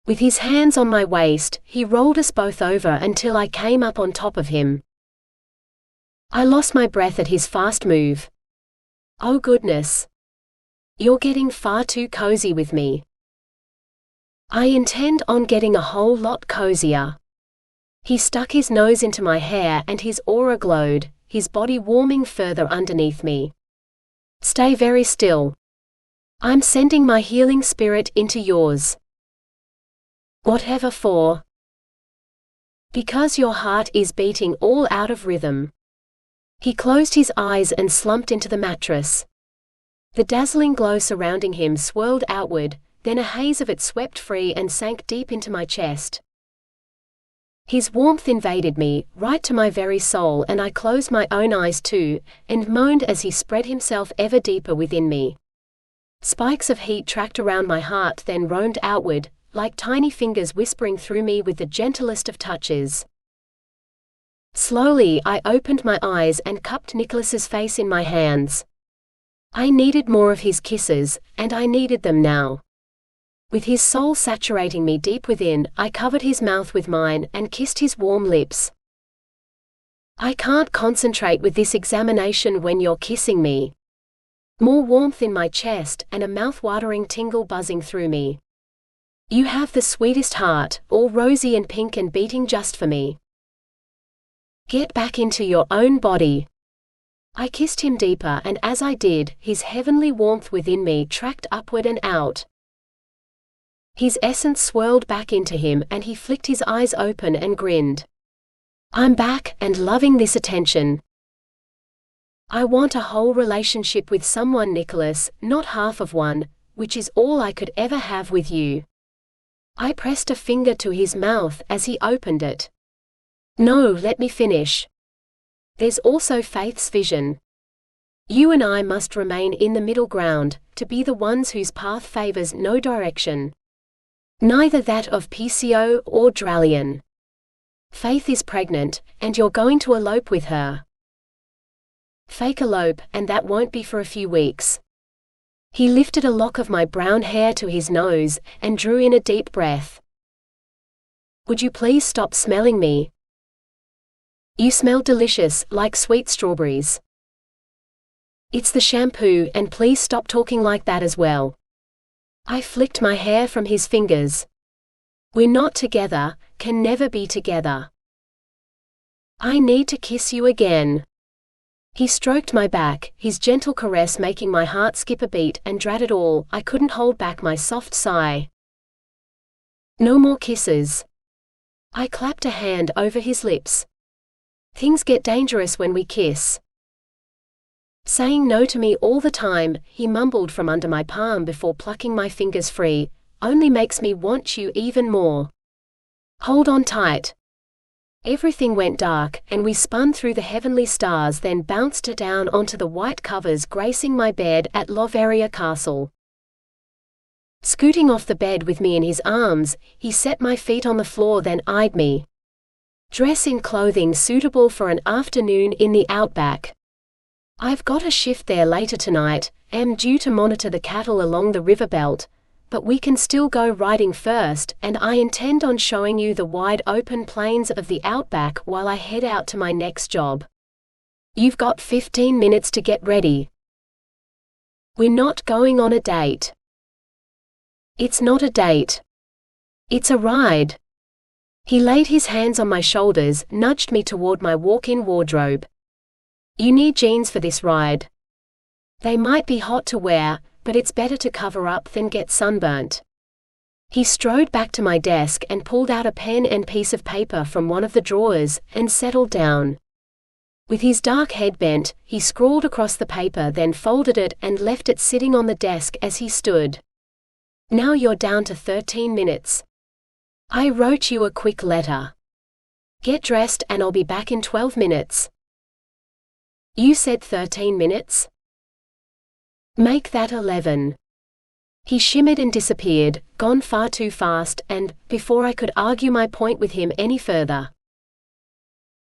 With his hands on my waist, he rolled us both over until I came up on top of him. I lost my breath at his fast move. Oh goodness. You're getting far too cozy with me. I intend on getting a whole lot cozier. He stuck his nose into my hair and his aura glowed, his body warming further underneath me. Stay very still. I'm sending my healing spirit into yours. Whatever for? Because your heart is beating all out of rhythm. He closed his eyes and slumped into the mattress. The dazzling glow surrounding him swirled outward, then a haze of it swept free and sank deep into my chest. His warmth invaded me, right to my very soul, and I closed my own eyes too, and moaned as he spread himself ever deeper within me. Spikes of heat tracked around my heart, then roamed outward, like tiny fingers whispering through me with the gentlest of touches. Slowly, I opened my eyes and cupped Nicholas's face in my hands. I needed more of his kisses, and I needed them now. With his soul saturating me deep within, I covered his mouth with mine and kissed his warm lips. I can't concentrate with this examination when you're kissing me. More warmth in my chest and a mouth-watering tingle buzzing through me. You have the sweetest heart, all rosy and pink and beating just for me. Get back into your own body. I kissed him deeper, and as I did, his heavenly warmth within me tracked upward and out. His essence swirled back into him and he flicked his eyes open and grinned. I'm back and loving this attention. I want a whole relationship with someone, Nicholas, not half of one, which is all I could ever have with you. I pressed a finger to his mouth as he opened it. No, let me finish. There's also Faith's vision. You and I must remain in the middle ground, to be the ones whose path favors no direction. Neither that of Peacio or Dralion. Faith is pregnant, and you're going to elope with her. Fake elope, and that won't be for a few weeks. He lifted a lock of my brown hair to his nose, and drew in a deep breath. Would you please stop smelling me? You smell delicious, like sweet strawberries. It's the shampoo, and please stop talking like that as well. I flicked my hair from his fingers. We're not together, can never be together. I need to kiss you again. He stroked my back, his gentle caress making my heart skip a beat, and drat it all, I couldn't hold back my soft sigh. No more kisses. I clapped a hand over his lips. Things get dangerous when we kiss. Saying no to me all the time, he mumbled from under my palm before plucking my fingers free, only makes me want you even more. Hold on tight. Everything went dark, and we spun through the heavenly stars, then bounced down onto the white covers gracing my bed at Loveria Castle. Scooting off the bed with me in his arms, he set my feet on the floor, then eyed me. Dress in clothing suitable for an afternoon in the outback. I've got a shift there later tonight, am due to monitor the cattle along the river belt, but we can still go riding first, and I intend on showing you the wide open plains of the outback while I head out to my next job. You've got 15 minutes to get ready. We're not going on a date. It's not a date. It's a ride. He laid his hands on my shoulders, nudged me toward my walk-in wardrobe. You need jeans for this ride. They might be hot to wear, but it's better to cover up than get sunburnt. He strode back to my desk and pulled out a pen and piece of paper from one of the drawers, and settled down. With his dark head bent, he scrawled across the paper, then folded it and left it sitting on the desk as he stood. Now you're down to 13 minutes. I wrote you a quick letter. Get dressed and I'll be back in 12 minutes. You said 13 minutes? Make that 11. He shimmered and disappeared, gone far too fast, and, before I could argue my point with him any further.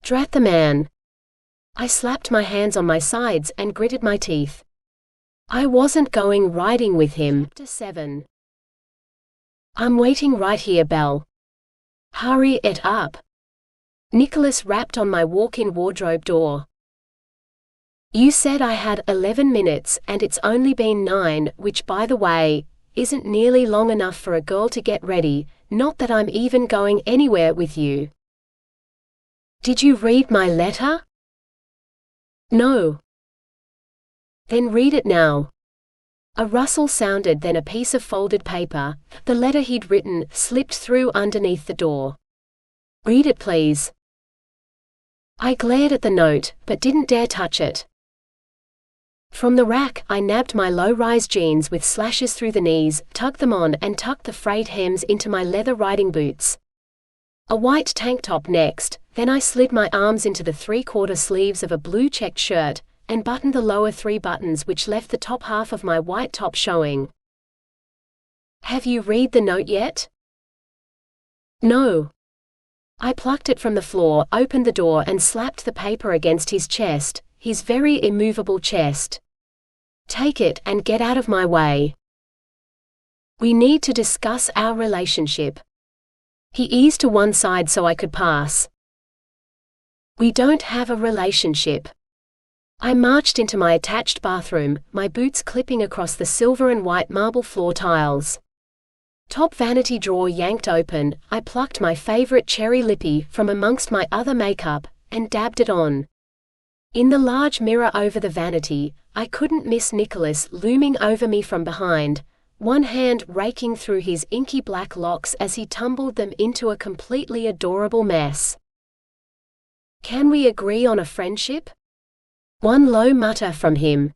Drat the man. I slapped my hands on my sides and gritted my teeth. I wasn't going riding with him. Chapter 7. I'm waiting right here, Belle. Hurry it up. Nicholas rapped on my walk-in wardrobe door. You said I had 11 minutes, and it's only been 9, which, by the way, isn't nearly long enough for a girl to get ready, not that I'm even going anywhere with you. Did you read my letter? No. Then read it now. A rustle sounded, then a piece of folded paper, the letter he'd written, slipped through underneath the door. Read it, please. I glared at the note, but didn't dare touch it. From the rack, I nabbed my low-rise jeans with slashes through the knees, tugged them on and tucked the frayed hems into my leather riding boots. A white tank top next, then I slid my arms into the 3/4 sleeves of a blue checked shirt, and buttoned the lower 3 buttons which left the top half of my white top showing. Have you read the note yet? No. I plucked it from the floor, opened the door and slapped the paper against his chest, his very immovable chest. Take it and get out of my way. We need to discuss our relationship. He eased to one side so I could pass. We don't have a relationship. I marched into my attached bathroom, my boots clipping across the silver and white marble floor tiles. Top vanity drawer yanked open, I plucked my favorite cherry lippy from amongst my other makeup, and dabbed it on. In the large mirror over the vanity, I couldn't miss Nicholas looming over me from behind, one hand raking through his inky black locks as he tumbled them into a completely adorable mess. Can we agree on a friendship? One low mutter from him.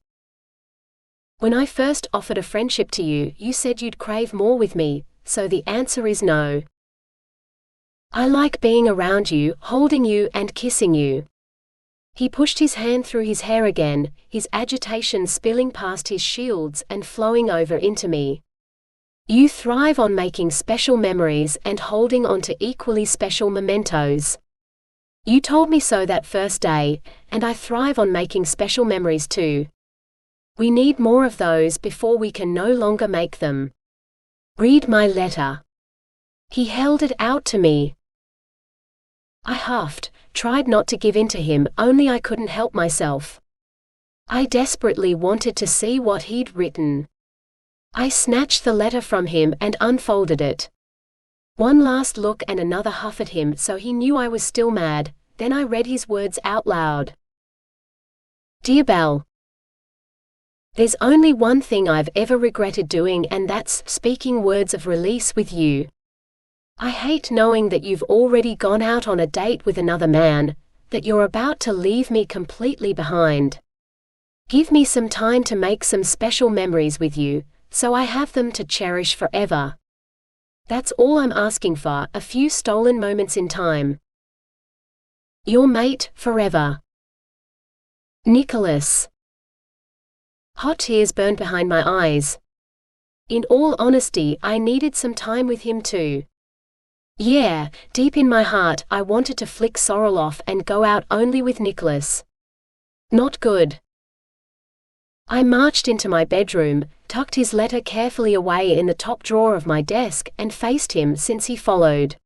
When I first offered a friendship to you, you said you'd crave more with me, so the answer is no. I like being around you, holding you and kissing you. He pushed his hand through his hair again, his agitation spilling past his shields and flowing over into me. You thrive on making special memories and holding on to equally special mementos. You told me so that first day, and I thrive on making special memories too. We need more of those before we can no longer make them. Read my letter. He held it out to me. I huffed, tried not to give in to him, only I couldn't help myself. I desperately wanted to see what he'd written. I snatched the letter from him and unfolded it. One last look and another huff at him so he knew I was still mad, then I read his words out loud. Dear Belle, there's only one thing I've ever regretted doing, and that's speaking words of release with you. I hate knowing that you've already gone out on a date with another man, that you're about to leave me completely behind. Give me some time to make some special memories with you, so I have them to cherish forever. That's all I'm asking for, a few stolen moments in time. Your mate, forever. Nicholas. Hot tears burned behind my eyes. In all honesty, I needed some time with him too. Yeah, deep in my heart, I wanted to flick Sorrel off and go out only with Nicholas. Not good. I marched into my bedroom, tucked his letter carefully away in the top drawer of my desk, and faced him since he followed.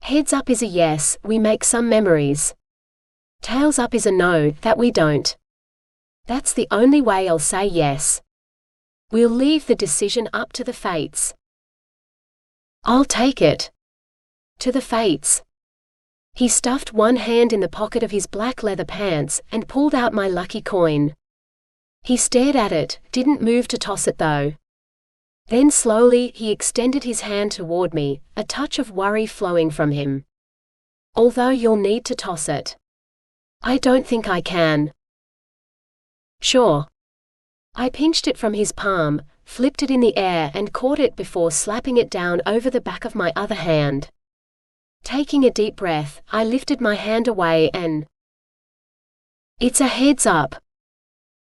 Heads up is a yes, we make some memories. Tails up is a no, that we don't. That's the only way I'll say yes. We'll leave the decision up to the fates. I'll take it. To the fates. He stuffed one hand in the pocket of his black leather pants and pulled out my lucky coin. He stared at it, didn't move to toss it though. Then slowly he extended his hand toward me, a touch of worry flowing from him. Although you'll need to toss it. I don't think I can. Sure. I pinched it from his palm, flipped it in the air and caught it before slapping it down over the back of my other hand. Taking a deep breath, I lifted my hand away and... It's a heads up.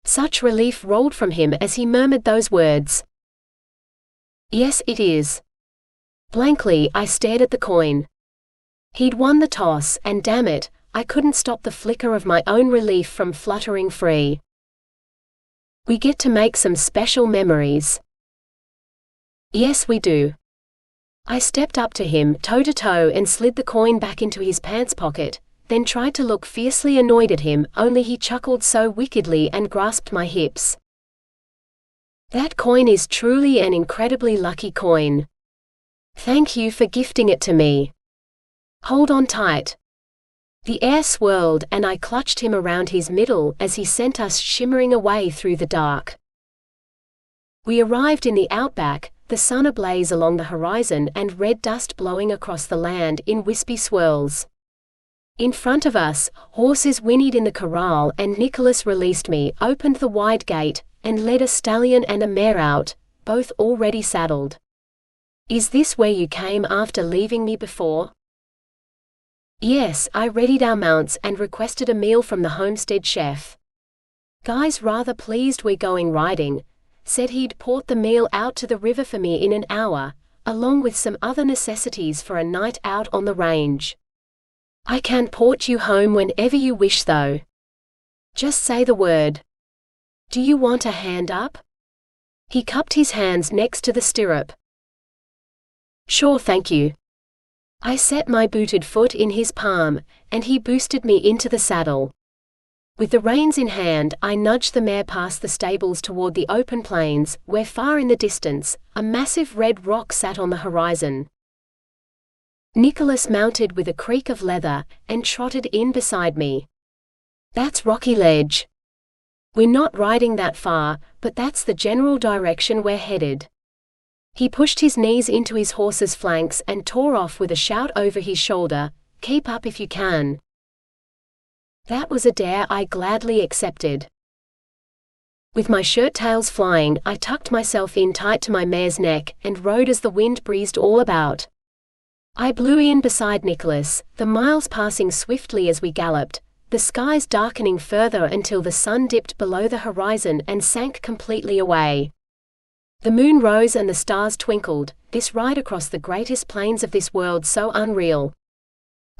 Such relief rolled from him as he murmured those words. Yes, it is. Blankly, I stared at the coin. He'd won the toss, and damn it, I couldn't stop the flicker of my own relief from fluttering free. We get to make some special memories. Yes, we do. I stepped up to him, toe to toe, and slid the coin back into his pants pocket, then tried to look fiercely annoyed at him, only he chuckled so wickedly and grasped my hips. That coin is truly an incredibly lucky coin. Thank you for gifting it to me. Hold on tight. The air swirled and I clutched him around his middle as he sent us shimmering away through the dark. We arrived in the outback, the sun ablaze along the horizon and red dust blowing across the land in wispy swirls. In front of us, horses whinnied in the corral and Nicholas released me, opened the wide gate, and led a stallion and a mare out, both already saddled. Is this where you came after leaving me before? Yes, I readied our mounts and requested a meal from the homestead chef. Guy's rather pleased we're going riding, said he'd port the meal out to the river for me in an hour, along with some other necessities for a night out on the range. I can port you home whenever you wish though. Just say the word. Do you want a hand up? He cupped his hands next to the stirrup. Sure, thank you. I set my booted foot in his palm, and he boosted me into the saddle. With the reins in hand, I nudged the mare past the stables toward the open plains, where far in the distance, a massive red rock sat on the horizon. Nicholas mounted with a creak of leather, and trotted in beside me. That's Rocky Ledge. We're not riding that far, but that's the general direction we're headed. He pushed his knees into his horse's flanks and tore off with a shout over his shoulder, "Keep up if you can." That was a dare I gladly accepted. With my shirt tails flying, I tucked myself in tight to my mare's neck, and rode as the wind breezed all about. I blew in beside Nicholas, the miles passing swiftly as we galloped, the skies darkening further until the sun dipped below the horizon and sank completely away. The moon rose and the stars twinkled, this ride across the greatest plains of this world so unreal.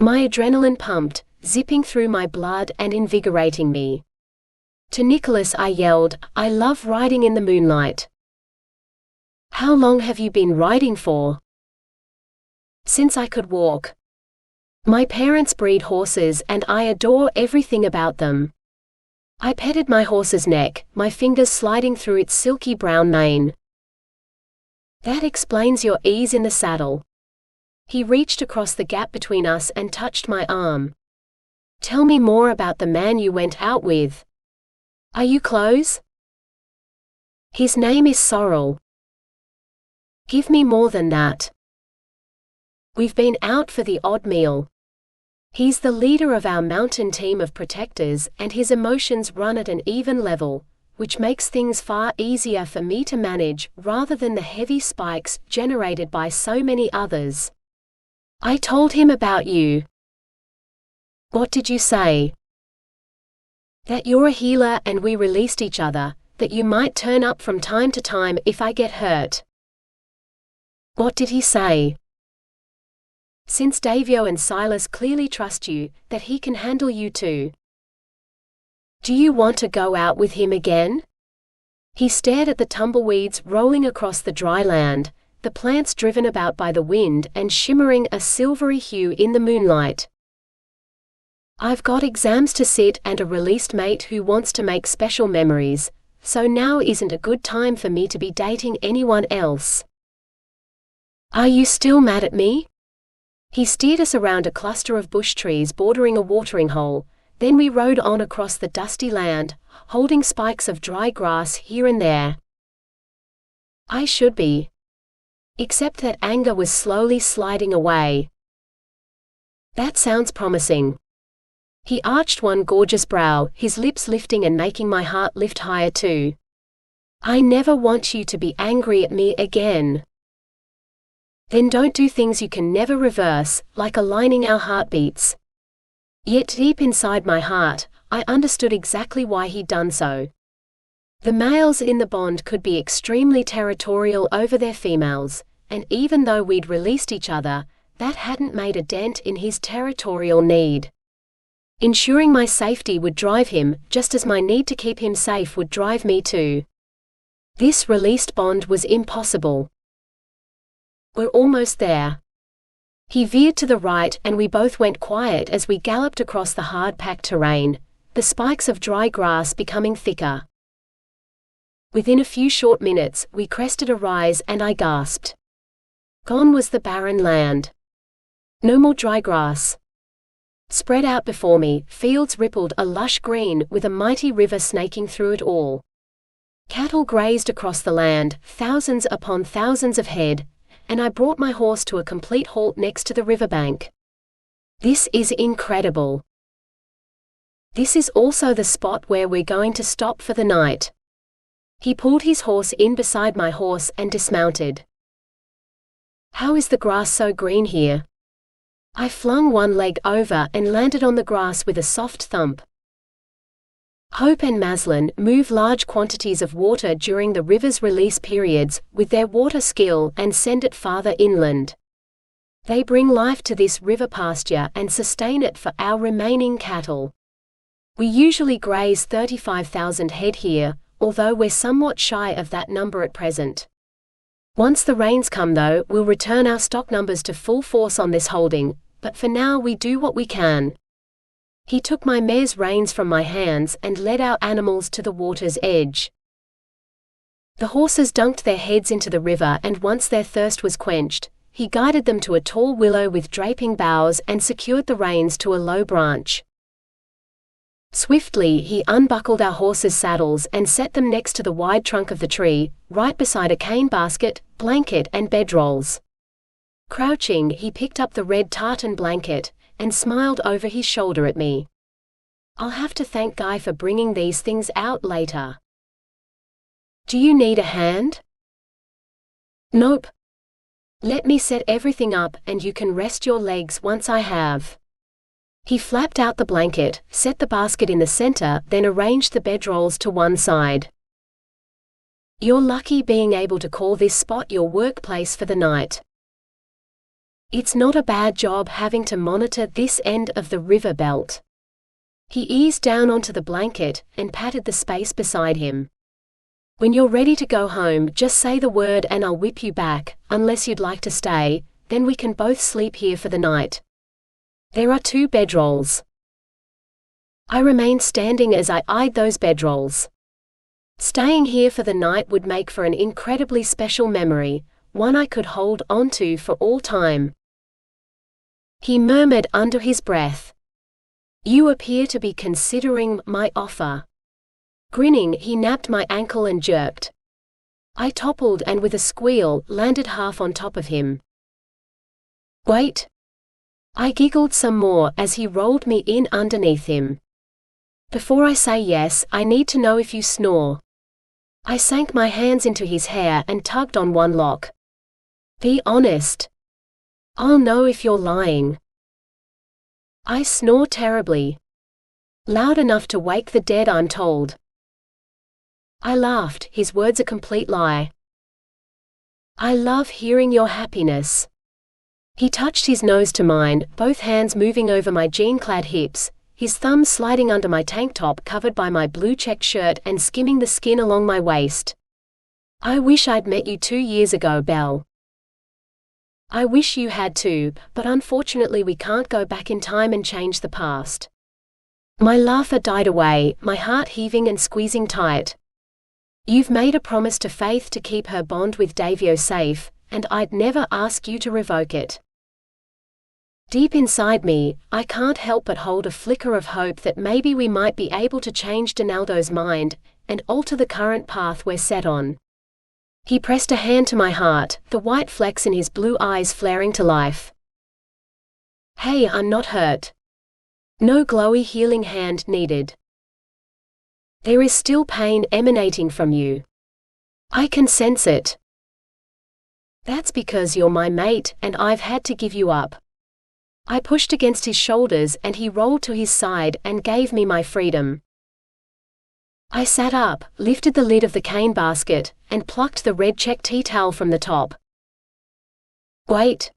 My adrenaline pumped, zipping through my blood and invigorating me. To Nicholas I yelled, "I love riding in the moonlight." "How long have you been riding for?" "Since I could walk. My parents breed horses and I adore everything about them." I petted my horse's neck, my fingers sliding through its silky brown mane. "That explains your ease in the saddle." He reached across the gap between us and touched my arm. "Tell me more about the man you went out with. Are you close?" "His name is Sorrel." "Give me more than that." "We've been out for the odd meal. He's the leader of our mountain team of protectors, and his emotions run at an even level, which makes things far easier for me to manage, rather than the heavy spikes generated by so many others. I told him about you." "What did you say?" "That you're a healer and we released each other, that you might turn up from time to time if I get hurt." "What did he say?" "Since Davio and Silas clearly trust you, that he can handle you too." "Do you want to go out with him again?" He stared at the tumbleweeds rolling across the dry land, the plants driven about by the wind and shimmering a silvery hue in the moonlight. "I've got exams to sit and a released mate who wants to make special memories, so now isn't a good time for me to be dating anyone else." "Are you still mad at me?" He steered us around a cluster of bush trees bordering a watering hole, then we rode on across the dusty land, holding spikes of dry grass here and there. I should be. Except that anger was slowly sliding away. "That sounds promising." He arched one gorgeous brow, his lips lifting and making my heart lift higher too. "I never want you to be angry at me again." "Then don't do things you can never reverse, like aligning our heartbeats." Yet deep inside my heart, I understood exactly why he'd done so. The males in the bond could be extremely territorial over their females, and even though we'd released each other, that hadn't made a dent in his territorial need. Ensuring my safety would drive him, just as my need to keep him safe would drive me too. This released bond was impossible. "We're almost there." He veered to the right and we both went quiet as we galloped across the hard-packed terrain, the spikes of dry grass becoming thicker. Within a few short minutes, we crested a rise and I gasped. Gone was the barren land. No more dry grass. Spread out before me, fields rippled a lush green with a mighty river snaking through it all. Cattle grazed across the land, thousands upon thousands of head, and I brought my horse to a complete halt next to the riverbank. "This is incredible. This is also the spot where we're going to stop for the night." He pulled his horse in beside my horse and dismounted. "How is the grass so green here?" I flung one leg over and landed on the grass with a soft thump. Hope and Maslin move large quantities of water during the river's release periods with their water skill and send it farther inland. They bring life to this river pasture and sustain it for our remaining cattle. We usually graze 35,000 head here, although we're somewhat shy of that number at present. Once the rains come though, we'll return our stock numbers to full force on this holding, but for now we do what we can. He took my mare's reins from my hands and led our animals to the water's edge. The horses dunked their heads into the river and once their thirst was quenched, he guided them to a tall willow with draping boughs and secured the reins to a low branch. Swiftly he unbuckled our horses' saddles and set them next to the wide trunk of the tree, right beside a cane basket, blanket and bedrolls. Crouching, he picked up the red tartan blanket, and smiled over his shoulder at me. "I'll have to thank Guy for bringing these things out later." Do you need a hand? Nope. Let me set everything up and you can rest your legs once I have. He flapped out the blanket, set the basket in the center, then arranged the bedrolls to one side. You're lucky being able to call this spot your workplace for the night. It's not a bad job having to monitor this end of the river belt. He eased down onto the blanket and patted the space beside him. When you're ready to go home, just say the word and I'll whip you back, unless you'd like to stay, then we can both sleep here for the night. There are 2 bedrolls. I remained standing as I eyed those bedrolls. Staying here for the night would make for an incredibly special memory, one I could hold on to for all time. He murmured under his breath. You appear to be considering my offer. Grinning, he nabbed my ankle and jerked. I toppled and with a squeal, landed half on top of him. Wait. I giggled some more as he rolled me in underneath him. Before I say yes, I need to know if you snore. I sank my hands into his hair and tugged on one lock. Be honest. I'll know if you're lying. I snore terribly. Loud enough to wake the dead, I'm told. I laughed, his words a complete lie. I love hearing your happiness. He touched his nose to mine, both hands moving over my jean-clad hips, his thumbs sliding under my tank top covered by my blue check shirt and skimming the skin along my waist. I wish I'd met you 2 years ago, Belle. I wish you had too, but unfortunately we can't go back in time and change the past. My laughter died away, my heart heaving and squeezing tight. You've made a promise to Faith to keep her bond with Davio safe, and I'd never ask you to revoke it. Deep inside me, I can't help but hold a flicker of hope that maybe we might be able to change Donaldo's mind, and alter the current path we're set on. He pressed a hand to my heart, the white flecks in his blue eyes flaring to life. Hey, I'm not hurt. No glowy healing hand needed. There is still pain emanating from you. I can sense it. That's because you're my mate, and I've had to give you up. I pushed against his shoulders and he rolled to his side and gave me my freedom. I sat up, lifted the lid of the cane basket, and plucked the red check tea towel from the top. Wait.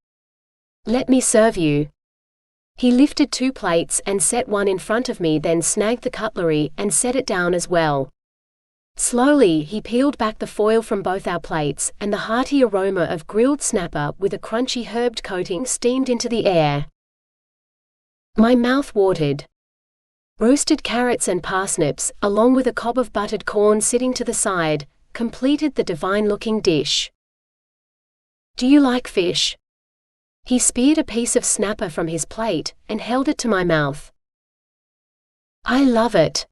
Let me serve you. He lifted 2 plates and set one in front of me, then snagged the cutlery and set it down as well. Slowly, he peeled back the foil from both our plates, and the hearty aroma of grilled snapper with a crunchy herbed coating steamed into the air. My mouth watered. Roasted carrots and parsnips, along with a cob of buttered corn sitting to the side, completed the divine-looking dish. Do you like fish? He speared a piece of snapper from his plate and held it to my mouth. I love it.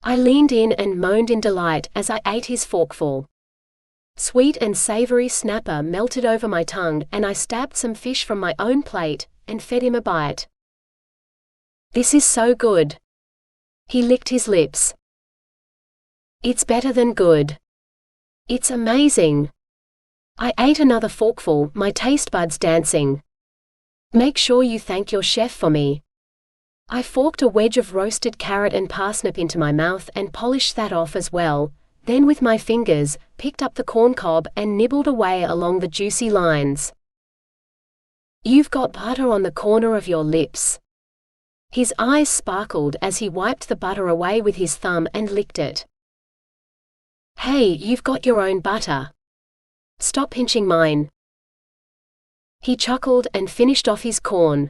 I leaned in and moaned in delight as I ate his forkful. Sweet and savory snapper melted over my tongue, and I stabbed some fish from my own plate and fed him a bite. This is so good. He licked his lips. It's better than good. It's amazing. I ate another forkful, my taste buds dancing. Make sure you thank your chef for me. I forked a wedge of roasted carrot and parsnip into my mouth and polished that off as well, then with my fingers, picked up the corn cob and nibbled away along the juicy lines. You've got butter on the corner of your lips. His eyes sparkled as he wiped the butter away with his thumb and licked it. Hey, you've got your own butter. Stop pinching mine. He chuckled and finished off his corn.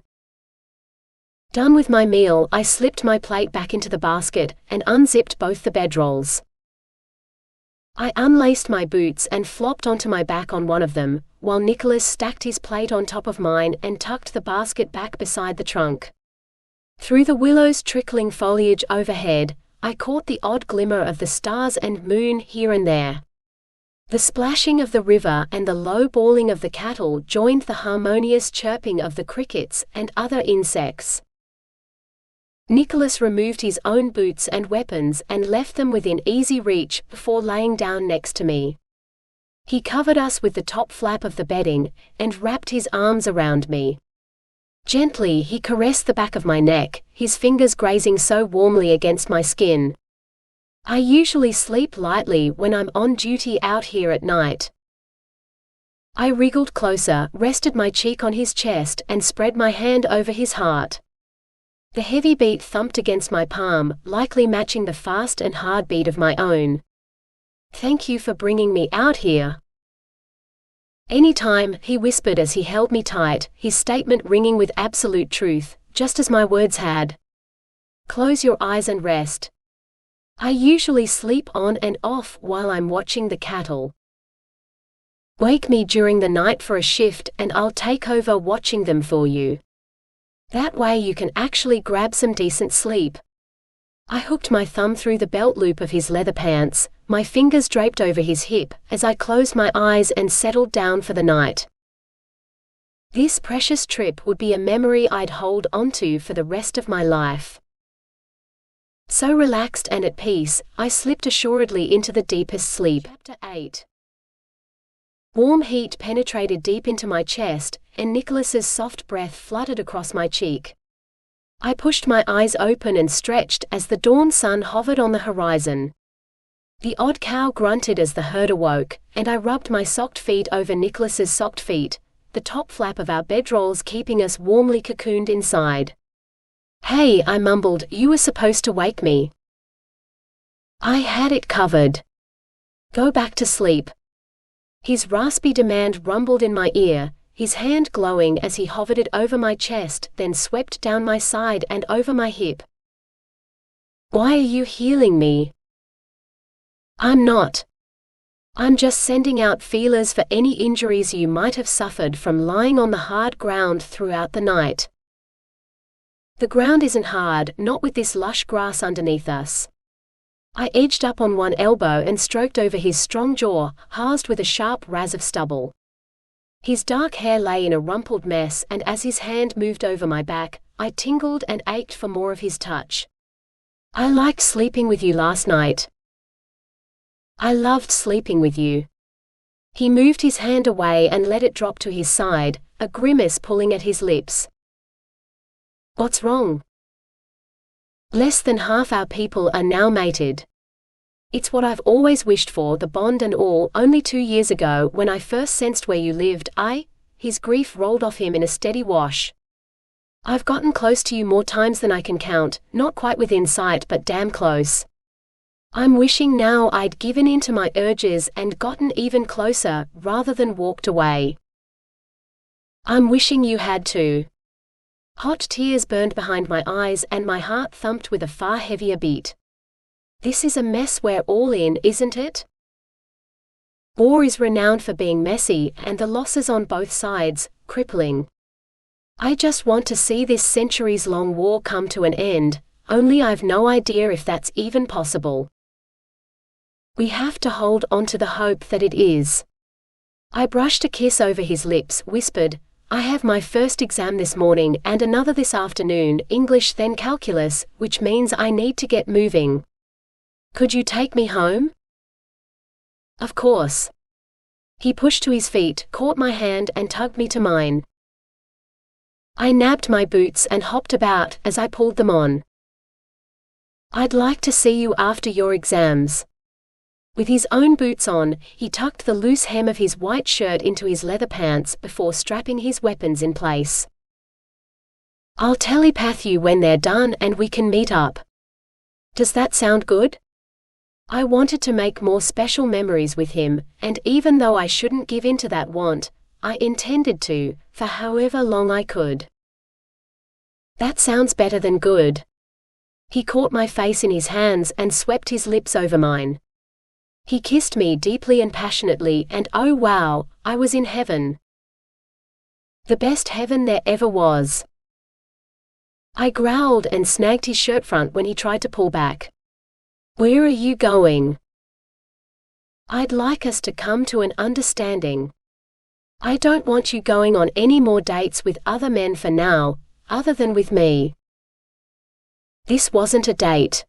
Done with my meal, I slipped my plate back into the basket and unzipped both the bedrolls. I unlaced my boots and flopped onto my back on one of them, while Nicholas stacked his plate on top of mine and tucked the basket back beside the trunk. Through the willow's trickling foliage overhead, I caught the odd glimmer of the stars and moon here and there. The splashing of the river and the low bawling of the cattle joined the harmonious chirping of the crickets and other insects. Nicholas removed his own boots and weapons and left them within easy reach before laying down next to me. He covered us with the top flap of the bedding and wrapped his arms around me. Gently he caressed the back of my neck, his fingers grazing so warmly against my skin. I usually sleep lightly when I'm on duty out here at night. I wriggled closer, rested my cheek on his chest, and spread my hand over his heart. The heavy beat thumped against my palm, likely matching the fast and hard beat of my own. "Thank you for bringing me out here." "Anytime," he whispered as he held me tight, his statement ringing with absolute truth, just as my words had. "Close your eyes and rest. I usually sleep on and off while I'm watching the cattle. Wake me during the night for a shift and I'll take over watching them for you. That way you can actually grab some decent sleep." I hooked my thumb through the belt loop of his leather pants, my fingers draped over his hip, as I closed my eyes and settled down for the night. This precious trip would be a memory I'd hold onto for the rest of my life. So relaxed and at peace, I slipped assuredly into the deepest sleep. Chapter 8. Warm heat penetrated deep into my chest, and Nicholas's soft breath fluttered across my cheek. I pushed my eyes open and stretched as the dawn sun hovered on the horizon. The odd cow grunted as the herd awoke, and I rubbed my socked feet over Nicholas's socked feet, the top flap of our bedrolls keeping us warmly cocooned inside. "Hey," I mumbled, "you were supposed to wake me." I had it covered. "Go back to sleep." His raspy demand rumbled in my ear, his hand glowing as he hovered it over my chest, then swept down my side and over my hip. "Why are you healing me?" "I'm not. I'm just sending out feelers for any injuries you might have suffered from lying on the hard ground throughout the night." "The ground isn't hard, not with this lush grass underneath us." I edged up on one elbow and stroked over his strong jaw, housed with a sharp razz of stubble. His dark hair lay in a rumpled mess, and as his hand moved over my back, I tingled and ached for more of his touch. "I liked sleeping with you last night." "I loved sleeping with you." He moved his hand away and let it drop to his side, a grimace pulling at his lips. "What's wrong?" "Less than half our people are now mated. It's what I've always wished for, the bond and all. Only 2 years ago, when I first sensed where you lived, his grief rolled off him in a steady wash. "I've gotten close to you more times than I can count, not quite within sight but damn close. I'm wishing now I'd given in to my urges and gotten even closer, rather than walked away. I'm wishing you had too." Hot tears burned behind my eyes and my heart thumped with a far heavier beat. This is a mess we're all in, isn't it? War is renowned for being messy, and the losses on both sides, crippling. I just want to see this centuries-long war come to an end, only I've no idea if that's even possible. We have to hold on to the hope that it is. I brushed a kiss over his lips, whispered, "I have my first exam this morning and another this afternoon, English then calculus, which means I need to get moving. Could you take me home?" "Of course." He pushed to his feet, caught my hand and tugged me to mine. I nabbed my boots and hopped about as I pulled them on. "I'd like to see you after your exams." With his own boots on, he tucked the loose hem of his white shirt into his leather pants before strapping his weapons in place. "I'll telepath you when they're done and we can meet up. Does that sound good?" I wanted to make more special memories with him, and even though I shouldn't give in to that want, I intended to, for however long I could. "That sounds better than good." He caught my face in his hands and swept his lips over mine. He kissed me deeply and passionately, and oh wow, I was in heaven. The best heaven there ever was. I growled and snagged his shirt front when he tried to pull back. "Where are you going?" "I'd like us to come to an understanding. I don't want you going on any more dates with other men for now, other than with me." This wasn't a date.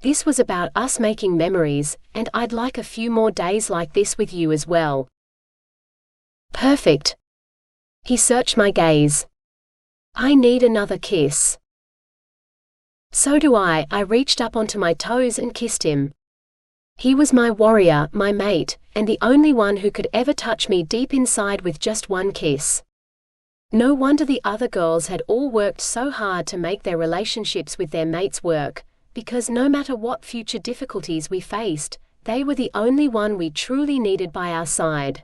This was about us making memories, and I'd like a few more days like this with you as well. Perfect. He searched my gaze. I need another kiss. So do I. I reached up onto my toes and kissed him. He was my warrior, my mate, and the only one who could ever touch me deep inside with just one kiss. No wonder the other girls had all worked so hard to make their relationships with their mates work, because no matter what future difficulties we faced, they were the only one we truly needed by our side.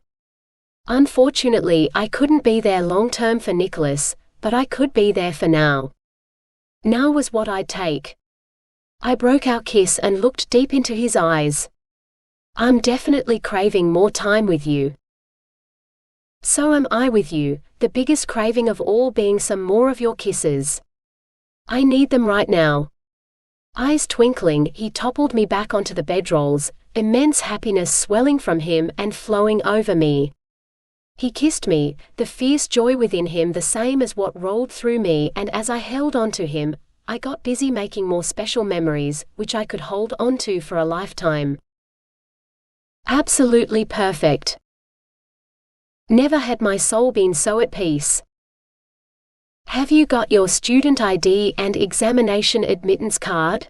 Unfortunately, I couldn't be there long-term for Nicholas, but I could be there for now. Now was what I'd take. I broke our kiss and looked deep into his eyes. I'm definitely craving more time with you. So am I with you, the biggest craving of all being some more of your kisses. I need them right now. Eyes twinkling, he toppled me back onto the bedrolls, immense happiness swelling from him and flowing over me. He kissed me, the fierce joy within him the same as what rolled through me, and as I held on to him, I got busy making more special memories, which I could hold on to for a lifetime. Absolutely perfect. Never had my soul been so at peace. Have you got your student ID and examination admittance card?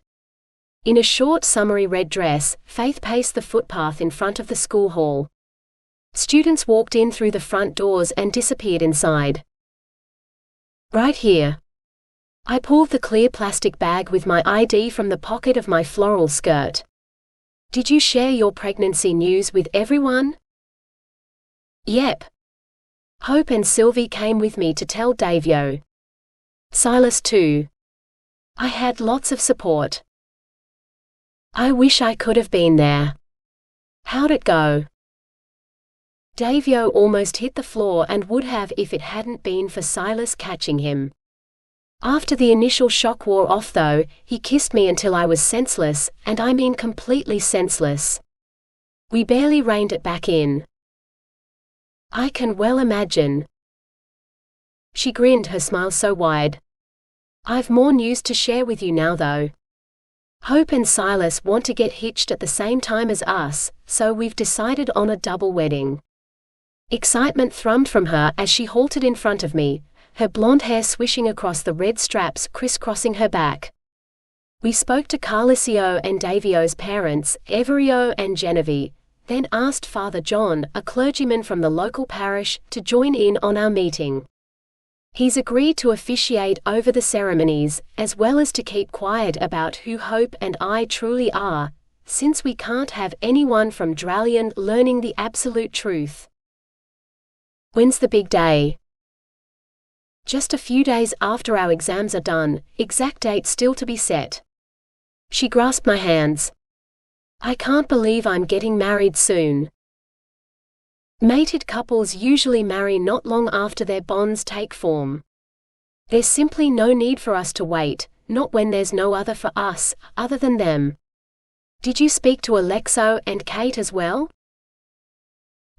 In a short summery red dress, Faith paced the footpath in front of the school hall. Students walked in through the front doors and disappeared inside. Right here. I pulled the clear plastic bag with my ID from the pocket of my floral skirt. Did you share your pregnancy news with everyone? Yep. Hope and Sylvie came with me to tell Davio. Silas too. I had lots of support. I wish I could have been there. How'd it go? Davio almost hit the floor and would have if it hadn't been for Silas catching him. After the initial shock wore off though, he kissed me until I was senseless, and I mean completely senseless. We barely reined it back in. I can well imagine. She grinned, her smile so wide. I've more news to share with you now though. Hope and Silas want to get hitched at the same time as us, so we've decided on a double wedding. Excitement thrummed from her as she halted in front of me, her blonde hair swishing across the red straps crisscrossing her back. We spoke to Carlicio and Davio's parents, Everio and Genevieve, then asked Father John, a clergyman from the local parish, to join in on our meeting. He's agreed to officiate over the ceremonies, as well as to keep quiet about who Hope and I truly are, since we can't have anyone from Dralion learning the absolute truth. When's the big day? Just a few days after our exams are done, exact date still to be set. She grasped my hands. I can't believe I'm getting married soon. Mated couples usually marry not long after their bonds take form. There's simply no need for us to wait, not when there's no other for us, other than them. Did you speak to Alexo and Kate as well?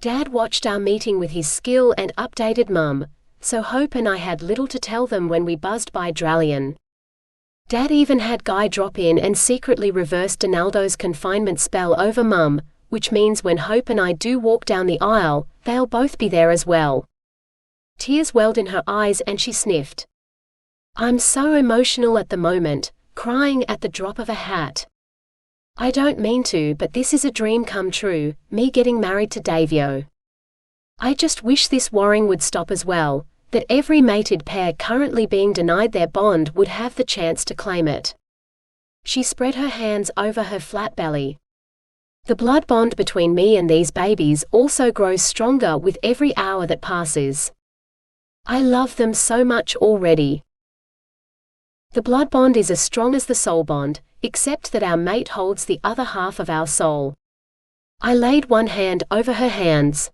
Dad watched our meeting with his skill and updated Mum, so Hope and I had little to tell them when we buzzed by Dralion. Dad even had Guy drop in and secretly reverse Donaldo's confinement spell over Mum, which means when Hope and I do walk down the aisle, they'll both be there as well. Tears welled in her eyes and she sniffed. I'm so emotional at the moment, crying at the drop of a hat. I don't mean to, but this is a dream come true, me getting married to Davio. I just wish this warring would stop as well, that every mated pair currently being denied their bond would have the chance to claim it. She spread her hands over her flat belly. The blood bond between me and these babies also grows stronger with every hour that passes. I love them so much already. The blood bond is as strong as the soul bond, except that our mate holds the other half of our soul. I laid one hand over her hands.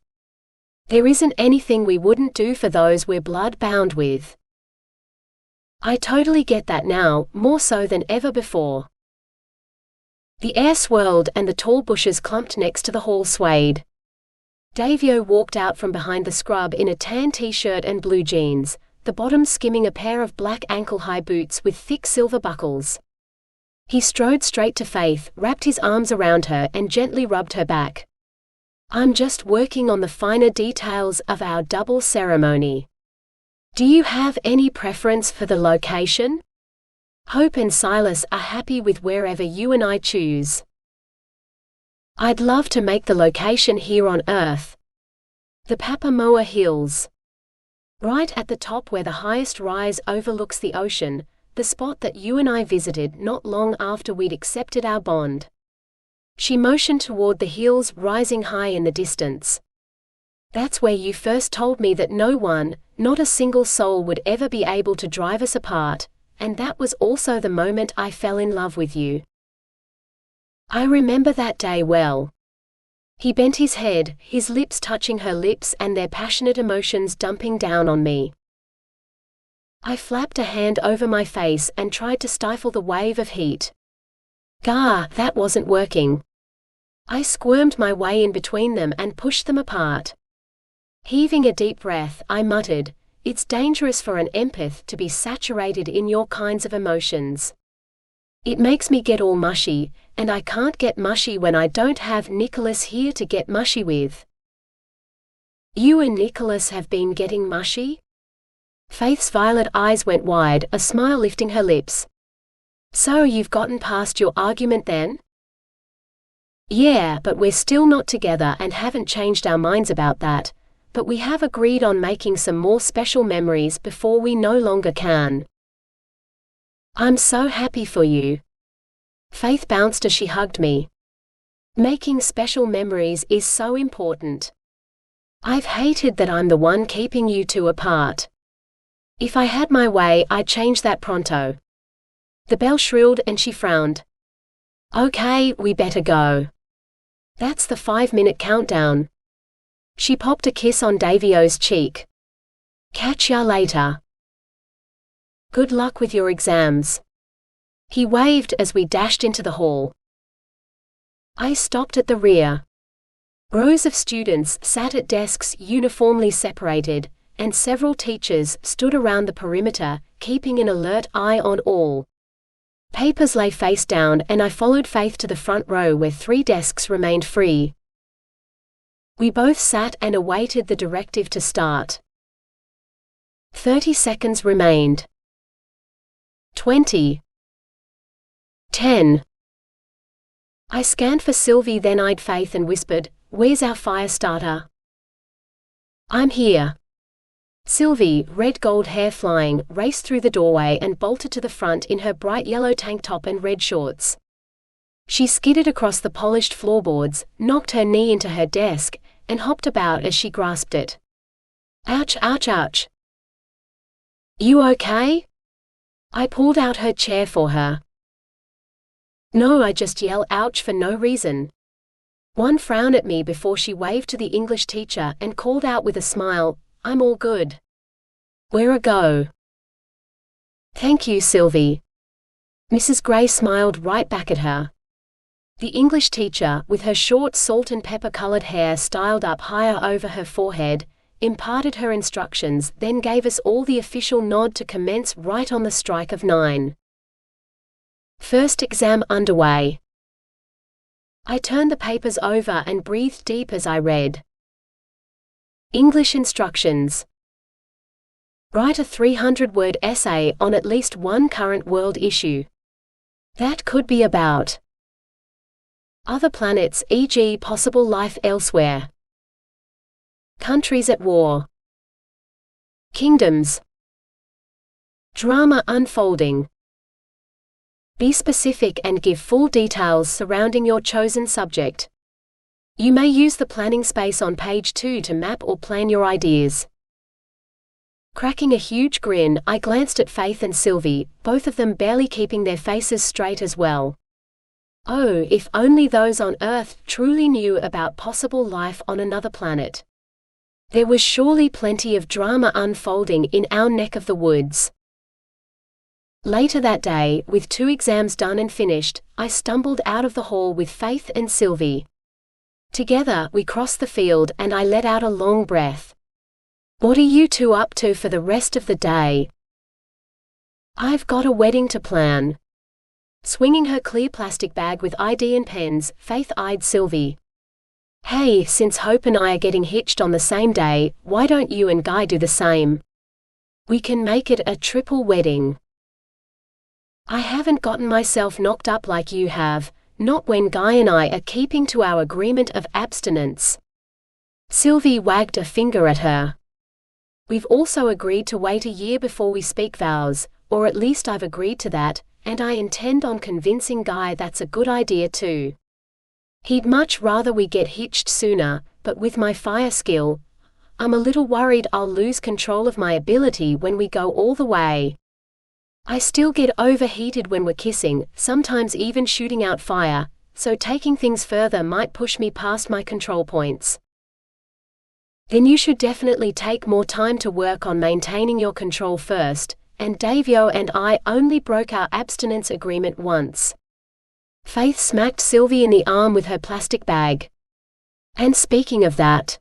There isn't anything we wouldn't do for those we're blood bound with. I totally get that now, more so than ever before. The air swirled and the tall bushes clumped next to the hall swayed. Davio walked out from behind the scrub in a tan t-shirt and blue jeans, the bottom skimming a pair of black ankle-high boots with thick silver buckles. He strode straight to Faith, wrapped his arms around her and gently rubbed her back. "I'm just working on the finer details of our double ceremony. Do you have any preference for the location? Hope and Silas are happy with wherever you and I choose." "I'd love to make the location here on Earth. The Papamoa Hills. Right at the top where the highest rise overlooks the ocean, the spot that you and I visited not long after we'd accepted our bond." She motioned toward the hills rising high in the distance. "That's where you first told me that no one, not a single soul would ever be able to drive us apart, and that was also the moment I fell in love with you." I remember that day well. He bent his head, his lips touching her lips and their passionate emotions dumping down on me. I flapped a hand over my face and tried to stifle the wave of heat. Gah, that wasn't working. I squirmed my way in between them and pushed them apart. Heaving a deep breath, I muttered, "It's dangerous for an empath to be saturated in your kinds of emotions. It makes me get all mushy, and I can't get mushy when I don't have Nicholas here to get mushy with." "You and Nicholas have been getting mushy?" Faith's violet eyes went wide, a smile lifting her lips. "So you've gotten past your argument then?" "Yeah, but we're still not together and haven't changed our minds about that, but we have agreed on making some more special memories before we no longer can." "I'm so happy for you." Faith bounced as she hugged me. "Making special memories is so important. I've hated that I'm the one keeping you two apart. If I had my way, I'd change that pronto." The bell shrilled and she frowned. "Okay, we better go. That's the 5-minute countdown." She popped a kiss on Davio's cheek. "Catch ya later. Good luck with your exams." He waved as we dashed into the hall. I stopped at the rear. Rows of students sat at desks uniformly separated, and several teachers stood around the perimeter, keeping an alert eye on all. Papers lay face down and I followed Faith to the front row where 3 desks remained free. We both sat and awaited the directive to start. 30 seconds remained. 20. 10. I scanned for Sylvie, then eyed Faith and whispered, "Where's our fire starter?" "I'm here." Sylvie, red gold hair flying, raced through the doorway and bolted to the front in her bright yellow tank top and red shorts. She skidded across the polished floorboards, knocked her knee into her desk, and hopped about as she grasped it. "Ouch, ouch, ouch." "You okay?" I pulled out her chair for her. "No, I just yell ouch for no reason." One frowned at me before she waved to the English teacher and called out with a smile, "I'm all good. We're a go." "Thank you, Sylvie." Mrs. Gray smiled right back at her. The English teacher, with her short salt and pepper-colored hair styled up higher over her forehead, imparted her instructions, then gave us all the official nod to commence right on the strike of 9. First exam underway. I turned the papers over and breathed deep as I read. English instructions. Write a 300-word essay on at least one current world issue. That could be about other planets, e.g. possible life elsewhere. Countries at war. Kingdoms. Drama unfolding. Be specific and give full details surrounding your chosen subject. You may use the planning space on page 2 to map or plan your ideas. Cracking a huge grin, I glanced at Faith and Sylvie, both of them barely keeping their faces straight as well. Oh, if only those on Earth truly knew about possible life on another planet. There was surely plenty of drama unfolding in our neck of the woods. Later that day, with 2 exams done and finished, I stumbled out of the hall with Faith and Sylvie. Together, we crossed the field and I let out a long breath. What are you two up to for the rest of the day? I've got a wedding to plan. Swinging her clear plastic bag with ID and pens, Faith eyed Sylvie. Hey, since Hope and I are getting hitched on the same day, why don't you and Guy do the same? We can make it a triple wedding. I haven't gotten myself knocked up like you have, not when Guy and I are keeping to our agreement of abstinence. Sylvie wagged a finger at her. We've also agreed to wait a year before we speak vows, or at least I've agreed to that, and I intend on convincing Guy that's a good idea too. He'd much rather we get hitched sooner, but with my fire skill, I'm a little worried I'll lose control of my ability when we go all the way. I still get overheated when we're kissing, sometimes even shooting out fire, so taking things further might push me past my control points. Then you should definitely take more time to work on maintaining your control first, and Davio and I only broke our abstinence agreement once. Faith smacked Sylvie in the arm with her plastic bag. And speaking of that,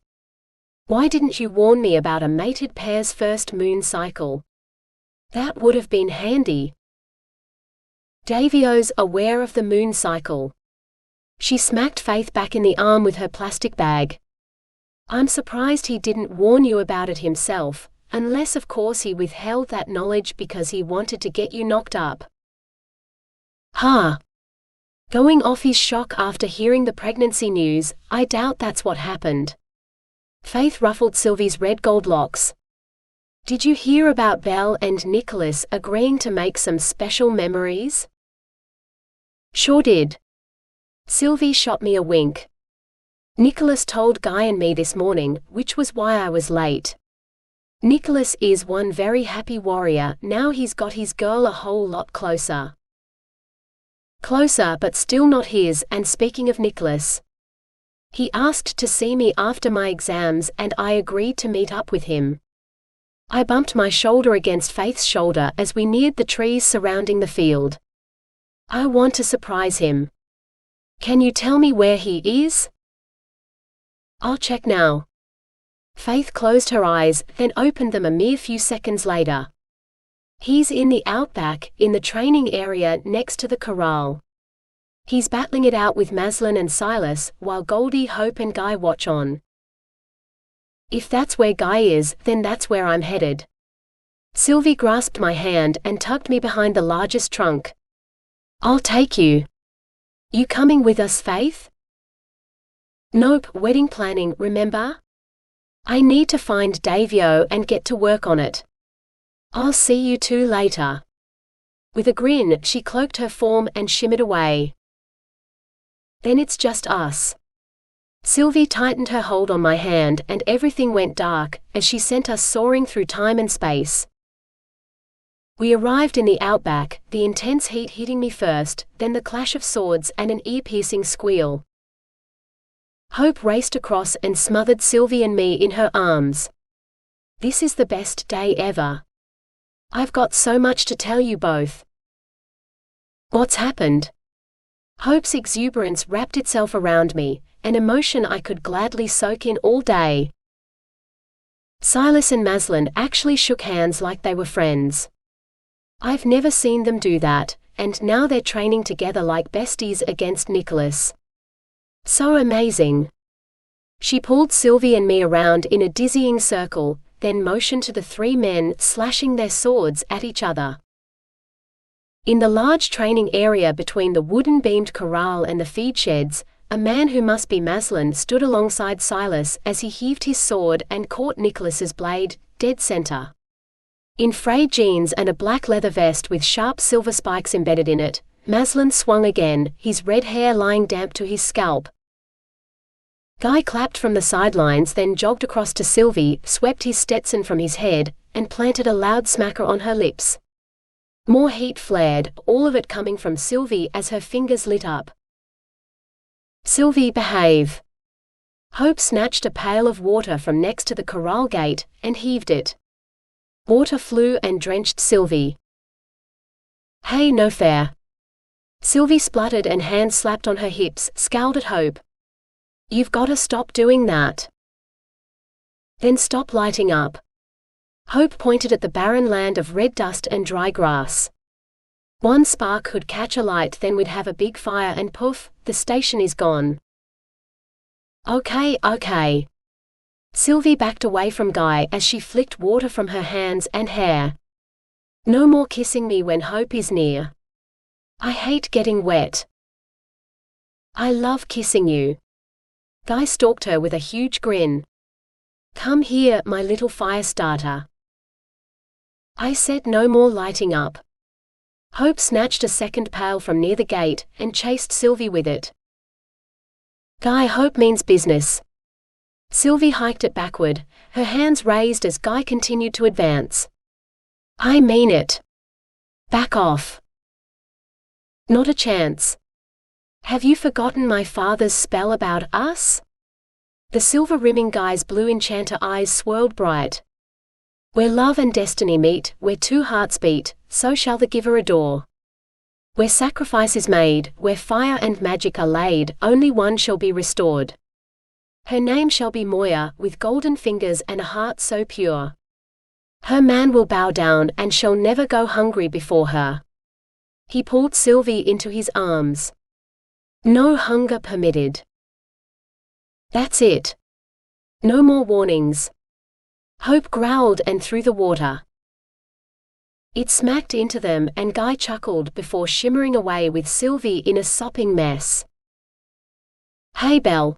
why didn't you warn me about a mated pair's first moon cycle? That would have been handy. Davio's aware of the moon cycle. She smacked Faith back in the arm with her plastic bag. I'm surprised he didn't warn you about it himself, unless of course he withheld that knowledge because he wanted to get you knocked up. Huh. Going off his shock after hearing the pregnancy news, I doubt that's what happened. Faith ruffled Sylvie's red gold locks. Did you hear about Belle and Nicholas agreeing to make some special memories? Sure did. Sylvie shot me a wink. Nicholas told Guy and me this morning, which was why I was late. Nicholas is one very happy warrior, now he's got his girl a whole lot closer. Closer but still not his, and speaking of Nicholas. He asked to see me after my exams and I agreed to meet up with him. I bumped my shoulder against Faith's shoulder as we neared the trees surrounding the field. I want to surprise him. Can you tell me where he is? I'll check now. Faith closed her eyes, then opened them a mere few seconds later. He's in the outback, in the training area next to the corral. He's battling it out with Maslin and Silas, while Goldie, Hope and Guy watch on. If that's where Guy is, then that's where I'm headed. Sylvie grasped my hand and tugged me behind the largest trunk. I'll take you. You coming with us, Faith? Nope, wedding planning, remember? I need to find Davio and get to work on it. I'll see you two later. With a grin, she cloaked her form and shimmered away. Then it's just us. Sylvie tightened her hold on my hand and everything went dark, as she sent us soaring through time and space. We arrived in the outback, the intense heat hitting me first, then the clash of swords and an ear-piercing squeal. Hope raced across and smothered Sylvie and me in her arms. This is the best day ever. I've got so much to tell you both. What's happened? Hope's exuberance wrapped itself around me, an emotion I could gladly soak in all day. Silas and Maslin actually shook hands like they were friends. I've never seen them do that, and now they're training together like besties against Nicholas. So amazing. She pulled Sylvie and me around in a dizzying circle, then motioned to the three men slashing their swords at each other. In the large training area between the wooden-beamed corral and the feed sheds, a man who must be Maslin stood alongside Silas as he heaved his sword and caught Nicholas's blade, dead center. In frayed jeans and a black leather vest with sharp silver spikes embedded in it, Maslin swung again, his red hair lying damp to his scalp. Guy clapped from the sidelines, then jogged across to Sylvie, swept his Stetson from his head, and planted a loud smacker on her lips. More heat flared, all of it coming from Sylvie as her fingers lit up. Sylvie, behave. Hope snatched a pail of water from next to the corral gate, and heaved it. Water flew and drenched Sylvie. Hey, no fair. Sylvie spluttered and hand slapped on her hips, scowled at Hope. You've gotta stop doing that. Then stop lighting up. Hope pointed at the barren land of red dust and dry grass. One spark could catch a light, then we'd have a big fire and poof, the station is gone. Okay. Sylvie backed away from Guy as she flicked water from her hands and hair. No more kissing me when Hope is near. I hate getting wet. I love kissing you. Guy stalked her with a huge grin. Come here, my little fire starter. I said no more lighting up. Hope snatched a second pail from near the gate and chased Sylvie with it. Guy, Hope means business. Sylvie hiked it backward, her hands raised as Guy continued to advance. I mean it. Back off. Not a chance. Have you forgotten my father's spell about us? The silver-rimming Guy's blue enchanter eyes swirled bright. Where love and destiny meet, where two hearts beat, so shall the giver adore. Where sacrifice is made, where fire and magic are laid, only one shall be restored. Her name shall be Moya, with golden fingers and a heart so pure. Her man will bow down and shall never go hungry before her. He pulled Sylvie into his arms. No hunger permitted. That's it. No more warnings. Hope growled and threw the water. It smacked into them and Guy chuckled before shimmering away with Sylvie in a sopping mess. Hey Belle.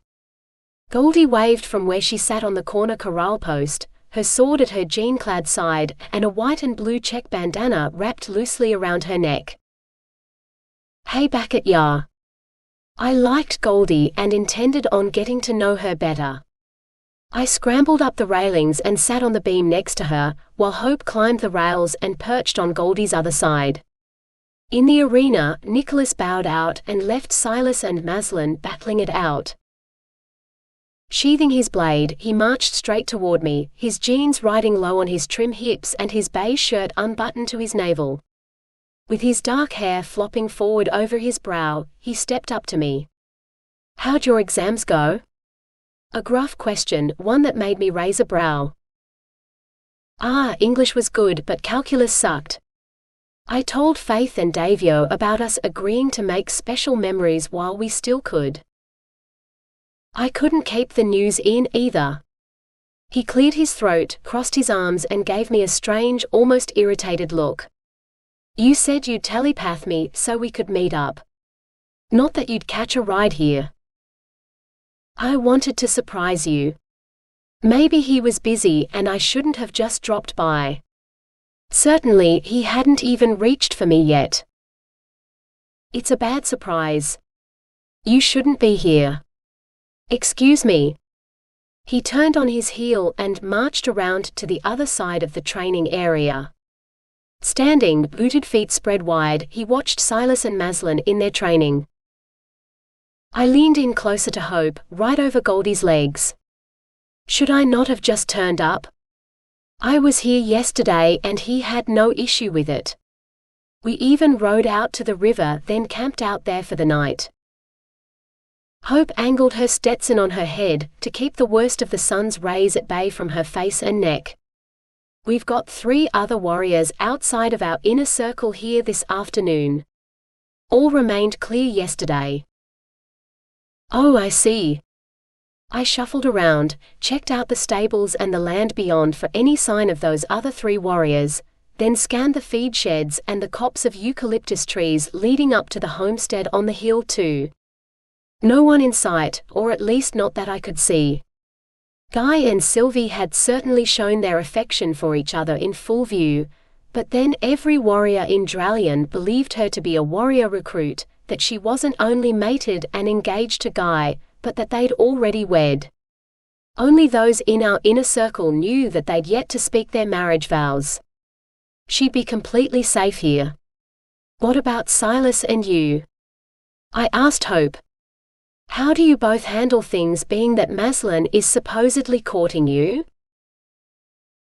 Goldie waved from where she sat on the corner corral post, her sword at her jean-clad side and a white and blue check bandana wrapped loosely around her neck. Hey back at ya. I liked Goldie and intended on getting to know her better. I scrambled up the railings and sat on the beam next to her, while Hope climbed the rails and perched on Goldie's other side. In the arena, Nicholas bowed out and left Silas and Maslin battling it out. Sheathing his blade, he marched straight toward me, his jeans riding low on his trim hips and his beige shirt unbuttoned to his navel. With his dark hair flopping forward over his brow, he stepped up to me. How'd your exams go? A gruff question, one that made me raise a brow. English was good but calculus sucked. I told Faith and Davio about us agreeing to make special memories while we still could. I couldn't keep the news in either. He cleared his throat, crossed his arms and gave me a strange, almost irritated look. You said you'd telepath me so we could meet up. Not that you'd catch a ride here. I wanted to surprise you. Maybe he was busy and I shouldn't have just dropped by. Certainly, he hadn't even reached for me yet. It's a bad surprise. You shouldn't be here. Excuse me. He turned on his heel and marched around to the other side of the training area. Standing, booted feet spread wide, he watched Silas and Maslin in their training. I leaned in closer to Hope, right over Goldie's legs. Should I not have just turned up? I was here yesterday and he had no issue with it. We even rode out to the river, then camped out there for the night. Hope angled her Stetson on her head, to keep the worst of the sun's rays at bay from her face and neck. We've got 3 other warriors outside of our inner circle here this afternoon. All remained clear yesterday. Oh, I see. I shuffled around, checked out the stables and the land beyond for any sign of those other 3 warriors, then scanned the feed sheds and the copse of eucalyptus trees leading up to the homestead on the hill too. No one in sight, or at least not that I could see. Guy and Sylvie had certainly shown their affection for each other in full view, but then every warrior in Dralion believed her to be a warrior recruit, that she wasn't only mated and engaged to Guy, but that they'd already wed. Only those in our inner circle knew that they'd yet to speak their marriage vows. She'd be completely safe here. What about Silas and you? I asked Hope. How do you both handle things being that Maslin is supposedly courting you?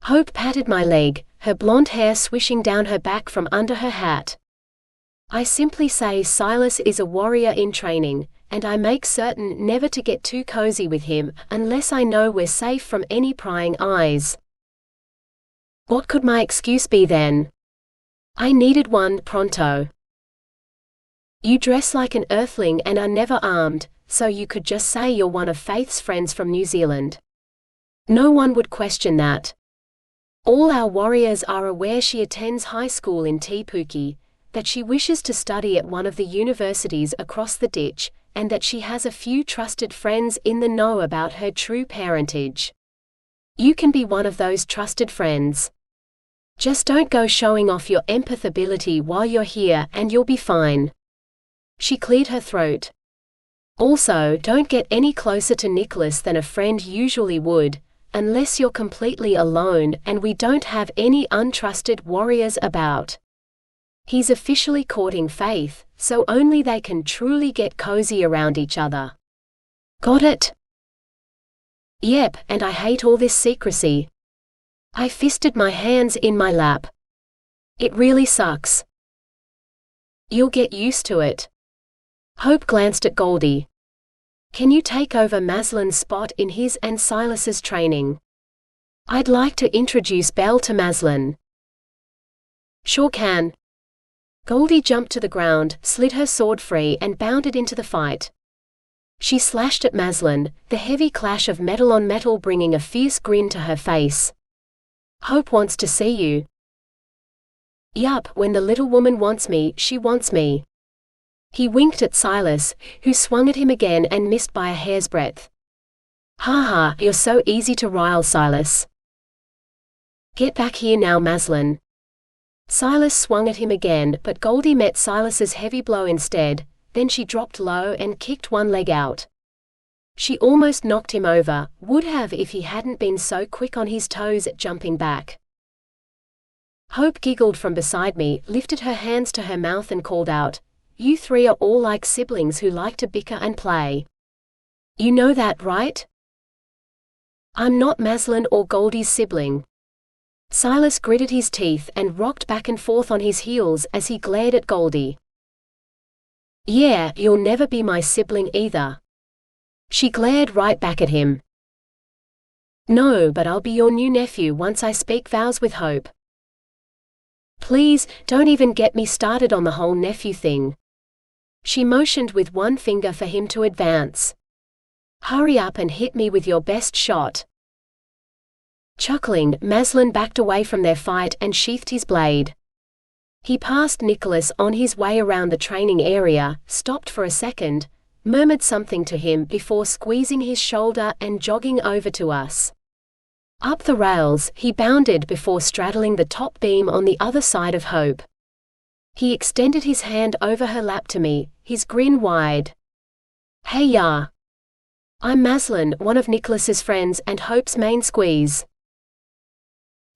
Hope patted my leg, her blonde hair swishing down her back from under her hat. I simply say Silas is a warrior in training, and I make certain never to get too cozy with him unless I know we're safe from any prying eyes. What could my excuse be then? I needed one, pronto. You dress like an earthling and are never armed, so you could just say you're one of Faith's friends from New Zealand. No one would question that. All our warriors are aware she attends high school in Te Puke, that she wishes to study at one of the universities across the ditch, and that she has a few trusted friends in the know about her true parentage. You can be one of those trusted friends. Just don't go showing off your empath ability while you're here and you'll be fine. She cleared her throat. Also, don't get any closer to Nicholas than a friend usually would, unless you're completely alone and we don't have any untrusted warriors about. He's officially courting Faith, so only they can truly get cozy around each other. Got it? Yep, and I hate all this secrecy. I fisted my hands in my lap. It really sucks. You'll get used to it. Hope glanced at Goldie. Can you take over Maslin's spot in his and Silas's training? I'd like to introduce Belle to Maslin. Sure can. Goldie jumped to the ground, slid her sword free and bounded into the fight. She slashed at Maslin, the heavy clash of metal on metal bringing a fierce grin to her face. Hope wants to see you. Yup, when the little woman wants me, she wants me. He winked at Silas, who swung at him again and missed by a hair's breadth. Ha ha, you're so easy to rile, Silas. Get back here now, Maslin. Silas swung at him again, but Goldie met Silas's heavy blow instead, then she dropped low and kicked one leg out. She almost knocked him over, would have if he hadn't been so quick on his toes at jumping back. Hope giggled from beside me, lifted her hands to her mouth and called out, You three are all like siblings who like to bicker and play. You know that, right? I'm not Maslin or Goldie's sibling. Silas gritted his teeth and rocked back and forth on his heels as he glared at Goldie. Yeah, you'll never be my sibling either. She glared right back at him. No, but I'll be your new nephew once I speak vows with Hope. Please, don't even get me started on the whole nephew thing. She motioned with one finger for him to advance. Hurry up and hit me with your best shot. Chuckling, Maslin backed away from their fight and sheathed his blade. He passed Nicholas on his way around the training area, stopped for a second, murmured something to him before squeezing his shoulder and jogging over to us. Up the rails, he bounded before straddling the top beam on the other side of Hope. He extended his hand over her lap to me, his grin wide. Hey ya! I'm Maslin, one of Nicholas's friends and Hope's main squeeze.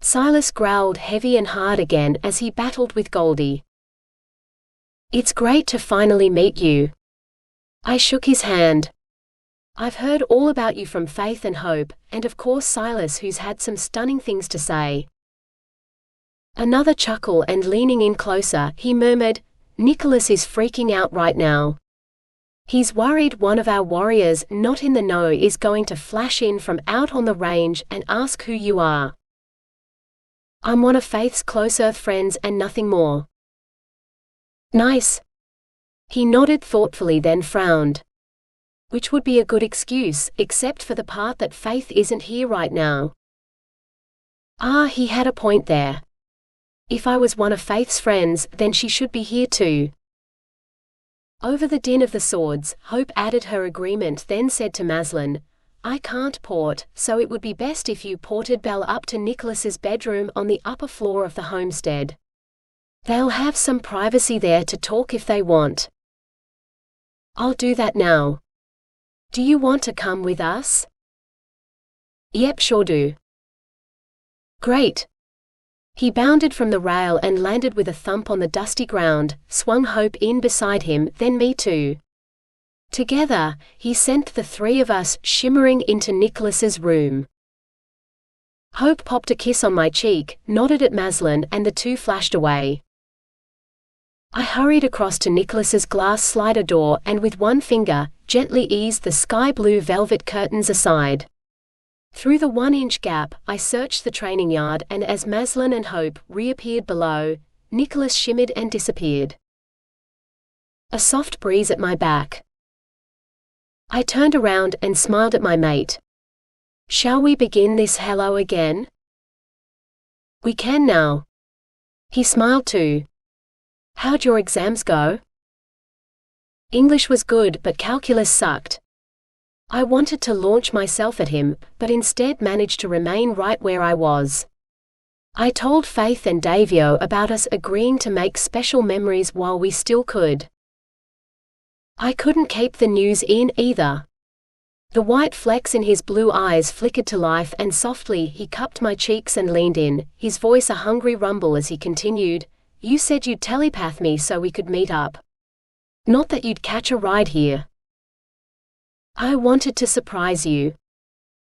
Silas growled heavy and hard again as he battled with Goldie. It's great to finally meet you. I shook his hand. I've heard all about you from Faith and Hope, and of course Silas, who's had some stunning things to say. Another chuckle, and leaning in closer, he murmured, Nicholas is freaking out right now. He's worried one of our warriors not in the know is going to flash in from out on the range and ask who you are. I'm one of Faith's close earth friends and nothing more. Nice. He nodded thoughtfully, then frowned. Which would be a good excuse, except for the part that Faith isn't here right now. Ah, he had a point there. If I was one of Faith's friends, then she should be here too. Over the din of the swords, Hope added her agreement, then said to Maslin, I can't port, so it would be best if you ported Belle up to Nicholas's bedroom on the upper floor of the homestead. They'll have some privacy there to talk if they want. I'll do that now. Do you want to come with us? Yep, sure do. Great. He bounded from the rail and landed with a thump on the dusty ground, swung Hope in beside him, then me too. Together, he sent the three of us shimmering into Nicholas's room. Hope popped a kiss on my cheek, nodded at Maslin, and the two flashed away. I hurried across to Nicholas's glass slider door and with one finger, gently eased the sky-blue velvet curtains aside. Through the 1-inch gap, I searched the training yard, and as Maslin and Hope reappeared below, Nicholas shimmered and disappeared. A soft breeze at my back. I turned around and smiled at my mate. "Shall we begin this hello again?" "We can now." He smiled too. "How'd your exams go?" English was good, but calculus sucked. I wanted to launch myself at him, but instead managed to remain right where I was. I told Faith and Davio about us agreeing to make special memories while we still could. I couldn't keep the news in either. The white flecks in his blue eyes flickered to life, and softly he cupped my cheeks and leaned in, his voice a hungry rumble as he continued, "You said you'd telepath me so we could meet up. Not that you'd catch a ride here." "I wanted to surprise you."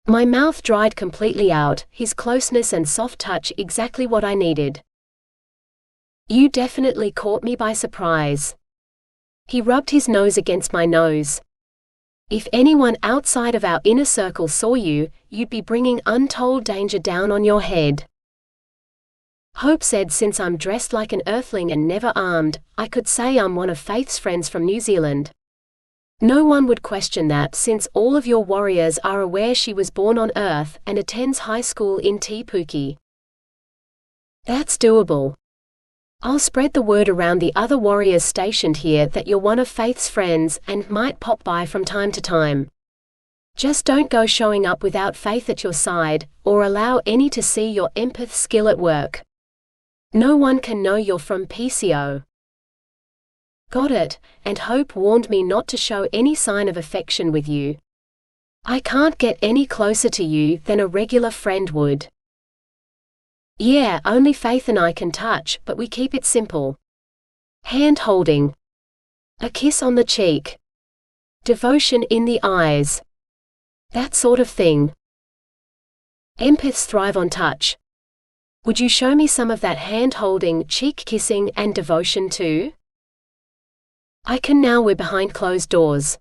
My mouth dried completely out, his closeness and soft touch exactly what I needed. "You definitely caught me by surprise." He rubbed his nose against my nose. "If anyone outside of our inner circle saw you, you'd be bringing untold danger down on your head." Hope said since I'm dressed like an earthling and never armed, I could say I'm one of Faith's friends from New Zealand. No one would question that since all of your warriors are aware she was born on Earth and attends high school in Te Puke. That's doable. I'll spread the word around the other warriors stationed here that you're one of Faith's friends and might pop by from time to time. Just don't go showing up without Faith at your side, or allow any to see your empath skill at work. No one can know you're from Peacio. Got it, and Hope warned me not to show any sign of affection with you. I can't get any closer to you than a regular friend would. Yeah, only Faith and I can touch, but we keep it simple. Hand-holding. A kiss on the cheek. Devotion in the eyes. That sort of thing. Empaths thrive on touch. Would you show me some of that hand-holding, cheek-kissing, and devotion too? I can now, we're behind closed doors.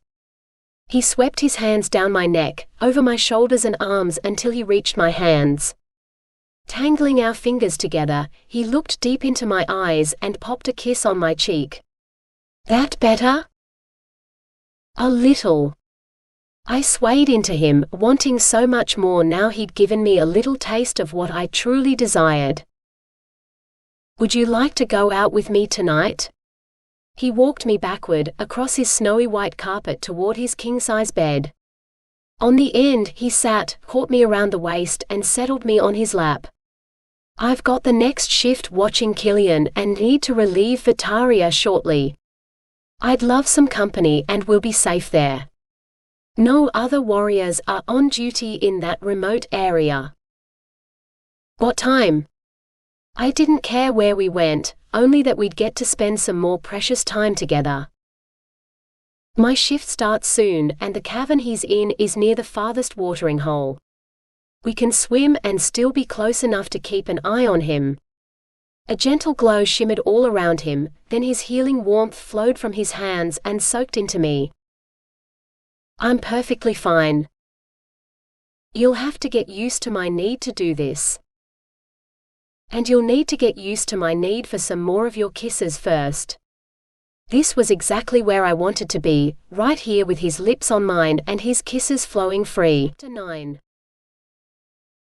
He swept his hands down my neck, over my shoulders and arms until he reached my hands. Tangling our fingers together, he looked deep into my eyes and popped a kiss on my cheek. That better? A little. I swayed into him, wanting so much more now he'd given me a little taste of what I truly desired. Would you like to go out with me tonight? He walked me backward, across his snowy white carpet toward his king-size bed. On the end, he sat, caught me around the waist and settled me on his lap. I've got the next shift watching Killian and need to relieve Vitaria shortly. I'd love some company and we'll be safe there. No other warriors are on duty in that remote area. What time? I didn't care where we went, only that we'd get to spend some more precious time together. My shift starts soon, and the cavern he's in is near the farthest watering hole. We can swim and still be close enough to keep an eye on him. A gentle glow shimmered all around him, then his healing warmth flowed from his hands and soaked into me. I'm perfectly fine. You'll have to get used to my need to do this. And you'll need to get used to my need for some more of your kisses first. This was exactly where I wanted to be, right here with his lips on mine and his kisses flowing free. 9.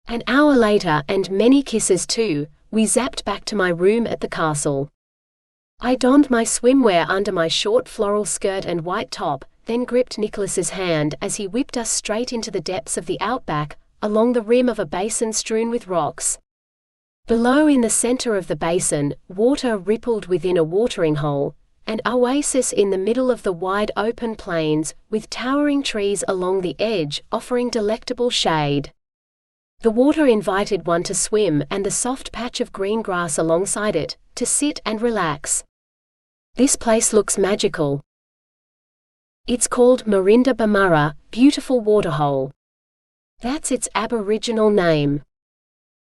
An hour later, and many kisses too, we zapped back to my room at the castle. I donned my swimwear under my short floral skirt and white top, then gripped Nicholas's hand as he whipped us straight into the depths of the outback, along the rim of a basin strewn with rocks. Below, in the center of the basin, water rippled within a watering hole, an oasis in the middle of the wide open plains, with towering trees along the edge, offering delectable shade. The water invited one to swim, and the soft patch of green grass alongside it, to sit and relax. This place looks magical. It's called Marinda Bamara, Beautiful Waterhole. That's its Aboriginal name.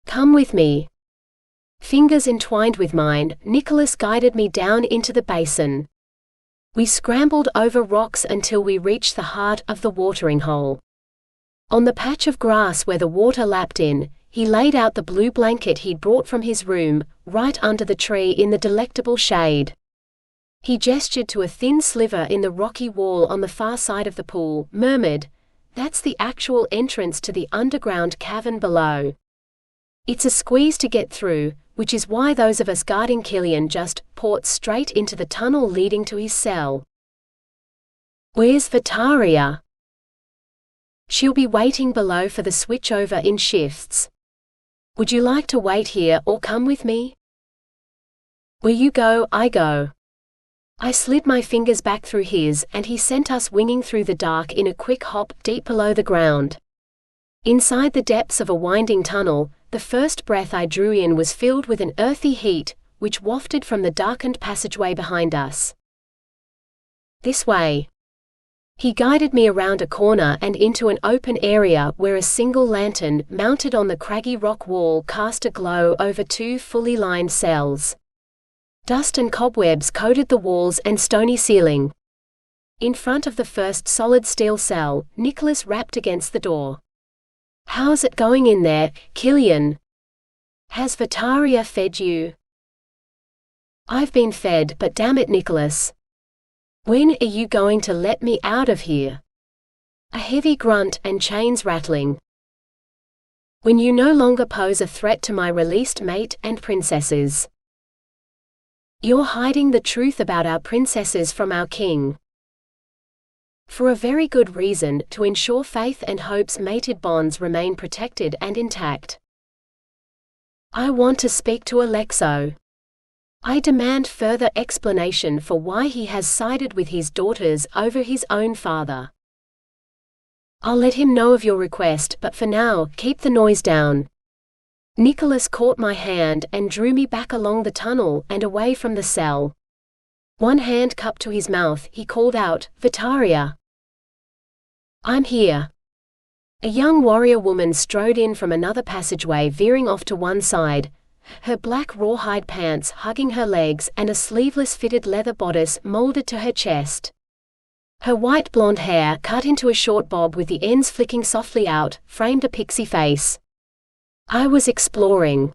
Come with me. Fingers entwined with mine, Nicholas guided me down into the basin. We scrambled over rocks until we reached the heart of the watering hole. On the patch of grass where the water lapped in, he laid out the blue blanket he'd brought from his room, right under the tree in the delectable shade. He gestured to a thin sliver in the rocky wall on the far side of the pool, murmured, "That's the actual entrance to the underground cavern below. It's a squeeze to get through, which is why those of us guarding Killian just port straight into the tunnel leading to his cell." "Where's Vitaria?" "She'll be waiting below for the switchover in shifts. Would you like to wait here or come with me?" "Where you go, I go." I slid my fingers back through his, and he sent us winging through the dark in a quick hop deep below the ground. Inside the depths of a winding tunnel, the first breath I drew in was filled with an earthy heat, which wafted from the darkened passageway behind us. "This way." He guided me around a corner and into an open area where a single lantern, mounted on the craggy rock wall, cast a glow over 2 fully lined cells. Dust and cobwebs coated the walls and stony ceiling. In front of the first solid steel cell, Nicholas rapped against the door. "How's it going in there, Killian? Has Vitaria fed you?" "I've been fed, but damn it, Nicholas. When are you going to let me out of here?" A heavy grunt and chains rattling. "When you no longer pose a threat to my released mate and princesses." "You're hiding the truth about our princesses from our king." "For a very good reason, to ensure Faith and Hope's mated bonds remain protected and intact." "I want to speak to Alexo. I demand further explanation for why he has sided with his daughters over his own father." "I'll let him know of your request, but for now, keep the noise down." Nicholas caught my hand and drew me back along the tunnel and away from the cell. One hand cupped to his mouth, he called out, "Vitaria." "I'm here." A young warrior woman strode in from another passageway, veering off to one side, her black rawhide pants hugging her legs and a sleeveless fitted leather bodice molded to her chest. Her white blonde hair, cut into a short bob with the ends flicking softly out, framed a pixie face. "I was exploring.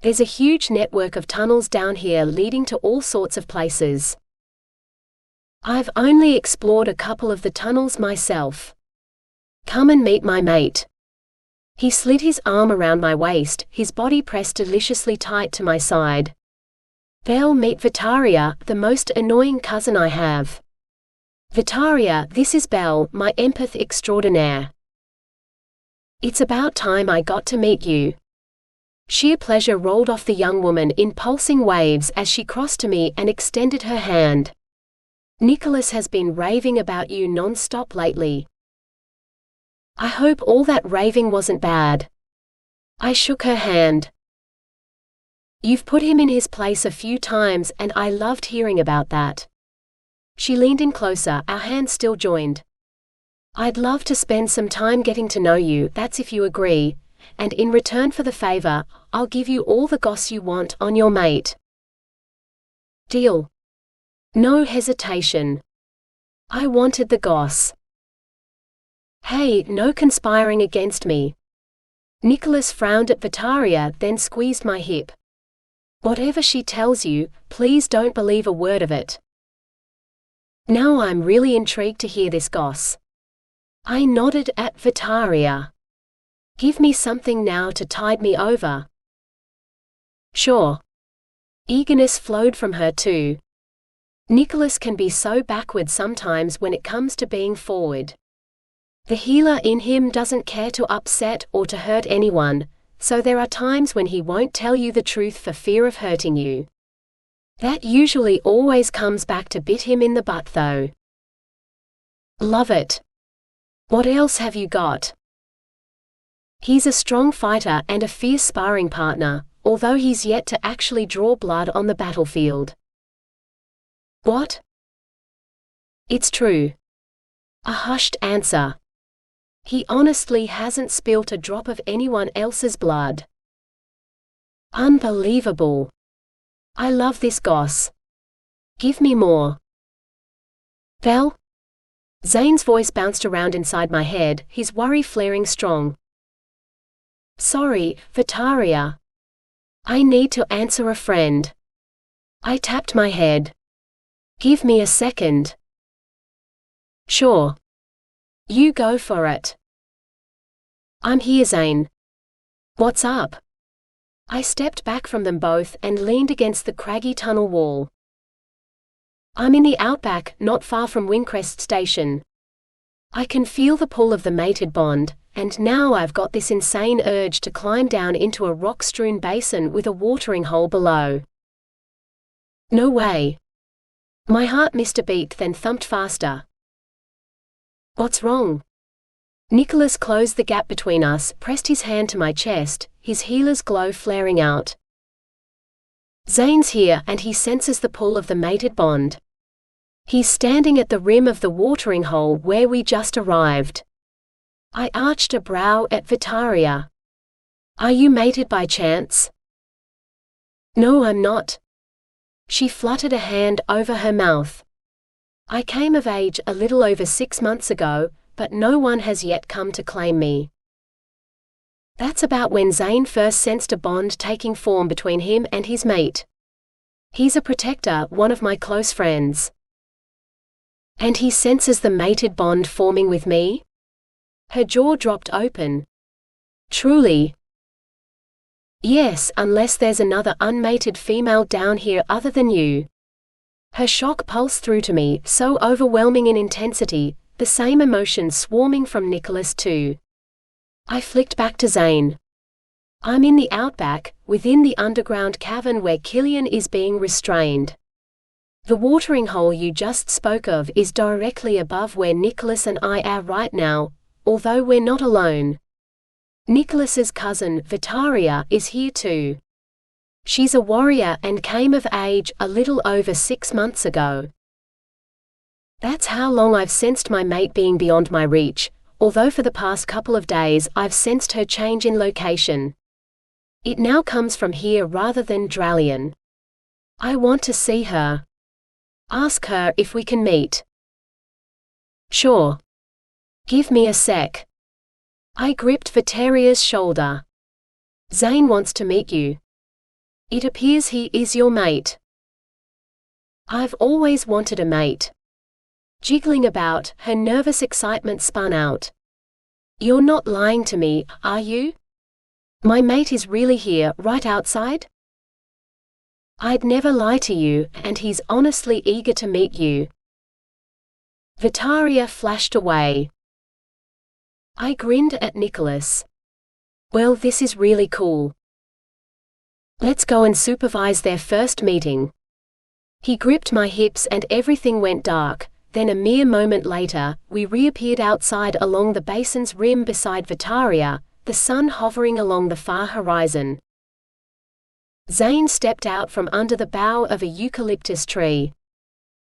There's a huge network of tunnels down here leading to all sorts of places. I've only explored a couple of the tunnels myself. Come and meet my mate." He slid his arm around my waist, his body pressed deliciously tight to my side. "Belle, meet Vitaria, the most annoying cousin I have." "Vitaria, this is Belle, my empath extraordinaire. It's about time I got to meet you." Sheer pleasure rolled off the young woman in pulsing waves as she crossed to me and extended her hand. "Nicholas has been raving about you non-stop lately." "I hope all that raving wasn't bad." I shook her hand. "You've put him in his place a few times and I loved hearing about that." She leaned in closer, our hands still joined. "I'd love to spend some time getting to know you, that's if you agree, and in return for the favor, I'll give you all the goss you want on your mate." "Deal." No hesitation. I wanted the goss. "Hey, no conspiring against me." Nicholas frowned at Vitaria, then squeezed my hip. "Whatever she tells you, please don't believe a word of it." Now I'm really intrigued to hear this goss. I nodded at Vitaria. "Give me something now to tide me over." "Sure." Eagerness flowed from her too. Nicholas can be so backward sometimes when it comes to being forward. The healer in him doesn't care to upset or to hurt anyone, so there are times when he won't tell you the truth for fear of hurting you. That usually always comes back to bite him in the butt though. Love it. What else have you got? He's a strong fighter and a fierce sparring partner, although he's yet to actually draw blood on the battlefield. What? It's true. A hushed answer. He honestly hasn't spilt a drop of anyone else's blood. Unbelievable. I love this goss. Give me more. Belle? Zane's voice bounced around inside my head, his worry flaring strong. Sorry, Vitaria. I need to answer a friend. I tapped my head. Give me a second. Sure. You go for it. I'm here, Zane. What's up? I stepped back from them both and leaned against the craggy tunnel wall. I'm in the outback, not far from Windcrest Station. I can feel the pull of the mated bond, and now I've got this insane urge to climb down into a rock-strewn basin with a watering hole below. No way. My heart missed a beat, then thumped faster. What's wrong? Nicholas closed the gap between us, pressed his hand to my chest, his healer's glow flaring out. Zane's here and he senses the pull of the mated bond. He's standing at the rim of the watering hole where we just arrived. I arched a brow at Vitaria. Are you mated by chance? No, I'm not. She fluttered a hand over her mouth. I came of age a little over 6 months ago, but no one has yet come to claim me. That's about when Zane first sensed a bond taking form between him and his mate. He's a protector, one of my close friends. And he senses the mated bond forming with me? Her jaw dropped open. Truly? Yes, unless there's another unmated female down here other than you. Her shock pulsed through to me, so overwhelming in intensity, the same emotion swarming from Nicholas too. I flicked back to Zane. I'm in the outback, within the underground cavern where Killian is being restrained. The watering hole you just spoke of is directly above where Nicholas and I are right now, although we're not alone. Nicholas's cousin, Vitaria, is here too. She's a warrior and came of age a little over 6 months ago. That's how long I've sensed my mate being beyond my reach, although for the past couple of days I've sensed her change in location. It now comes from here rather than Dralion. I want to see her. Ask her if we can meet. Sure. Give me a sec. I gripped Vitaria's shoulder. Zane wants to meet you. It appears he is your mate. I've always wanted a mate. Jiggling about, her nervous excitement spun out. You're not lying to me, are you? My mate is really here, right outside? I'd never lie to you, and he's honestly eager to meet you. Vitaria flashed away. I grinned at Nicholas. Well, this is really cool. Let's go and supervise their first meeting. He gripped my hips and everything went dark. Then a mere moment later, we reappeared outside along the basin's rim beside Vitaria, the sun hovering along the far horizon. Zane stepped out from under the bough of a eucalyptus tree.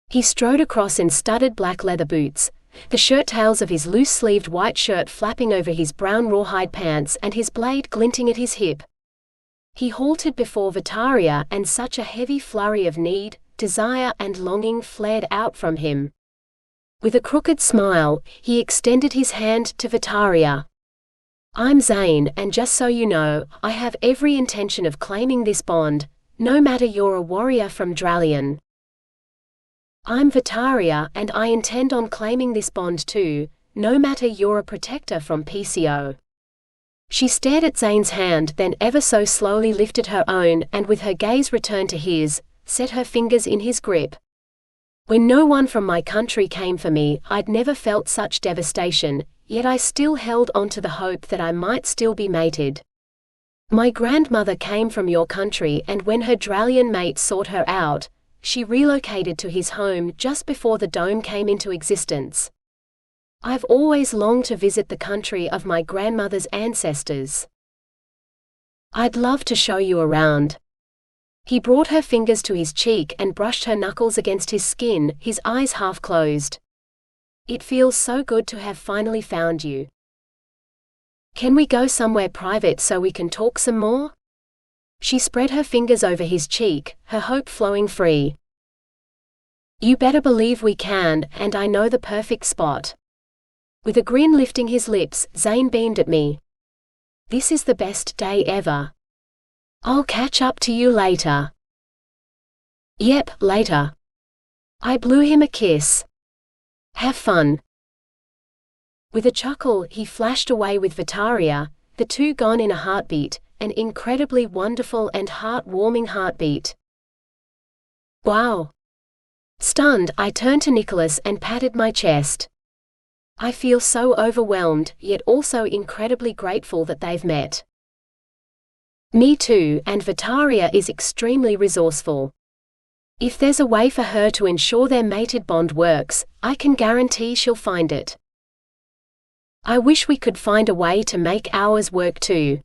He strode across in studded black leather boots, the shirt-tails of his loose-sleeved white shirt flapping over his brown rawhide pants and his blade glinting at his hip. He halted before Vitaria and such a heavy flurry of need, desire and longing flared out from him. With a crooked smile, he extended his hand to Vitaria. I'm Zane, and just so you know, I have every intention of claiming this bond, no matter you're a warrior from Dralion. I'm Vitaria, and I intend on claiming this bond too, no matter you're a protector from Peacio. She stared at Zane's hand, then ever so slowly lifted her own, and with her gaze returned to his, set her fingers in his grip. When no one from my country came for me, I'd never felt such devastation, yet I still held on to the hope that I might still be mated. My grandmother came from your country, and when her Dralion mate sought her out, she relocated to his home just before the dome came into existence. I've always longed to visit the country of my grandmother's ancestors. I'd love to show you around. He brought her fingers to his cheek and brushed her knuckles against his skin, his eyes half closed. It feels so good to have finally found you. Can we go somewhere private so we can talk some more? She spread her fingers over his cheek, her hope flowing free. You better believe we can, and I know the perfect spot. With a grin lifting his lips, Zane beamed at me. This is the best day ever. I'll catch up to you later. Yep, later. I blew him a kiss. Have fun. With a chuckle, he flashed away with Vitaria, the two gone in a heartbeat, an incredibly wonderful and heart-warming heartbeat. Wow. Stunned, I turned to Nicholas and patted my chest. I feel so overwhelmed, yet also incredibly grateful that they've met. Me too, and Vitaria is extremely resourceful. If there's a way for her to ensure their mated bond works, I can guarantee she'll find it. I wish we could find a way to make ours work too.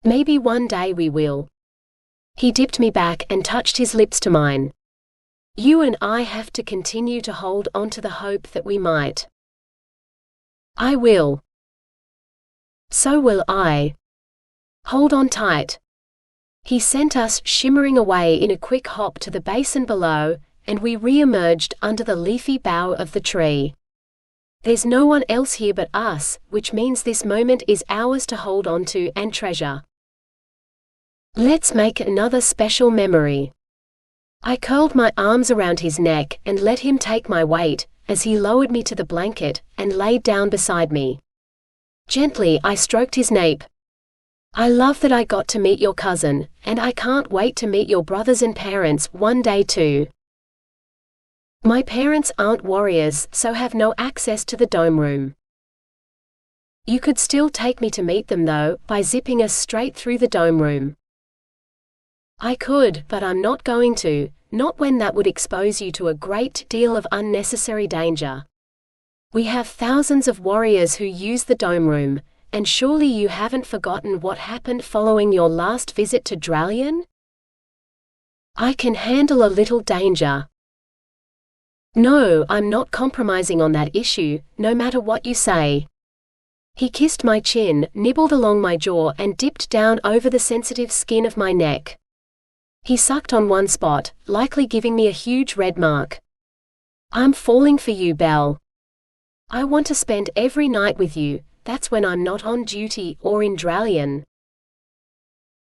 Maybe one day we will. He dipped me back and touched his lips to mine. You and I have to continue to hold on to the hope that we might. I will. So will I. Hold on tight. He sent us shimmering away in a quick hop to the basin below, and we re-emerged under the leafy bough of the tree. There's no one else here but us, which means this moment is ours to hold on to and treasure. Let's make another special memory. I curled my arms around his neck and let him take my weight, as he lowered me to the blanket and laid down beside me. Gently I stroked his nape. I love that I got to meet your cousin, and I can't wait to meet your brothers and parents one day too. My parents aren't warriors, so have no access to the dome room. You could still take me to meet them though, by zipping us straight through the dome room. I could, but I'm not going to, not when that would expose you to a great deal of unnecessary danger. We have thousands of warriors who use the dome room, and surely you haven't forgotten what happened following your last visit to Dralion? I can handle a little danger. No, I'm not compromising on that issue, no matter what you say. He kissed my chin, nibbled along my jaw and dipped down over the sensitive skin of my neck. He sucked on one spot, likely giving me a huge red mark. I'm falling for you, Belle. I want to spend every night with you, that's when I'm not on duty or in Dralion.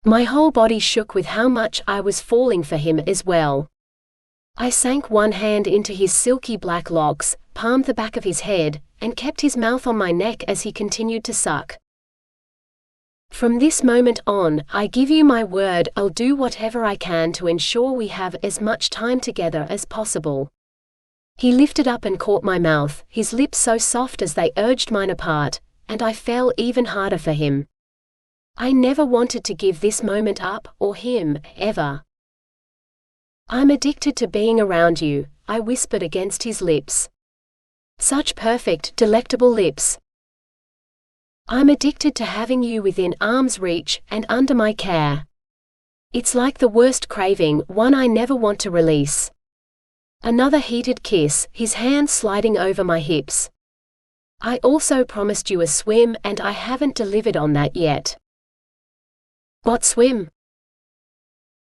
My whole body shook with how much I was falling for him as well. I sank one hand into his silky black locks, palmed the back of his head, and kept his mouth on my neck as he continued to suck. From this moment on, I give you my word I'll do whatever I can to ensure we have as much time together as possible. He lifted up and caught my mouth, his lips so soft as they urged mine apart, and I fell even harder for him. I never wanted to give this moment up, or him, ever. I'm addicted to being around you, I whispered against his lips. Such perfect, delectable lips. I'm addicted to having you within arm's reach and under my care. It's like the worst craving, one I never want to release. Another heated kiss, his hands sliding over my hips. I also promised you a swim and I haven't delivered on that yet. What swim?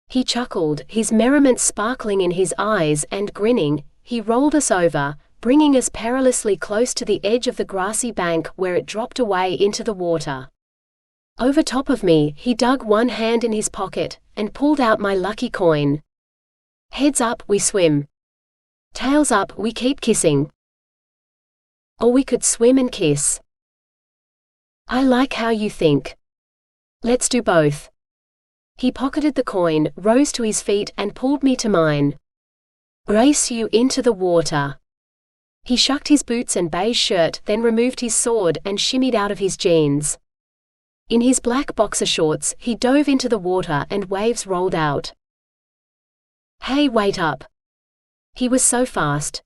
He chuckled, his merriment sparkling in his eyes, and grinning, he rolled us over, bringing us perilously close to the edge of the grassy bank where it dropped away into the water. Over top of me, he dug one hand in his pocket, and pulled out my lucky coin. Heads up, we swim. Tails up, we keep kissing. Or we could swim and kiss. I like how you think. Let's do both. He pocketed the coin, rose to his feet and pulled me to mine. Race you into the water. He shucked his boots and beige shirt, then removed his sword and shimmied out of his jeans. In his black boxer shorts, he dove into the water and waves rolled out. Hey, wait up. He was so fast.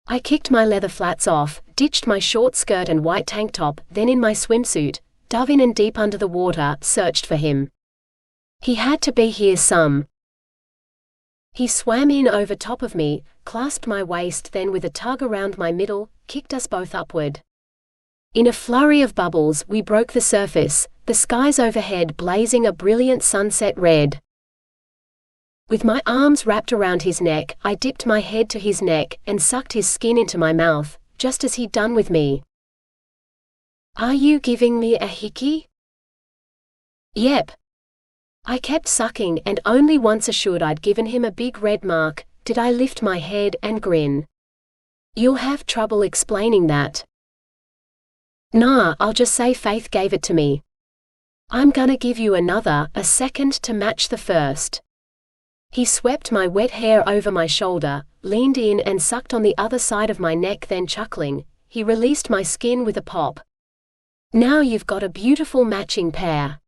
I kicked my leather flats off, ditched my short skirt and white tank top, then in my swimsuit, dove in and deep under the water, searched for him. He had to be here some. He swam in over top of me, clasped my waist, then with a tug around my middle, kicked us both upward. In a flurry of bubbles we broke the surface, the skies overhead blazing a brilliant sunset red. With my arms wrapped around his neck, I dipped my head to his neck and sucked his skin into my mouth, just as he'd done with me. "Are you giving me a hickey?" "Yep." I kept sucking, and only once assured I'd given him a big red mark, did I lift my head and grin. "You'll have trouble explaining that." "Nah, I'll just say Faith gave it to me. I'm gonna give you a second to match the first." He swept my wet hair over my shoulder, leaned in and sucked on the other side of my neck, then chuckling, he released my skin with a pop. "Now you've got a beautiful matching pair."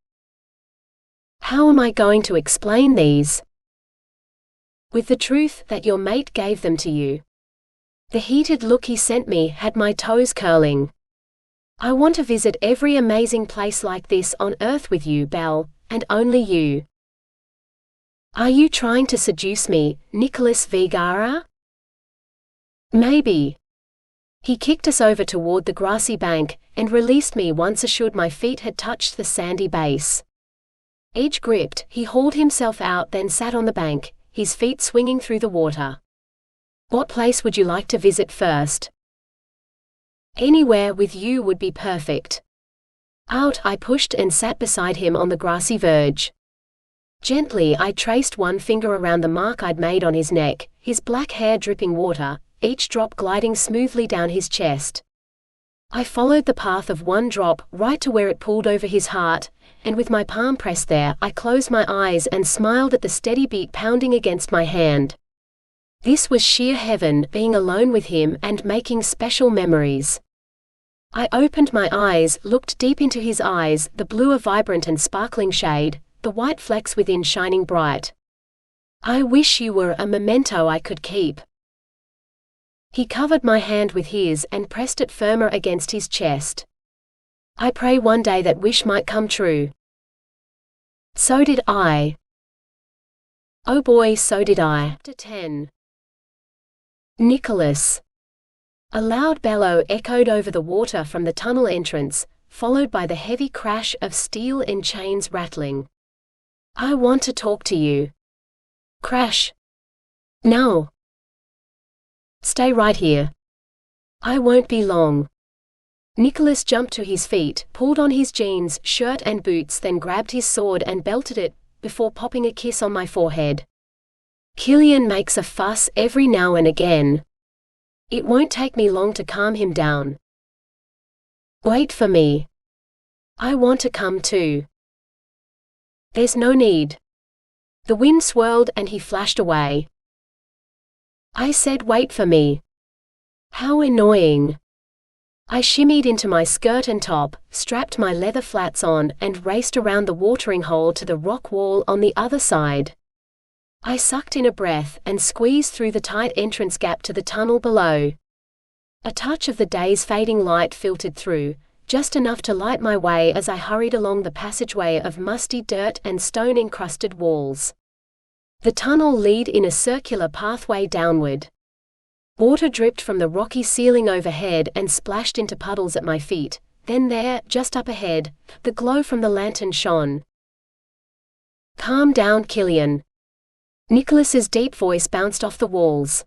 "How am I going to explain these?" "With the truth that your mate gave them to you." The heated look he sent me had my toes curling. "I want to visit every amazing place like this on Earth with you, Belle, and only you." "Are you trying to seduce me, Nicholas Vergara?" "Maybe." He kicked us over toward the grassy bank, and released me once assured my feet had touched the sandy base. Edge gripped, he hauled himself out, then sat on the bank, his feet swinging through the water. "What place would you like to visit first?" "Anywhere with you would be perfect." Out I pushed and sat beside him on the grassy verge. Gently I traced one finger around the mark I'd made on his neck, his black hair dripping water, each drop gliding smoothly down his chest. I followed the path of one drop right to where it pooled over his heart, and with my palm pressed there, I closed my eyes and smiled at the steady beat pounding against my hand. This was sheer heaven, being alone with him and making special memories. I opened my eyes, looked deep into his eyes, the blue a vibrant and sparkling shade, the white flecks within shining bright. "I wish you were a memento I could keep." He covered my hand with his and pressed it firmer against his chest. "I pray one day that wish might come true." So did I. Oh boy, so did I. Chapter 10. Nicholas. A loud bellow echoed over the water from the tunnel entrance, followed by the heavy crash of steel and chains rattling. "I want to talk to you." Crash. "No. Stay right here. I won't be long." Nicholas jumped to his feet, pulled on his jeans, shirt and boots, then grabbed his sword and belted it, before popping a kiss on my forehead. "Killian makes a fuss every now and again. It won't take me long to calm him down. Wait for me. I want to come too." "There's no need." The wind swirled and he flashed away. I said wait for me. How annoying. I shimmied into my skirt and top, strapped my leather flats on, and raced around the watering hole to the rock wall on the other side. I sucked in a breath and squeezed through the tight entrance gap to the tunnel below. A touch of the day's fading light filtered through, just enough to light my way as I hurried along the passageway of musty dirt and stone-encrusted walls. The tunnel led in a circular pathway downward. Water dripped from the rocky ceiling overhead and splashed into puddles at my feet. Then there, just up ahead, the glow from the lantern shone. "Calm down, Killian." Nicholas's deep voice bounced off the walls.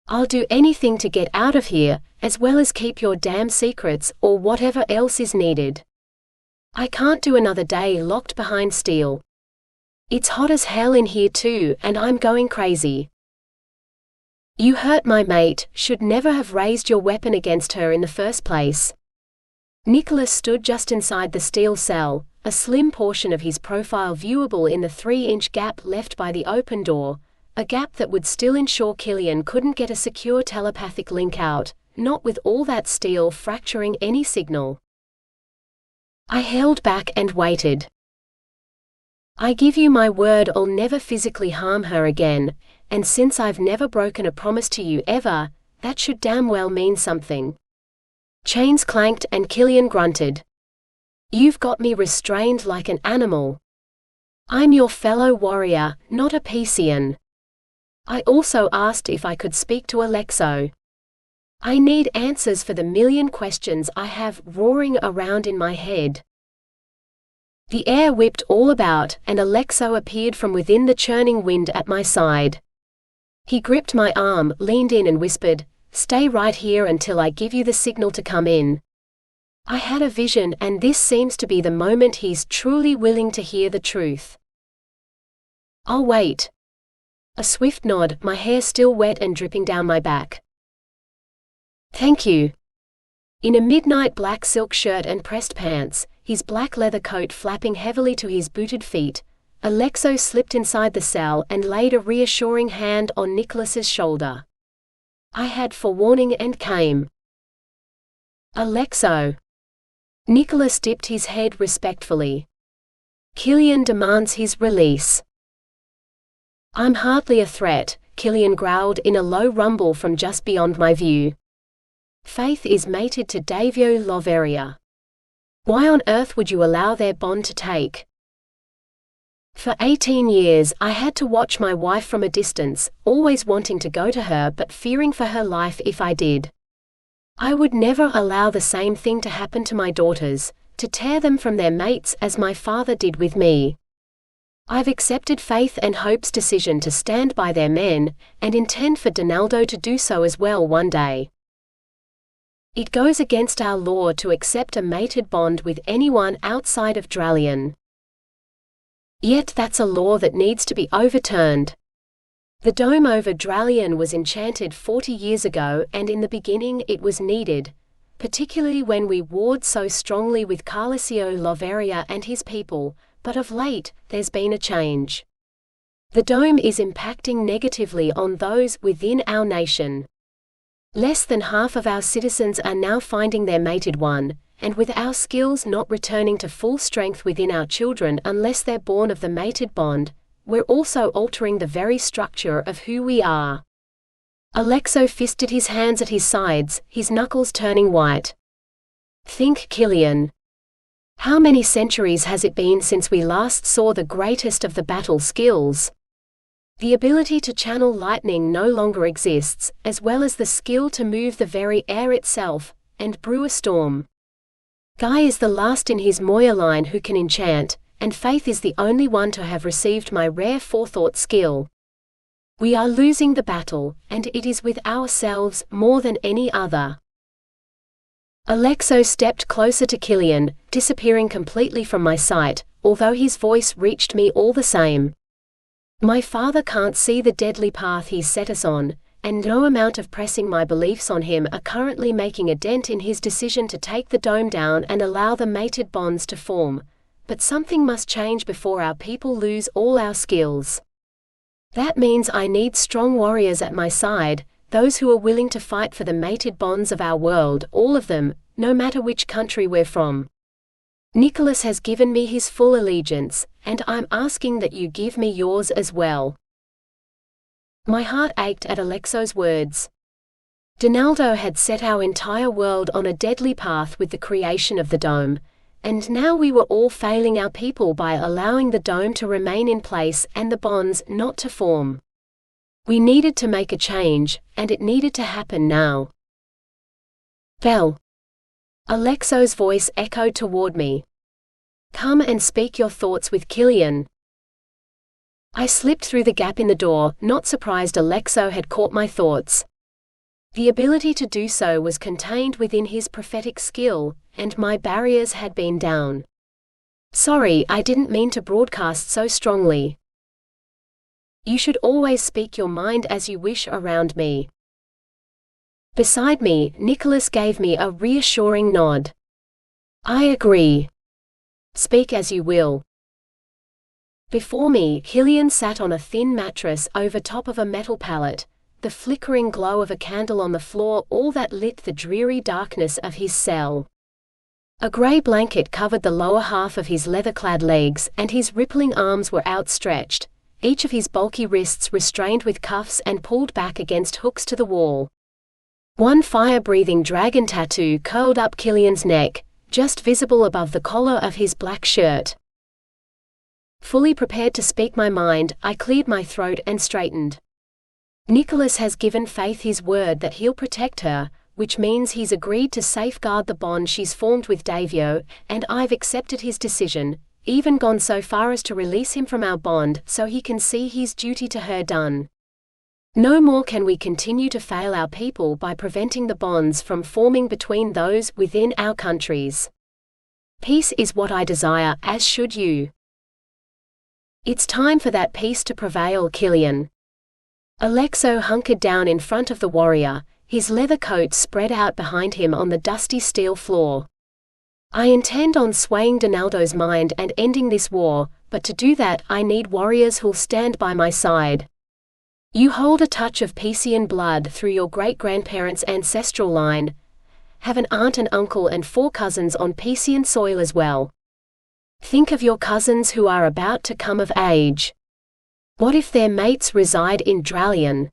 "I'll do anything to get out of here, as well as keep your damn secrets, or whatever else is needed. I can't do another day locked behind steel. It's hot as hell in here too, and I'm going crazy. You hurt my mate, should never have raised your weapon against her in the first place." Nicholas stood just inside the steel cell, a slim portion of his profile viewable in the 3-inch gap left by the open door, a gap that would still ensure Killian couldn't get a secure telepathic link out, not with all that steel fracturing any signal. I held back and waited. "I give you my word I'll never physically harm her again, and since I've never broken a promise to you ever, that should damn well mean something." Chains clanked and Killian grunted. "You've got me restrained like an animal. I'm your fellow warrior, not a Peacian. I also asked if I could speak to Alexo. I need answers for the million questions I have roaring around in my head." The air whipped all about, and Alexo appeared from within the churning wind at my side. He gripped my arm, leaned in and whispered, "Stay right here until I give you the signal to come in." I had a vision, and this seems to be the moment he's truly willing to hear the truth. "I'll wait." A swift nod, my hair still wet and dripping down my back. "Thank you." In a midnight black silk shirt and pressed pants, his black leather coat flapping heavily to his booted feet, Alexo slipped inside the cell and laid a reassuring hand on Nicholas's shoulder. I had forewarning and came. "Alexo." Nicholas dipped his head respectfully. "Killian demands his release." "I'm hardly a threat," Killian growled in a low rumble from just beyond my view. "Faith is mated to Davio Loveria. Why on earth would you allow their bond to take?" For 18 years I had to watch my wife from a distance, always wanting to go to her but fearing for her life if I did. I would never allow the same thing to happen to my daughters, to tear them from their mates as my father did with me. I've accepted Faith and Hope's decision to stand by their men, and intend for Donaldo to do so as well one day. It goes against our law to accept a mated bond with anyone outside of Dralion. Yet that's a law that needs to be overturned. The dome over Dralion was enchanted 40 years ago, and in the beginning it was needed, particularly when we warred so strongly with Peacio Loveria and his people, but of late, there's been a change. The dome is impacting negatively on those within our nation. Less than half of our citizens are now finding their mated one, and with our skills not returning to full strength within our children unless they're born of the mated bond, we're also altering the very structure of who we are. Alexo fisted his hands at his sides, his knuckles turning white. "Think, Killian. How many centuries has it been since we last saw the greatest of the battle skills? The ability to channel lightning no longer exists, as well as the skill to move the very air itself, and brew a storm. Guy is the last in his Moya line who can enchant, and Faith is the only one to have received my rare forethought skill. We are losing the battle, and it is with ourselves more than any other." Alexo stepped closer to Killian, disappearing completely from my sight, although his voice reached me all the same. "My father can't see the deadly path he's set us on, and no amount of pressing my beliefs on him are currently making a dent in his decision to take the dome down and allow the mated bonds to form. But something must change before our people lose all our skills. That means I need strong warriors at my side, those who are willing to fight for the mated bonds of our world, all of them, no matter which country we're from. Nicholas has given me his full allegiance, and I'm asking that you give me yours as well." My heart ached at Alexo's words. Donaldo had set our entire world on a deadly path with the creation of the dome, and now we were all failing our people by allowing the dome to remain in place and the bonds not to form. We needed to make a change, and it needed to happen now. "Belle." Alexo's voice echoed toward me. "Come and speak your thoughts with Killian." I slipped through the gap in the door, not surprised Alexo had caught my thoughts. The ability to do so was contained within his prophetic skill, and my barriers had been down. "Sorry, I didn't mean to broadcast so strongly. You should always speak your mind as you wish around me." Beside me, Nicholas gave me a reassuring nod. "I agree. Speak as you will." Before me, Killian sat on a thin mattress over top of a metal pallet, the flickering glow of a candle on the floor all that lit the dreary darkness of his cell. A grey blanket covered the lower half of his leather-clad legs, and his rippling arms were outstretched, each of his bulky wrists restrained with cuffs and pulled back against hooks to the wall. One fire-breathing dragon tattoo curled up Killian's neck, just visible above the collar of his black shirt. Fully prepared to speak my mind, I cleared my throat and straightened. Nicholas has given Faith his word that he'll protect her, which means he's agreed to safeguard the bond she's formed with Davio, and I've accepted his decision, even gone so far as to release him from our bond so he can see his duty to her done. No more can we continue to fail our people by preventing the bonds from forming between those within our countries. Peace is what I desire, as should you. It's time for that peace to prevail, Killian. Alexo hunkered down in front of the warrior, his leather coat spread out behind him on the dusty steel floor. I intend on swaying Donaldo's mind and ending this war, but to do that I need warriors who'll stand by my side. You hold a touch of Peacian blood through your great-grandparents' ancestral line, have an aunt and uncle and 4 cousins on Peacian soil as well. Think of your cousins who are about to come of age. What if their mates reside in Dralion?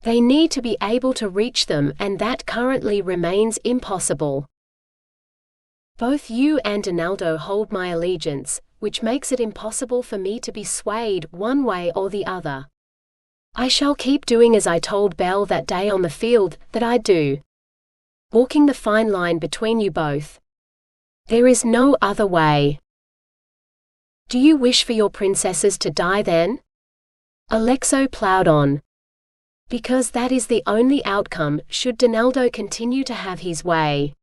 They need to be able to reach them, and that currently remains impossible. Both you and Donaldo hold my allegiance, which makes it impossible for me to be swayed one way or the other. I shall keep doing as I told Belle that day on the field that I'd do. Walking the fine line between you both. There is no other way. Do you wish for your princesses to die then? Alexo ploughed on. Because that is the only outcome, should Donaldo continue to have his way.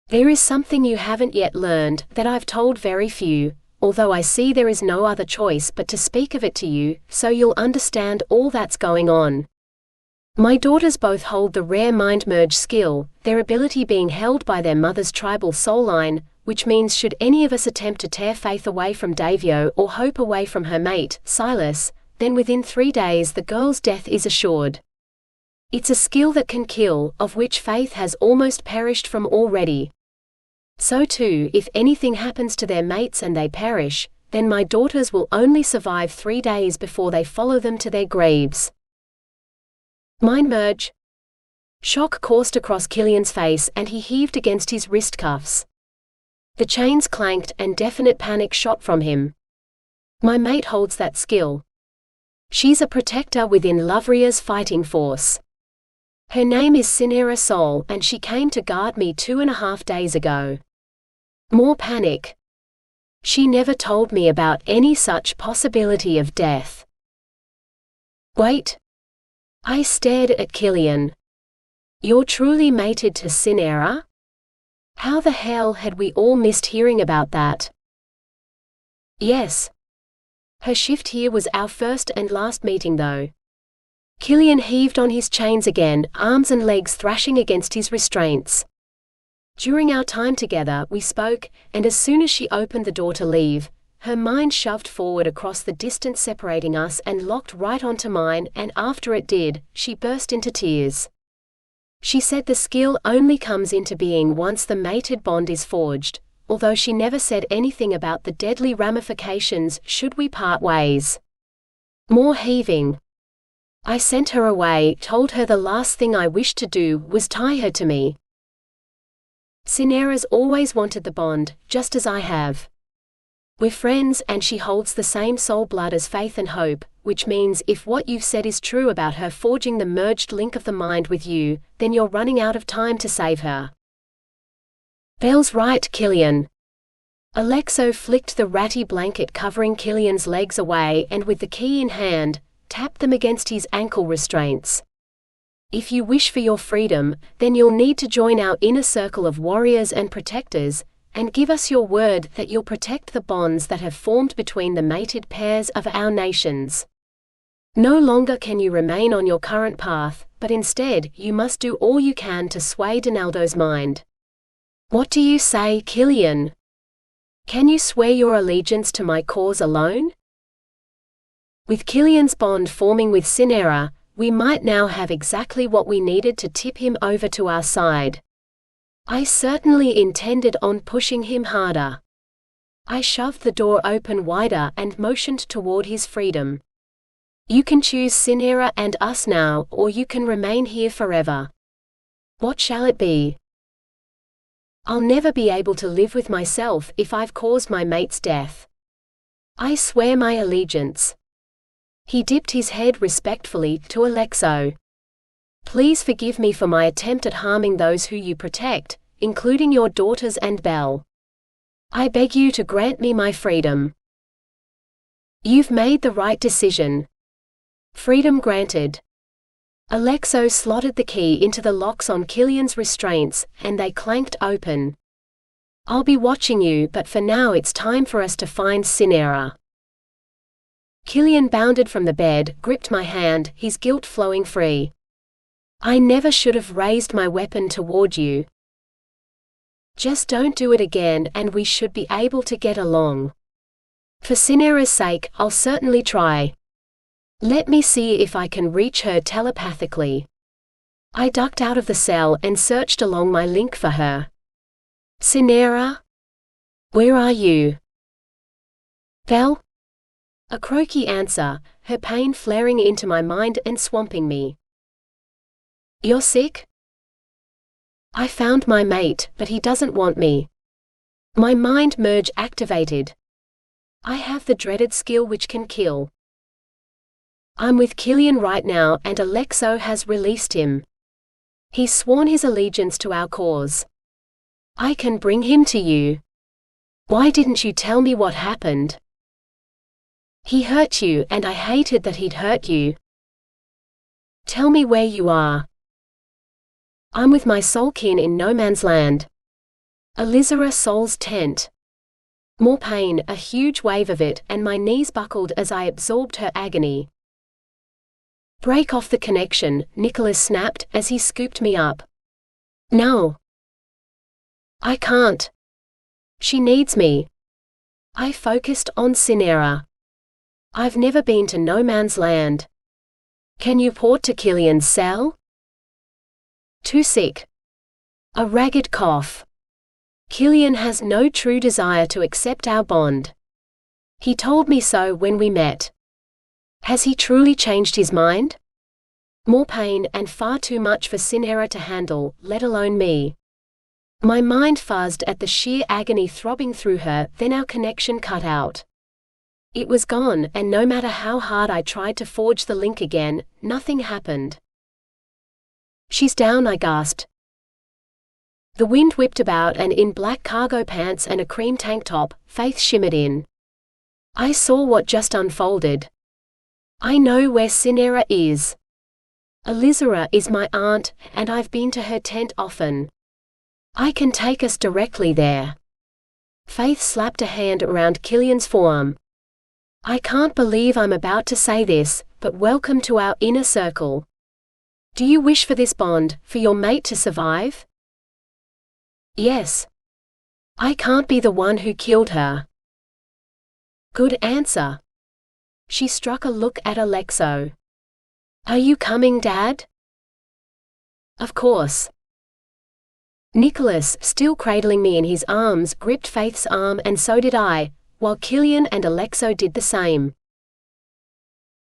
There is something you haven't yet learned, that I've told very few, although I see there is no other choice but to speak of it to you, so you'll understand all that's going on. My daughters both hold the rare mind merge skill, their ability being held by their mother's tribal soul line, which means should any of us attempt to tear Faith away from Davio or Hope away from her mate, Silas, then within 3 days the girl's death is assured. It's a skill that can kill, of which Faith has almost perished from already. So too, if anything happens to their mates and they perish, then my daughters will only survive 3 days before they follow them to their graves. Mind merge. Shock coursed across Killian's face and he heaved against his wrist cuffs. The chains clanked and definite panic shot from him. My mate holds that skill. She's a protector within Lovria's fighting force. Her name is Cinera Sol and she came to guard me 2.5 days ago. More panic. She never told me about any such possibility of death. Wait. I stared at Killian. You're truly mated to Cinera? How the hell had we all missed hearing about that? Yes. Her shift here was our first and last meeting though. Killian heaved on his chains again, arms and legs thrashing against his restraints. During our time together we spoke, and as soon as she opened the door to leave, her mind shoved forward across the distance separating us and locked right onto mine, and after it did, she burst into tears. She said the skill only comes into being once the mated bond is forged, although she never said anything about the deadly ramifications should we part ways. More heaving. I sent her away, told her the last thing I wished to do was tie her to me. Cinera's always wanted the bond, just as I have. We're friends and she holds the same soul blood as Faith and Hope, which means if what you've said is true about her forging the merged link of the mind with you, then you're running out of time to save her. Belle's right, Killian. Alexo flicked the ratty blanket covering Killian's legs away and with the key in hand, tapped them against his ankle restraints. If you wish for your freedom, then you'll need to join our inner circle of warriors and protectors, and give us your word that you'll protect the bonds that have formed between the mated pairs of our nations. No longer can you remain on your current path, but instead you must do all you can to sway Donaldo's mind. What do you say, Killian? Can you swear your allegiance to my cause alone? With Killian's bond forming with Cinera, we might now have exactly what we needed to tip him over to our side. I certainly intended on pushing him harder. I shoved the door open wider and motioned toward his freedom. You can choose Cinera and us now, or you can remain here forever. What shall it be? I'll never be able to live with myself if I've caused my mate's death. I swear my allegiance. He dipped his head respectfully to Alexo. Please forgive me for my attempt at harming those who you protect, including your daughters and Belle. I beg you to grant me my freedom. You've made the right decision. Freedom granted. Alexo slotted the key into the locks on Killian's restraints, and they clanked open. I'll be watching you, but for now it's time for us to find Cinera. Killian bounded from the bed, gripped my hand, his guilt flowing free. I never should have raised my weapon toward you. Just don't do it again, and we should be able to get along. For Cinera's sake, I'll certainly try. Let me see if I can reach her telepathically. I ducked out of the cell and searched along my link for her. Cinera? Where are you? Belle? A croaky answer, her pain flaring into my mind and swamping me. You're sick? I found my mate, but he doesn't want me. My mind merge activated. I have the dreaded skill which can kill. I'm with Killian right now, and Alexo has released him. He's sworn his allegiance to our cause. I can bring him to you. Why didn't you tell me what happened? He hurt you, and I hated that he'd hurt you. Tell me where you are. I'm with my soul kin in no man's land. Elizara Soul's tent. More pain, a huge wave of it, and my knees buckled as I absorbed her agony. Break off the connection, Nicholas snapped as he scooped me up. No. I can't. She needs me. I focused on Cinera. I've never been to no man's land. Can you port to Killian's cell? Too sick. A ragged cough. Killian has no true desire to accept our bond. He told me so when we met. Has he truly changed his mind? More pain and far too much for Cinera to handle, let alone me. My mind fuzzed at the sheer agony throbbing through her, then our connection cut out. It was gone, and no matter how hard I tried to forge the link again, nothing happened. She's down, I gasped. The wind whipped about, and in black cargo pants and a cream tank top, Faith shimmered in. I saw what just unfolded. I know where Cinera is. Elizara is my aunt, and I've been to her tent often. I can take us directly there. Faith slapped a hand around Killian's forearm. I can't believe I'm about to say this, but welcome to our inner circle. Do you wish for this bond, for your mate to survive? Yes. I can't be the one who killed her. Good answer. She struck a look at Alexo. Are you coming, Dad? Of course. Nicholas, still cradling me in his arms, gripped Faith's arm, and so did I, while Killian and Alexo did the same.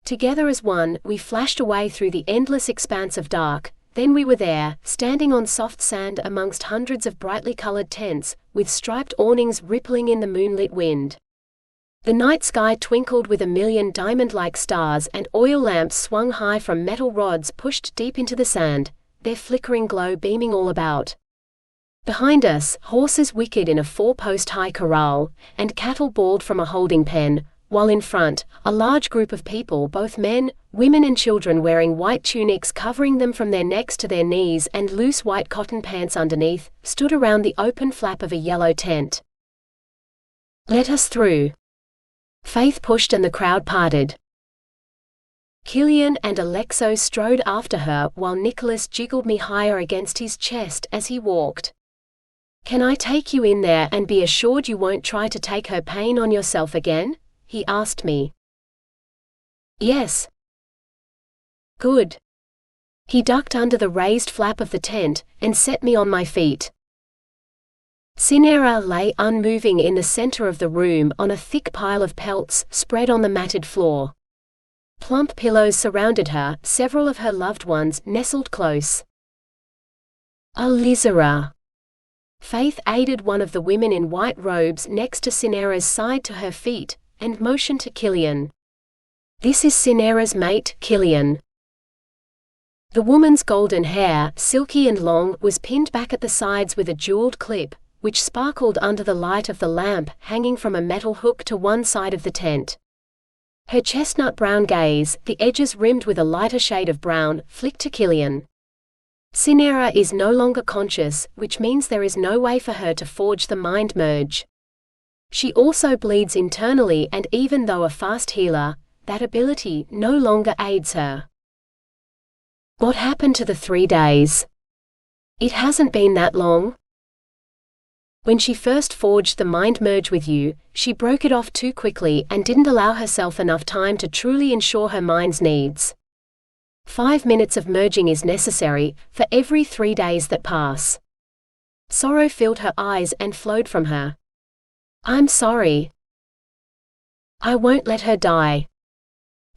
Together as one, we flashed away through the endless expanse of dark. Then we were there, standing on soft sand amongst hundreds of brightly colored tents, with striped awnings rippling in the moonlit wind. The night sky twinkled with a million diamond-like stars, and oil lamps swung high from metal rods pushed deep into the sand, their flickering glow beaming all about. Behind us, horses wickered in a four-post-high corral, and cattle bawled from a holding pen, while in front, a large group of people, both men, women and children, wearing white tunics covering them from their necks to their knees and loose white cotton pants underneath, stood around the open flap of a yellow tent. Let us through. Faith pushed and the crowd parted. Killian and Alexo strode after her while Nicholas jiggled me higher against his chest as he walked. Can I take you in there and be assured you won't try to take her pain on yourself again? He asked me. Yes. Good. He ducked under the raised flap of the tent, and set me on my feet. Cinera lay unmoving in the center of the room on a thick pile of pelts spread on the matted floor. Plump pillows surrounded her, several of her loved ones nestled close. Elizara. Faith aided one of the women in white robes next to Cinera's side to her feet, and motioned to Killian. This is Cinera's mate, Killian. The woman's golden hair, silky and long, was pinned back at the sides with a jeweled clip, which sparkled under the light of the lamp hanging from a metal hook to one side of the tent. Her chestnut-brown gaze, the edges rimmed with a lighter shade of brown, flicked to Killian. Cinera is no longer conscious, which means there is no way for her to forge the mind merge. She also bleeds internally, and even though a fast healer, that ability no longer aids her. What happened to the 3 days? It hasn't been that long. When she first forged the mind merge with you, she broke it off too quickly and didn't allow herself enough time to truly ensure her mind's needs. 5 minutes of merging is necessary for every 3 days that pass. Sorrow filled her eyes and flowed from her. I'm sorry. I won't let her die.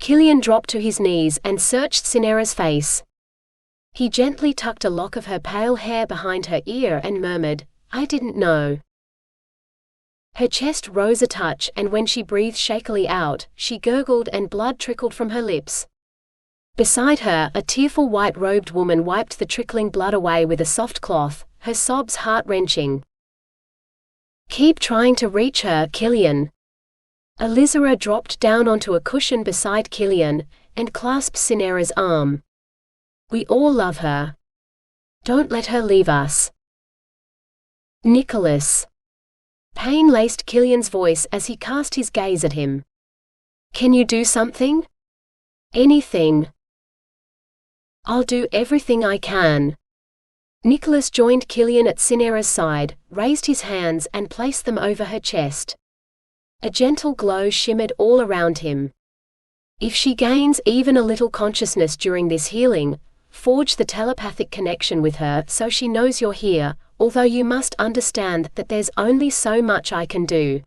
Killian dropped to his knees and searched Cinera's face. He gently tucked a lock of her pale hair behind her ear and murmured, I didn't know. Her chest rose a touch, and when she breathed shakily out, she gurgled and blood trickled from her lips. Beside her, a tearful white-robed woman wiped the trickling blood away with a soft cloth, her sobs heart-wrenching. Keep trying to reach her, Killian. Elizara dropped down onto a cushion beside Killian, and clasped Cinera's arm. We all love her. Don't let her leave us. Nicholas. Pain laced Killian's voice as he cast his gaze at him. Can you do something? Anything. I'll do everything I can. Nicholas joined Killian at Cinera's side, raised his hands and placed them over her chest. A gentle glow shimmered all around him. If she gains even a little consciousness during this healing, forge the telepathic connection with her so she knows you're here, although you must understand that there's only so much I can do.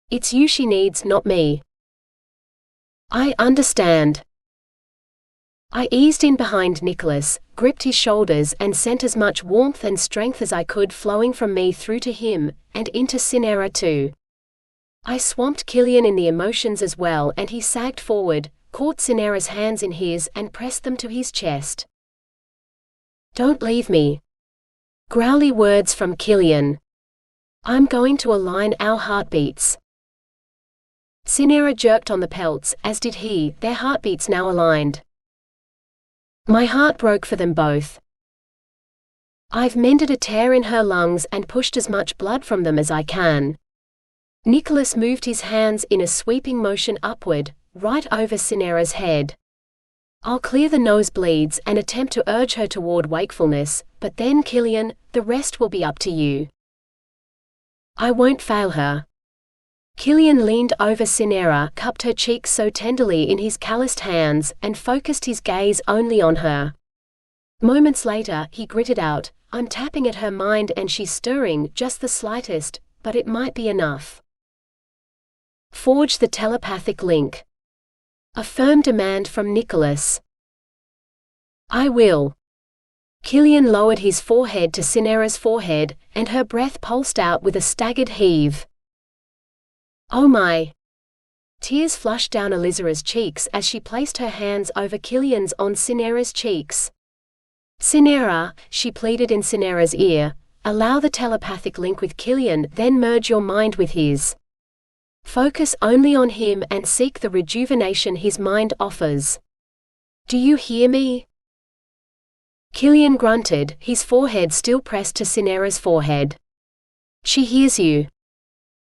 It's you she needs, not me. I understand. I eased in behind Nicholas, gripped his shoulders and sent as much warmth and strength as I could flowing from me through to him, and into Cinera too. I swamped Killian in the emotions as well, and he sagged forward, caught Cinera's hands in his and pressed them to his chest. Don't leave me. Growly words from Killian. I'm going to align our heartbeats. Cinera jerked on the pelts, as did he, their heartbeats now aligned. My heart broke for them both. I've mended a tear in her lungs and pushed as much blood from them as I can. Nicholas moved his hands in a sweeping motion upward, right over Cinera's head. I'll clear the nosebleeds and attempt to urge her toward wakefulness, but then Killian, the rest will be up to you. I won't fail her. Killian leaned over Cinera, cupped her cheeks so tenderly in his calloused hands, and focused his gaze only on her. Moments later, he gritted out, I'm tapping at her mind and she's stirring, just the slightest, but it might be enough. Forge the telepathic link. A firm demand from Nicholas. I will. Killian lowered his forehead to Cinera's forehead, and her breath pulsed out with a staggered heave. Oh my! Tears flushed down Elizara's cheeks as she placed her hands over Killian's on Cinera's cheeks. Cinera, she pleaded in Cinera's ear, allow the telepathic link with Killian, then merge your mind with his. Focus only on him and seek the rejuvenation his mind offers. Do you hear me? Killian grunted, his forehead still pressed to Cinera's forehead. She hears you.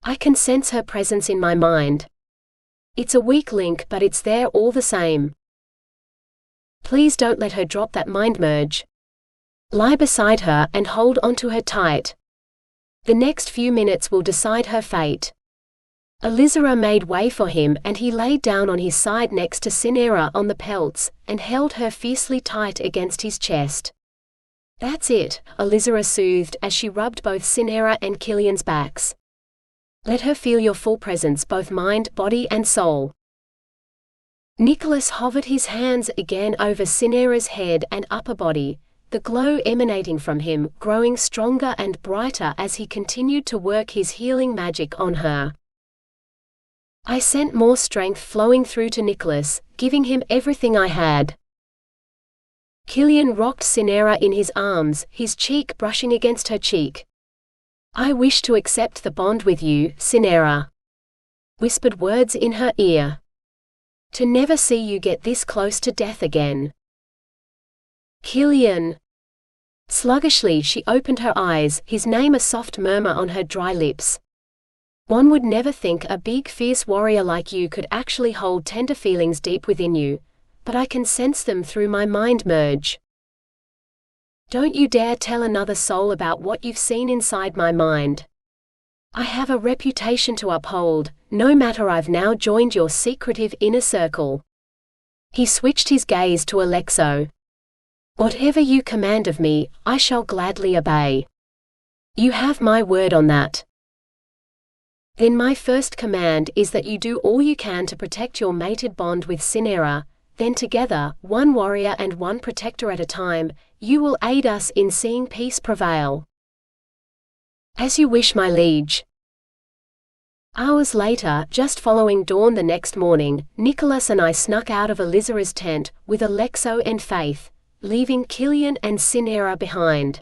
I can sense her presence in my mind. It's a weak link, but it's there all the same. Please don't let her drop that mind merge. Lie beside her and hold onto her tight. The next few minutes will decide her fate. Elizara made way for him and he laid down on his side next to Cinera on the pelts, and held her fiercely tight against his chest. That's it, Elizara soothed as she rubbed both Cinera and Killian's backs. Let her feel your full presence, both mind, body and soul. Nicholas hovered his hands again over Cinera's head and upper body, the glow emanating from him growing stronger and brighter as he continued to work his healing magic on her. I sent more strength flowing through to Nicholas, giving him everything I had. Killian rocked Cinera in his arms, his cheek brushing against her cheek. I wish to accept the bond with you, Cinera. Whispered words in her ear. To never see you get this close to death again. Killian. Sluggishly she opened her eyes, his name a soft murmur on her dry lips. One would never think a big fierce warrior like you could actually hold tender feelings deep within you, but I can sense them through my mind merge. Don't you dare tell another soul about what you've seen inside my mind. I have a reputation to uphold, no matter I've now joined your secretive inner circle. He switched his gaze to Alexo. Whatever you command of me, I shall gladly obey. You have my word on that. Then my first command is that you do all you can to protect your mated bond with Cinera, then together, one warrior and one protector at a time, you will aid us in seeing peace prevail. As you wish, my liege. Hours later, just following dawn the next morning, Nicholas and I snuck out of Elizara's tent, with Alexo and Faith, leaving Killian and Cinera behind.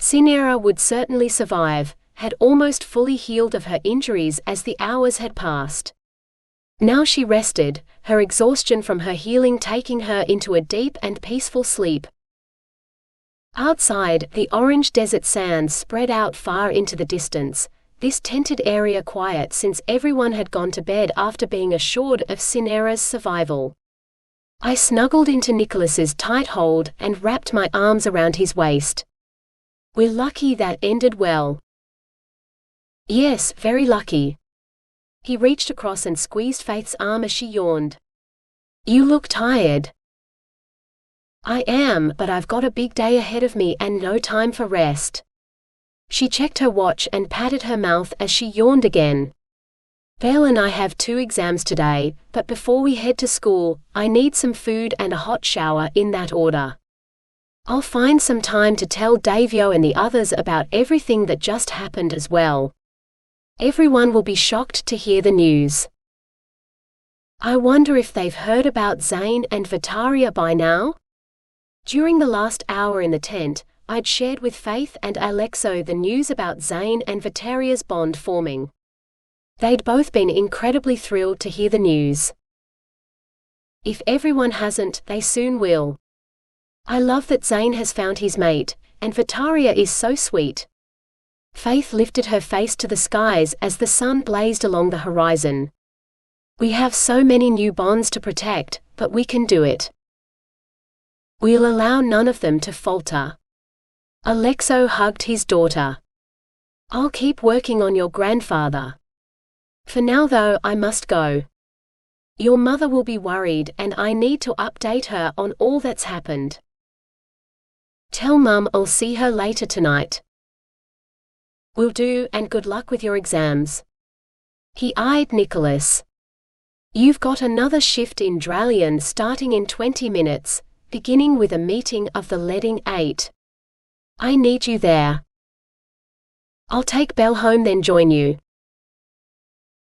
Cinera would certainly survive, had almost fully healed of her injuries as the hours had passed. Now she rested, her exhaustion from her healing taking her into a deep and peaceful sleep. Outside, the orange desert sands spread out far into the distance, this tented area quiet since everyone had gone to bed after being assured of Cinera's survival. I snuggled into Nicholas's tight hold and wrapped my arms around his waist. We're lucky that ended well. Yes, very lucky. He reached across and squeezed Faith's arm as she yawned. You look tired. I am, but I've got a big day ahead of me and no time for rest. She checked her watch and patted her mouth as she yawned again. Belle and I have 2 exams today, but before we head to school, I need some food and a hot shower in that order. I'll find some time to tell Davio and the others about everything that just happened as well. Everyone will be shocked to hear the news. I wonder if they've heard about Zane and Vitaria by now? During the last hour in the tent, I'd shared with Faith and Alexo the news about Zane and Vitaria's bond forming. They'd both been incredibly thrilled to hear the news. If everyone hasn't, they soon will. I love that Zane has found his mate, and Vitaria is so sweet. Faith lifted her face to the skies as the sun blazed along the horizon. We have so many new bonds to protect, but we can do it. We'll allow none of them to falter. Alexo hugged his daughter. I'll keep working on your grandfather. For now though, I must go. Your mother will be worried and I need to update her on all that's happened. Tell Mum I'll see her later tonight. Will do, and good luck with your exams. He eyed Nicholas. You've got another shift in Dralion starting in 20 minutes, beginning with a meeting of the leading 8. I need you there. I'll take Belle home then join you.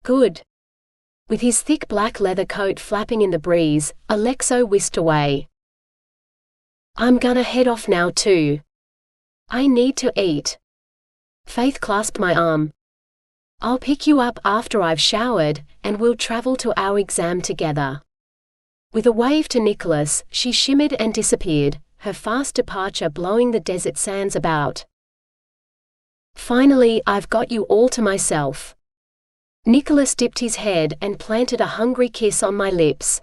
Good. With his thick black leather coat flapping in the breeze, Alexo whisked away. I'm gonna head off now too. I need to eat. Faith clasped my arm. I'll pick you up after I've showered, and we'll travel to our exam together. With a wave to Nicholas, she shimmered and disappeared, her fast departure blowing the desert sands about. Finally, I've got you all to myself. Nicholas dipped his head and planted a hungry kiss on my lips.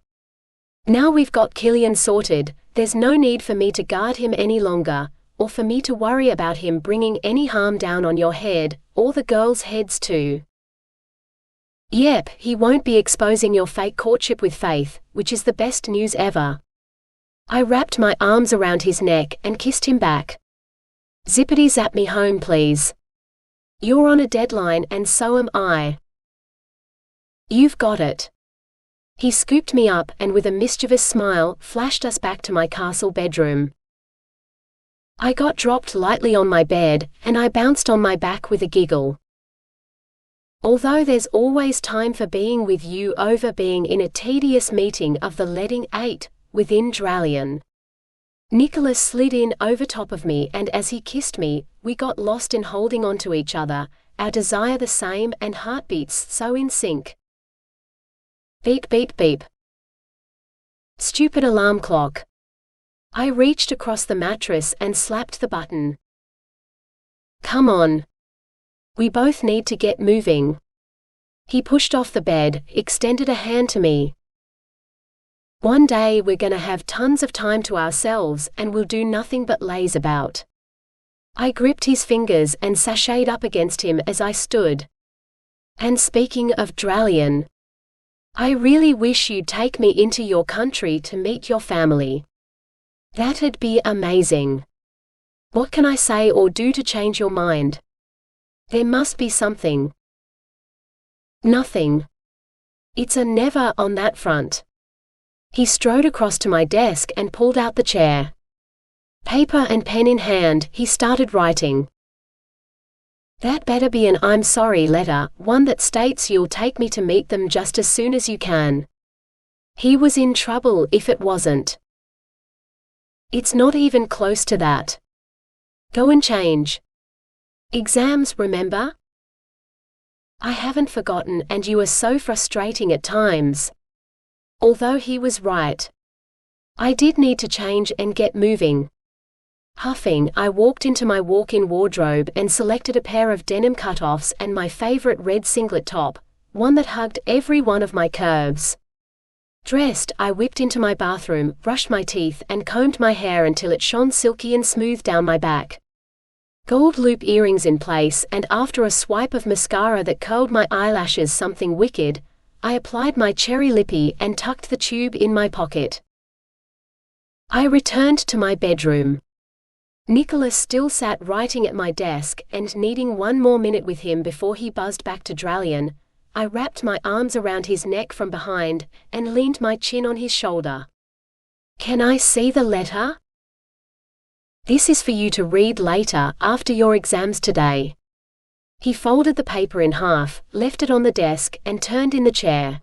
Now we've got Killian sorted, there's no need for me to guard him any longer, or for me to worry about him bringing any harm down on your head, or the girls' heads too. Yep, he won't be exposing your fake courtship with Faith, which is the best news ever. I wrapped my arms around his neck and kissed him back. Zippity zap me home please. You're on a deadline and so am I. You've got it. He scooped me up and with a mischievous smile, flashed us back to my castle bedroom. I got dropped lightly on my bed, and I bounced on my back with a giggle. Although there's always time for being with you over being in a tedious meeting of the leading 8, within Dralion. Nicholas slid in over top of me, and as he kissed me, we got lost in holding on to each other, our desire the same and heartbeats so in sync. Beep beep beep. Stupid alarm clock. I reached across the mattress and slapped the button. Come on. We both need to get moving. He pushed off the bed, extended a hand to me. One day we're gonna have tons of time to ourselves and we'll do nothing but laze about. I gripped his fingers and sashayed up against him as I stood. And speaking of Dralion, I really wish you'd take me into your country to meet your family. That'd be amazing. What can I say or do to change your mind? There must be something. Nothing. It's a never on that front. He strode across to my desk and pulled out the chair. Paper and pen in hand, he started writing. That better be an I'm sorry letter, one that states you'll take me to meet them just as soon as you can. He was in trouble if it wasn't. It's not even close to that. Go and change. Exams, remember? I haven't forgotten, and you are so frustrating at times. Although he was right. I did need to change and get moving. Huffing, I walked into my walk-in wardrobe and selected a pair of denim cutoffs and my favorite red singlet top, one that hugged every one of my curves. Dressed, I whipped into my bathroom, brushed my teeth and combed my hair until it shone silky and smooth down my back. Gold loop earrings in place, and after a swipe of mascara that curled my eyelashes something wicked, I applied my cherry lippy and tucked the tube in my pocket. I returned to my bedroom. Nicholas still sat writing at my desk, and needing one more minute with him before he buzzed back to Dralion, I wrapped my arms around his neck from behind, and leaned my chin on his shoulder. Can I see the letter? This is for you to read later, after your exams today. He folded the paper in half, left it on the desk, and turned in the chair.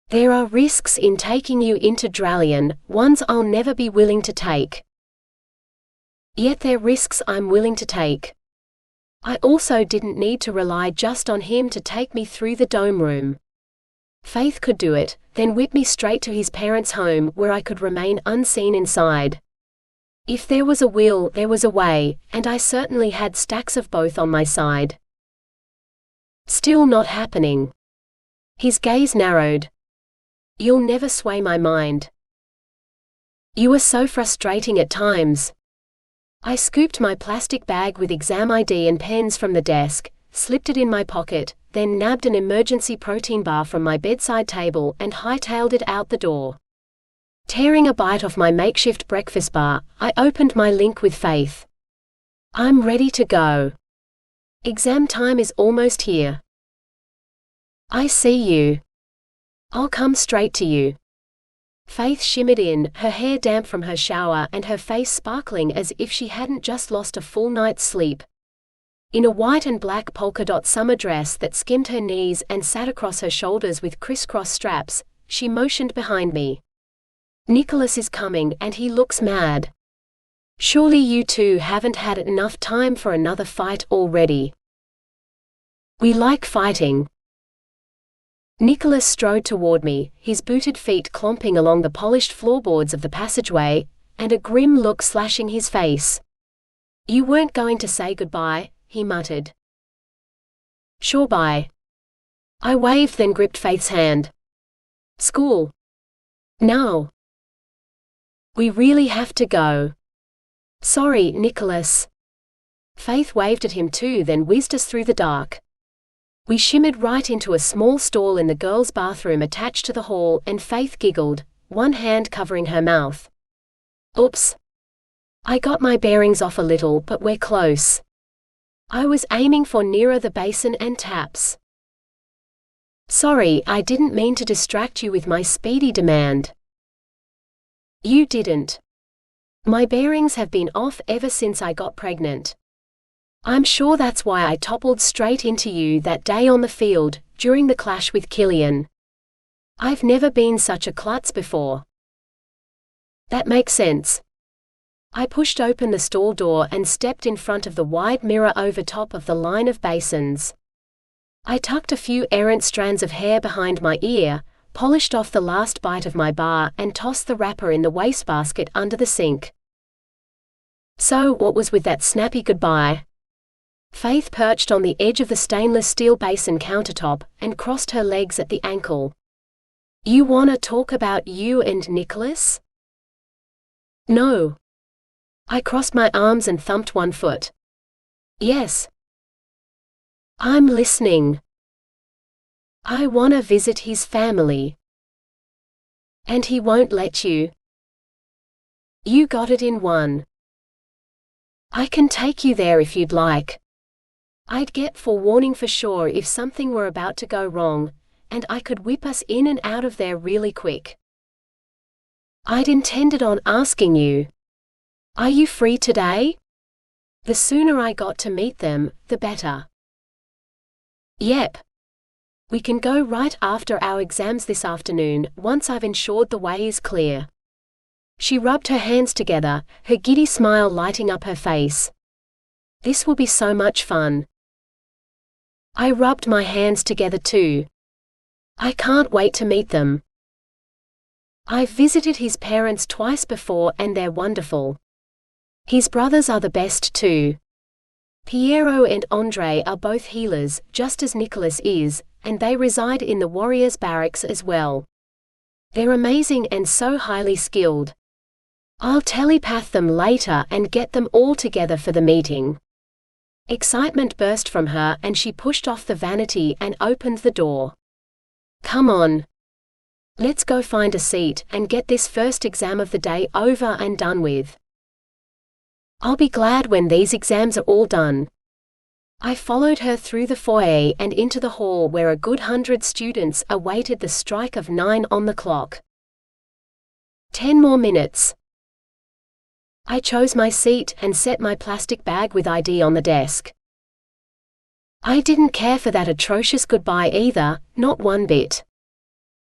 There are risks in taking you into Dralion, ones I'll never be willing to take. Yet they're risks I'm willing to take. I also didn't need to rely just on him to take me through the dome room. Faith could do it, then whip me straight to his parents' home where I could remain unseen inside. If there was a will, there was a way, and I certainly had stacks of both on my side. Still not happening. His gaze narrowed. You'll never sway my mind. You are so frustrating at times. I scooped my plastic bag with exam ID and pens from the desk, slipped it in my pocket, then nabbed an emergency protein bar from my bedside table and hightailed it out the door. Tearing a bite off my makeshift breakfast bar, I opened my link with Faith. I'm ready to go. Exam time is almost here. I see you. I'll come straight to you. Faith shimmered in, her hair damp from her shower and her face sparkling as if she hadn't just lost a full night's sleep. In a white and black polka-dot summer dress that skimmed her knees and sat across her shoulders with crisscross straps, she motioned behind me. Nicholas is coming, and he looks mad. Surely you two haven't had enough time for another fight already. We like fighting. Nicholas strode toward me, his booted feet clomping along the polished floorboards of the passageway, and a grim look slashing his face. You weren't going to say goodbye, he muttered. Sure, bye. I waved, then gripped Faith's hand. School. Now. We really have to go. Sorry, Nicholas. Faith waved at him too, then whizzed us through the dark. We shimmered right into a small stall in the girls' bathroom attached to the hall, and Faith giggled, one hand covering her mouth. Oops. I got my bearings off a little, but we're close. I was aiming for nearer the basin and taps. Sorry, I didn't mean to distract you with my speedy demand. You didn't. My bearings have been off ever since I got pregnant. I'm sure that's why I toppled straight into you that day on the field, during the clash with Killian. I've never been such a klutz before. That makes sense. I pushed open the stall door and stepped in front of the wide mirror over top of the line of basins. I tucked a few errant strands of hair behind my ear, polished off the last bite of my bar and tossed the wrapper in the wastebasket under the sink. So, what was with that snappy goodbye? Faith perched on the edge of the stainless steel basin countertop and crossed her legs at the ankle. You wanna talk about you and Nicholas? No. I crossed my arms and thumped one foot. Yes. I'm listening. I wanna visit his family. And he won't let you. You got it in one. I can take you there if you'd like. I'd get forewarning for sure if something were about to go wrong, and I could whip us in and out of there really quick. I'd intended on asking you. Are you free today? The sooner I got to meet them, the better. Yep. We can go right after our exams this afternoon, once I've ensured the way is clear. She rubbed her hands together, her giddy smile lighting up her face. This will be so much fun. I rubbed my hands together too. I can't wait to meet them. I've visited his parents twice before and they're wonderful. His brothers are the best too. Piero and Andre are both healers, just as Nicholas is, and they reside in the warriors' barracks as well. They're amazing and so highly skilled. I'll telepath them later and get them all together for the meeting. Excitement burst from her and she pushed off the vanity and opened the door. Come on. Let's go find a seat and get this first exam of the day over and done with. I'll be glad when these exams are all done. I followed her through the foyer and into the hall where a good 100 students awaited the strike of 9 on the clock. 10 more minutes. I chose my seat and set my plastic bag with ID on the desk. I didn't care for that atrocious goodbye either, not one bit.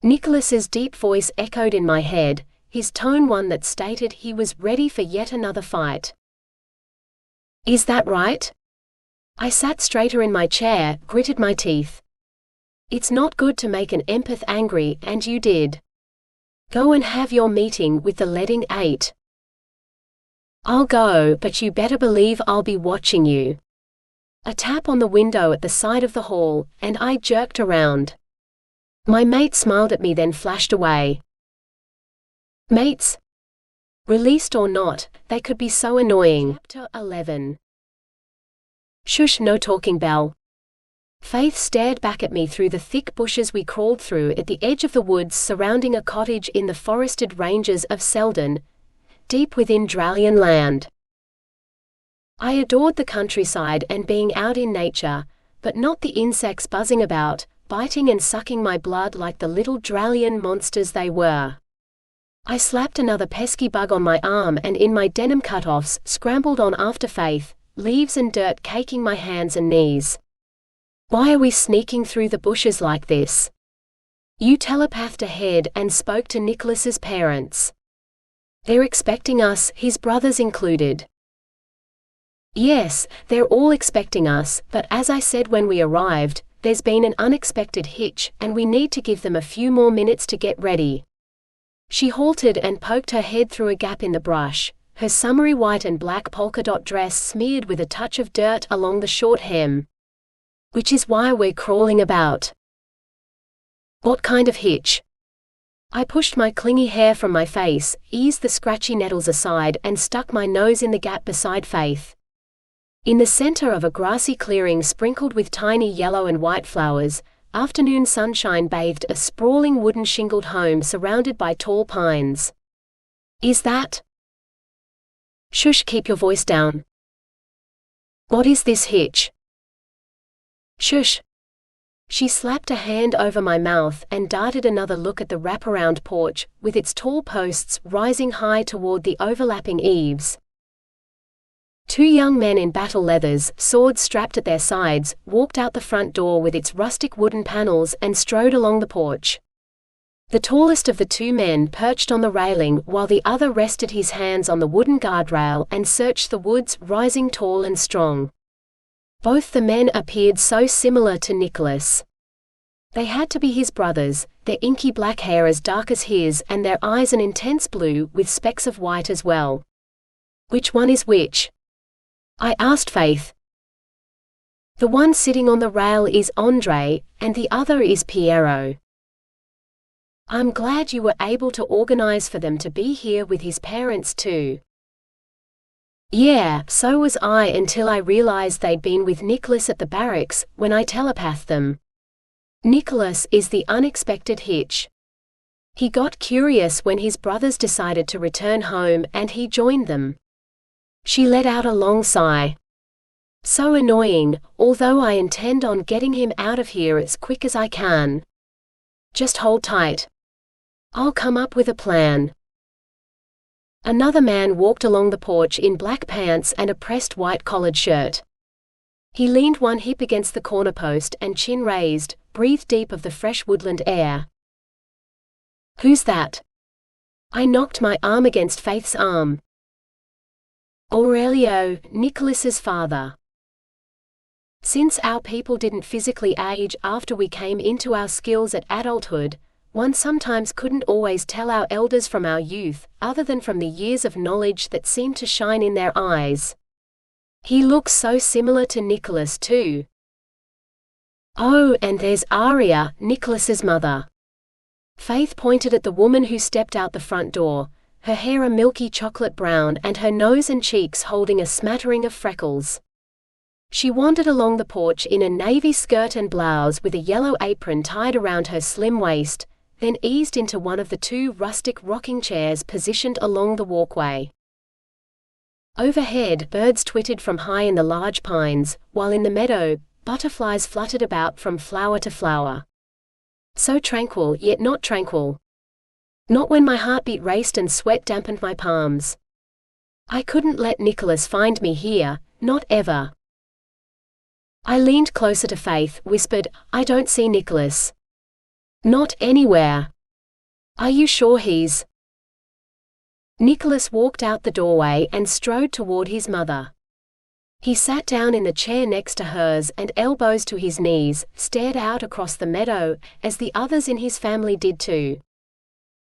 Nicholas's deep voice echoed in my head, his tone one that stated he was ready for yet another fight. Is that right? I sat straighter in my chair, gritted my teeth. It's not good to make an empath angry, and you did. Go and have your meeting with the leading 8. I'll go, but you better believe I'll be watching you. A tap on the window at the side of the hall, and I jerked around. My mate smiled at me then flashed away. Mates? Released or not, they could be so annoying. Chapter 11. Shush, no talking, Belle. Faith stared back at me through the thick bushes we crawled through at the edge of the woods surrounding a cottage in the forested ranges of Selden, deep within Dralion land. I adored the countryside and being out in nature, but not the insects buzzing about, biting and sucking my blood like the little Dralion monsters they were. I slapped another pesky bug on my arm and in my denim cutoffs scrambled on after Faith, leaves and dirt caking my hands and knees. Why are we sneaking through the bushes like this? You telepathed ahead and spoke to Nicholas's parents. They're expecting us, his brothers included. Yes, they're all expecting us, but as I said when we arrived, there's been an unexpected hitch and we need to give them a few more minutes to get ready. She halted and poked her head through a gap in the brush, her summery white and black polka dot dress smeared with a touch of dirt along the short hem. Which is why we're crawling about. What kind of hitch? I pushed my clingy hair from my face, eased the scratchy nettles aside and stuck my nose in the gap beside Faith. In the center of a grassy clearing sprinkled with tiny yellow and white flowers, afternoon sunshine bathed a sprawling wooden shingled home surrounded by tall pines. Is that? Shush, keep your voice down. What is this hitch? Shush. She slapped a hand over my mouth and darted another look at the wraparound porch, with its tall posts rising high toward the overlapping eaves. Two young men in battle leathers, swords strapped at their sides, walked out the front door with its rustic wooden panels and strode along the porch. The tallest of the two men perched on the railing while the other rested his hands on the wooden guardrail and searched the woods, rising tall and strong. Both the men appeared so similar to Nicholas. They had to be his brothers, their inky black hair as dark as his and their eyes an intense blue with specks of white as well. Which one is which? I asked Faith. The one sitting on the rail is Andre, and the other is Piero. I'm glad you were able to organize for them to be here with his parents too. Yeah, so was I until I realized they'd been with Nicholas at the barracks when I telepathed them. Nicholas is the unexpected hitch. He got curious when his brothers decided to return home and he joined them. She let out a long sigh. So annoying, although I intend on getting him out of here as quick as I can. Just hold tight. I'll come up with a plan. Another man walked along the porch in black pants and a pressed white collared shirt. He leaned one hip against the corner post and chin raised, breathed deep of the fresh woodland air. Who's that? I knocked my arm against Faith's arm. Aurelio, Nicholas's father. Since our people didn't physically age after we came into our skills at adulthood, one sometimes couldn't always tell our elders from our youth, other than from the years of knowledge that seemed to shine in their eyes. He looks so similar to Nicholas too. Oh, and there's Aria, Nicholas's mother. Faith pointed at the woman who stepped out the front door, her hair a milky chocolate brown and her nose and cheeks holding a smattering of freckles. She wandered along the porch in a navy skirt and blouse with a yellow apron tied around her slim waist, then eased into one of the two rustic rocking chairs positioned along the walkway. Overhead, birds twittered from high in the large pines, while in the meadow, butterflies fluttered about from flower to flower. So tranquil yet not tranquil. Not when my heartbeat raced and sweat dampened my palms. I couldn't let Nicholas find me here, not ever. I leaned closer to Faith, whispered, I don't see Nicholas. Not anywhere. Are you sure he's? Nicholas walked out the doorway and strode toward his mother. He sat down in the chair next to hers and, elbows to his knees, stared out across the meadow, as the others in his family did too.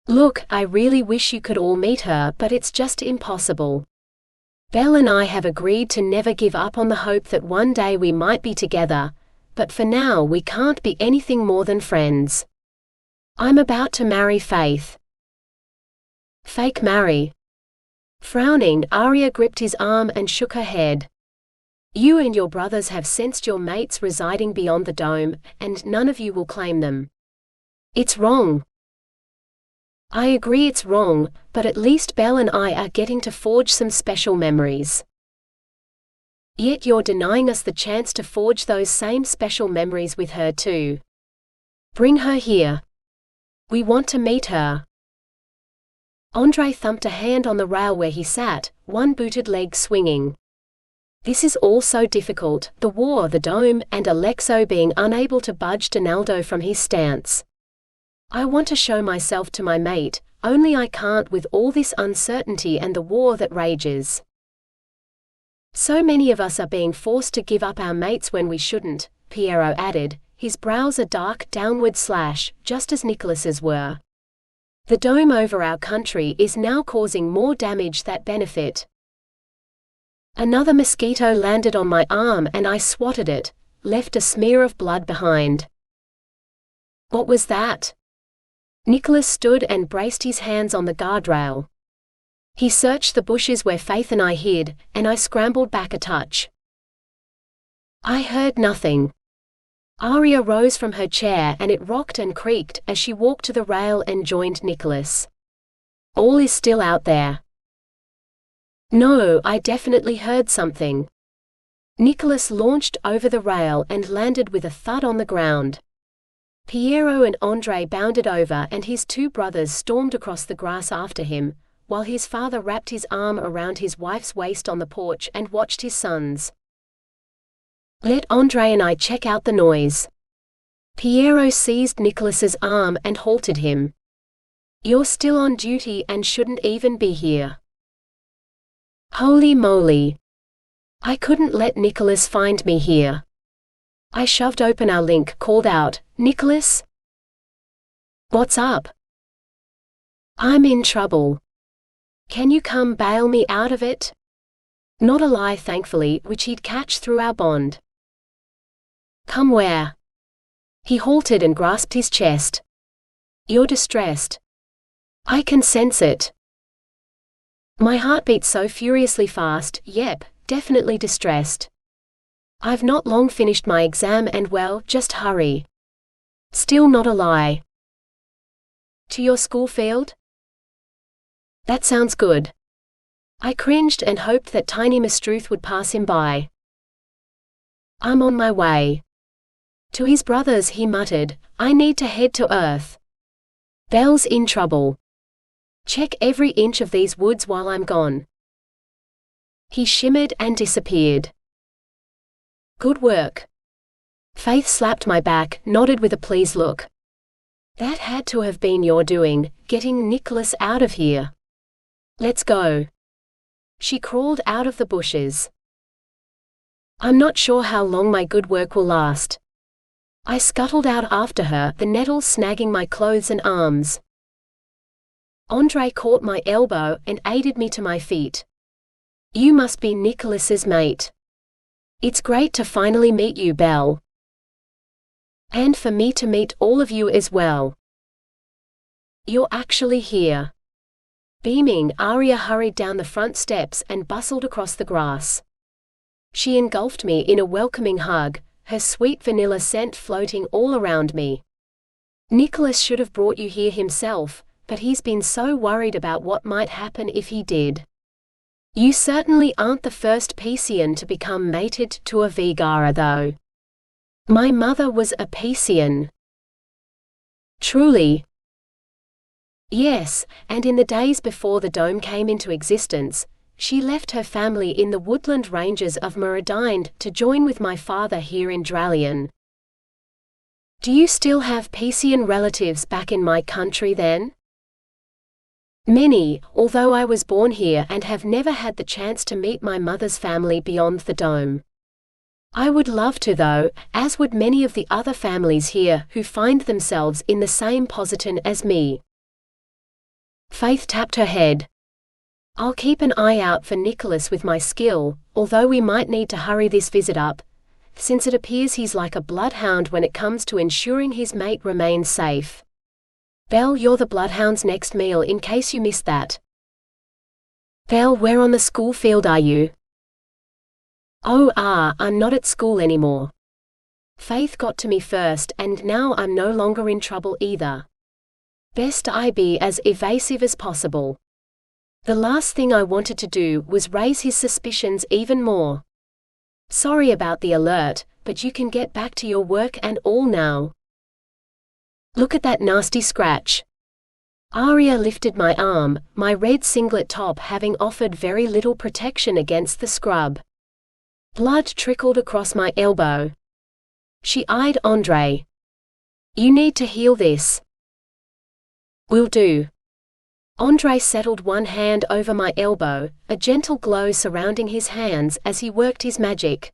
Look, I really wish you could all meet her, but it's just impossible. Belle and I have agreed to never give up on the hope that one day we might be together, but for now we can't be anything more than friends. I'm about to marry Faith. Fake marry. Frowning, Aria gripped his arm and shook her head. You and your brothers have sensed your mates residing beyond the dome, and none of you will claim them. It's wrong. I agree it's wrong, but at least Belle and I are getting to forge some special memories. Yet you're denying us the chance to forge those same special memories with her too. Bring her here. We want to meet her. Andre thumped a hand on the rail where he sat, one booted leg swinging. This is all so difficult, the war, the dome, and Alexo being unable to budge Donaldo from his stance. I want to show myself to my mate, only I can't with all this uncertainty and the war that rages. So many of us are being forced to give up our mates when we shouldn't, Piero added, his brows a dark downward slash, just as Nicholas's were. The dome over our country is now causing more damage than benefit. Another mosquito landed on my arm and I swatted it, left a smear of blood behind. What was that? Nicholas stood and braced his hands on the guardrail. He searched the bushes where Faith and I hid, and I scrambled back a touch. I heard nothing. Aria rose from her chair and it rocked and creaked as she walked to the rail and joined Nicholas. All is still out there. No, I definitely heard something. Nicholas launched over the rail and landed with a thud on the ground. Piero and Andre bounded over and his two brothers stormed across the grass after him, while his father wrapped his arm around his wife's waist on the porch and watched his sons. Let Andre and I check out the noise. Piero seized Nicholas's arm and halted him. You're still on duty and shouldn't even be here. Holy moly. I couldn't let Nicholas find me here. I shoved open our link, called out, Nicholas? What's up? I'm in trouble. Can you come bail me out of it? Not a lie, thankfully, which he'd catch through our bond. Come where? He halted and grasped his chest. You're distressed. I can sense it. My heart beat so furiously fast. Yep, definitely distressed. I've not long finished my exam and well, just hurry. Still not a lie. To your school field? That sounds good. I cringed and hoped that tiny Mistruth would pass him by. I'm on my way. To his brothers he muttered, I need to head to Earth. Belle's in trouble. Check every inch of these woods while I'm gone. He shimmered and disappeared. Good work. Faith slapped my back, nodded with a pleased look. That had to have been your doing, getting Nicholas out of here. Let's go. She crawled out of the bushes. I'm not sure how long my good work will last. I scuttled out after her, the nettles snagging my clothes and arms. Andre caught my elbow and aided me to my feet. You must be Nicholas's mate. It's great to finally meet you, Belle. And for me to meet all of you as well. You're actually here. Beaming, Aria hurried down the front steps and bustled across the grass. She engulfed me in a welcoming hug, her sweet vanilla scent floating all around me. Nicholas should have brought you here himself, but he's been so worried about what might happen if he did. You certainly aren't the first Peacian to become mated to a Vigara, though. My mother was a Peacian. Truly? Yes, and in the days before the dome came into existence, she left her family in the woodland ranges of Meridind to join with my father here in Dralion. Do you still have Peacian relatives back in my country then? Many, although I was born here and have never had the chance to meet my mother's family beyond the dome. I would love to though, as would many of the other families here who find themselves in the same position as me. Faith tapped her head. I'll keep an eye out for Nicholas with my skill, although we might need to hurry this visit up, since it appears he's like a bloodhound when it comes to ensuring his mate remains safe. Belle, you're the bloodhound's next meal in case you missed that. Belle, where on the school field are you? Oh, I'm not at school anymore. Faith got to me first and now I'm no longer in trouble either. Best I be as evasive as possible. The last thing I wanted to do was raise his suspicions even more. Sorry about the alert, but you can get back to your work and all now. Look at that nasty scratch. Aria lifted my arm, my red singlet top having offered very little protection against the scrub. Blood trickled across my elbow. She eyed Andre. You need to heal this. Will do. Andre settled one hand over my elbow, a gentle glow surrounding his hands as he worked his magic.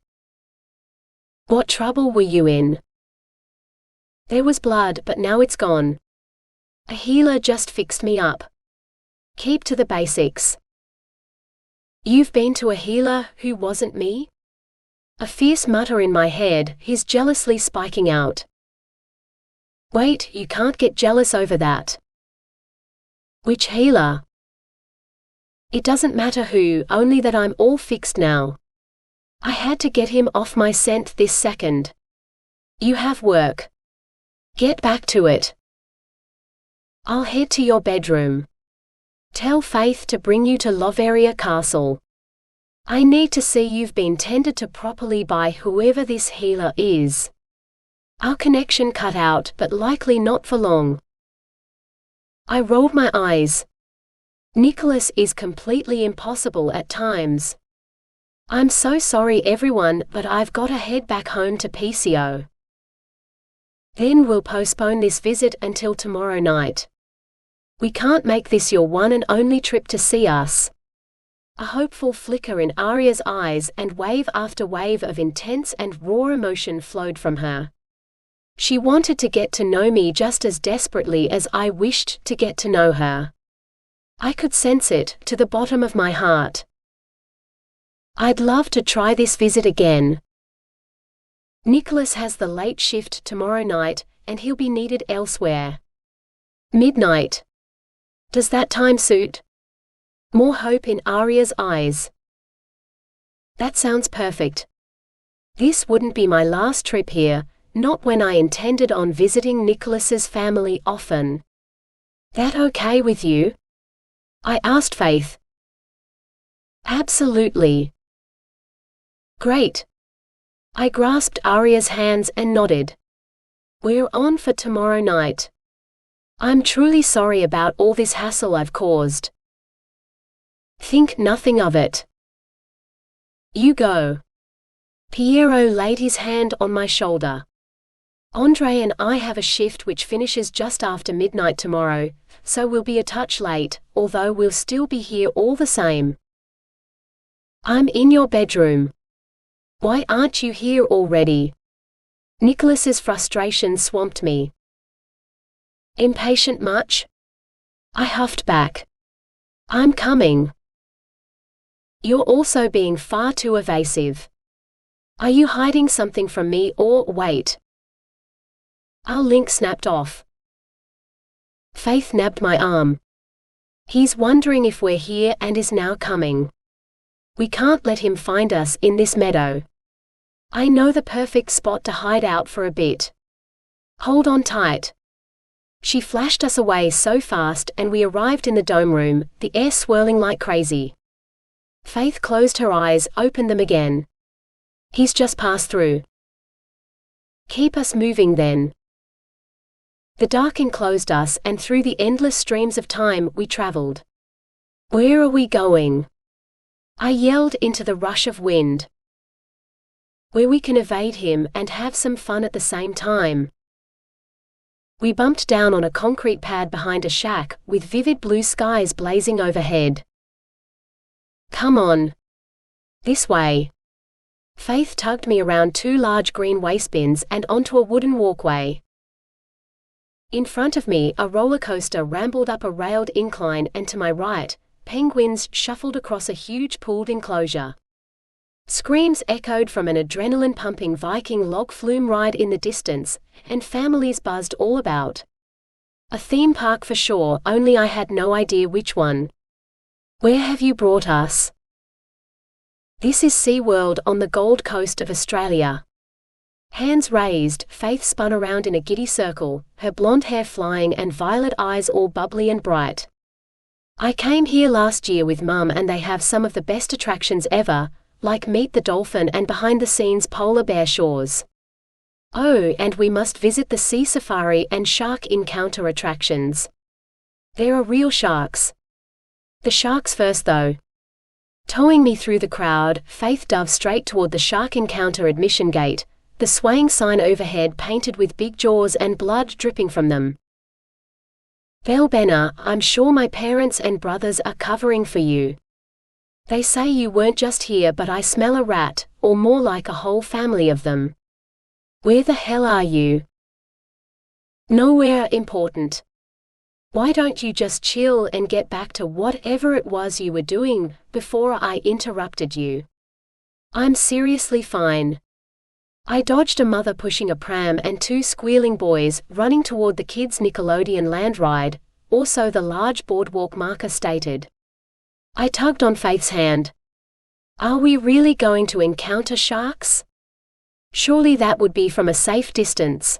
What trouble were you in? There was blood, but now it's gone. A healer just fixed me up. Keep to the basics. You've been to a healer who wasn't me? A fierce mutter in my head, his jealously spiking out. Wait, you can't get jealous over that. Which healer? It doesn't matter who, only that I'm all fixed now. I had to get him off my scent this second. You have work. Get back to it. I'll head to your bedroom. Tell Faith to bring you to Loveria Castle. I need to see you've been tended to properly by whoever this healer is. Our connection cut out, but likely not for long. I rolled my eyes. Nicholas is completely impossible at times. I'm so sorry everyone, but I've got to head back home to Peacio. Then we'll postpone this visit until tomorrow night. We can't make this your one and only trip to see us. A hopeful flicker in Arya's eyes, and wave after wave of intense and raw emotion flowed from her. She wanted to get to know me just as desperately as I wished to get to know her. I could sense it, to the bottom of my heart. I'd love to try this visit again. Nicholas has the late shift tomorrow night, and he'll be needed elsewhere. Midnight. Does that time suit? More hope in Arya's eyes. That sounds perfect. This wouldn't be my last trip here, not when I intended on visiting Nicholas's family often. That okay with you? I asked Faith. Absolutely. Great. I grasped Arya's hands and nodded. We're on for tomorrow night. I'm truly sorry about all this hassle I've caused. Think nothing of it. You go. Piero laid his hand on my shoulder. Andre and I have a shift which finishes just after midnight tomorrow, so we'll be a touch late, although we'll still be here all the same. I'm in your bedroom. Why aren't you here already? Nicholas's frustration swamped me. Impatient much? I huffed back. I'm coming. You're also being far too evasive. Are you hiding something from me or wait? Our link snapped off. Faith nabbed my arm. He's wondering if we're here and is now coming. We can't let him find us in this meadow. I know the perfect spot to hide out for a bit. Hold on tight. She flashed us away so fast and we arrived in the dome room, the air swirling like crazy. Faith closed her eyes, opened them again. He's just passed through. Keep us moving then. The dark enclosed us, and through the endless streams of time we traveled. Where are we going? I yelled into the rush of wind. Where we can evade him and have some fun at the same time. We bumped down on a concrete pad behind a shack, with vivid blue skies blazing overhead. Come on. This way. Faith tugged me around two large green waste bins and onto a wooden walkway. In front of me, a roller coaster rambled up a railed incline, and to my right, penguins shuffled across a huge pooled enclosure. Screams echoed from an adrenaline-pumping Viking log flume ride in the distance, and families buzzed all about. A theme park for sure, only I had no idea which one. Where have you brought us? This is SeaWorld on the Gold Coast of Australia. Hands raised, Faith spun around in a giddy circle, her blonde hair flying and violet eyes all bubbly and bright. I came here last year with Mum, and they have some of the best attractions ever, like Meet the Dolphin and behind-the-scenes polar bear shores. Oh, and we must visit the sea safari and shark encounter attractions. There are real sharks. The sharks first though. Towing me through the crowd, Faith dove straight toward the shark encounter admission gate, the swaying sign overhead painted with big jaws and blood dripping from them. Belle Benner, I'm sure my parents and brothers are covering for you. They say you weren't just here, but I smell a rat, or more like a whole family of them. Where the hell are you? Nowhere important. Why don't you just chill and get back to whatever it was you were doing before I interrupted you? I'm seriously fine. I dodged a mother pushing a pram and two squealing boys running toward the kids' Nickelodeon land ride, also the large boardwalk marker stated. I tugged on Faith's hand. Are we really going to encounter sharks? Surely that would be from a safe distance.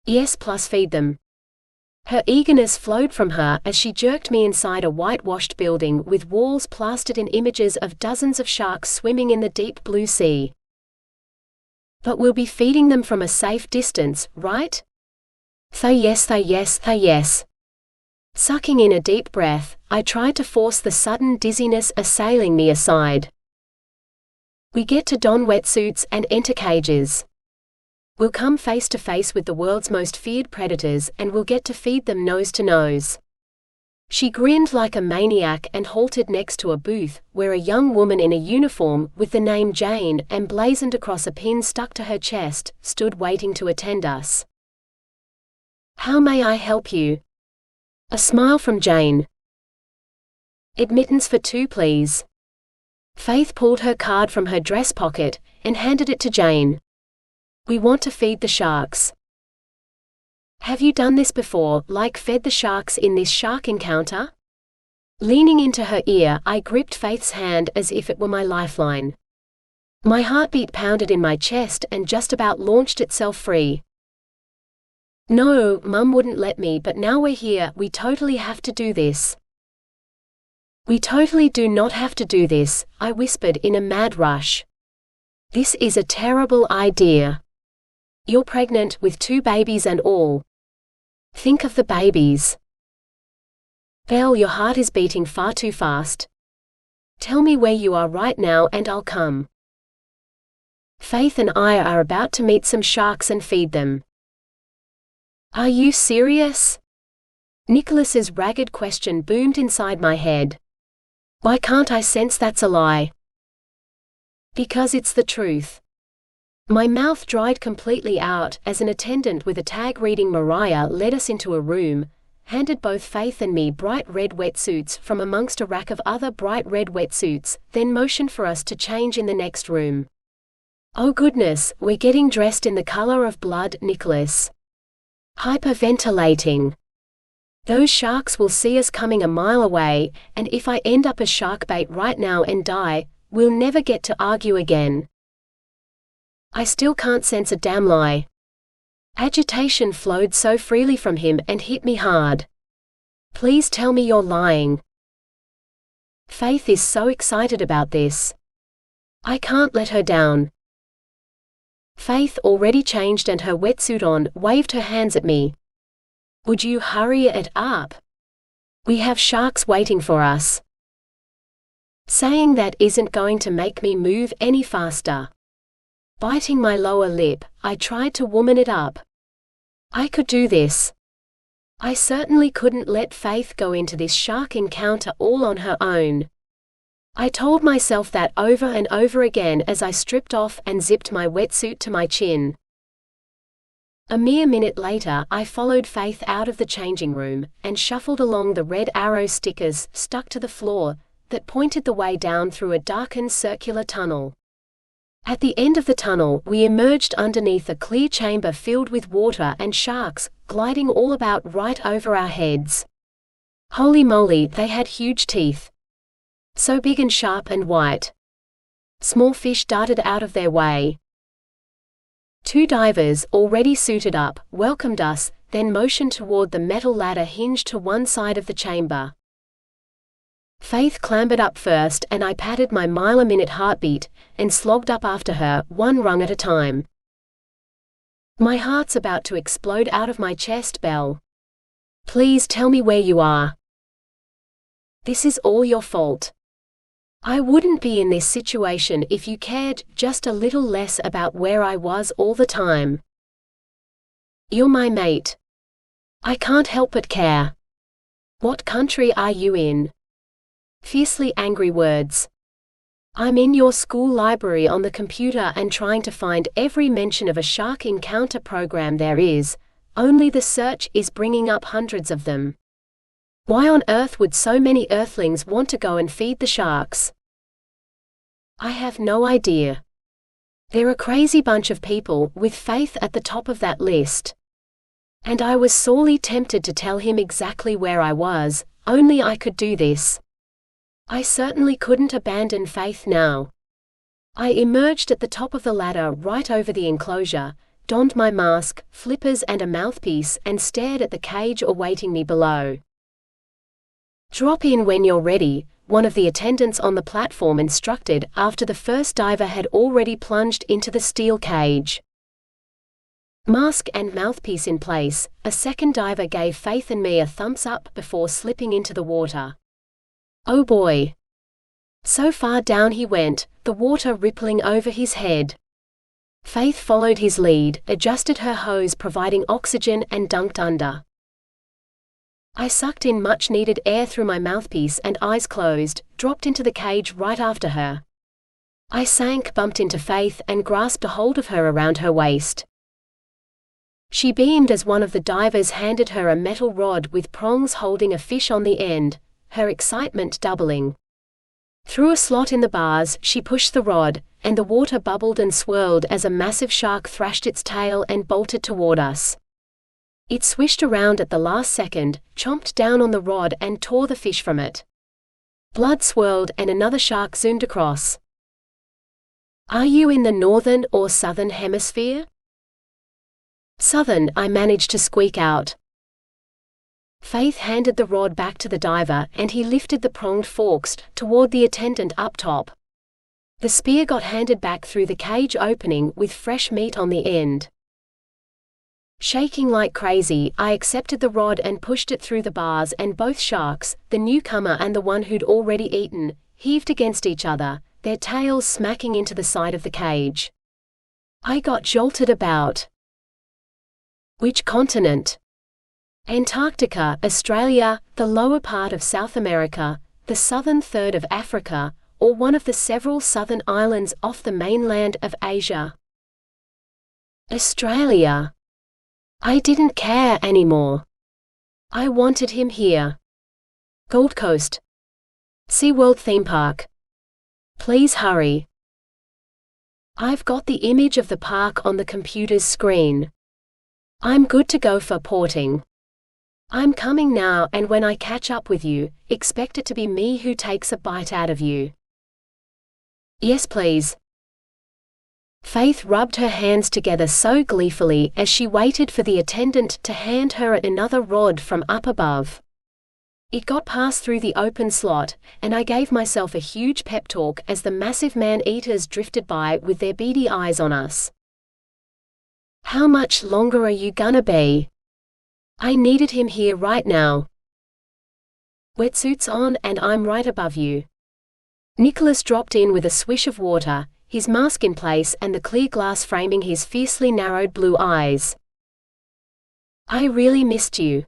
Yes, plus feed them. Her eagerness flowed from her as she jerked me inside a whitewashed building with walls plastered in images of dozens of sharks swimming in the deep blue sea. But we'll be feeding them from a safe distance, right? Yes. Sucking in a deep breath, I tried to force the sudden dizziness assailing me aside. We get to don wetsuits and enter cages. We'll come face to face with the world's most feared predators, and we'll get to feed them nose to nose." She grinned like a maniac and halted next to a booth, where a young woman in a uniform, with the name Jane emblazoned across a pin stuck to her chest, stood waiting to attend us. "How may I help you?" A smile from Jane. "Admittance for 2, please." Faith pulled her card from her dress pocket, and handed it to Jane. "We want to feed the sharks." "Have you done this before, like fed the sharks in this shark encounter?" Leaning into her ear, I gripped Faith's hand as if it were my lifeline. My heartbeat pounded in my chest and just about launched itself free. "No, Mum wouldn't let me, but now we're here, we totally have to do this." "We totally do not have to do this," I whispered in a mad rush. "This is a terrible idea. You're pregnant with 2 babies and all. Think of the babies." "Belle, your heart is beating far too fast. Tell me where you are right now and I'll come. Faith and I are about to meet some sharks and feed them." "Are you serious?" Nicholas's ragged question boomed inside my head. Why can't I sense that's a lie? Because it's the truth. My mouth dried completely out as an attendant with a tag reading Mariah led us into a room, handed both Faith and me bright red wetsuits from amongst a rack of other bright red wetsuits, then motioned for us to change in the next room. "Oh goodness, we're getting dressed in the color of blood, Nicholas. Hyperventilating. Those sharks will see us coming a mile away, and if I end up as shark bait right now and die, we'll never get to argue again." I still can't sense a damn lie. Agitation flowed so freely from him and hit me hard. "Please tell me you're lying." Faith is so excited about this. I can't let her down. Faith, already changed and her wetsuit on, waved her hands at me. "Would you hurry it up? We have sharks waiting for us." Saying that isn't going to make me move any faster. Biting my lower lip, I tried to woman it up. I could do this. I certainly couldn't let Faith go into this shark encounter all on her own. I told myself that over and over again as I stripped off and zipped my wetsuit to my chin. A mere minute later, I followed Faith out of the changing room, and shuffled along the red arrow stickers stuck to the floor that pointed the way down through a darkened circular tunnel. At the end of the tunnel, we emerged underneath a clear chamber filled with water and sharks, gliding all about right over our heads. Holy moly, they had huge teeth. So big and sharp and white. Small fish darted out of their way. 2 divers, already suited up, welcomed us, then motioned toward the metal ladder hinged to one side of the chamber. Faith clambered up first and I patted my mile-a-minute heartbeat, and slogged up after her, one rung at a time. "My heart's about to explode out of my chest, Belle. Please tell me where you are." "This is all your fault. I wouldn't be in this situation if you cared just a little less about where I was all the time. You're my mate. I can't help but care. What country are you in?" Fiercely angry words. "I'm in your school library on the computer and trying to find every mention of a shark encounter program there is, only the search is bringing up hundreds of them. Why on earth would so many earthlings want to go and feed the sharks?" "I have no idea. They're a crazy bunch of people, with Faith at the top of that list." And I was sorely tempted to tell him exactly where I was, only I could do this. I certainly couldn't abandon Faith now. I emerged at the top of the ladder right over the enclosure, donned my mask, flippers and a mouthpiece, and stared at the cage awaiting me below. "Drop in when you're ready," one of the attendants on the platform instructed after the first diver had already plunged into the steel cage. Mask and mouthpiece in place, a second diver gave Faith and me a thumbs up before slipping into the water. Oh boy! So far down he went, the water rippling over his head. Faith followed his lead, adjusted her hose providing oxygen and dunked under. I sucked in much-needed air through my mouthpiece and eyes closed, dropped into the cage right after her. I sank, bumped into Faith, and grasped a hold of her around her waist. She beamed as one of the divers handed her a metal rod with prongs holding a fish on the end, her excitement doubling. Through a slot in the bars, she pushed the rod, and the water bubbled and swirled as a massive shark thrashed its tail and bolted toward us. It swished around at the last second, chomped down on the rod and tore the fish from it. Blood swirled and another shark zoomed across. "Are you in the northern or southern hemisphere?" "Southern," I managed to squeak out. Faith handed the rod back to the diver and he lifted the pronged forks toward the attendant up top. The spear got handed back through the cage opening with fresh meat on the end. Shaking like crazy, I accepted the rod and pushed it through the bars, and both sharks, the newcomer and the one who'd already eaten, heaved against each other, their tails smacking into the side of the cage. I got jolted about. "Which continent?" "Antarctica, Australia, the lower part of South America, the southern third of Africa, or one of the several southern islands off the mainland of Asia." "Australia." I didn't care anymore. I wanted him here. "Gold Coast. SeaWorld theme park. Please hurry." I've got the image of the park on the computer's screen. I'm good to go for porting. I'm coming now, and when I catch up with you, expect it to be me who takes a bite out of you. "Yes, please." Faith rubbed her hands together so gleefully as she waited for the attendant to hand her another rod from up above. It got passed through the open slot, and I gave myself a huge pep talk as the massive man-eaters drifted by with their beady eyes on us. "How much longer are you gonna be?" I needed him here right now. "Wetsuits on and I'm right above you." Nicholas dropped in with a swish of water, his mask in place and the clear glass framing his fiercely narrowed blue eyes. "I really missed you."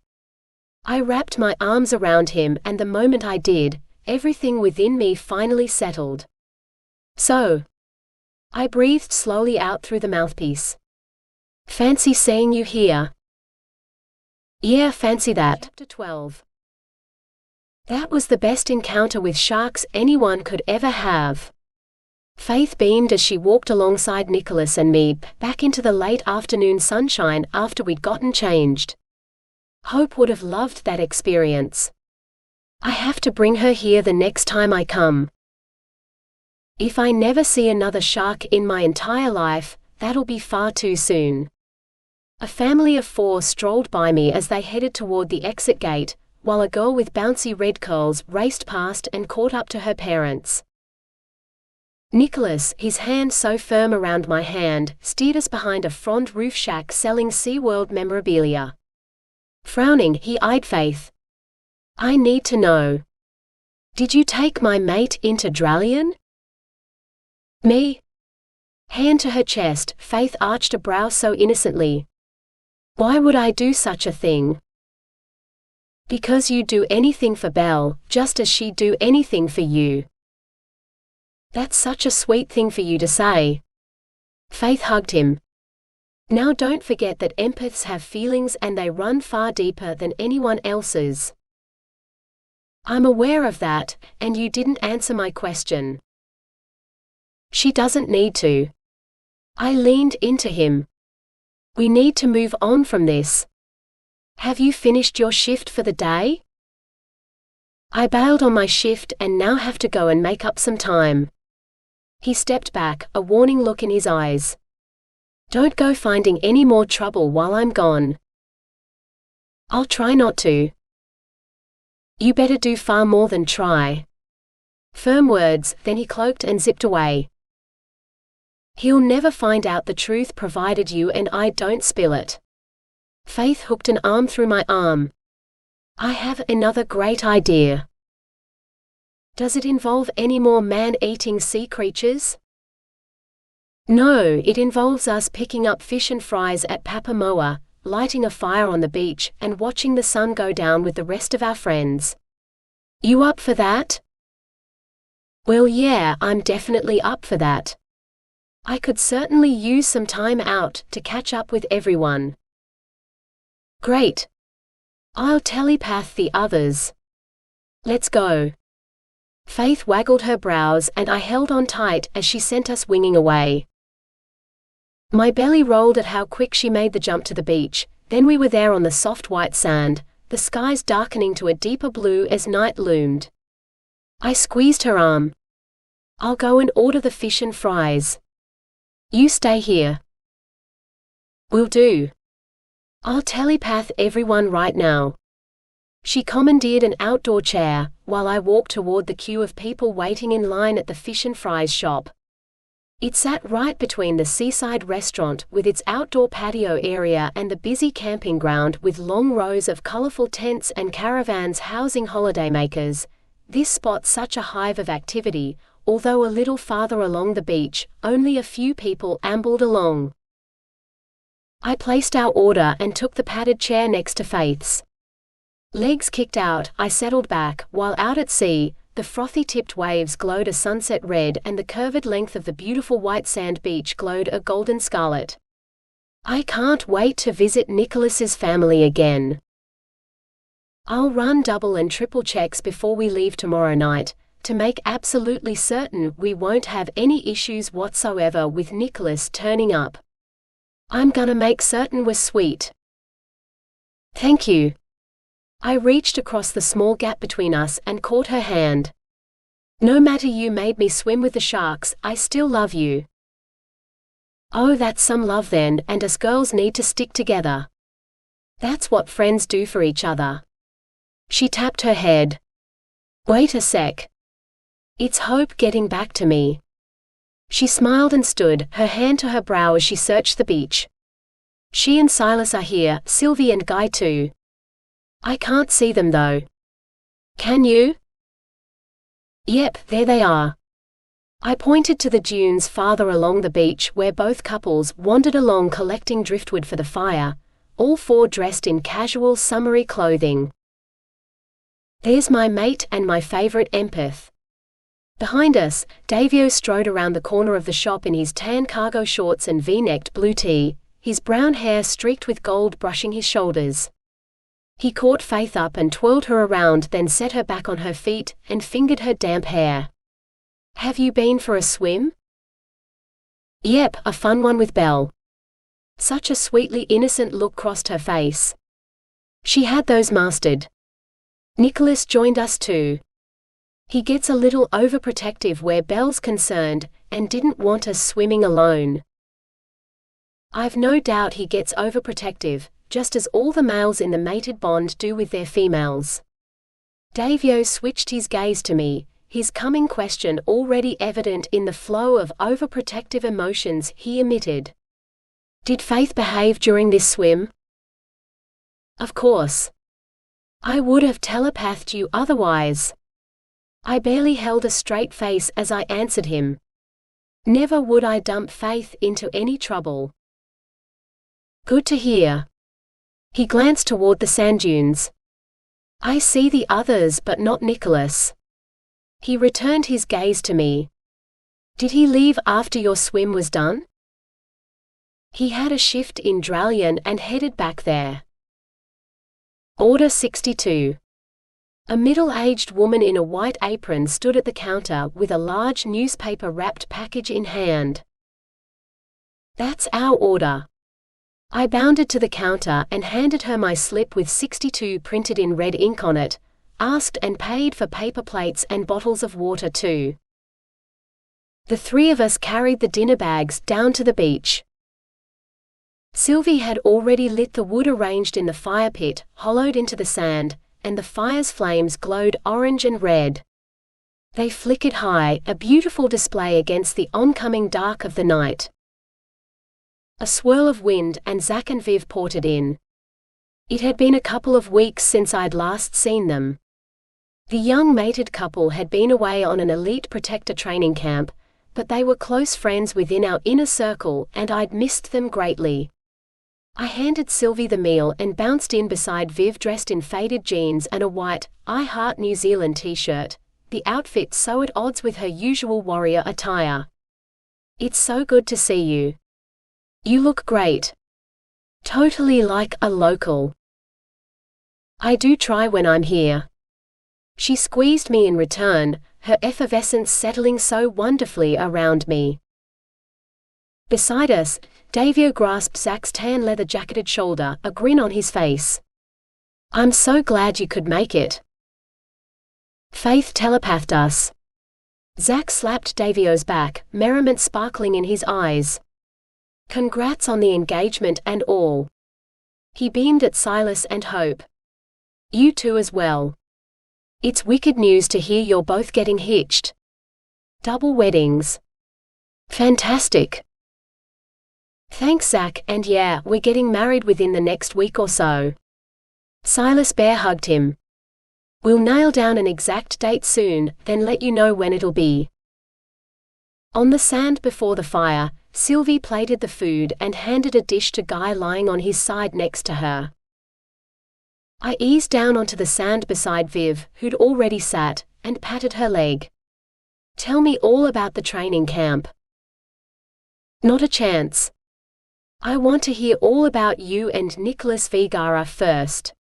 I wrapped my arms around him, and the moment I did, everything within me finally settled. "So." I breathed slowly out through the mouthpiece. "Fancy seeing you here." "Yeah, fancy that." Chapter 12. That was the best encounter with sharks anyone could ever have. Faith beamed as she walked alongside Nicholas and me, back into the late afternoon sunshine after we'd gotten changed. Hope would have loved that experience. I have to bring her here the next time I come. If I never see another shark in my entire life, that'll be far too soon. A family of 4 strolled by me as they headed toward the exit gate, while a girl with bouncy red curls raced past and caught up to her parents. Nicholas, his hand so firm around my hand, steered us behind a frond roof shack selling SeaWorld memorabilia. Frowning, he eyed Faith. "I need to know. Did you take my mate into Dralion?" "Me?" Hand to her chest, Faith arched a brow so innocently. "Why would I do such a thing?" "Because you'd do anything for Belle, just as she'd do anything for you." "That's such a sweet thing for you to say." Faith hugged him. "Now don't forget that empaths have feelings and they run far deeper than anyone else's." "I'm aware of that, and you didn't answer my question." "She doesn't need to." I leaned into him. "We need to move on from this. Have you finished your shift for the day?" "I bailed on my shift and now have to go and make up some time." He stepped back, a warning look in his eyes. "Don't go finding any more trouble while I'm gone." "I'll try not to." "You better do far more than try." Firm words, then he cloaked and zipped away. "He'll never find out the truth provided you and I don't spill it." Faith hooked an arm through my arm. "I have another great idea." "Does it involve any more man-eating sea creatures?" No, it involves us picking up fish and fries at Papamoa, lighting a fire on the beach, and watching the sun go down with the rest of our friends. You up for that? Well, yeah, I'm definitely up for that. I could certainly use some time out to catch up with everyone. Great. I'll telepath the others. Let's go. Faith waggled her brows and I held on tight as she sent us winging away. My belly rolled at how quick she made the jump to the beach, then we were there on the soft white sand, the skies darkening to a deeper blue as night loomed. I squeezed her arm. I'll go and order the fish and fries. You stay here. Will do. I'll telepath everyone right now. She commandeered an outdoor chair, while I walked toward the queue of people waiting in line at the fish and fries shop. It sat right between the seaside restaurant with its outdoor patio area and the busy camping ground with long rows of colorful tents and caravans housing holidaymakers. This spot such a hive of activity, although a little farther along the beach, only a few people ambled along. I placed our order and took the padded chair next to Faith's. Legs kicked out, I settled back, while out at sea, the frothy-tipped waves glowed a sunset red and the curved length of the beautiful white sand beach glowed a golden scarlet. I can't wait to visit Nicholas's family again. I'll run double and triple checks before we leave tomorrow night, to make absolutely certain we won't have any issues whatsoever with Nicholas turning up. I'm gonna make certain we're sweet. Thank you. I reached across the small gap between us and caught her hand. No matter you made me swim with the sharks, I still love you. Oh, that's some love then, and us girls need to stick together. That's what friends do for each other. She tapped her head. Wait a sec. It's Hope getting back to me. She smiled and stood, her hand to her brow as she searched the beach. She and Silas are here, Sylvie and Guy too. I can't see them though. Can you? Yep, there they are. I pointed to the dunes farther along the beach where both couples wandered along collecting driftwood for the fire, all four dressed in casual summery clothing. There's my mate and my favorite empath. Behind us, Davio strode around the corner of the shop in his tan cargo shorts and V-necked blue tee, his brown hair streaked with gold brushing his shoulders. He caught Faith up and twirled her around, then set her back on her feet and fingered her damp hair. Have you been for a swim? Yep, a fun one with Belle. Such a sweetly innocent look crossed her face. She had those mastered. Nicholas joined us too. He gets a little overprotective where Belle's concerned, and didn't want us swimming alone. I've no doubt he gets overprotective, just as all the males in the mated bond do with their females. Davio switched his gaze to me, his coming question already evident in the flow of overprotective emotions he emitted. Did Faith behave during this swim? Of course. I would have telepathed you otherwise. I barely held a straight face as I answered him. Never would I dump Faith into any trouble. Good to hear. He glanced toward the sand dunes. I see the others but not Nicholas. He returned his gaze to me. Did he leave after your swim was done? He had a shift in Dralion and headed back there. Order 62. A middle-aged woman in a white apron stood at the counter with a large newspaper-wrapped package in hand. That's our order. I bounded to the counter and handed her my slip with 62 printed in red ink on it, asked and paid for paper plates and bottles of water too. The three of us carried the dinner bags down to the beach. Sylvie had already lit the wood arranged in the fire pit, hollowed into the sand, and the fire's flames glowed orange and red. They flickered high, a beautiful display against the oncoming dark of the night. A swirl of wind and Zach and Viv ported in. It had been a couple of weeks since I'd last seen them. The young mated couple had been away on an elite protector training camp, but they were close friends within our inner circle and I'd missed them greatly. I handed Sylvie the meal and bounced in beside Viv dressed in faded jeans and a white, I Heart New Zealand t-shirt, the outfit so at odds with her usual warrior attire. "It's so good to see you. You look great. Totally like a local." "I do try when I'm here." She squeezed me in return, her effervescence settling so wonderfully around me. Beside us, Davio grasped Zach's tan leather-jacketed shoulder, a grin on his face. "I'm so glad you could make it." Faith telepathed us. Zach slapped Davio's back, merriment sparkling in his eyes. "Congrats on the engagement and all." He beamed at Silas and Hope. "You two as well. It's wicked news to hear you're both getting hitched. Double weddings. Fantastic." "Thanks, Zach, and yeah, we're getting married within the next week or so." Silas bear hugged him. "We'll nail down an exact date soon, then let you know when it'll be." On the sand before the fire, Sylvie plated the food and handed a dish to Guy lying on his side next to her. I eased down onto the sand beside Viv, who'd already sat, and patted her leg. "Tell me all about the training camp." "Not a chance. I want to hear all about you and Nicholas Vigara first.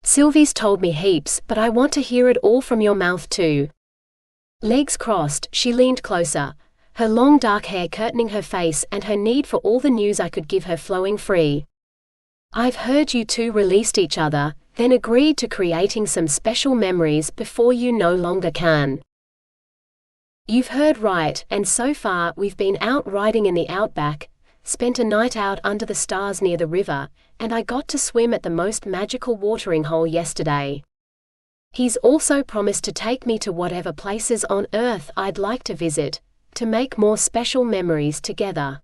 Sylvie's told me heaps, but I want to hear it all from your mouth too." Legs crossed, she leaned closer, her long dark hair curtaining her face and her need for all the news I could give her flowing free. "I've heard you two released each other, then agreed to creating some special memories before you no longer can." "You've heard right, and so far we've been out riding in the outback, spent a night out under the stars near the river, and I got to swim at the most magical watering hole yesterday. He's also promised to take me to whatever places on Earth I'd like to visit, to make more special memories together.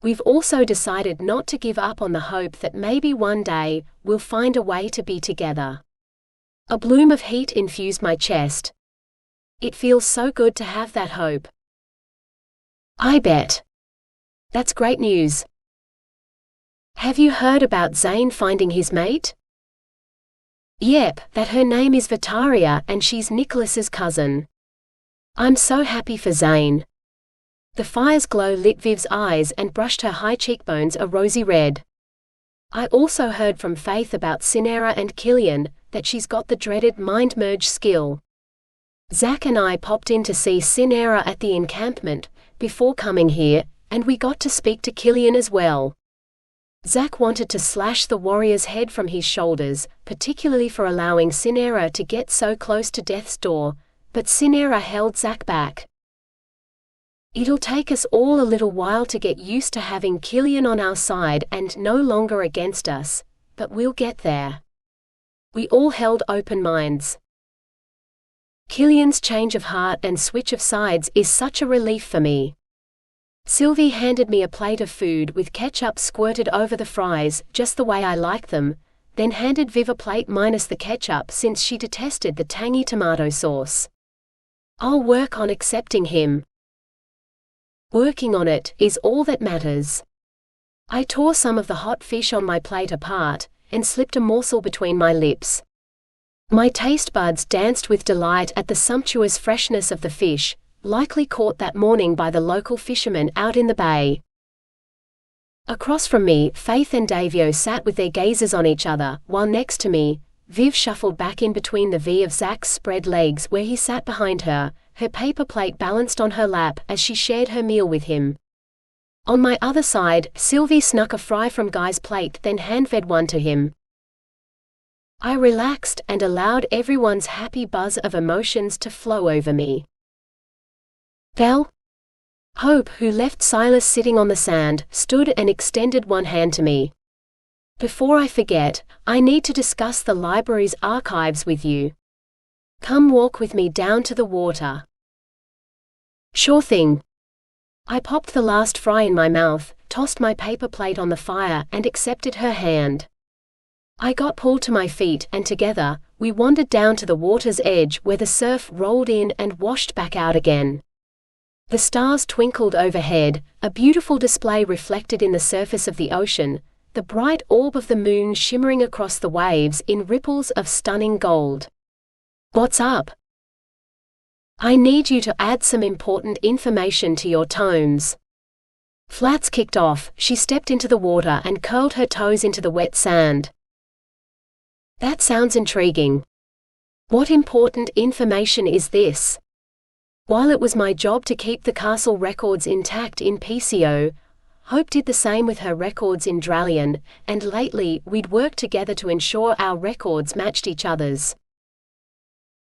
We've also decided not to give up on the hope that maybe one day, we'll find a way to be together." A bloom of heat infused my chest. It feels so good to have that hope. "I bet. That's great news. Have you heard about Zane finding his mate?" "Yep, that her name is Vitaria and she's Nicholas's cousin. I'm so happy for Zane." The fire's glow lit Viv's eyes and brushed her high cheekbones a rosy red. "I also heard from Faith about Cinera and Killian, that she's got the dreaded mind merge skill. Zach and I popped in to see Cinera at the encampment, before coming here, and we got to speak to Killian as well. Zach wanted to slash the warrior's head from his shoulders, particularly for allowing Cinera to get so close to death's door, but Cinera held Zach back. It'll take us all a little while to get used to having Killian on our side and no longer against us, but we'll get there." We all held open minds. Killian's change of heart and switch of sides is such a relief for me. Sylvie handed me a plate of food with ketchup squirted over the fries, just the way I like them, then handed Viv a plate minus the ketchup since she detested the tangy tomato sauce. "I'll work on accepting him." Working on it is all that matters. I tore some of the hot fish on my plate apart, and slipped a morsel between my lips. My taste buds danced with delight at the sumptuous freshness of the fish, likely caught that morning by the local fishermen out in the bay. Across from me, Faith and Davio sat with their gazes on each other, while next to me, Viv shuffled back in between the V of Zach's spread legs where he sat behind her, her paper plate balanced on her lap as she shared her meal with him. On my other side, Sylvie snuck a fry from Guy's plate then hand-fed one to him. I relaxed and allowed everyone's happy buzz of emotions to flow over me. Belle? Hope, who left Silas sitting on the sand, stood and extended one hand to me. "Before I forget, I need to discuss the library's archives with you. Come walk with me down to the water." "Sure thing." I popped the last fry in my mouth, tossed my paper plate on the fire and accepted her hand. I got pulled to my feet and together, we wandered down to the water's edge where the surf rolled in and washed back out again. The stars twinkled overhead, a beautiful display reflected in the surface of the ocean, the bright orb of the moon shimmering across the waves in ripples of stunning gold. "What's up?" "I need you to add some important information to your tomes." Flats kicked off, she stepped into the water and curled her toes into the wet sand. "That sounds intriguing. What important information is this?" While it was my job to keep the castle records intact in Peacio, Hope did the same with her records in Dralion, and lately we'd worked together to ensure our records matched each other's.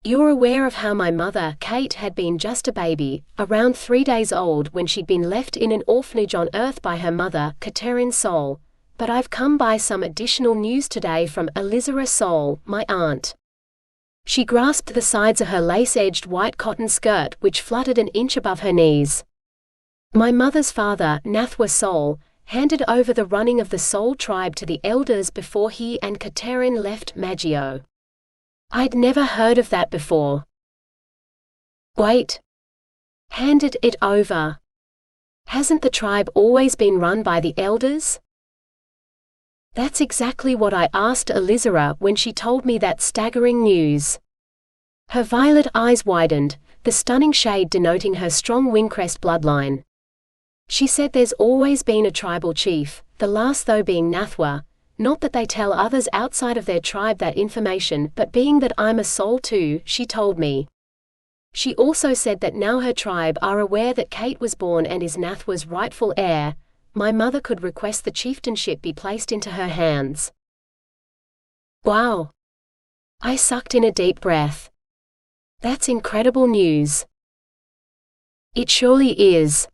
"You're aware of how my mother, Kate, had been just a baby, around 3 days old when she'd been left in an orphanage on Earth by her mother, Katerin Sol, but I've come by some additional news today from Elizara Sol, my aunt." She grasped the sides of her lace-edged white cotton skirt which fluttered an inch above her knees. "My mother's father, Nathwa Sol, handed over the running of the Sol tribe to the elders before he and Katerin left Magio." I'd never heard of that before. "Wait. Handed it over? Hasn't the tribe always been run by the elders?" That's exactly what I asked Elizara when she told me that staggering news. Her violet eyes widened, the stunning shade denoting her strong Windcrest bloodline. She said there's always been a tribal chief, the last though being Nathwa, not that they tell others outside of their tribe that information, but being that I'm a soul too, she told me. She also said that now her tribe are aware that Kate was born and is Nathwa's rightful heir, my mother could request the chieftainship be placed into her hands. Wow! I sucked in a deep breath. That's incredible news. It surely is.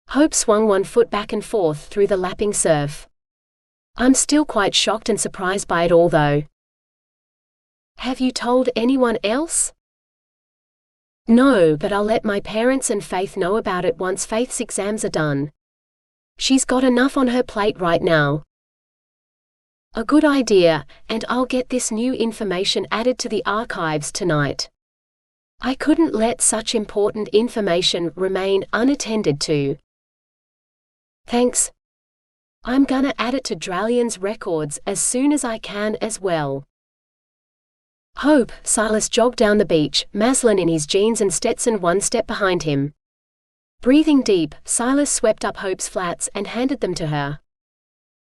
Hope swung one foot back and forth through the lapping surf. I'm still quite shocked and surprised by it all though. Have you told anyone else? No, but I'll let my parents and Faith know about it once Faith's exams are done. She's got enough on her plate right now. A good idea, and I'll get this new information added to the archives tonight. I couldn't let such important information remain unattended to. Thanks. I'm gonna add it to Dralion's records as soon as I can as well. Hope, Silas jogged down the beach, Maslin in his jeans and Stetson one step behind him. Breathing deep, Silas swept up Hope's flats and handed them to her.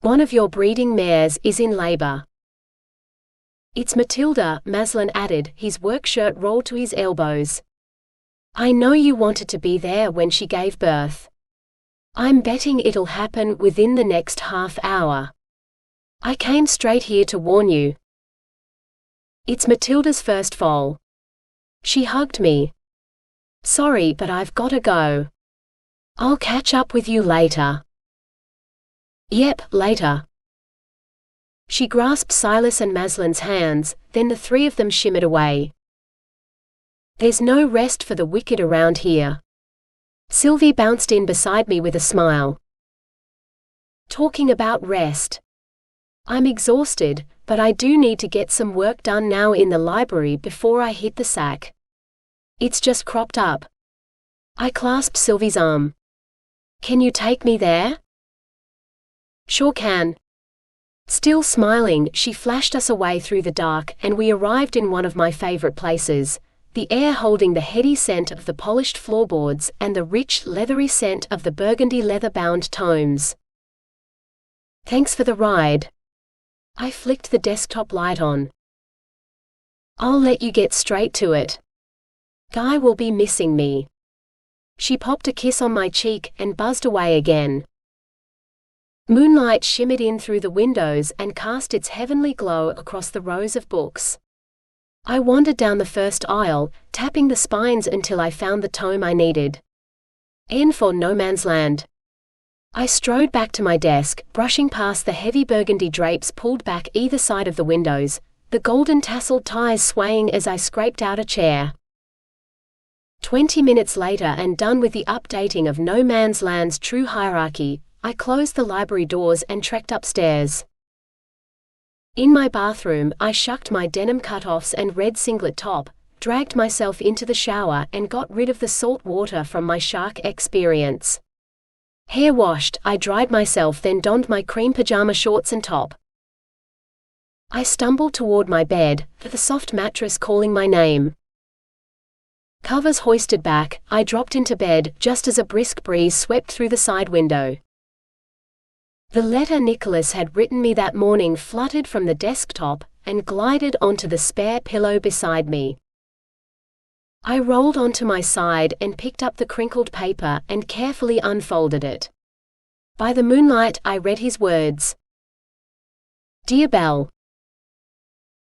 "One of your breeding mares is in labor." "It's Matilda," Maslin added, his work shirt rolled to his elbows. "I know you wanted to be there when she gave birth. I'm betting it'll happen within the next half hour. I came straight here to warn you. It's Matilda's first foal. She hugged me. Sorry, but I've gotta go. I'll catch up with you later." "Yep, later." She grasped Silas and Maslin's hands, then the three of them shimmered away. "There's no rest for the wicked around here." Sylvie bounced in beside me with a smile. "Talking about rest. I'm exhausted, but I do need to get some work done now in the library before I hit the sack. It's just cropped up." I clasped Sylvie's arm. "Can you take me there?" "Sure can." Still smiling, she flashed us away through the dark, and we arrived in one of my favorite places, the air holding the heady scent of the polished floorboards and the rich, leathery scent of the burgundy leather-bound tomes. "Thanks for the ride." I flicked the desktop light on. "I'll let you get straight to it. Guy will be missing me." She popped a kiss on my cheek and buzzed away again. Moonlight shimmered in through the windows and cast its heavenly glow across the rows of books. I wandered down the first aisle, tapping the spines until I found the tome I needed. N for No Man's Land. I strode back to my desk, brushing past the heavy burgundy drapes pulled back either side of the windows, the golden tasseled ties swaying as I scraped out a chair. 20 minutes later, and done with the updating of No Man's Land's true hierarchy, I closed the library doors and trekked upstairs. In my bathroom, I shucked my denim cutoffs and red singlet top, dragged myself into the shower and got rid of the salt water from my shark experience. Hair washed, I dried myself, then donned my cream pajama shorts and top. I stumbled toward my bed, the soft mattress calling my name. Covers hoisted back, I dropped into bed just as a brisk breeze swept through the side window. The letter Nicholas had written me that morning fluttered from the desktop and glided onto the spare pillow beside me. I rolled onto my side and picked up the crinkled paper and carefully unfolded it. By the moonlight, I read his words. Dear Belle,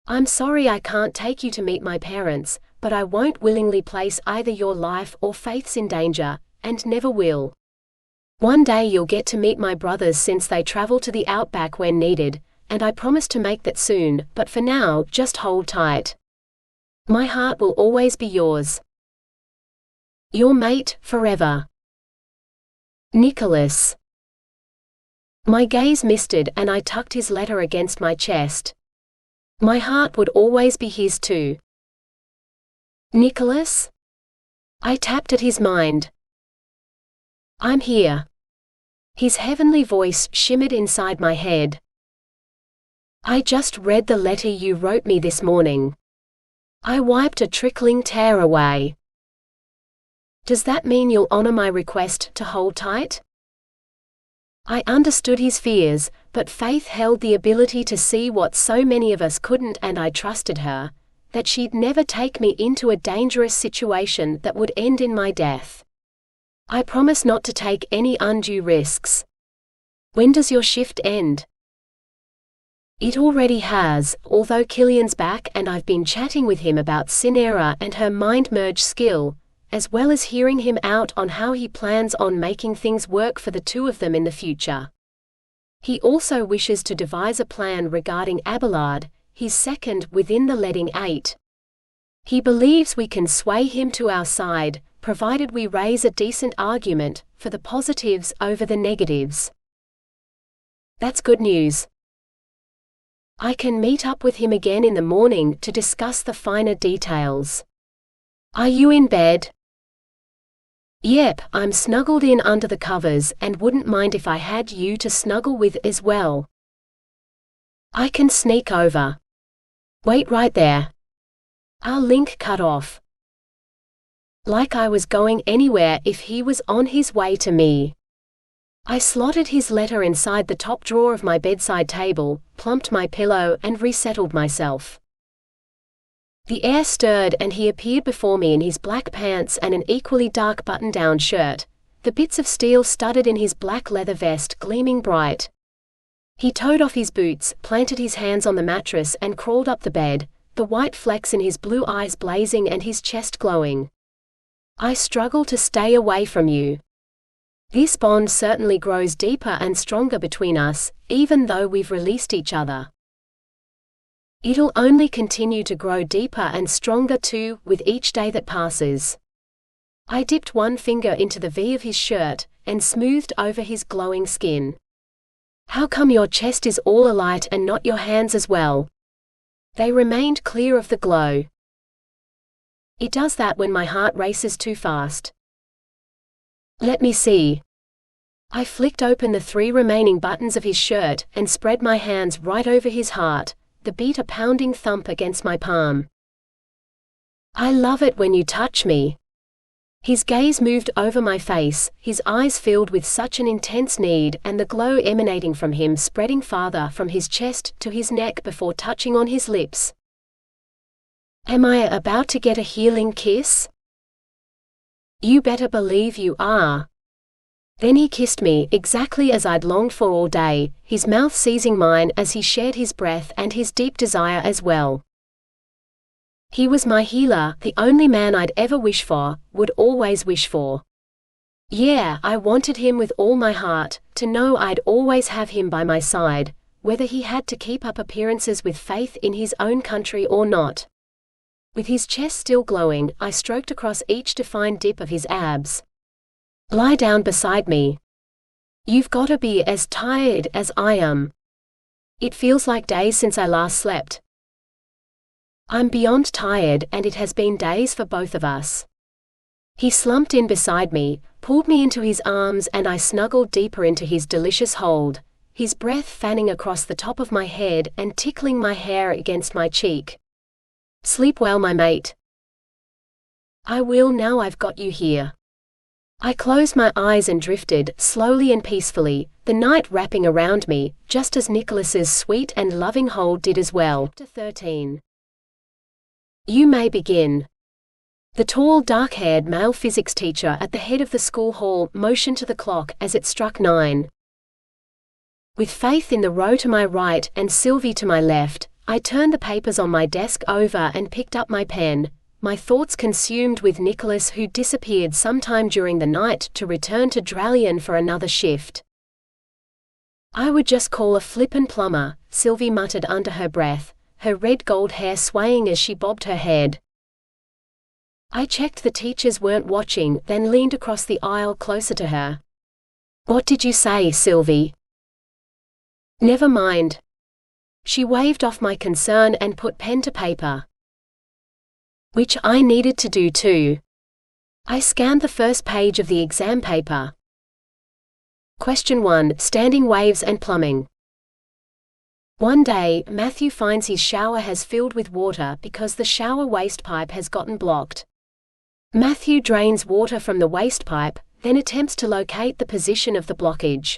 I'm sorry I can't take you to meet my parents, but I won't willingly place either your life or Faith's in danger, and never will. One day you'll get to meet my brothers since they travel to the outback when needed, and I promise to make that soon, but for now, just hold tight. My heart will always be yours. Your mate, forever. Nicholas. My gaze misted and I tucked his letter against my chest. My heart would always be his too. Nicholas? I tapped at his mind. I'm here. His heavenly voice shimmered inside my head. I just read the letter you wrote me this morning. I wiped a trickling tear away. Does that mean you'll honor my request to hold tight? I understood his fears, but Faith held the ability to see what so many of us couldn't, and I trusted her, that she'd never take me into a dangerous situation that would end in my death. I promise not to take any undue risks. When does your shift end? It already has, although Killian's back and I've been chatting with him about Cinera and her mind merge skill, as well as hearing him out on how he plans on making things work for the two of them in the future. He also wishes to devise a plan regarding Abelard, his second within the leading 8. He believes we can sway him to our side, provided we raise a decent argument for the positives over the negatives. That's good news. I can meet up with him again in the morning to discuss the finer details. Are you in bed? Yep, I'm snuggled in under the covers and wouldn't mind if I had you to snuggle with as well. I can sneak over. Wait right there. Our link cut off. Like I was going anywhere if he was on his way to me. I slotted his letter inside the top drawer of my bedside table, plumped my pillow and resettled myself. The air stirred and he appeared before me in his black pants and an equally dark button-down shirt, the bits of steel studded in his black leather vest gleaming bright. He toed off his boots, planted his hands on the mattress and crawled up the bed, the white flecks in his blue eyes blazing and his chest glowing. I struggle to stay away from you. This bond certainly grows deeper and stronger between us, even though we've released each other. It'll only continue to grow deeper and stronger too, with each day that passes. I dipped one finger into the V of his shirt, and smoothed over his glowing skin. How come your chest is all alight and not your hands as well? They remained clear of the glow. It does that when my heart races too fast. Let me see. I flicked open the 3 remaining buttons of his shirt, and spread my hands right over his heart, the beat a pounding thump against my palm. I love it when you touch me. His gaze moved over my face, his eyes filled with such an intense need and the glow emanating from him spreading farther from his chest to his neck before touching on his lips. Am I about to get a healing kiss? You better believe you are. Then he kissed me, exactly as I'd longed for all day, his mouth seizing mine as he shared his breath and his deep desire as well. He was my healer, the only man I'd ever wish for, would always wish for. Yeah, I wanted him with all my heart, to know I'd always have him by my side, whether he had to keep up appearances with Faith in his own country or not. With his chest still glowing, I stroked across each defined dip of his abs. Lie down beside me. You've got to be as tired as I am. It feels like days since I last slept. I'm beyond tired and it has been days for both of us. He slumped in beside me, pulled me into his arms and I snuggled deeper into his delicious hold, his breath fanning across the top of my head and tickling my hair against my cheek. Sleep well, my mate. I will now I've got you here. I closed my eyes and drifted, slowly and peacefully, the night wrapping around me, just as Nicholas's sweet and loving hold did as well. Chapter 13. You may begin. The tall, dark-haired male physics teacher at the head of the school hall motioned to the clock as it struck 9. With Faith in the row to my right and Sylvie to my left, I turned the papers on my desk over and picked up my pen, my thoughts consumed with Nicholas, who disappeared sometime during the night to return to Dralion for another shift. I would just call a flippin' plumber, Sylvie muttered under her breath, her red gold hair swaying as she bobbed her head. I checked the teachers weren't watching, then leaned across the aisle closer to her. What did you say, Sylvie? Never mind. She waved off my concern and put pen to paper. Which I needed to do too. I scanned the first page of the exam paper. Question 1. Standing waves and plumbing. One day, Matthew finds his shower has filled with water because the shower waste pipe has gotten blocked. Matthew drains water from the waste pipe, then attempts to locate the position of the blockage.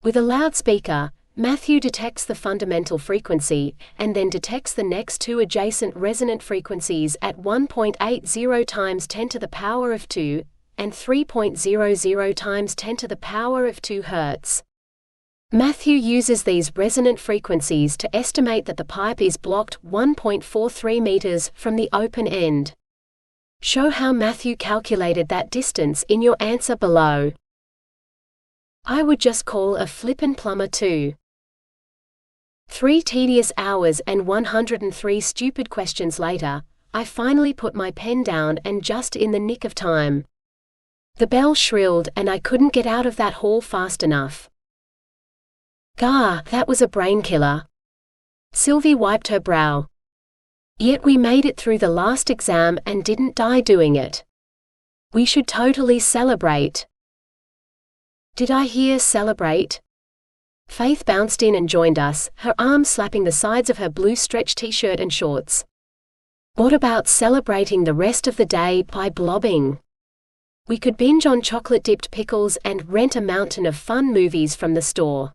With a loudspeaker, Matthew detects the fundamental frequency, and then detects the next two adjacent resonant frequencies at 1.80 times 10 to the power of 2, and 3.00 times 10 to the power of 2 Hz. Matthew uses these resonant frequencies to estimate that the pipe is blocked 1.43 meters from the open end. Show how Matthew calculated that distance in your answer below. I would just call a flippin' plumber too. 3 tedious hours and 103 stupid questions later, I finally put my pen down, and just in the nick of time. The bell shrilled and I couldn't get out of that hall fast enough. Gah, that was a brain killer. Sylvie wiped her brow. Yet we made it through the last exam and didn't die doing it. We should totally celebrate. Did I hear celebrate? Faith bounced in and joined us, her arms slapping the sides of her blue stretch t-shirt and shorts. What about celebrating the rest of the day by blobbing? We could binge on chocolate-dipped pickles and rent a mountain of fun movies from the store.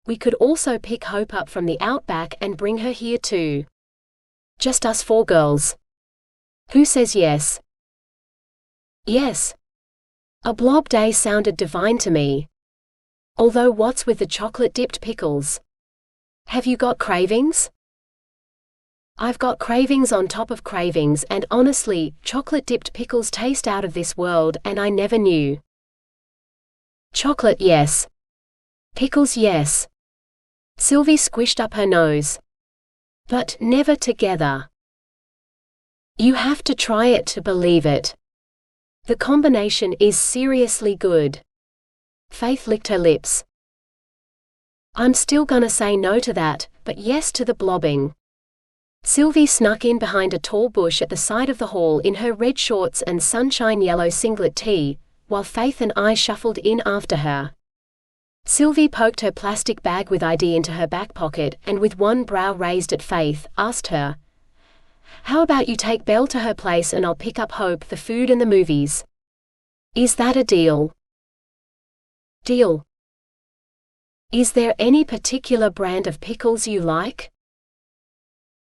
We could also pick Hope up from the outback and bring her here too. Just us 4 girls. Who says yes? Yes. A blob day sounded divine to me. Although what's with the chocolate-dipped pickles? Have you got cravings? I've got cravings on top of cravings, and honestly, chocolate-dipped pickles taste out of this world and I never knew. Chocolate, yes. Pickles, yes. Sylvie squished up her nose. But never together. You have to try it to believe it. The combination is seriously good. Faith licked her lips. I'm still gonna say no to that, but yes to the blobbing. Sylvie snuck in behind a tall bush at the side of the hall in her red shorts and sunshine yellow singlet tee, while Faith and I shuffled in after her. Sylvie poked her plastic bag with ID into her back pocket and with one brow raised at Faith, asked her, "How about you take Belle to her place and I'll pick up Hope, the food and the movies? Is that a deal?" Deal. Is there any particular brand of pickles you like?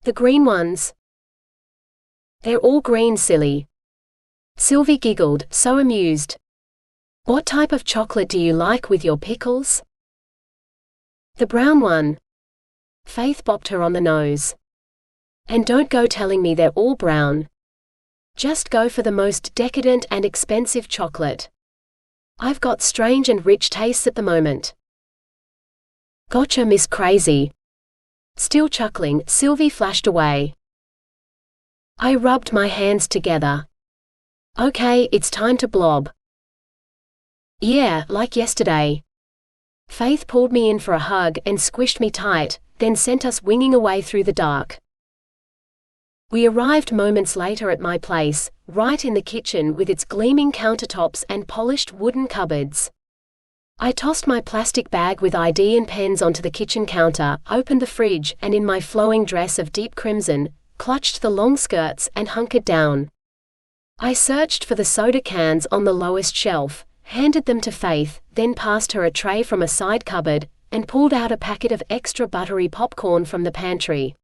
The green ones. They're all green, silly. Sylvie giggled, so amused. What type of chocolate do you like with your pickles? The brown one. Faith bopped her on the nose. And don't go telling me they're all brown. Just go for the most decadent and expensive chocolate. I've got strange and rich tastes at the moment. Gotcha, Miss Crazy. Still chuckling, Sylvie flashed away. I rubbed my hands together. Okay, it's time to blob. Yeah, like yesterday. Faith pulled me in for a hug and squished me tight, then sent us winging away through the dark. We arrived moments later at my place, right in the kitchen with its gleaming countertops and polished wooden cupboards. I tossed my plastic bag with ID and pens onto the kitchen counter, opened the fridge, and in my flowing dress of deep crimson, clutched the long skirts and hunkered down. I searched for the soda cans on the lowest shelf, handed them to Faith, then passed her a tray from a side cupboard, and pulled out a packet of extra buttery popcorn from the pantry.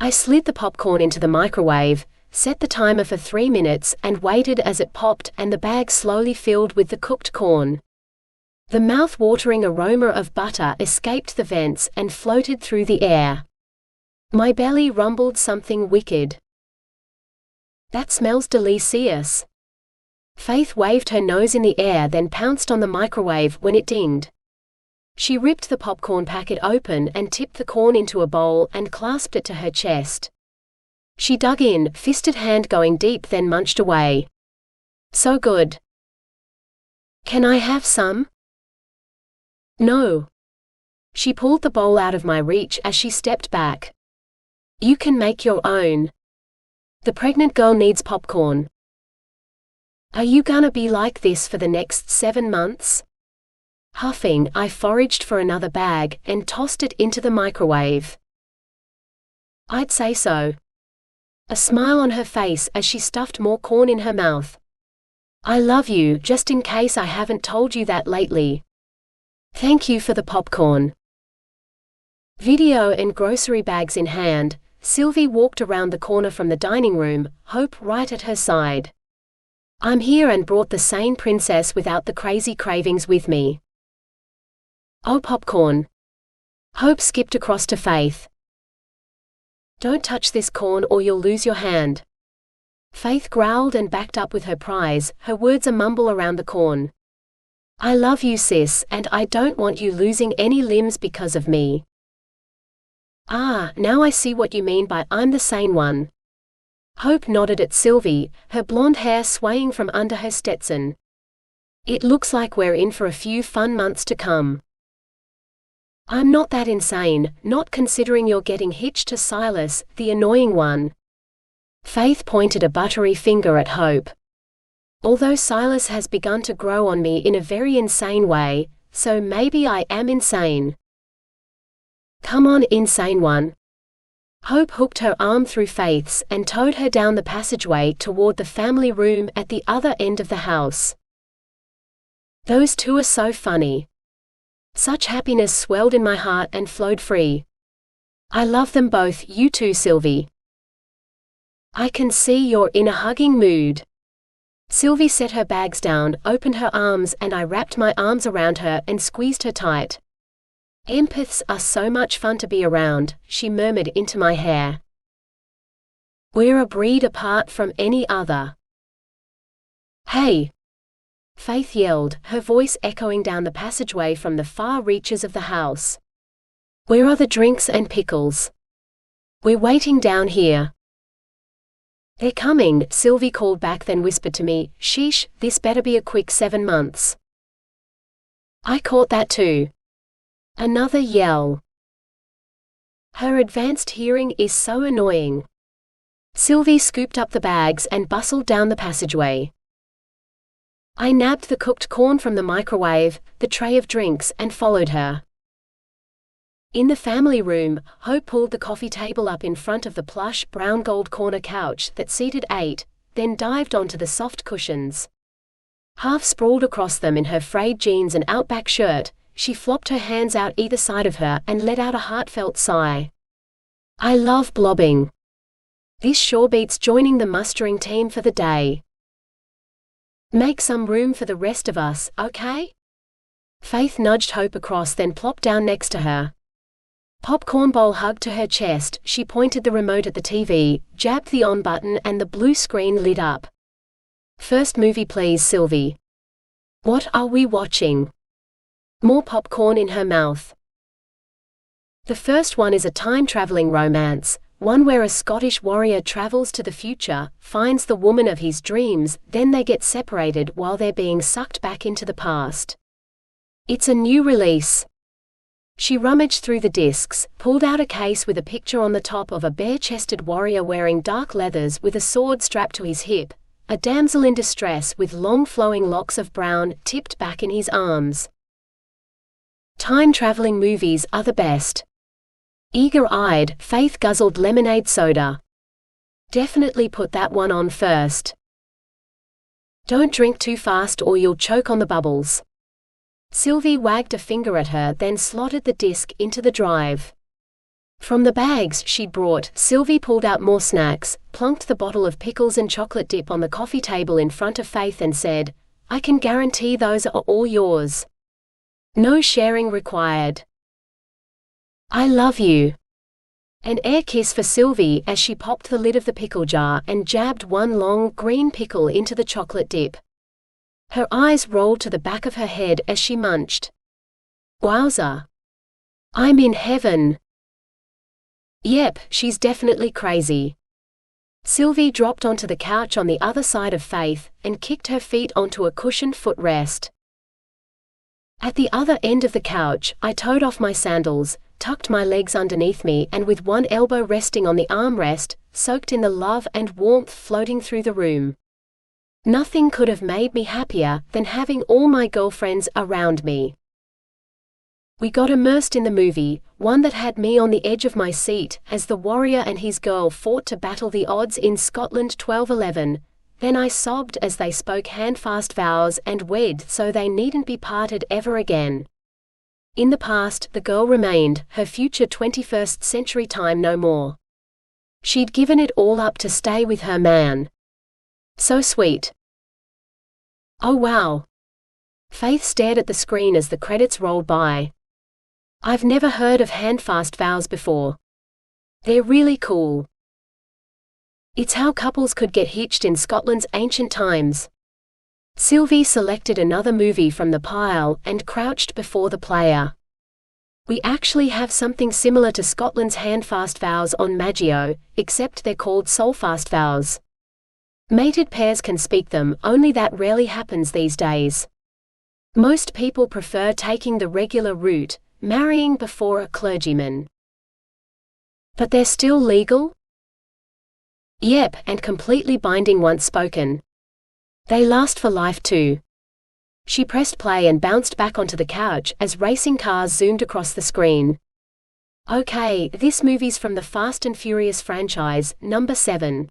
I slid the popcorn into the microwave, set the timer for 3 minutes, and waited as it popped and the bag slowly filled with the cooked corn. The mouth-watering aroma of butter escaped the vents and floated through the air. My belly rumbled something wicked. "That smells delicious." Faith waved her nose in the air, then pounced on the microwave when it dinged. She ripped the popcorn packet open and tipped the corn into a bowl and clasped it to her chest. She dug in, fisted hand going deep, then munched away. "So good." "Can I have some?" "No." She pulled the bowl out of my reach as she stepped back. "You can make your own. The pregnant girl needs popcorn." "Are you gonna be like this for the next 7 months?" Huffing, I foraged for another bag and tossed it into the microwave. "I'd say so." A smile on her face as she stuffed more corn in her mouth. "I love you, just in case I haven't told you that lately. Thank you for the popcorn." Video and grocery bags in hand, Sylvie walked around the corner from the dining room, Hope right at her side. "I'm here and brought the sane princess without the crazy cravings with me." "Oh, popcorn." Hope skipped across to Faith. "Don't touch this corn or you'll lose your hand." Faith growled and backed up with her prize, her words a mumble around the corn. "I love you, sis, and I don't want you losing any limbs because of me." "Ah, now I see what you mean by I'm the sane one." Hope nodded at Sylvie, her blonde hair swaying from under her Stetson. "It looks like we're in for a few fun months to come." "I'm not that insane, not considering you're getting hitched to Silas, the annoying one." Faith pointed a buttery finger at Hope. "Although Silas has begun to grow on me in a very insane way, so maybe I am insane." "Come on, insane one." Hope hooked her arm through Faith's and towed her down the passageway toward the family room at the other end of the house. "Those two are so funny." Such happiness swelled in my heart and flowed free. "I love them both, you too, Sylvie." "I can see you're in a hugging mood." Sylvie set her bags down, opened her arms, and I wrapped my arms around her and squeezed her tight. "Empaths are so much fun to be around," she murmured into my hair. "We're a breed apart from any other." "Hey!" Faith yelled, her voice echoing down the passageway from the far reaches of the house. "Where are the drinks and pickles? We're waiting down here." "They're coming," Sylvie called back, then whispered to me, "Sheesh, this better be a quick 7 months." I caught that too. Another yell. Her advanced hearing is so annoying. Sylvie scooped up the bags and bustled down the passageway. I nabbed the cooked corn from the microwave, the tray of drinks, and followed her. In the family room, Hope pulled the coffee table up in front of the plush brown gold corner couch that seated 8, then dived onto the soft cushions. Half sprawled across them in her frayed jeans and Outback shirt, she flopped her hands out either side of her and let out a heartfelt sigh. "I love blobbing. This sure beats joining the mustering team for the day. Make some room for the rest of us, okay?" Faith nudged Hope across, then plopped down next to her. Popcorn bowl hugged to her chest, she pointed the remote at the TV, jabbed the on button, and the blue screen lit up. "First movie please, Sylvie." "What are we watching?" More popcorn in her mouth. The first one is a time-traveling romance, one where a Scottish warrior travels to the future, finds the woman of his dreams, then they get separated while they're being sucked back into the past. It's a new release. She rummaged through the discs, pulled out a case with a picture on the top of a bare-chested warrior wearing dark leathers with a sword strapped to his hip, a damsel in distress with long flowing locks of brown tipped back in his arms. Time-traveling movies are the best. Eager-eyed, Faith guzzled lemonade soda. Definitely put that one on first. Don't drink too fast or you'll choke on the bubbles. Sylvie wagged a finger at her, then slotted the disc into the drive. From the bags she'd brought, Sylvie pulled out more snacks, plunked the bottle of pickles and chocolate dip on the coffee table in front of Faith and said, "I can guarantee those are all yours. No sharing required." "I love you." An air kiss for Sylvie as she popped the lid of the pickle jar and jabbed one long, green pickle into the chocolate dip. Her eyes rolled to the back of her head as she munched. Wowza. I'm in heaven. Yep, she's definitely crazy. Sylvie dropped onto the couch on the other side of Faith, and kicked her feet onto a cushioned footrest. At the other end of the couch, I toed off my sandals, tucked my legs underneath me and with one elbow resting on the armrest, soaked in the love and warmth floating through the room. Nothing could have made me happier than having all my girlfriends around me. We got immersed in the movie, one that had me on the edge of my seat, as the warrior and his girl fought to battle the odds in Scotland 1211. Then I sobbed as they spoke handfast vows and wed so they needn't be parted ever again. In the past, the girl remained, her future 21st century time no more. She'd given it all up to stay with her man. So sweet. Oh wow. Faith stared at the screen as the credits rolled by. I've never heard of handfast vows before. They're really cool. It's how couples could get hitched in Scotland's ancient times. Sylvie selected another movie from the pile and crouched before the player. We actually have something similar to Scotland's handfast vows on Magio, except they're called soulfast vows. Mated pairs can speak them, only that rarely happens these days. Most people prefer taking the regular route, marrying before a clergyman. But they're still legal? Yep, and completely binding once spoken. They last for life too. She pressed play and bounced back onto the couch as racing cars zoomed across the screen. Okay, this movie's from the Fast and Furious franchise, number 7.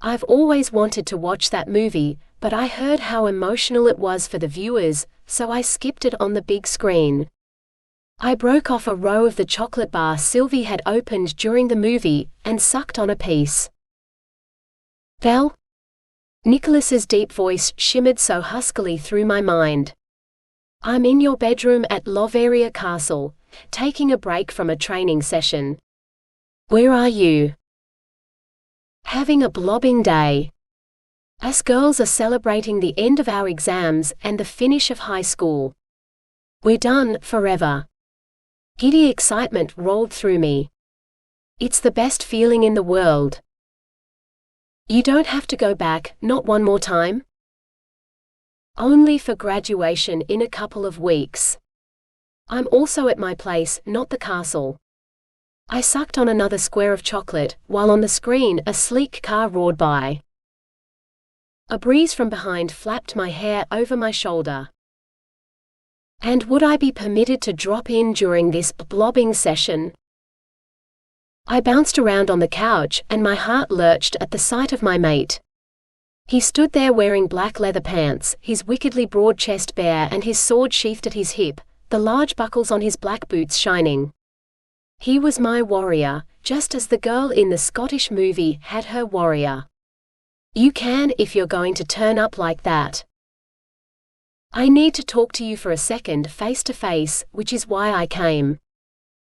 I've always wanted to watch that movie, but I heard how emotional it was for the viewers, so I skipped it on the big screen. I broke off a row of the chocolate bar Sylvie had opened during the movie, and sucked on a piece. Belle? Nicholas's deep voice shimmered so huskily through my mind. I'm in your bedroom at Loveria Castle, taking a break from a training session. Where are you? Having a blobbing day. Us girls are celebrating the end of our exams and the finish of high school. We're done, forever. Giddy excitement rolled through me. It's the best feeling in the world. You don't have to go back, not one more time? Only for graduation in a couple of weeks. I'm also at my place, not the castle. I sucked on another square of chocolate, while on the screen a sleek car roared by. A breeze from behind flapped my hair over my shoulder. And would I be permitted to drop in during this blobbing session? I bounced around on the couch, and my heart lurched at the sight of my mate. He stood there wearing black leather pants, his wickedly broad chest bare and his sword sheathed at his hip, the large buckles on his black boots shining. He was my warrior, just as the girl in the Scottish movie had her warrior. You can if you're going to turn up like that. I need to talk to you for a second face to face, which is why I came.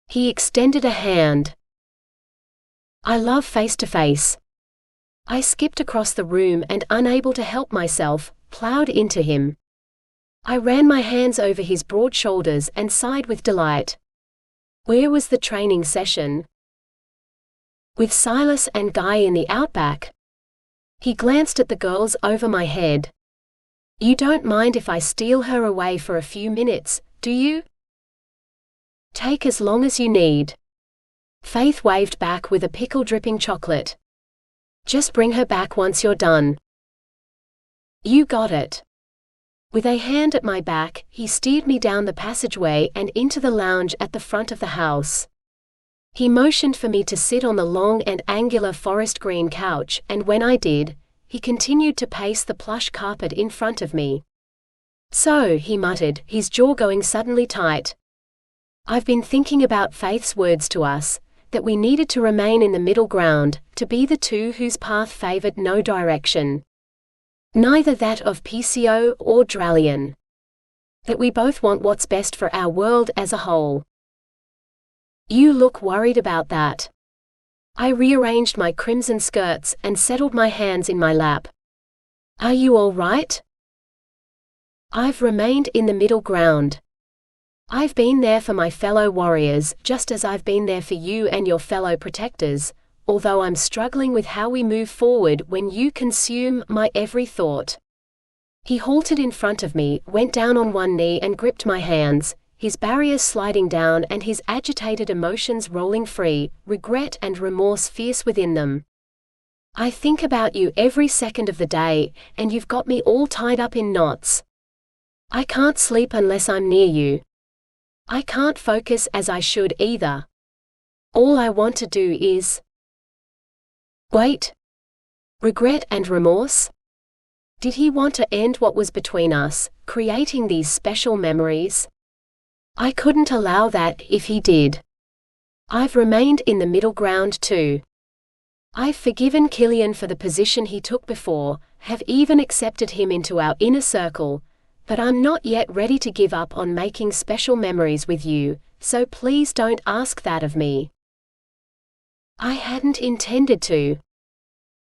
He extended a hand. I love face to face. I skipped across the room and, unable to help myself, plowed into him. I ran my hands over his broad shoulders and sighed with delight. Where was the training session? With Silas and Guy in the outback. He glanced at the girls over my head. You don't mind if I steal her away for a few minutes, do you? Take as long as you need. Faith waved back with a pickle dripping chocolate. Just bring her back once you're done. You got it. With a hand at my back, he steered me down the passageway and into the lounge at the front of the house. He motioned for me to sit on the long and angular forest green couch, and when I did, he continued to pace the plush carpet in front of me. So, he muttered, his jaw going suddenly tight. I've been thinking about Faith's words to us, that we needed to remain in the middle ground, to be the two whose path favored no direction. Neither that of Peacio or Dralion. That we both want what's best for our world as a whole. You look worried about that. I rearranged my crimson skirts and settled my hands in my lap. Are you all right? I've remained in the middle ground. I've been there for my fellow warriors, just as I've been there for you and your fellow protectors, although I'm struggling with how we move forward when you consume my every thought. He halted in front of me, went down on one knee and gripped my hands, his barriers sliding down and his agitated emotions rolling free, regret and remorse fierce within them. I think about you every second of the day, and you've got me all tied up in knots. I can't sleep unless I'm near you. I can't focus as I should either. All I want to do is wait. Regret and remorse? Did he want to end what was between us, creating these special memories? I couldn't allow that if he did. I've remained in the middle ground too. I've forgiven Killian for the position he took before, have even accepted him into our inner circle, but I'm not yet ready to give up on making special memories with you, so please don't ask that of me. I hadn't intended to.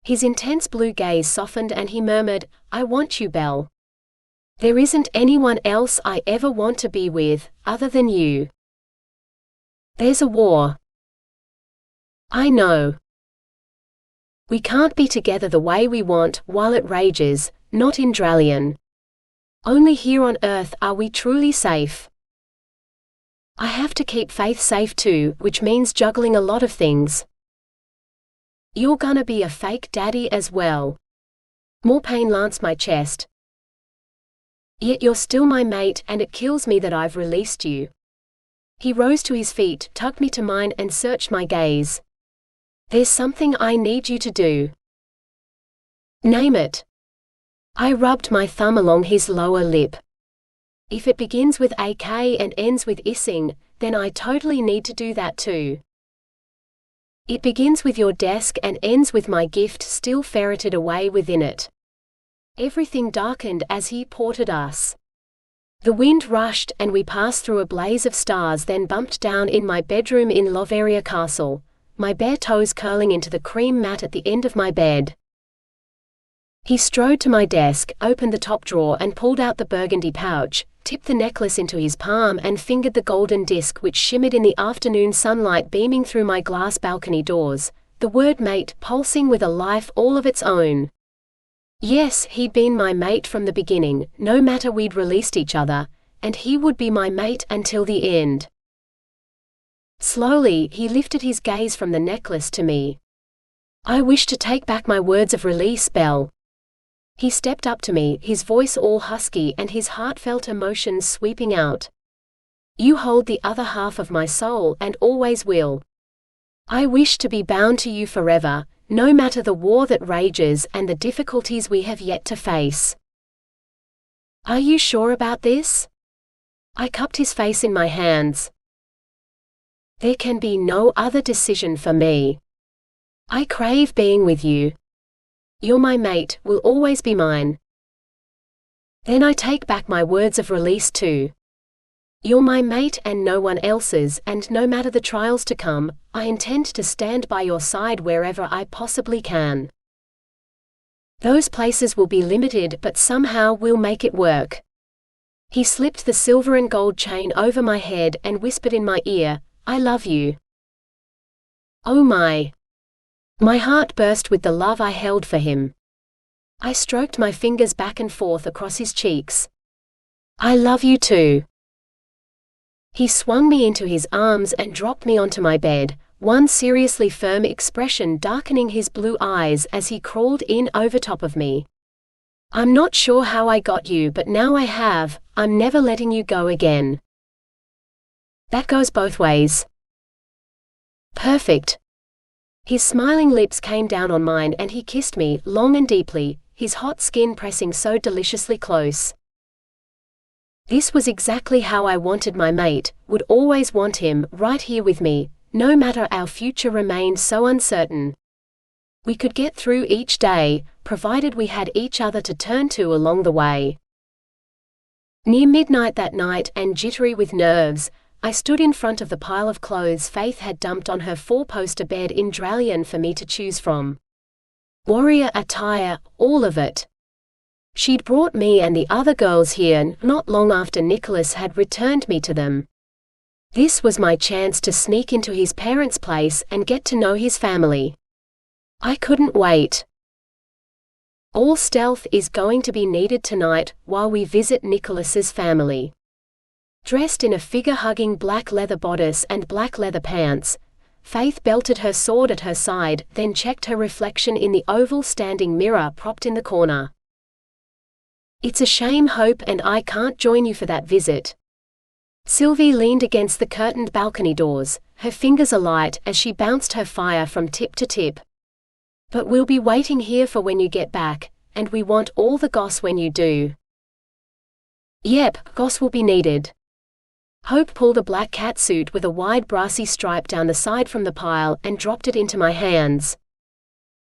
His intense blue gaze softened and he murmured, I want you, Belle. There isn't anyone else I ever want to be with, other than you. There's a war. I know. We can't be together the way we want while it rages, not in Dralion. Only here on Earth are we truly safe. I have to keep Faith safe too, which means juggling a lot of things. You're gonna be a fake daddy as well. More pain lanced my chest. Yet you're still my mate and it kills me that I've released you. He rose to his feet, tugged me to mine and searched my gaze. There's something I need you to do. Name it. I rubbed my thumb along his lower lip. If it begins with AK and ends with issing, then I totally need to do that too. It begins with your desk and ends with my gift still ferreted away within it. Everything darkened as he ported us. The wind rushed and we passed through a blaze of stars, then bumped down in my bedroom in Loveria Castle, my bare toes curling into the cream mat at the end of my bed. He strode to my desk, opened the top drawer and pulled out the burgundy pouch, tipped the necklace into his palm and fingered the golden disc which shimmered in the afternoon sunlight beaming through my glass balcony doors, the word mate pulsing with a life all of its own. Yes, he'd been my mate from the beginning, no matter we'd released each other, and he would be my mate until the end. Slowly, he lifted his gaze from the necklace to me. I wish to take back my words of release, Belle. He stepped up to me, his voice all husky and his heartfelt emotions sweeping out. You hold the other half of my soul and always will. I wish to be bound to you forever, no matter the war that rages and the difficulties we have yet to face. Are you sure about this? I cupped his face in my hands. There can be no other decision for me. I crave being with you. You're my mate, will always be mine. Then I take back my words of release too. You're my mate and no one else's, and no matter the trials to come, I intend to stand by your side wherever I possibly can. Those places will be limited, but somehow we'll make it work. He slipped the silver and gold chain over my head and whispered in my ear, I love you. Oh my! My heart burst with the love I held for him. I stroked my fingers back and forth across his cheeks. I love you too. He swung me into his arms and dropped me onto my bed, one seriously firm expression darkening his blue eyes as he crawled in over top of me. "I'm not sure how I got you, but now I have. I'm never letting you go again." "That goes both ways." "Perfect." His smiling lips came down on mine and he kissed me, long and deeply, his hot skin pressing so deliciously close. This was exactly how I wanted my mate, would always want him, right here with me, no matter our future remained so uncertain. We could get through each day, provided we had each other to turn to along the way. Near midnight that night, and jittery with nerves, I stood in front of the pile of clothes Faith had dumped on her four-poster bed in Dralion for me to choose from. Warrior attire, all of it. She'd brought me and the other girls here not long after Nicholas had returned me to them. This was my chance to sneak into his parents' place and get to know his family. I couldn't wait. All stealth is going to be needed tonight while we visit Nicholas's family. Dressed in a figure-hugging black leather bodice and black leather pants, Faith belted her sword at her side, then checked her reflection in the oval standing mirror propped in the corner. "It's a shame Hope and I can't join you for that visit." Sylvie leaned against the curtained balcony doors, her fingers alight as she bounced her fire from tip to tip. "But we'll be waiting here for when you get back, and we want all the goss when you do." "Yep, goss will be needed." Hope pulled a black catsuit with a wide brassy stripe down the side from the pile and dropped it into my hands.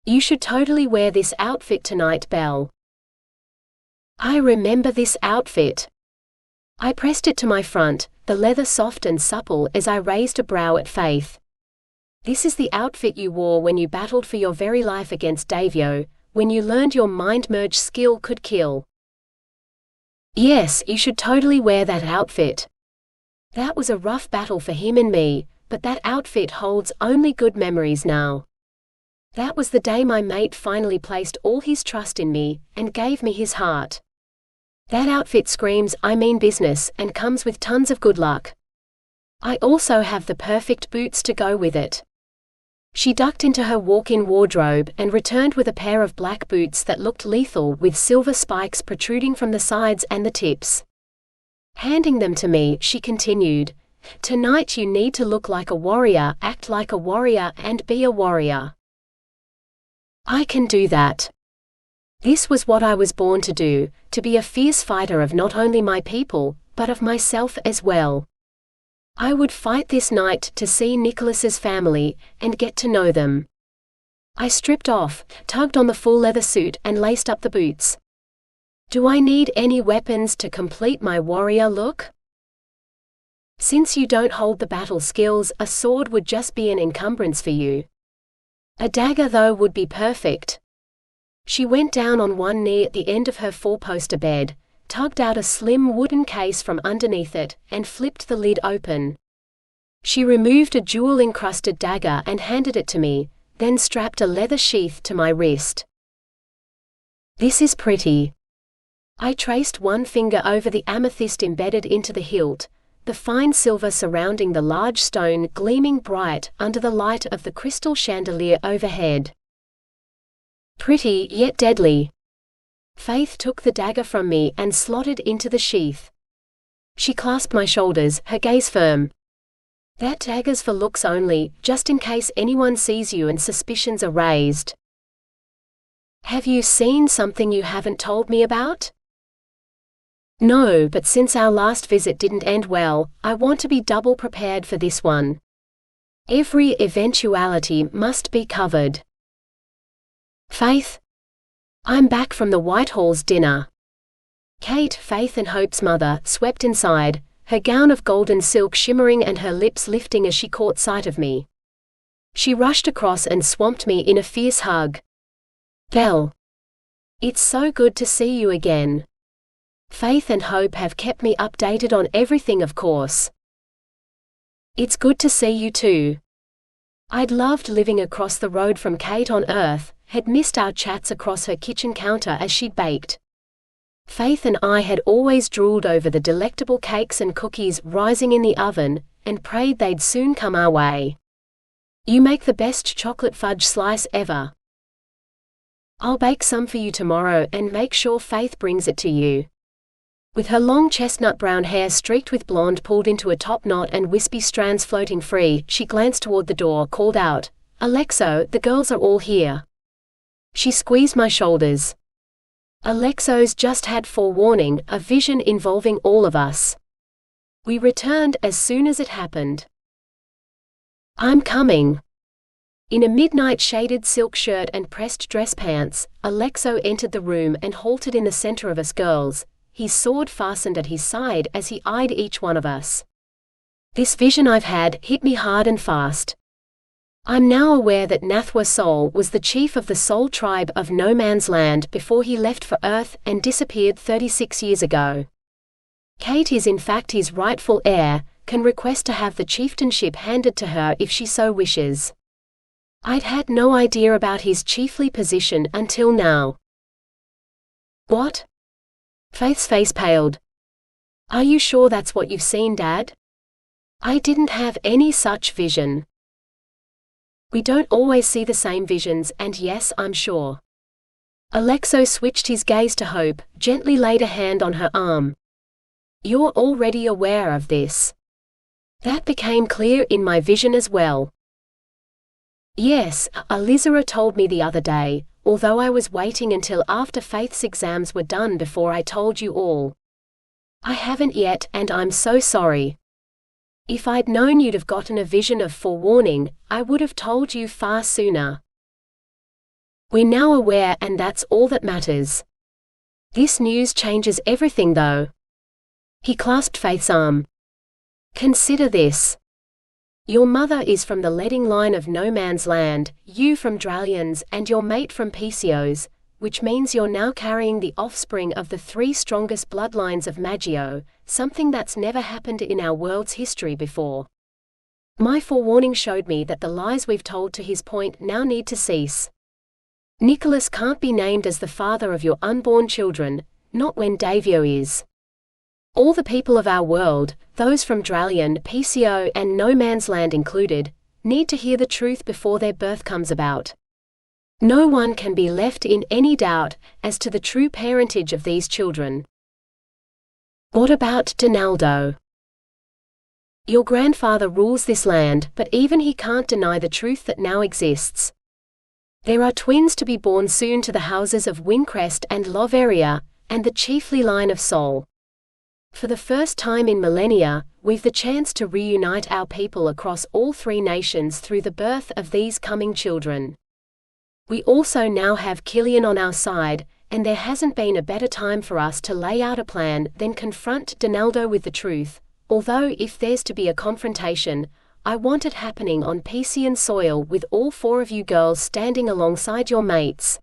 "You should totally wear this outfit tonight, Belle." I remember this outfit. I pressed it to my front, the leather soft and supple as I raised a brow at Faith. "This is the outfit you wore when you battled for your very life against Davio, when you learned your mind merge skill could kill." "Yes, you should totally wear that outfit. That was a rough battle for him and me, but that outfit holds only good memories now. That was the day my mate finally placed all his trust in me, and gave me his heart. That outfit screams I mean business and comes with tons of good luck. I also have the perfect boots to go with it." She ducked into her walk-in wardrobe and returned with a pair of black boots that looked lethal with silver spikes protruding from the sides and the tips. Handing them to me, she continued, "Tonight you need to look like a warrior, act like a warrior, and be a warrior." I can do that. This was what I was born to do, to be a fierce fighter of not only my people, but of myself as well. I would fight this night to see Nicholas's family, and get to know them. I stripped off, tugged on the full leather suit and laced up the boots. "Do I need any weapons to complete my warrior look?" "Since you don't hold the battle skills, a sword would just be an encumbrance for you. A dagger though would be perfect." She went down on one knee at the end of her four-poster bed, tugged out a slim wooden case from underneath it, and flipped the lid open. She removed a jewel-encrusted dagger and handed it to me, then strapped a leather sheath to my wrist. "This is pretty." I traced one finger over the amethyst embedded into the hilt, the fine silver surrounding the large stone gleaming bright under the light of the crystal chandelier overhead. "Pretty, yet deadly." Faith took the dagger from me and slotted into the sheath. She clasped my shoulders, her gaze firm. "That dagger's for looks only, just in case anyone sees you and suspicions are raised." "Have you seen something you haven't told me about?" "No, but since our last visit didn't end well, I want to be double prepared for this one. Every eventuality must be covered." "Faith?" "I'm back from the Whitehall's dinner." Kate, Faith and Hope's mother, swept inside, her gown of golden silk shimmering and her lips lifting as she caught sight of me. She rushed across and swamped me in a fierce hug. "Belle, it's so good to see you again. Faith and Hope have kept me updated on everything, of course." "It's good to see you too. I'd loved living across the road from Kate on Earth, had missed our chats across her kitchen counter as she'd baked." Faith and I had always drooled over the delectable cakes and cookies rising in the oven, and prayed they'd soon come our way. You make the best chocolate fudge slice ever. I'll bake some for you tomorrow and make sure Faith brings it to you. With her long chestnut brown hair streaked with blonde pulled into a top knot and wispy strands floating free, she glanced toward the door, called out, "Alexo, the girls are all here." She squeezed my shoulders. Alexo's just had forewarning, a vision involving all of us. We returned as soon as it happened. "I'm coming." In a midnight shaded silk shirt and pressed dress pants, Alexo entered the room and halted in the center of us girls, his sword fastened at his side as he eyed each one of us. "This vision I've had hit me hard and fast. I'm now aware that Nathwa Sol was the chief of the Sol tribe of No Man's Land before he left for Earth and disappeared 36 years ago. Kate is in fact his rightful heir, can request to have the chieftainship handed to her if she so wishes. I'd had no idea about his chiefly position until now." "What?" Faith's face paled. "Are you sure that's what you've seen, Dad?" "I didn't have any such vision." "We don't always see the same visions, and yes, I'm sure." Alexo switched his gaze to Hope, gently laid a hand on her arm. "You're already aware of this. That became clear in my vision as well." "Yes, Alizara told me the other day, although I was waiting until after Faith's exams were done before I told you all. I haven't yet, and I'm so sorry. If I'd known you'd have gotten a vision of forewarning, I would have told you far sooner. We're now aware, and that's all that matters. This news changes everything though." He clasped Faith's arm. "Consider this. Your mother is from the leading line of No Man's Land, you from Dralion's, and your mate from Peacio's, which means you're now carrying the offspring of the 3 strongest bloodlines of Magio, something that's never happened in our world's history before. My forewarning showed me that the lies we've told to his point now need to cease. Nicholas can't be named as the father of your unborn children, not when Davio is. All the people of our world, those from Dralion, Peacio, and No Man's Land included, need to hear the truth before their birth comes about. No one can be left in any doubt as to the true parentage of these children." "What about Donaldo?" "Your grandfather rules this land, but even he can't deny the truth that now exists. There are twins to be born soon to the houses of Wincrest and Loveria, and the chiefly line of Sol. For the first time in millennia, we've the chance to reunite our people across all 3 nations through the birth of these coming children. We also now have Killian on our side, and there hasn't been a better time for us to lay out a plan than confront Donaldo with the truth, although if there's to be a confrontation, I want it happening on Peacian soil with all 4 of you girls standing alongside your mates.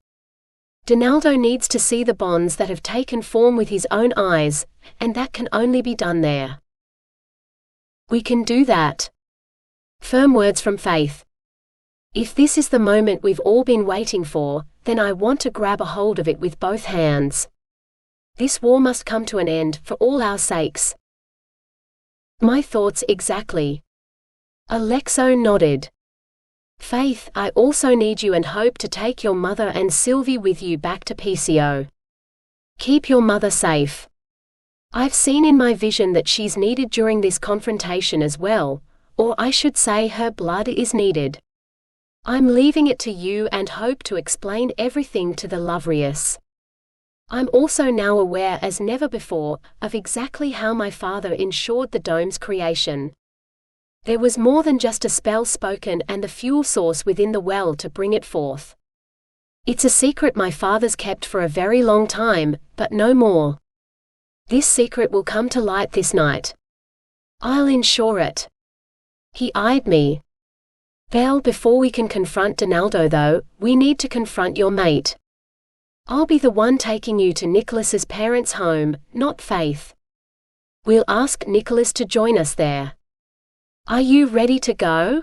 Donaldo needs to see the bonds that have taken form with his own eyes, and that can only be done there." "We can do that." Firm words from Faith. "If this is the moment we've all been waiting for, then I want to grab a hold of it with both hands. This war must come to an end, for all our sakes." "My thoughts exactly." Alexo nodded. "Faith, I also need you and Hope to take your mother and Sylvie with you back to Peacio. Keep your mother safe. I've seen in my vision that she's needed during this confrontation as well, or I should say her blood is needed. I'm leaving it to you and Hope to explain everything to the Loverius. I'm also now aware as never before, of exactly how my father ensured the dome's creation. There was more than just a spell spoken and the fuel source within the well to bring it forth. It's a secret my father's kept for a very long time, but no more. This secret will come to light this night. I'll ensure it." He eyed me. "Belle, before we can confront Donaldo though, we need to confront your mate. I'll be the one taking you to Nicholas's parents' home, not Faith. We'll ask Nicholas to join us there. Are you ready to go?"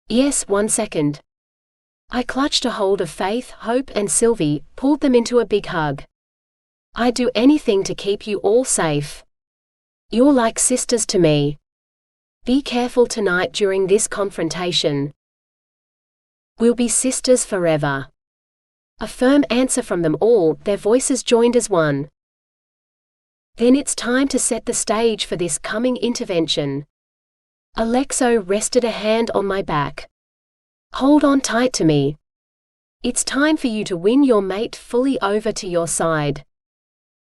"Yes, 1 second." I clutched a hold of Faith, Hope, and Sylvie, pulled them into a big hug. I'd do anything to keep you all safe. You're like sisters to me. Be careful tonight during this confrontation. We'll be sisters forever. A firm answer from them all, their voices joined as one. Then it's time to set the stage for this coming intervention. Alexo rested a hand on my back. Hold on tight to me. It's time for you to win your mate fully over to your side.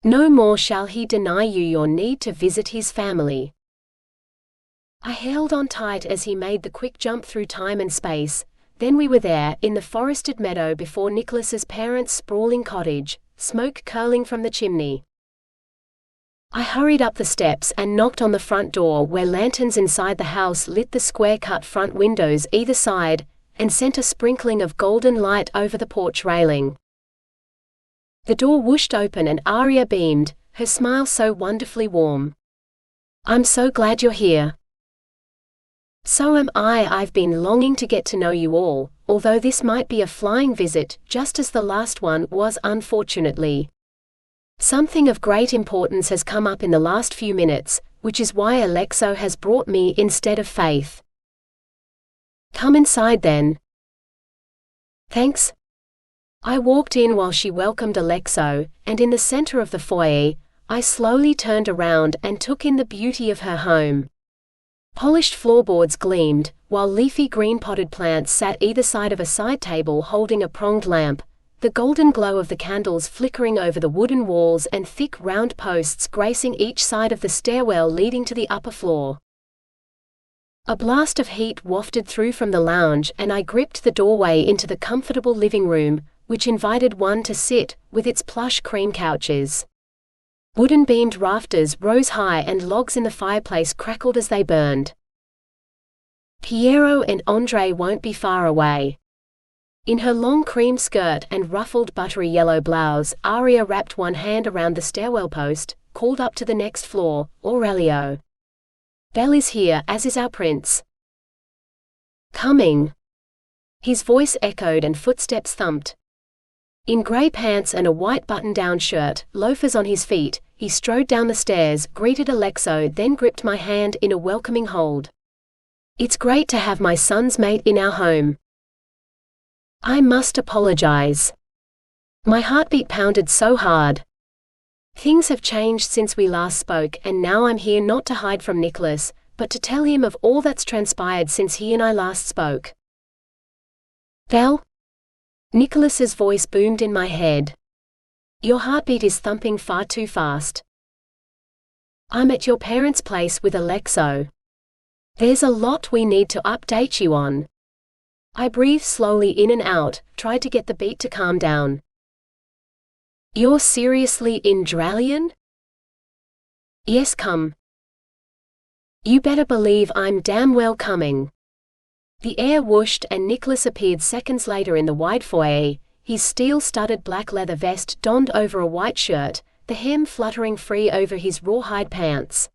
No more shall he deny you your need to visit his family. I held on tight as he made the quick jump through time and space. Then we were there, in the forested meadow before Nicholas's parents' sprawling cottage, smoke curling from the chimney. I hurried up the steps and knocked on the front door where lanterns inside the house lit the square-cut front windows either side, and sent a sprinkling of golden light over the porch railing. The door whooshed open and Aria beamed, her smile so wonderfully warm. I'm so glad you're here. So am I. I've been longing to get to know you all, although this might be a flying visit, just as the last one was unfortunately. Something of great importance has come up in the last few minutes, which is why Alexo has brought me instead of Faith. Come inside then. Thanks. I walked in while she welcomed Alexo, and in the center of the foyer, I slowly turned around and took in the beauty of her home. Polished floorboards gleamed, while leafy green potted plants sat either side of a side table holding a pronged lamp, the golden glow of the candles flickering over the wooden walls and thick round posts gracing each side of the stairwell leading to the upper floor. A blast of heat wafted through from the lounge and I gripped the doorway into the comfortable living room, which invited one to sit, with its plush cream couches. Wooden beamed rafters rose high and logs in the fireplace crackled as they burned. Piero and Andre won't be far away. In her long cream skirt and ruffled buttery yellow blouse, Aria wrapped one hand around the stairwell post, called up to the next floor, Aurelio. Belle is here, as is our prince. Coming. His voice echoed and footsteps thumped. In grey pants and a white button-down shirt, loafers on his feet, he strode down the stairs, greeted Alexo, then gripped my hand in a welcoming hold. It's great to have my son's mate in our home. I must apologize. My heartbeat pounded so hard. Things have changed since we last spoke, and now I'm here not to hide from Nicholas, but to tell him of all that's transpired since he and I last spoke. Belle? Nicholas's voice boomed in my head. Your heartbeat is thumping far too fast. I'm at your parents' place with Alexo. There's a lot we need to update you on. I breathed slowly in and out, tried to get the beat to calm down. You're seriously in Dralion? Yes, come. You better believe I'm damn well coming. The air whooshed and Nicholas appeared seconds later in the wide foyer, his steel-studded black leather vest donned over a white shirt, the hem fluttering free over his rawhide pants.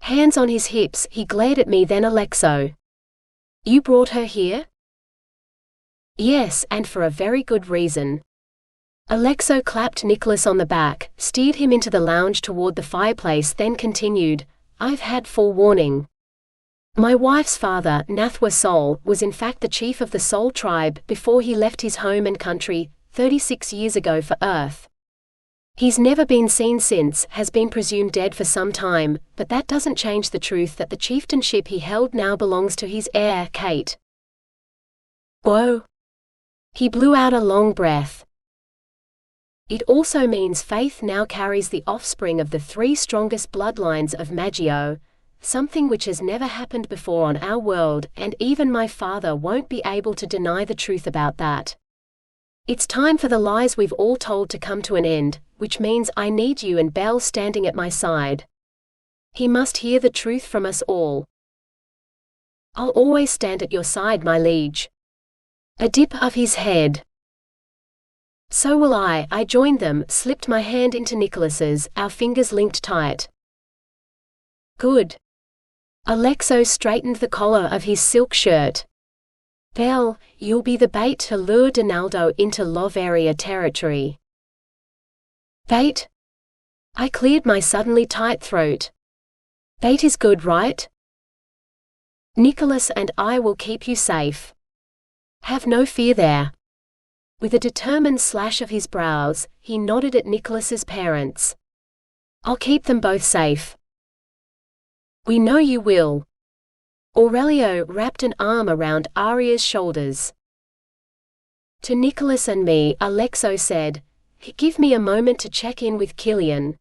Hands on his hips, he glared at me, then Alexo. You brought her here? Yes, and for a very good reason. Alexo clapped Nicholas on the back, steered him into the lounge toward the fireplace, then continued, I've had forewarning. My wife's father, Nathwa Sol, was in fact the chief of the Sol tribe before he left his home and country, 36 years ago for Earth. He's never been seen since, has been presumed dead for some time, but that doesn't change the truth that the chieftainship he held now belongs to his heir, Kate. Whoa! He blew out a long breath. It also means Faith now carries the offspring of the 3 strongest bloodlines of Magio, something which has never happened before on our world, and even my father won't be able to deny the truth about that. It's time for the lies we've all told to come to an end, which means I need you and Belle standing at my side. He must hear the truth from us all. I'll always stand at your side, my liege. A dip of his head. So will I joined them, slipped my hand into Nicholas's, our fingers linked tight. Good. Alexo straightened the collar of his silk shirt. Belle, you'll be the bait to lure Donaldo into Love area territory. Bait? I cleared my suddenly tight throat. Bait is good, right? Nicholas and I will keep you safe. Have no fear there. With a determined slash of his brows, he nodded at Nicholas's parents. I'll keep them both safe. We know you will. Aurelio wrapped an arm around Aria's shoulders. To Nicholas and me, Alexo said, give me a moment to check in with Killian.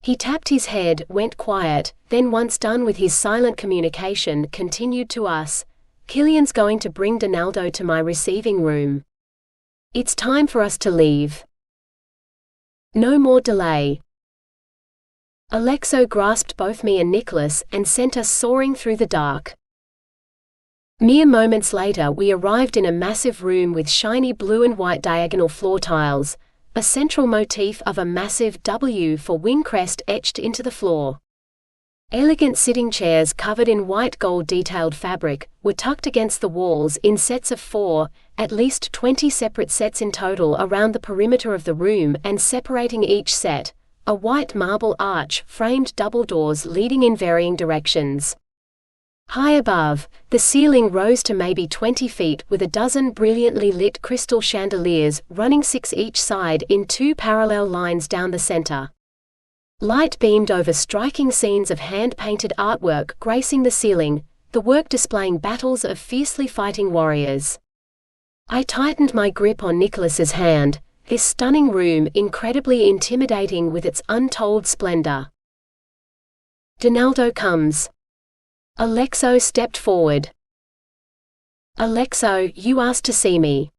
He tapped his head, went quiet, then once done with his silent communication continued to us, Killian's going to bring Donaldo to my receiving room. It's time for us to leave. No more delay. Alexo grasped both me and Nicholas and sent us soaring through the dark. Mere moments later we arrived in a massive room with shiny blue and white diagonal floor tiles, a central motif of a massive W for wing crest etched into the floor. Elegant sitting chairs covered in white gold detailed fabric were tucked against the walls in sets of 4, at least 20 separate sets in total around the perimeter of the room, and separating each set, a white marble arch framed double doors leading in varying directions. High above, the ceiling rose to maybe 20 feet with a dozen brilliantly lit crystal chandeliers running 6 each side in 2 parallel lines down the center. Light beamed over striking scenes of hand-painted artwork gracing the ceiling, the work displaying battles of fiercely fighting warriors. I tightened my grip on Nicholas's hand, this stunning room incredibly intimidating with its untold splendor. Donaldo comes. Alexo stepped forward. Alexo, you asked to see me.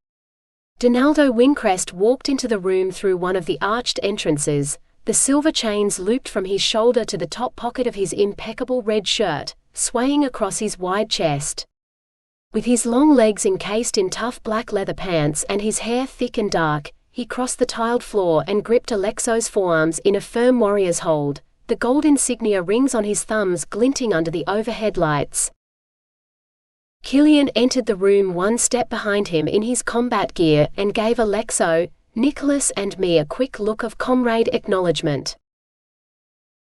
Donaldo Wingcrest walked into the room through one of the arched entrances, the silver chains looped from his shoulder to the top pocket of his impeccable red shirt, swaying across his wide chest. With his long legs encased in tough black leather pants and his hair thick and dark, he crossed the tiled floor and gripped Alexo's forearms in a firm warrior's hold, the gold insignia rings on his thumbs glinting under the overhead lights. Killian entered the room one step behind him in his combat gear and gave Alexo, Nicholas and me a quick look of comrade acknowledgement.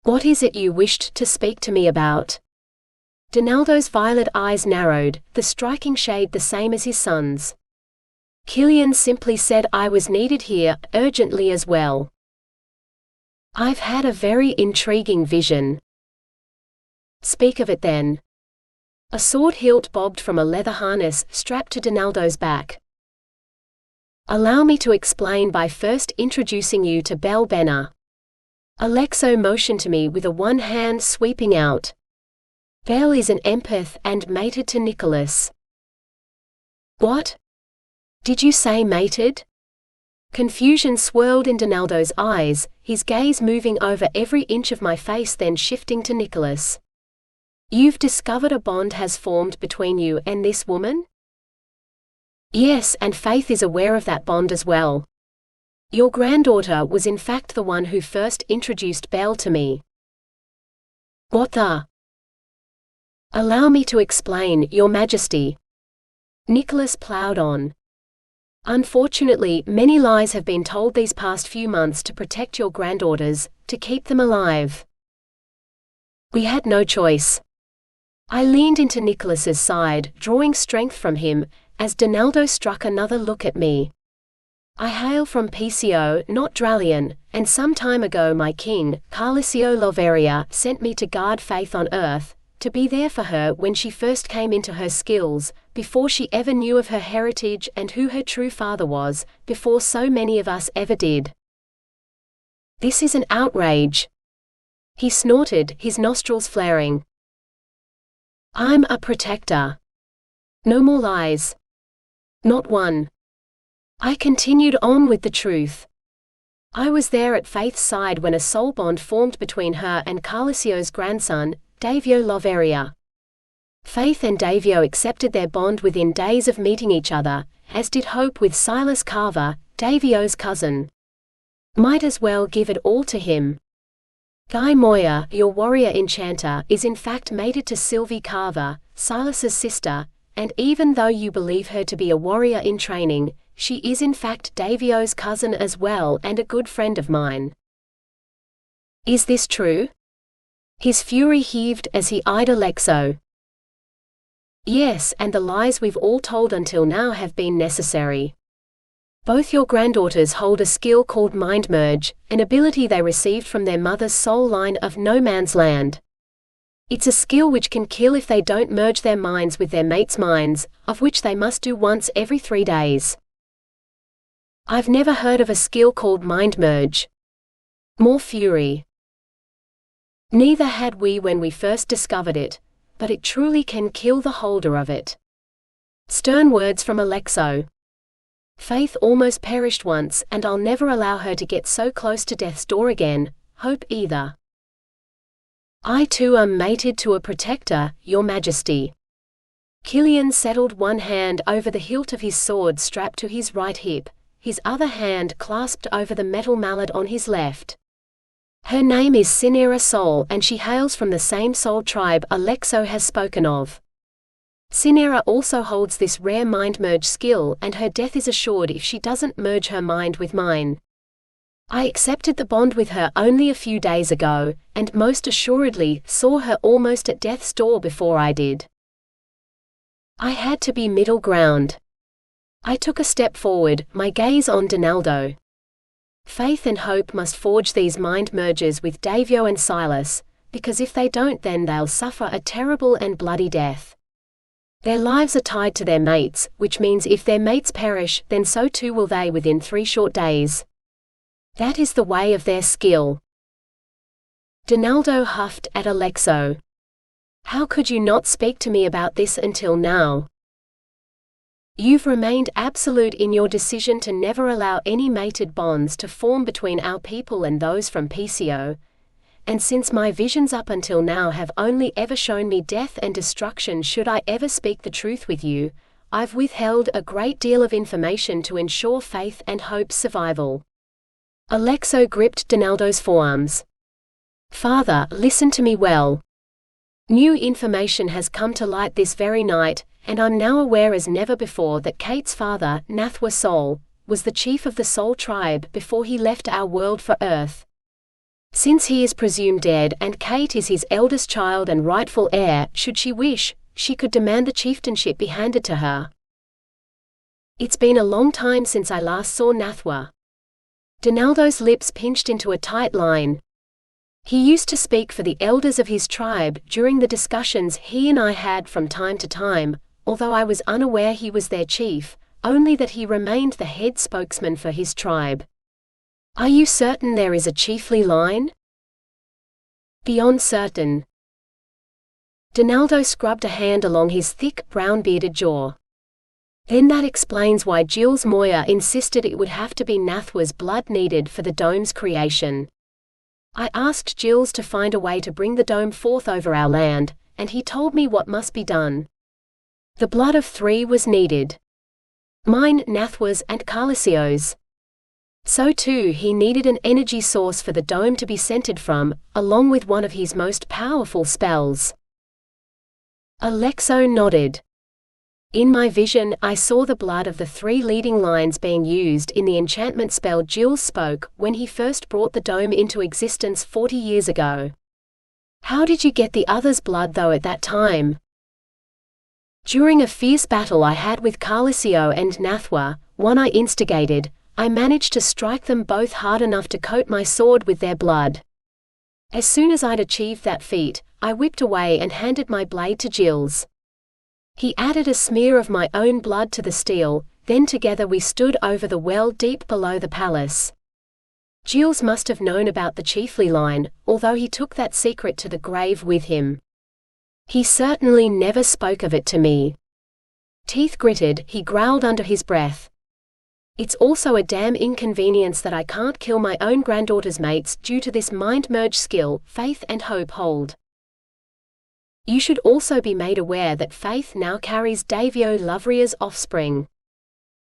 What is it you wished to speak to me about? Donaldo's violet eyes narrowed, the striking shade the same as his son's. Killian simply said I was needed here, urgently as well. I've had a very intriguing vision. Speak of it then. A sword hilt bobbed from a leather harness strapped to Donaldo's back. Allow me to explain by first introducing you to Belle Benner. Alexo motioned to me with a one hand sweeping out. Belle is an empath and mated to Nicholas. What? Did you say mated? Confusion swirled in Donaldo's eyes, his gaze moving over every inch of my face then shifting to Nicholas. You've discovered a bond has formed between you and this woman? Yes, and Faith is aware of that bond as well. Your granddaughter was in fact the one who first introduced Belle to me. What the? Allow me to explain, Your Majesty. Nicholas ploughed on. Unfortunately, many lies have been told these past few months to protect your granddaughters, to keep them alive. We had no choice. I leaned into Nicholas's side, drawing strength from him, as Donaldo struck another look at me. I hail from Peacio, not Dralion, and some time ago my king, Carlisio Loveria, sent me to guard Faith on earth, to be there for her when she first came into her skills, before she ever knew of her heritage and who her true father was, before so many of us ever did. This is an outrage. He snorted, his nostrils flaring. I'm a protector. No more lies. Not one. I continued on with the truth. I was there at Faith's side when a soul bond formed between her and Carlisio's grandson, Davio Loveria. Faith and Davio accepted their bond within days of meeting each other, as did Hope with Silas Carver, Davio's cousin. Might as well give it all to him. Guy Moyer, your warrior enchanter, is in fact mated to Sylvie Carver, Silas's sister, and even though you believe her to be a warrior in training, she is in fact Davio's cousin as well and a good friend of mine. Is this true? His fury heaved as he eyed Alexo. Yes, and the lies we've all told until now have been necessary. Both your granddaughters hold a skill called mind merge, an ability they received from their mother's soul line of no man's land. It's a skill which can kill if they don't merge their minds with their mates' minds, of which they must do once every 3 days. I've never heard of a skill called mind merge. More fury. Neither had we when we first discovered it, but it truly can kill the holder of it. Stern words from Alexo. Faith almost perished once, and I'll never allow her to get so close to death's door again, Hope either. I too am mated to a protector, Your Majesty. Killian settled one hand over the hilt of his sword strapped to his right hip, his other hand clasped over the metal mallet on his left. Her name is Cinera Sol, and she hails from the same soul tribe Alexo has spoken of. Cinera also holds this rare mind merge skill, and her death is assured if she doesn't merge her mind with mine. I accepted the bond with her only a few days ago, and most assuredly saw her almost at death's door before I did. I had to be middle ground. I took a step forward, my gaze on Donaldo. Faith and Hope must forge these mind mergers with Davio and Silas, because if they don't then they'll suffer a terrible and bloody death. Their lives are tied to their mates, which means if their mates perish, then so too will they within 3 short days. That is the way of their skill. Donaldo huffed at Alexo. How could you not speak to me about this until now? You've remained absolute in your decision to never allow any mated bonds to form between our people and those from Peacio, and since my visions up until now have only ever shown me death and destruction should I ever speak the truth with you, I've withheld a great deal of information to ensure Faith and Hope's survival. Alexo gripped Donaldo's forearms. Father, listen to me well. New information has come to light this very night, and I'm now aware as never before that Kate's father, Nathwa Sol, was the chief of the Soul tribe before he left our world for Earth. Since he is presumed dead and Kate is his eldest child and rightful heir, should she wish, she could demand the chieftainship be handed to her. It's been a long time since I last saw Nathwa. Donaldo's lips pinched into a tight line. He used to speak for the elders of his tribe during the discussions he and I had from time to time, although I was unaware he was their chief, only that he remained the head spokesman for his tribe. Are you certain there is a chiefly line? Beyond certain. Donaldo scrubbed a hand along his thick, brown-bearded jaw. Then that explains why Jules Moya insisted it would have to be Nathwa's blood needed for the dome's creation. I asked Jules to find a way to bring the dome forth over our land, and he told me what must be done. The blood of 3 was needed. Mine, Nathwa's, and Carlicio's. So too he needed an energy source for the dome to be centered from, along with one of his most powerful spells. Alexo nodded. In my vision I saw the blood of the 3 leading lines being used in the enchantment spell Jules spoke when he first brought the dome into existence 40 years ago. How did you get the others' blood though at that time? During a fierce battle I had with Carlicio and Nathwa, one I instigated, I managed to strike them both hard enough to coat my sword with their blood. As soon as I'd achieved that feat, I whipped away and handed my blade to Jules. He added a smear of my own blood to the steel, then together we stood over the well deep below the palace. Jules must have known about the chiefly line, although he took that secret to the grave with him. He certainly never spoke of it to me. Teeth gritted, he growled under his breath. It's also a damn inconvenience that I can't kill my own granddaughter's mates due to this mind merge skill Faith and Hope hold. You should also be made aware that Faith now carries Davio Lovria's offspring.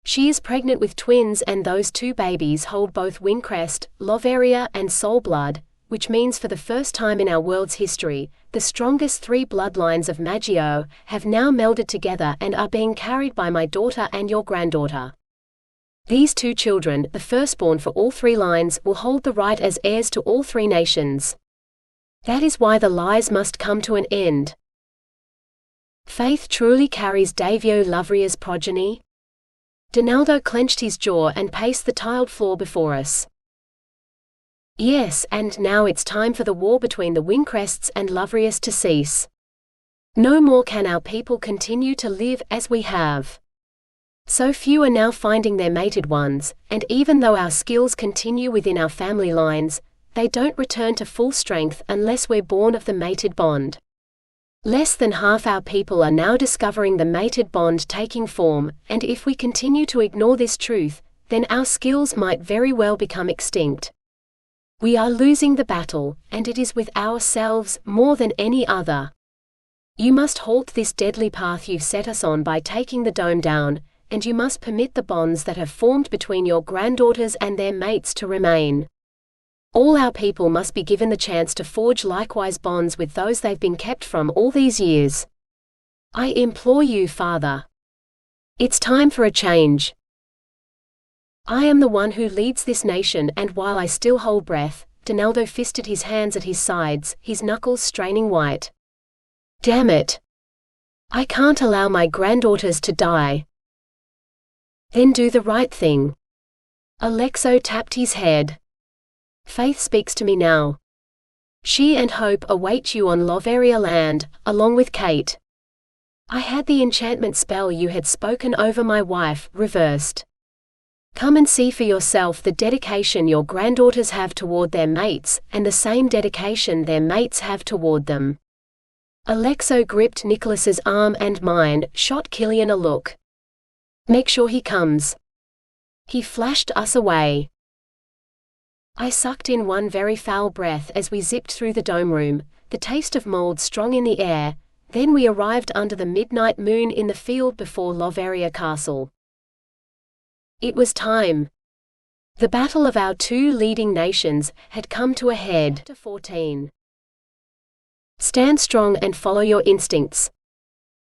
She is pregnant with twins and those 2 babies hold both Wingcrest, Loveria and Soul blood, which means for the first time in our world's history, the strongest 3 bloodlines of Magio have now melded together and are being carried by my daughter and your granddaughter. These 2 children, the firstborn for all 3 lines, will hold the right as heirs to all 3 nations. That is why the lies must come to an end. Faith truly carries Davio Loveria's progeny? Donaldo clenched his jaw and paced the tiled floor before us. Yes, and now it's time for the war between the Wingcrests and Loverius to cease. No more can our people continue to live as we have. So few are now finding their mated ones, and even though our skills continue within our family lines, they don't return to full strength unless we're born of the mated bond. Less than half our people are now discovering the mated bond taking form, and if we continue to ignore this truth, then our skills might very well become extinct. We are losing the battle, and it is with ourselves more than any other. You must halt this deadly path you've set us on by taking the dome down, and you must permit the bonds that have formed between your granddaughters and their mates to remain. All our people must be given the chance to forge likewise bonds with those they've been kept from all these years. I implore you, Father. It's time for a change. I am the one who leads this nation, and while I still hold breath, Donaldo fisted his hands at his sides, his knuckles straining white. Damn it! I can't allow my granddaughters to die. Then do the right thing. Alexo tapped his head. Faith speaks to me now. She and Hope await you on Loveria land, along with Kate. I had the enchantment spell you had spoken over my wife reversed. Come and see for yourself the dedication your granddaughters have toward their mates, and the same dedication their mates have toward them. Alexo gripped Nicholas's arm and mine, shot Killian a look. Make sure he comes. He flashed us away. I sucked in one very foul breath as we zipped through the dome room, the taste of mold strong in the air. Then we arrived under the midnight moon in the field before Loveria Castle. It was time. The battle of our 2 leading nations had come to a head. Chapter 14. Stand strong and follow your instincts.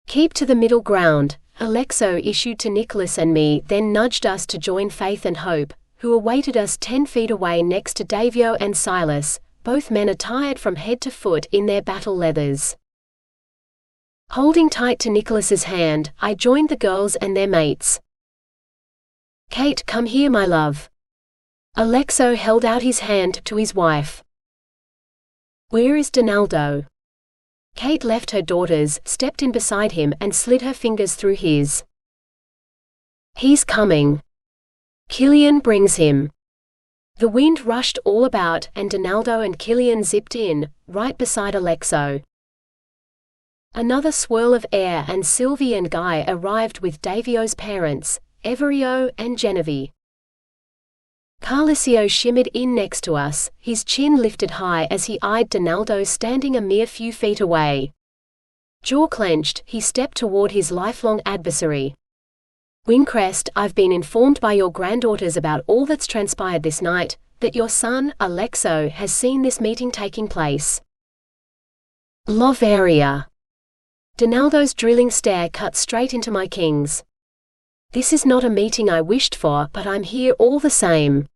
Keep to the middle ground, Alexo issued to Nicholas and me, then nudged us to join Faith and Hope, who awaited us 10 feet away next to Davio and Silas, both men attired from head to foot in their battle leathers. Holding tight to Nicholas's hand, I joined the girls and their mates. Kate, come here, my love. Alexo held out his hand to his wife. Where is Donaldo? Kate left her daughters, stepped in beside him and slid her fingers through his. He's coming. Killian brings him. The wind rushed all about, and Donaldo and Killian zipped in, right beside Alexo. Another swirl of air and Sylvie and Guy arrived with Davio's parents, Everio and Genevieve. Carlisio shimmered in next to us, his chin lifted high as he eyed Donaldo standing a mere few feet away. Jaw clenched, he stepped toward his lifelong adversary. Wingcrest, I've been informed by your granddaughters about all that's transpired this night, that your son, Alexo, has seen this meeting taking place. Loveria. Donaldo's drilling stare cut straight into my kings. This is not a meeting I wished for, but I'm here all the same.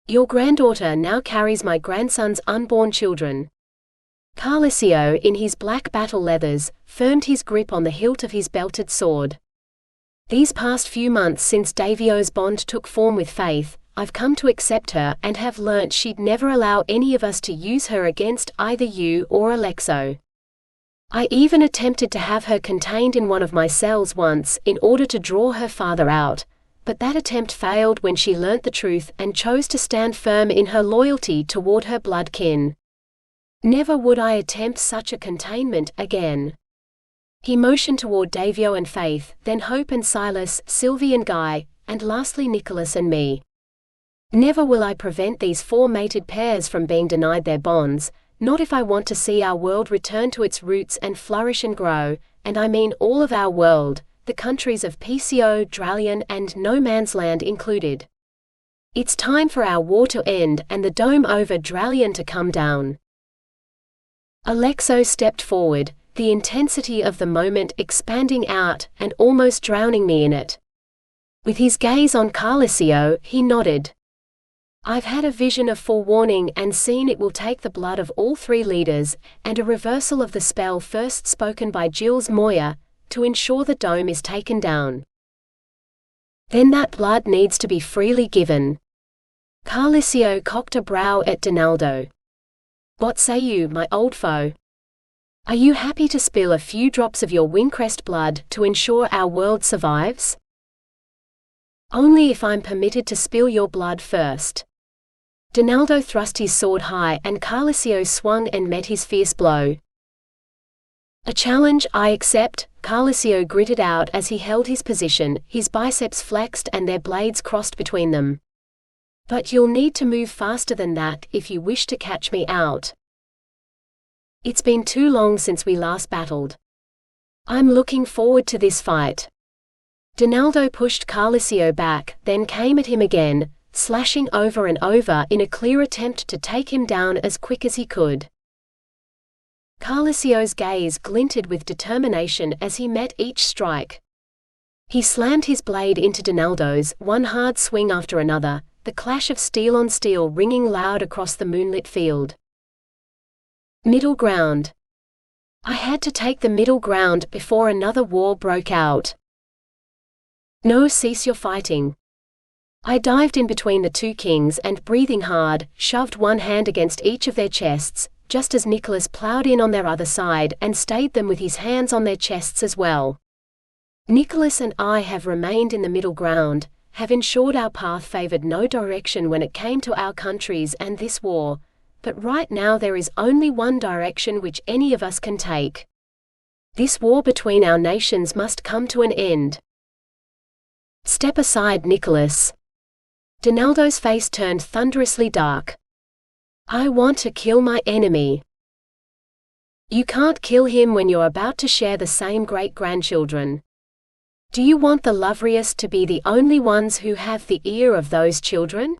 Your granddaughter now carries my grandson's unborn children. Carlisio, in his black battle leathers, firmed his grip on the hilt of his belted sword. These past few months since Davio's bond took form with Faith, I've come to accept her and have learnt she'd never allow any of us to use her against either you or Alexo. I even attempted to have her contained in one of my cells once in order to draw her father out, but that attempt failed when she learnt the truth and chose to stand firm in her loyalty toward her blood kin. Never would I attempt such a containment again. He motioned toward Davio and Faith, then Hope and Silas, Sylvie and Guy, and lastly Nicholas and me. Never will I prevent these 4 mated pairs from being denied their bonds, not if I want to see our world return to its roots and flourish and grow, and I mean all of our world, the countries of Peacio, Dralion and No Man's Land included. It's time for our war to end and the dome over Dralion to come down. Alexo stepped forward, the intensity of the moment expanding out and almost drowning me in it. With his gaze on Carlisio, he nodded. I've had a vision of forewarning and seen it will take the blood of all three leaders, and a reversal of the spell first spoken by Jules Moya, to ensure the dome is taken down. Then that blood needs to be freely given. Carlisio cocked a brow at Donaldo. What say you, my old foe? Are you happy to spill a few drops of your Windcrest blood to ensure our world survives? Only if I'm permitted to spill your blood first. Donaldo thrust his sword high and Carlisio swung and met his fierce blow. A challenge I accept, Carlisio gritted out as he held his position, his biceps flexed and their blades crossed between them. But you'll need to move faster than that if you wish to catch me out. It's been too long since we last battled. I'm looking forward to this fight. Donaldo pushed Carlisio back, then came at him again, slashing over and over in a clear attempt to take him down as quick as he could. Carlisio's gaze glinted with determination as he met each strike. He slammed his blade into Donaldo's, one hard swing after another, the clash of steel on steel ringing loud across the moonlit field. Middle ground. I had to take the middle ground before another war broke out. No, cease your fighting. I dived in between the two kings and, breathing hard, shoved one hand against each of their chests, just as Nicholas ploughed in on their other side and stayed them with his hands on their chests as well. Nicholas and I have remained in the middle ground, have ensured our path favored no direction when it came to our countries and this war, but right now there is only one direction which any of us can take. This war between our nations must come to an end. Step aside, Nicholas. Donaldo's face turned thunderously dark. I want to kill my enemy. You can't kill him when you're about to share the same great-grandchildren. Do you want the loveliest to be the only ones who have the ear of those children?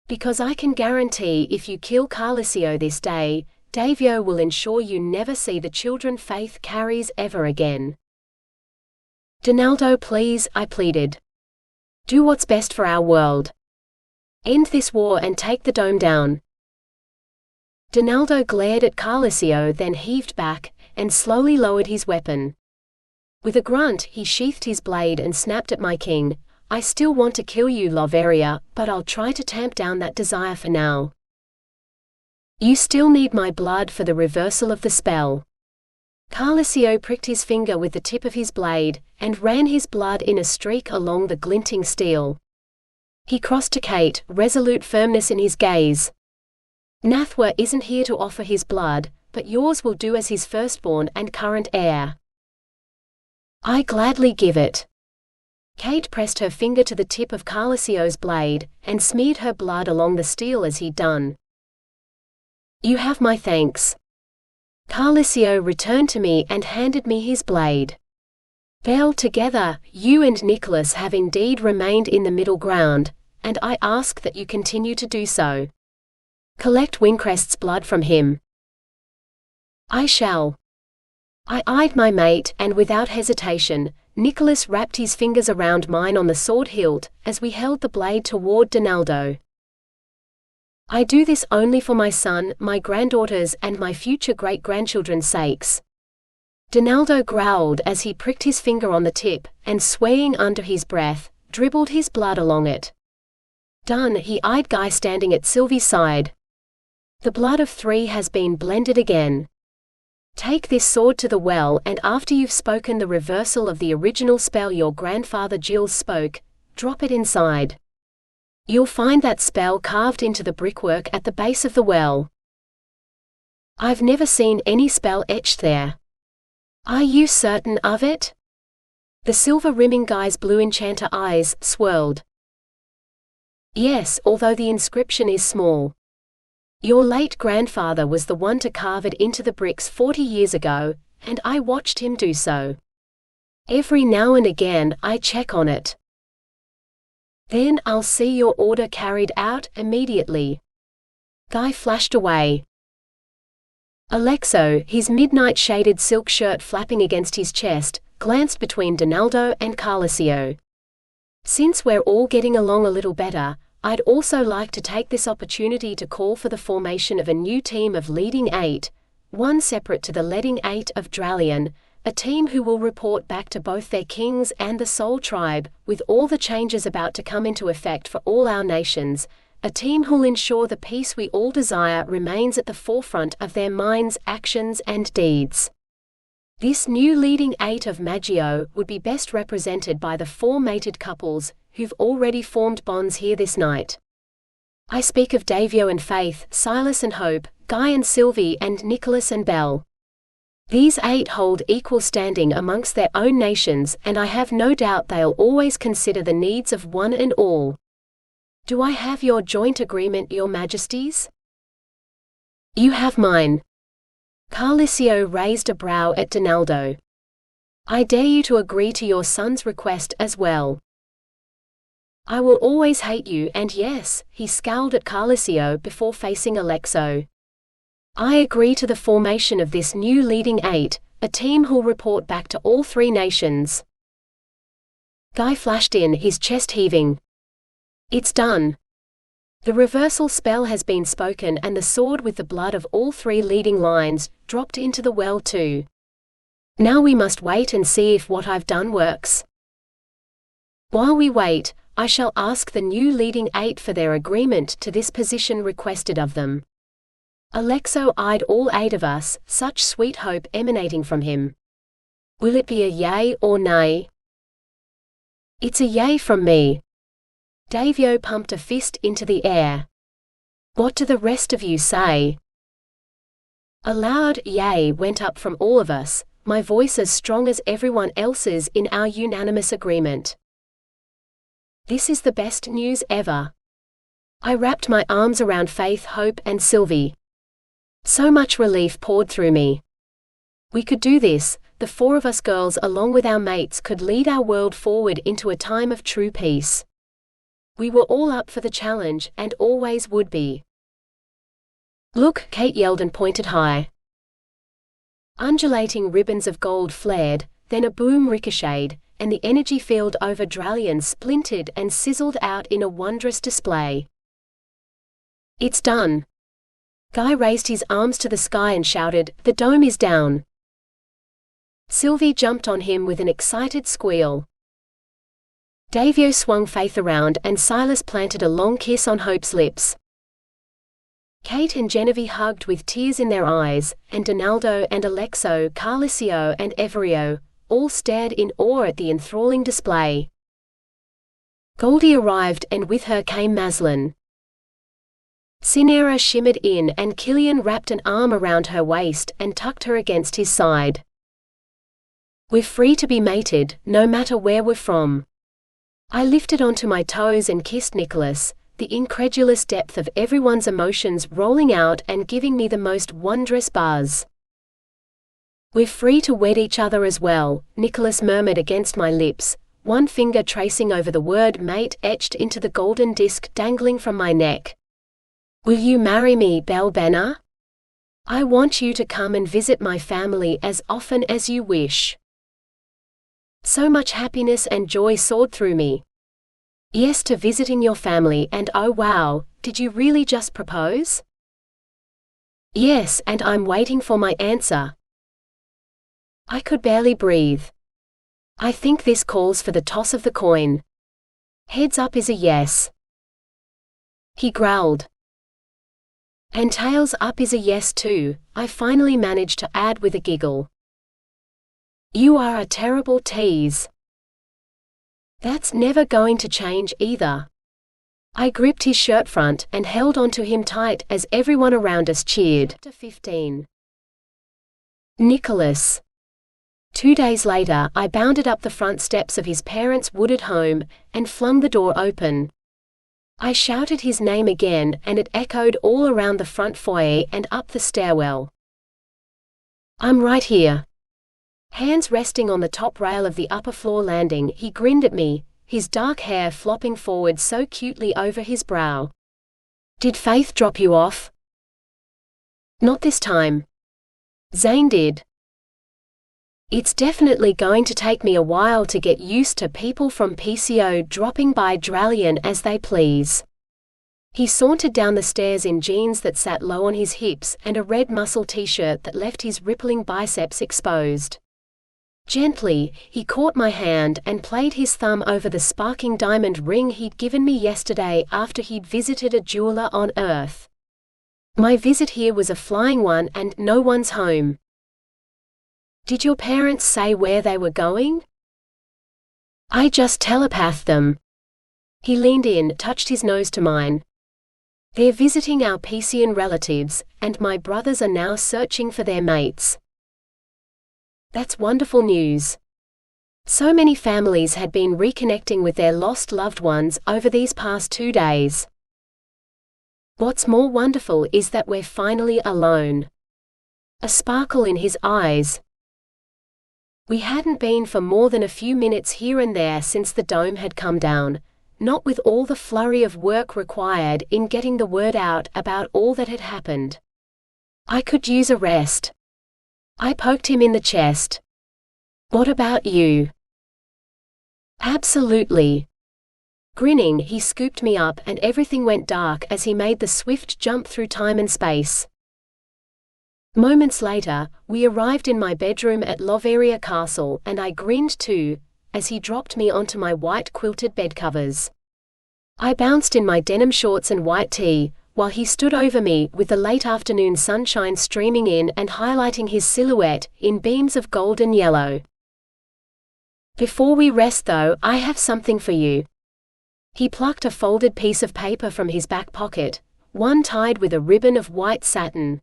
Because I can guarantee if you kill Carlisio this day, Davio will ensure you never see the children Faith carries ever again. Donaldo, please, I pleaded. Do what's best for our world. End this war and take the dome down. Donaldo glared at Carlisio, then heaved back, and slowly lowered his weapon. With a grunt, he sheathed his blade and snapped at my king. I still want to kill you, Loveria, but I'll try to tamp down that desire for now. You still need my blood for the reversal of the spell. Carlisio pricked his finger with the tip of his blade, and ran his blood in a streak along the glinting steel. He crossed to Kate, resolute firmness in his gaze. Nathwa isn't here to offer his blood, but yours will do as his firstborn and current heir. I gladly give it. Kate pressed her finger to the tip of Carlisio's blade, and smeared her blood along the steel as he'd done. You have my thanks. Carlisio returned to me and handed me his blade. Belle, together, you and Nicholas have indeed remained in the middle ground, and I ask that you continue to do so. Collect Windcrest's blood from him. I shall. I eyed my mate, and without hesitation, Nicholas wrapped his fingers around mine on the sword hilt, as we held the blade toward Donaldo. I do this only for my son, my granddaughters and my future great-grandchildren's sakes. Donaldo growled as he pricked his finger on the tip, and swaying under his breath, dribbled his blood along it. Done, he eyed Guy standing at Sylvie's side. The blood of three has been blended again. Take this sword to the well, and after you've spoken the reversal of the original spell your grandfather Gilles spoke, drop it inside. You'll find that spell carved into the brickwork at the base of the well. I've never seen any spell etched there. Are you certain of it? The silver-rimming Guy's blue enchanter eyes swirled. Yes, although the inscription is small. Your late grandfather was the one to carve it into the bricks 40 years ago, and I watched him do so. Every now and again I check on it. Then I'll see your order carried out immediately. Guy flashed away. Alexo, his midnight-shaded silk shirt flapping against his chest, glanced between Donaldo and Carlisio. Since we're all getting along a little better, I'd also like to take this opportunity to call for the formation of a new team of leading 8, one separate to the leading 8 of Dralion, a team who will report back to both their kings and the Soul Tribe, with all the changes about to come into effect for all our nations, a team who'll ensure the peace we all desire remains at the forefront of their minds, actions and deeds. This new leading 8 of Magio would be best represented by the 4 mated couples, who've already formed bonds here this night. I speak of Davio and Faith, Silas and Hope, Guy and Sylvie and Nicholas and Belle. These 8 hold equal standing amongst their own nations, and I have no doubt they'll always consider the needs of one and all. Do I have your joint agreement, your majesties? You have mine. Peacio raised a brow at Donaldo. I dare you to agree to your son's request as well. I will always hate you, and yes, he scowled at Peacio before facing Alexo. I agree to the formation of this new leading 8, a team who'll report back to all 3 nations. Guy flashed in, his chest heaving. It's done. The reversal spell has been spoken, and the sword with the blood of all 3 leading lines dropped into the well too. Now we must wait and see if what I've done works. While we wait, I shall ask the new leading 8 for their agreement to this position requested of them. Alexo eyed all 8 of us, such sweet hope emanating from him. Will it be a yay or nay? It's a yay from me. Davio pumped a fist into the air. What do the rest of you say? A loud yay went up from all of us, my voice as strong as everyone else's in our unanimous agreement. This is the best news ever. I wrapped my arms around Faith, Hope and Sylvie. So much relief poured through me. We could do this, the 4 of us girls along with our mates could lead our world forward into a time of true peace. We were all up for the challenge, and always would be. Look, Kate yelled and pointed high. Undulating ribbons of gold flared, then a boom ricocheted, and the energy field over Dralion splintered and sizzled out in a wondrous display. It's done. Guy raised his arms to the sky and shouted, "The dome is down." Sylvie jumped on him with an excited squeal. Davio swung Faith around and Silas planted a long kiss on Hope's lips. Kate and Genevieve hugged with tears in their eyes, and Donaldo and Alexo, Peacio and Everio, all stared in awe at the enthralling display. Goldie arrived, and with her came Maslin. Cinera shimmered in, and Killian wrapped an arm around her waist and tucked her against his side. We're free to be mated, no matter where we're from. I lifted onto my toes and kissed Nicholas, the incredulous depth of everyone's emotions rolling out and giving me the most wondrous buzz. We're free to wed each other as well, Nicholas murmured against my lips, one finger tracing over the word mate etched into the golden disc dangling from my neck. Will you marry me, Belle Benner? I want you to come and visit my family as often as you wish. So much happiness and joy soared through me. Yes to visiting your family, and oh wow, did you really just propose? Yes, and I'm waiting for my answer. I could barely breathe. I think this calls for the toss of the coin. Heads up is a yes. He growled. And tails up is a yes too, I finally managed to add with a giggle. You are a terrible tease. That's never going to change either. I gripped his shirt front and held onto him tight as everyone around us cheered. 15. Nicholas. 2 days later, I bounded up the front steps of his parents' wooded home, and flung the door open. I shouted his name again, and it echoed all around the front foyer and up the stairwell. I'm right here. Hands resting on the top rail of the upper floor landing, he grinned at me, his dark hair flopping forward so cutely over his brow. Did Faith drop you off? Not this time. Zane did. It's definitely going to take me a while to get used to people from Peacio dropping by Dralion as they please. He sauntered down the stairs in jeans that sat low on his hips and a red muscle t-shirt that left his rippling biceps exposed. Gently, he caught my hand and played his thumb over the sparkling diamond ring he'd given me yesterday after he'd visited a jeweler on Earth. My visit here was a flying one and no one's home. Did your parents say where they were going? I just telepathed them. He leaned in, touched his nose to mine. They're visiting our Peacian relatives, and my brothers are now searching for their mates. That's wonderful news. So many families had been reconnecting with their lost loved ones over these past 2 days. What's more wonderful is that we're finally alone. A sparkle in his eyes. We hadn't been for more than a few minutes here and there since the dome had come down, not with all the flurry of work required in getting the word out about all that had happened. I could use a rest. I poked him in the chest. What about you? Absolutely. Grinning, he scooped me up and everything went dark as he made the swift jump through time and space. Moments later, we arrived in my bedroom at Loveria Castle and I grinned too, as he dropped me onto my white quilted bedcovers. I bounced in my denim shorts and white tee, while he stood over me with the late afternoon sunshine streaming in and highlighting his silhouette in beams of golden yellow. Before we rest though, I have something for you. He plucked a folded piece of paper from his back pocket, one tied with a ribbon of white satin.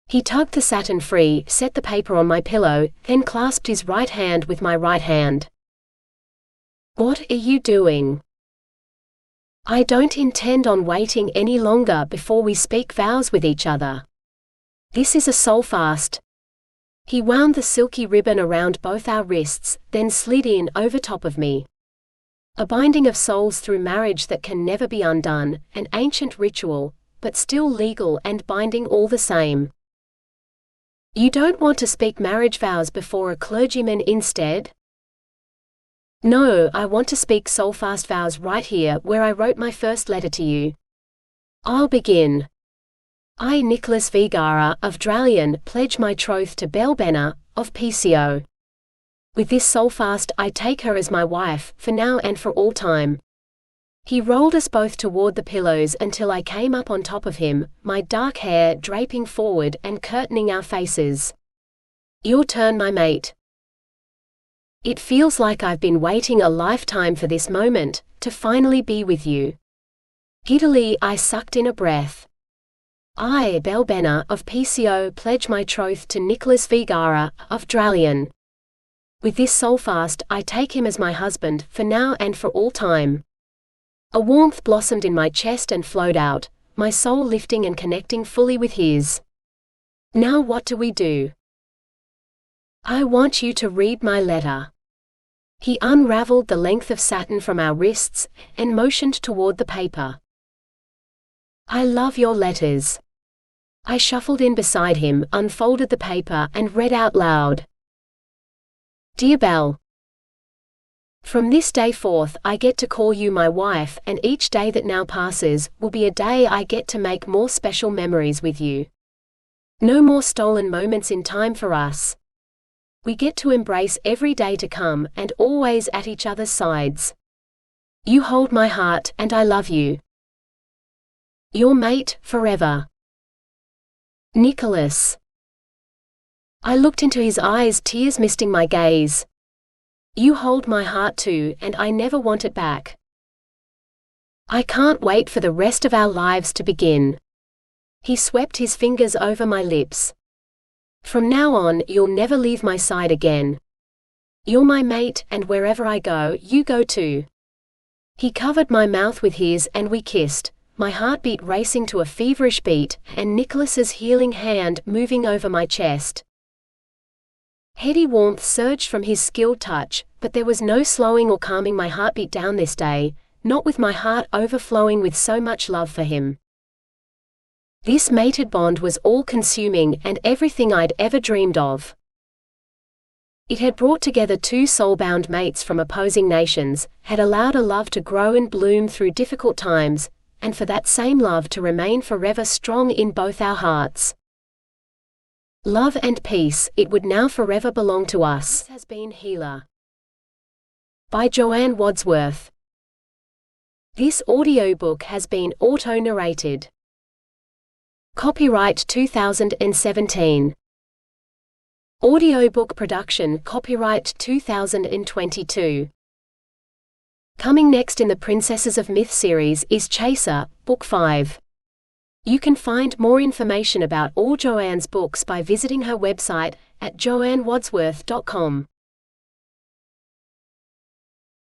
He tugged the satin free, set the paper on my pillow, then clasped his right hand with my right hand. What are you doing? I don't intend on waiting any longer before we speak vows with each other. This is a soul fast. He wound the silky ribbon around both our wrists, then slid in over top of me. A binding of souls through marriage that can never be undone, an ancient ritual, but still legal and binding all the same. You don't want to speak marriage vows before a clergyman instead? No, I want to speak soulfast vows right here where I wrote my first letter to you. I'll begin. I, Nicholas Vergara of Dralion, pledge my troth to Belle Benner of Peacio. With this soulfast I take her as my wife, for now and for all time. He rolled us both toward the pillows until I came up on top of him, my dark hair draping forward and curtaining our faces. Your turn, my mate. It feels like I've been waiting a lifetime for this moment, to finally be with you. Giddily I sucked in a breath. I, Belle Benner of Peacio, pledge my troth to Nicholas Vergara of Dralion. With this soulfast I take him as my husband, for now and for all time. A warmth blossomed in my chest and flowed out, my soul lifting and connecting fully with his. Now what do we do? I want you to read my letter. He unraveled the length of satin from our wrists, and motioned toward the paper. I love your letters. I shuffled in beside him, unfolded the paper and read out loud. Dear Belle. From this day forth I get to call you my wife, and each day that now passes will be a day I get to make more special memories with you. No more stolen moments in time for us. We get to embrace every day to come and always at each other's sides. You hold my heart and I love you. Your mate, forever. Nicholas. I looked into his eyes, tears misting my gaze. You hold my heart too, and I never want it back. I can't wait for the rest of our lives to begin. He swept his fingers over my lips. From now on, you'll never leave my side again. You're my mate, and wherever I go, you go too. He covered my mouth with his and we kissed, my heartbeat racing to a feverish beat, and Nicholas's healing hand moving over my chest. Heady warmth surged from his skilled touch, but there was no slowing or calming my heartbeat down this day, not with my heart overflowing with so much love for him. This mated bond was all-consuming and everything I'd ever dreamed of. It had brought together two soul-bound mates from opposing nations, had allowed a love to grow and bloom through difficult times, and for that same love to remain forever strong in both our hearts. Love and peace, it would now forever belong to us. This has been Healer by Joanne Wadsworth. This audiobook has been auto-narrated. Copyright 2017. Audiobook production copyright 2022. Coming next in the Princesses of Myth series is Chaser, Book 5. You can find more information about all Joanne's books by visiting her website at joannewadsworth.com.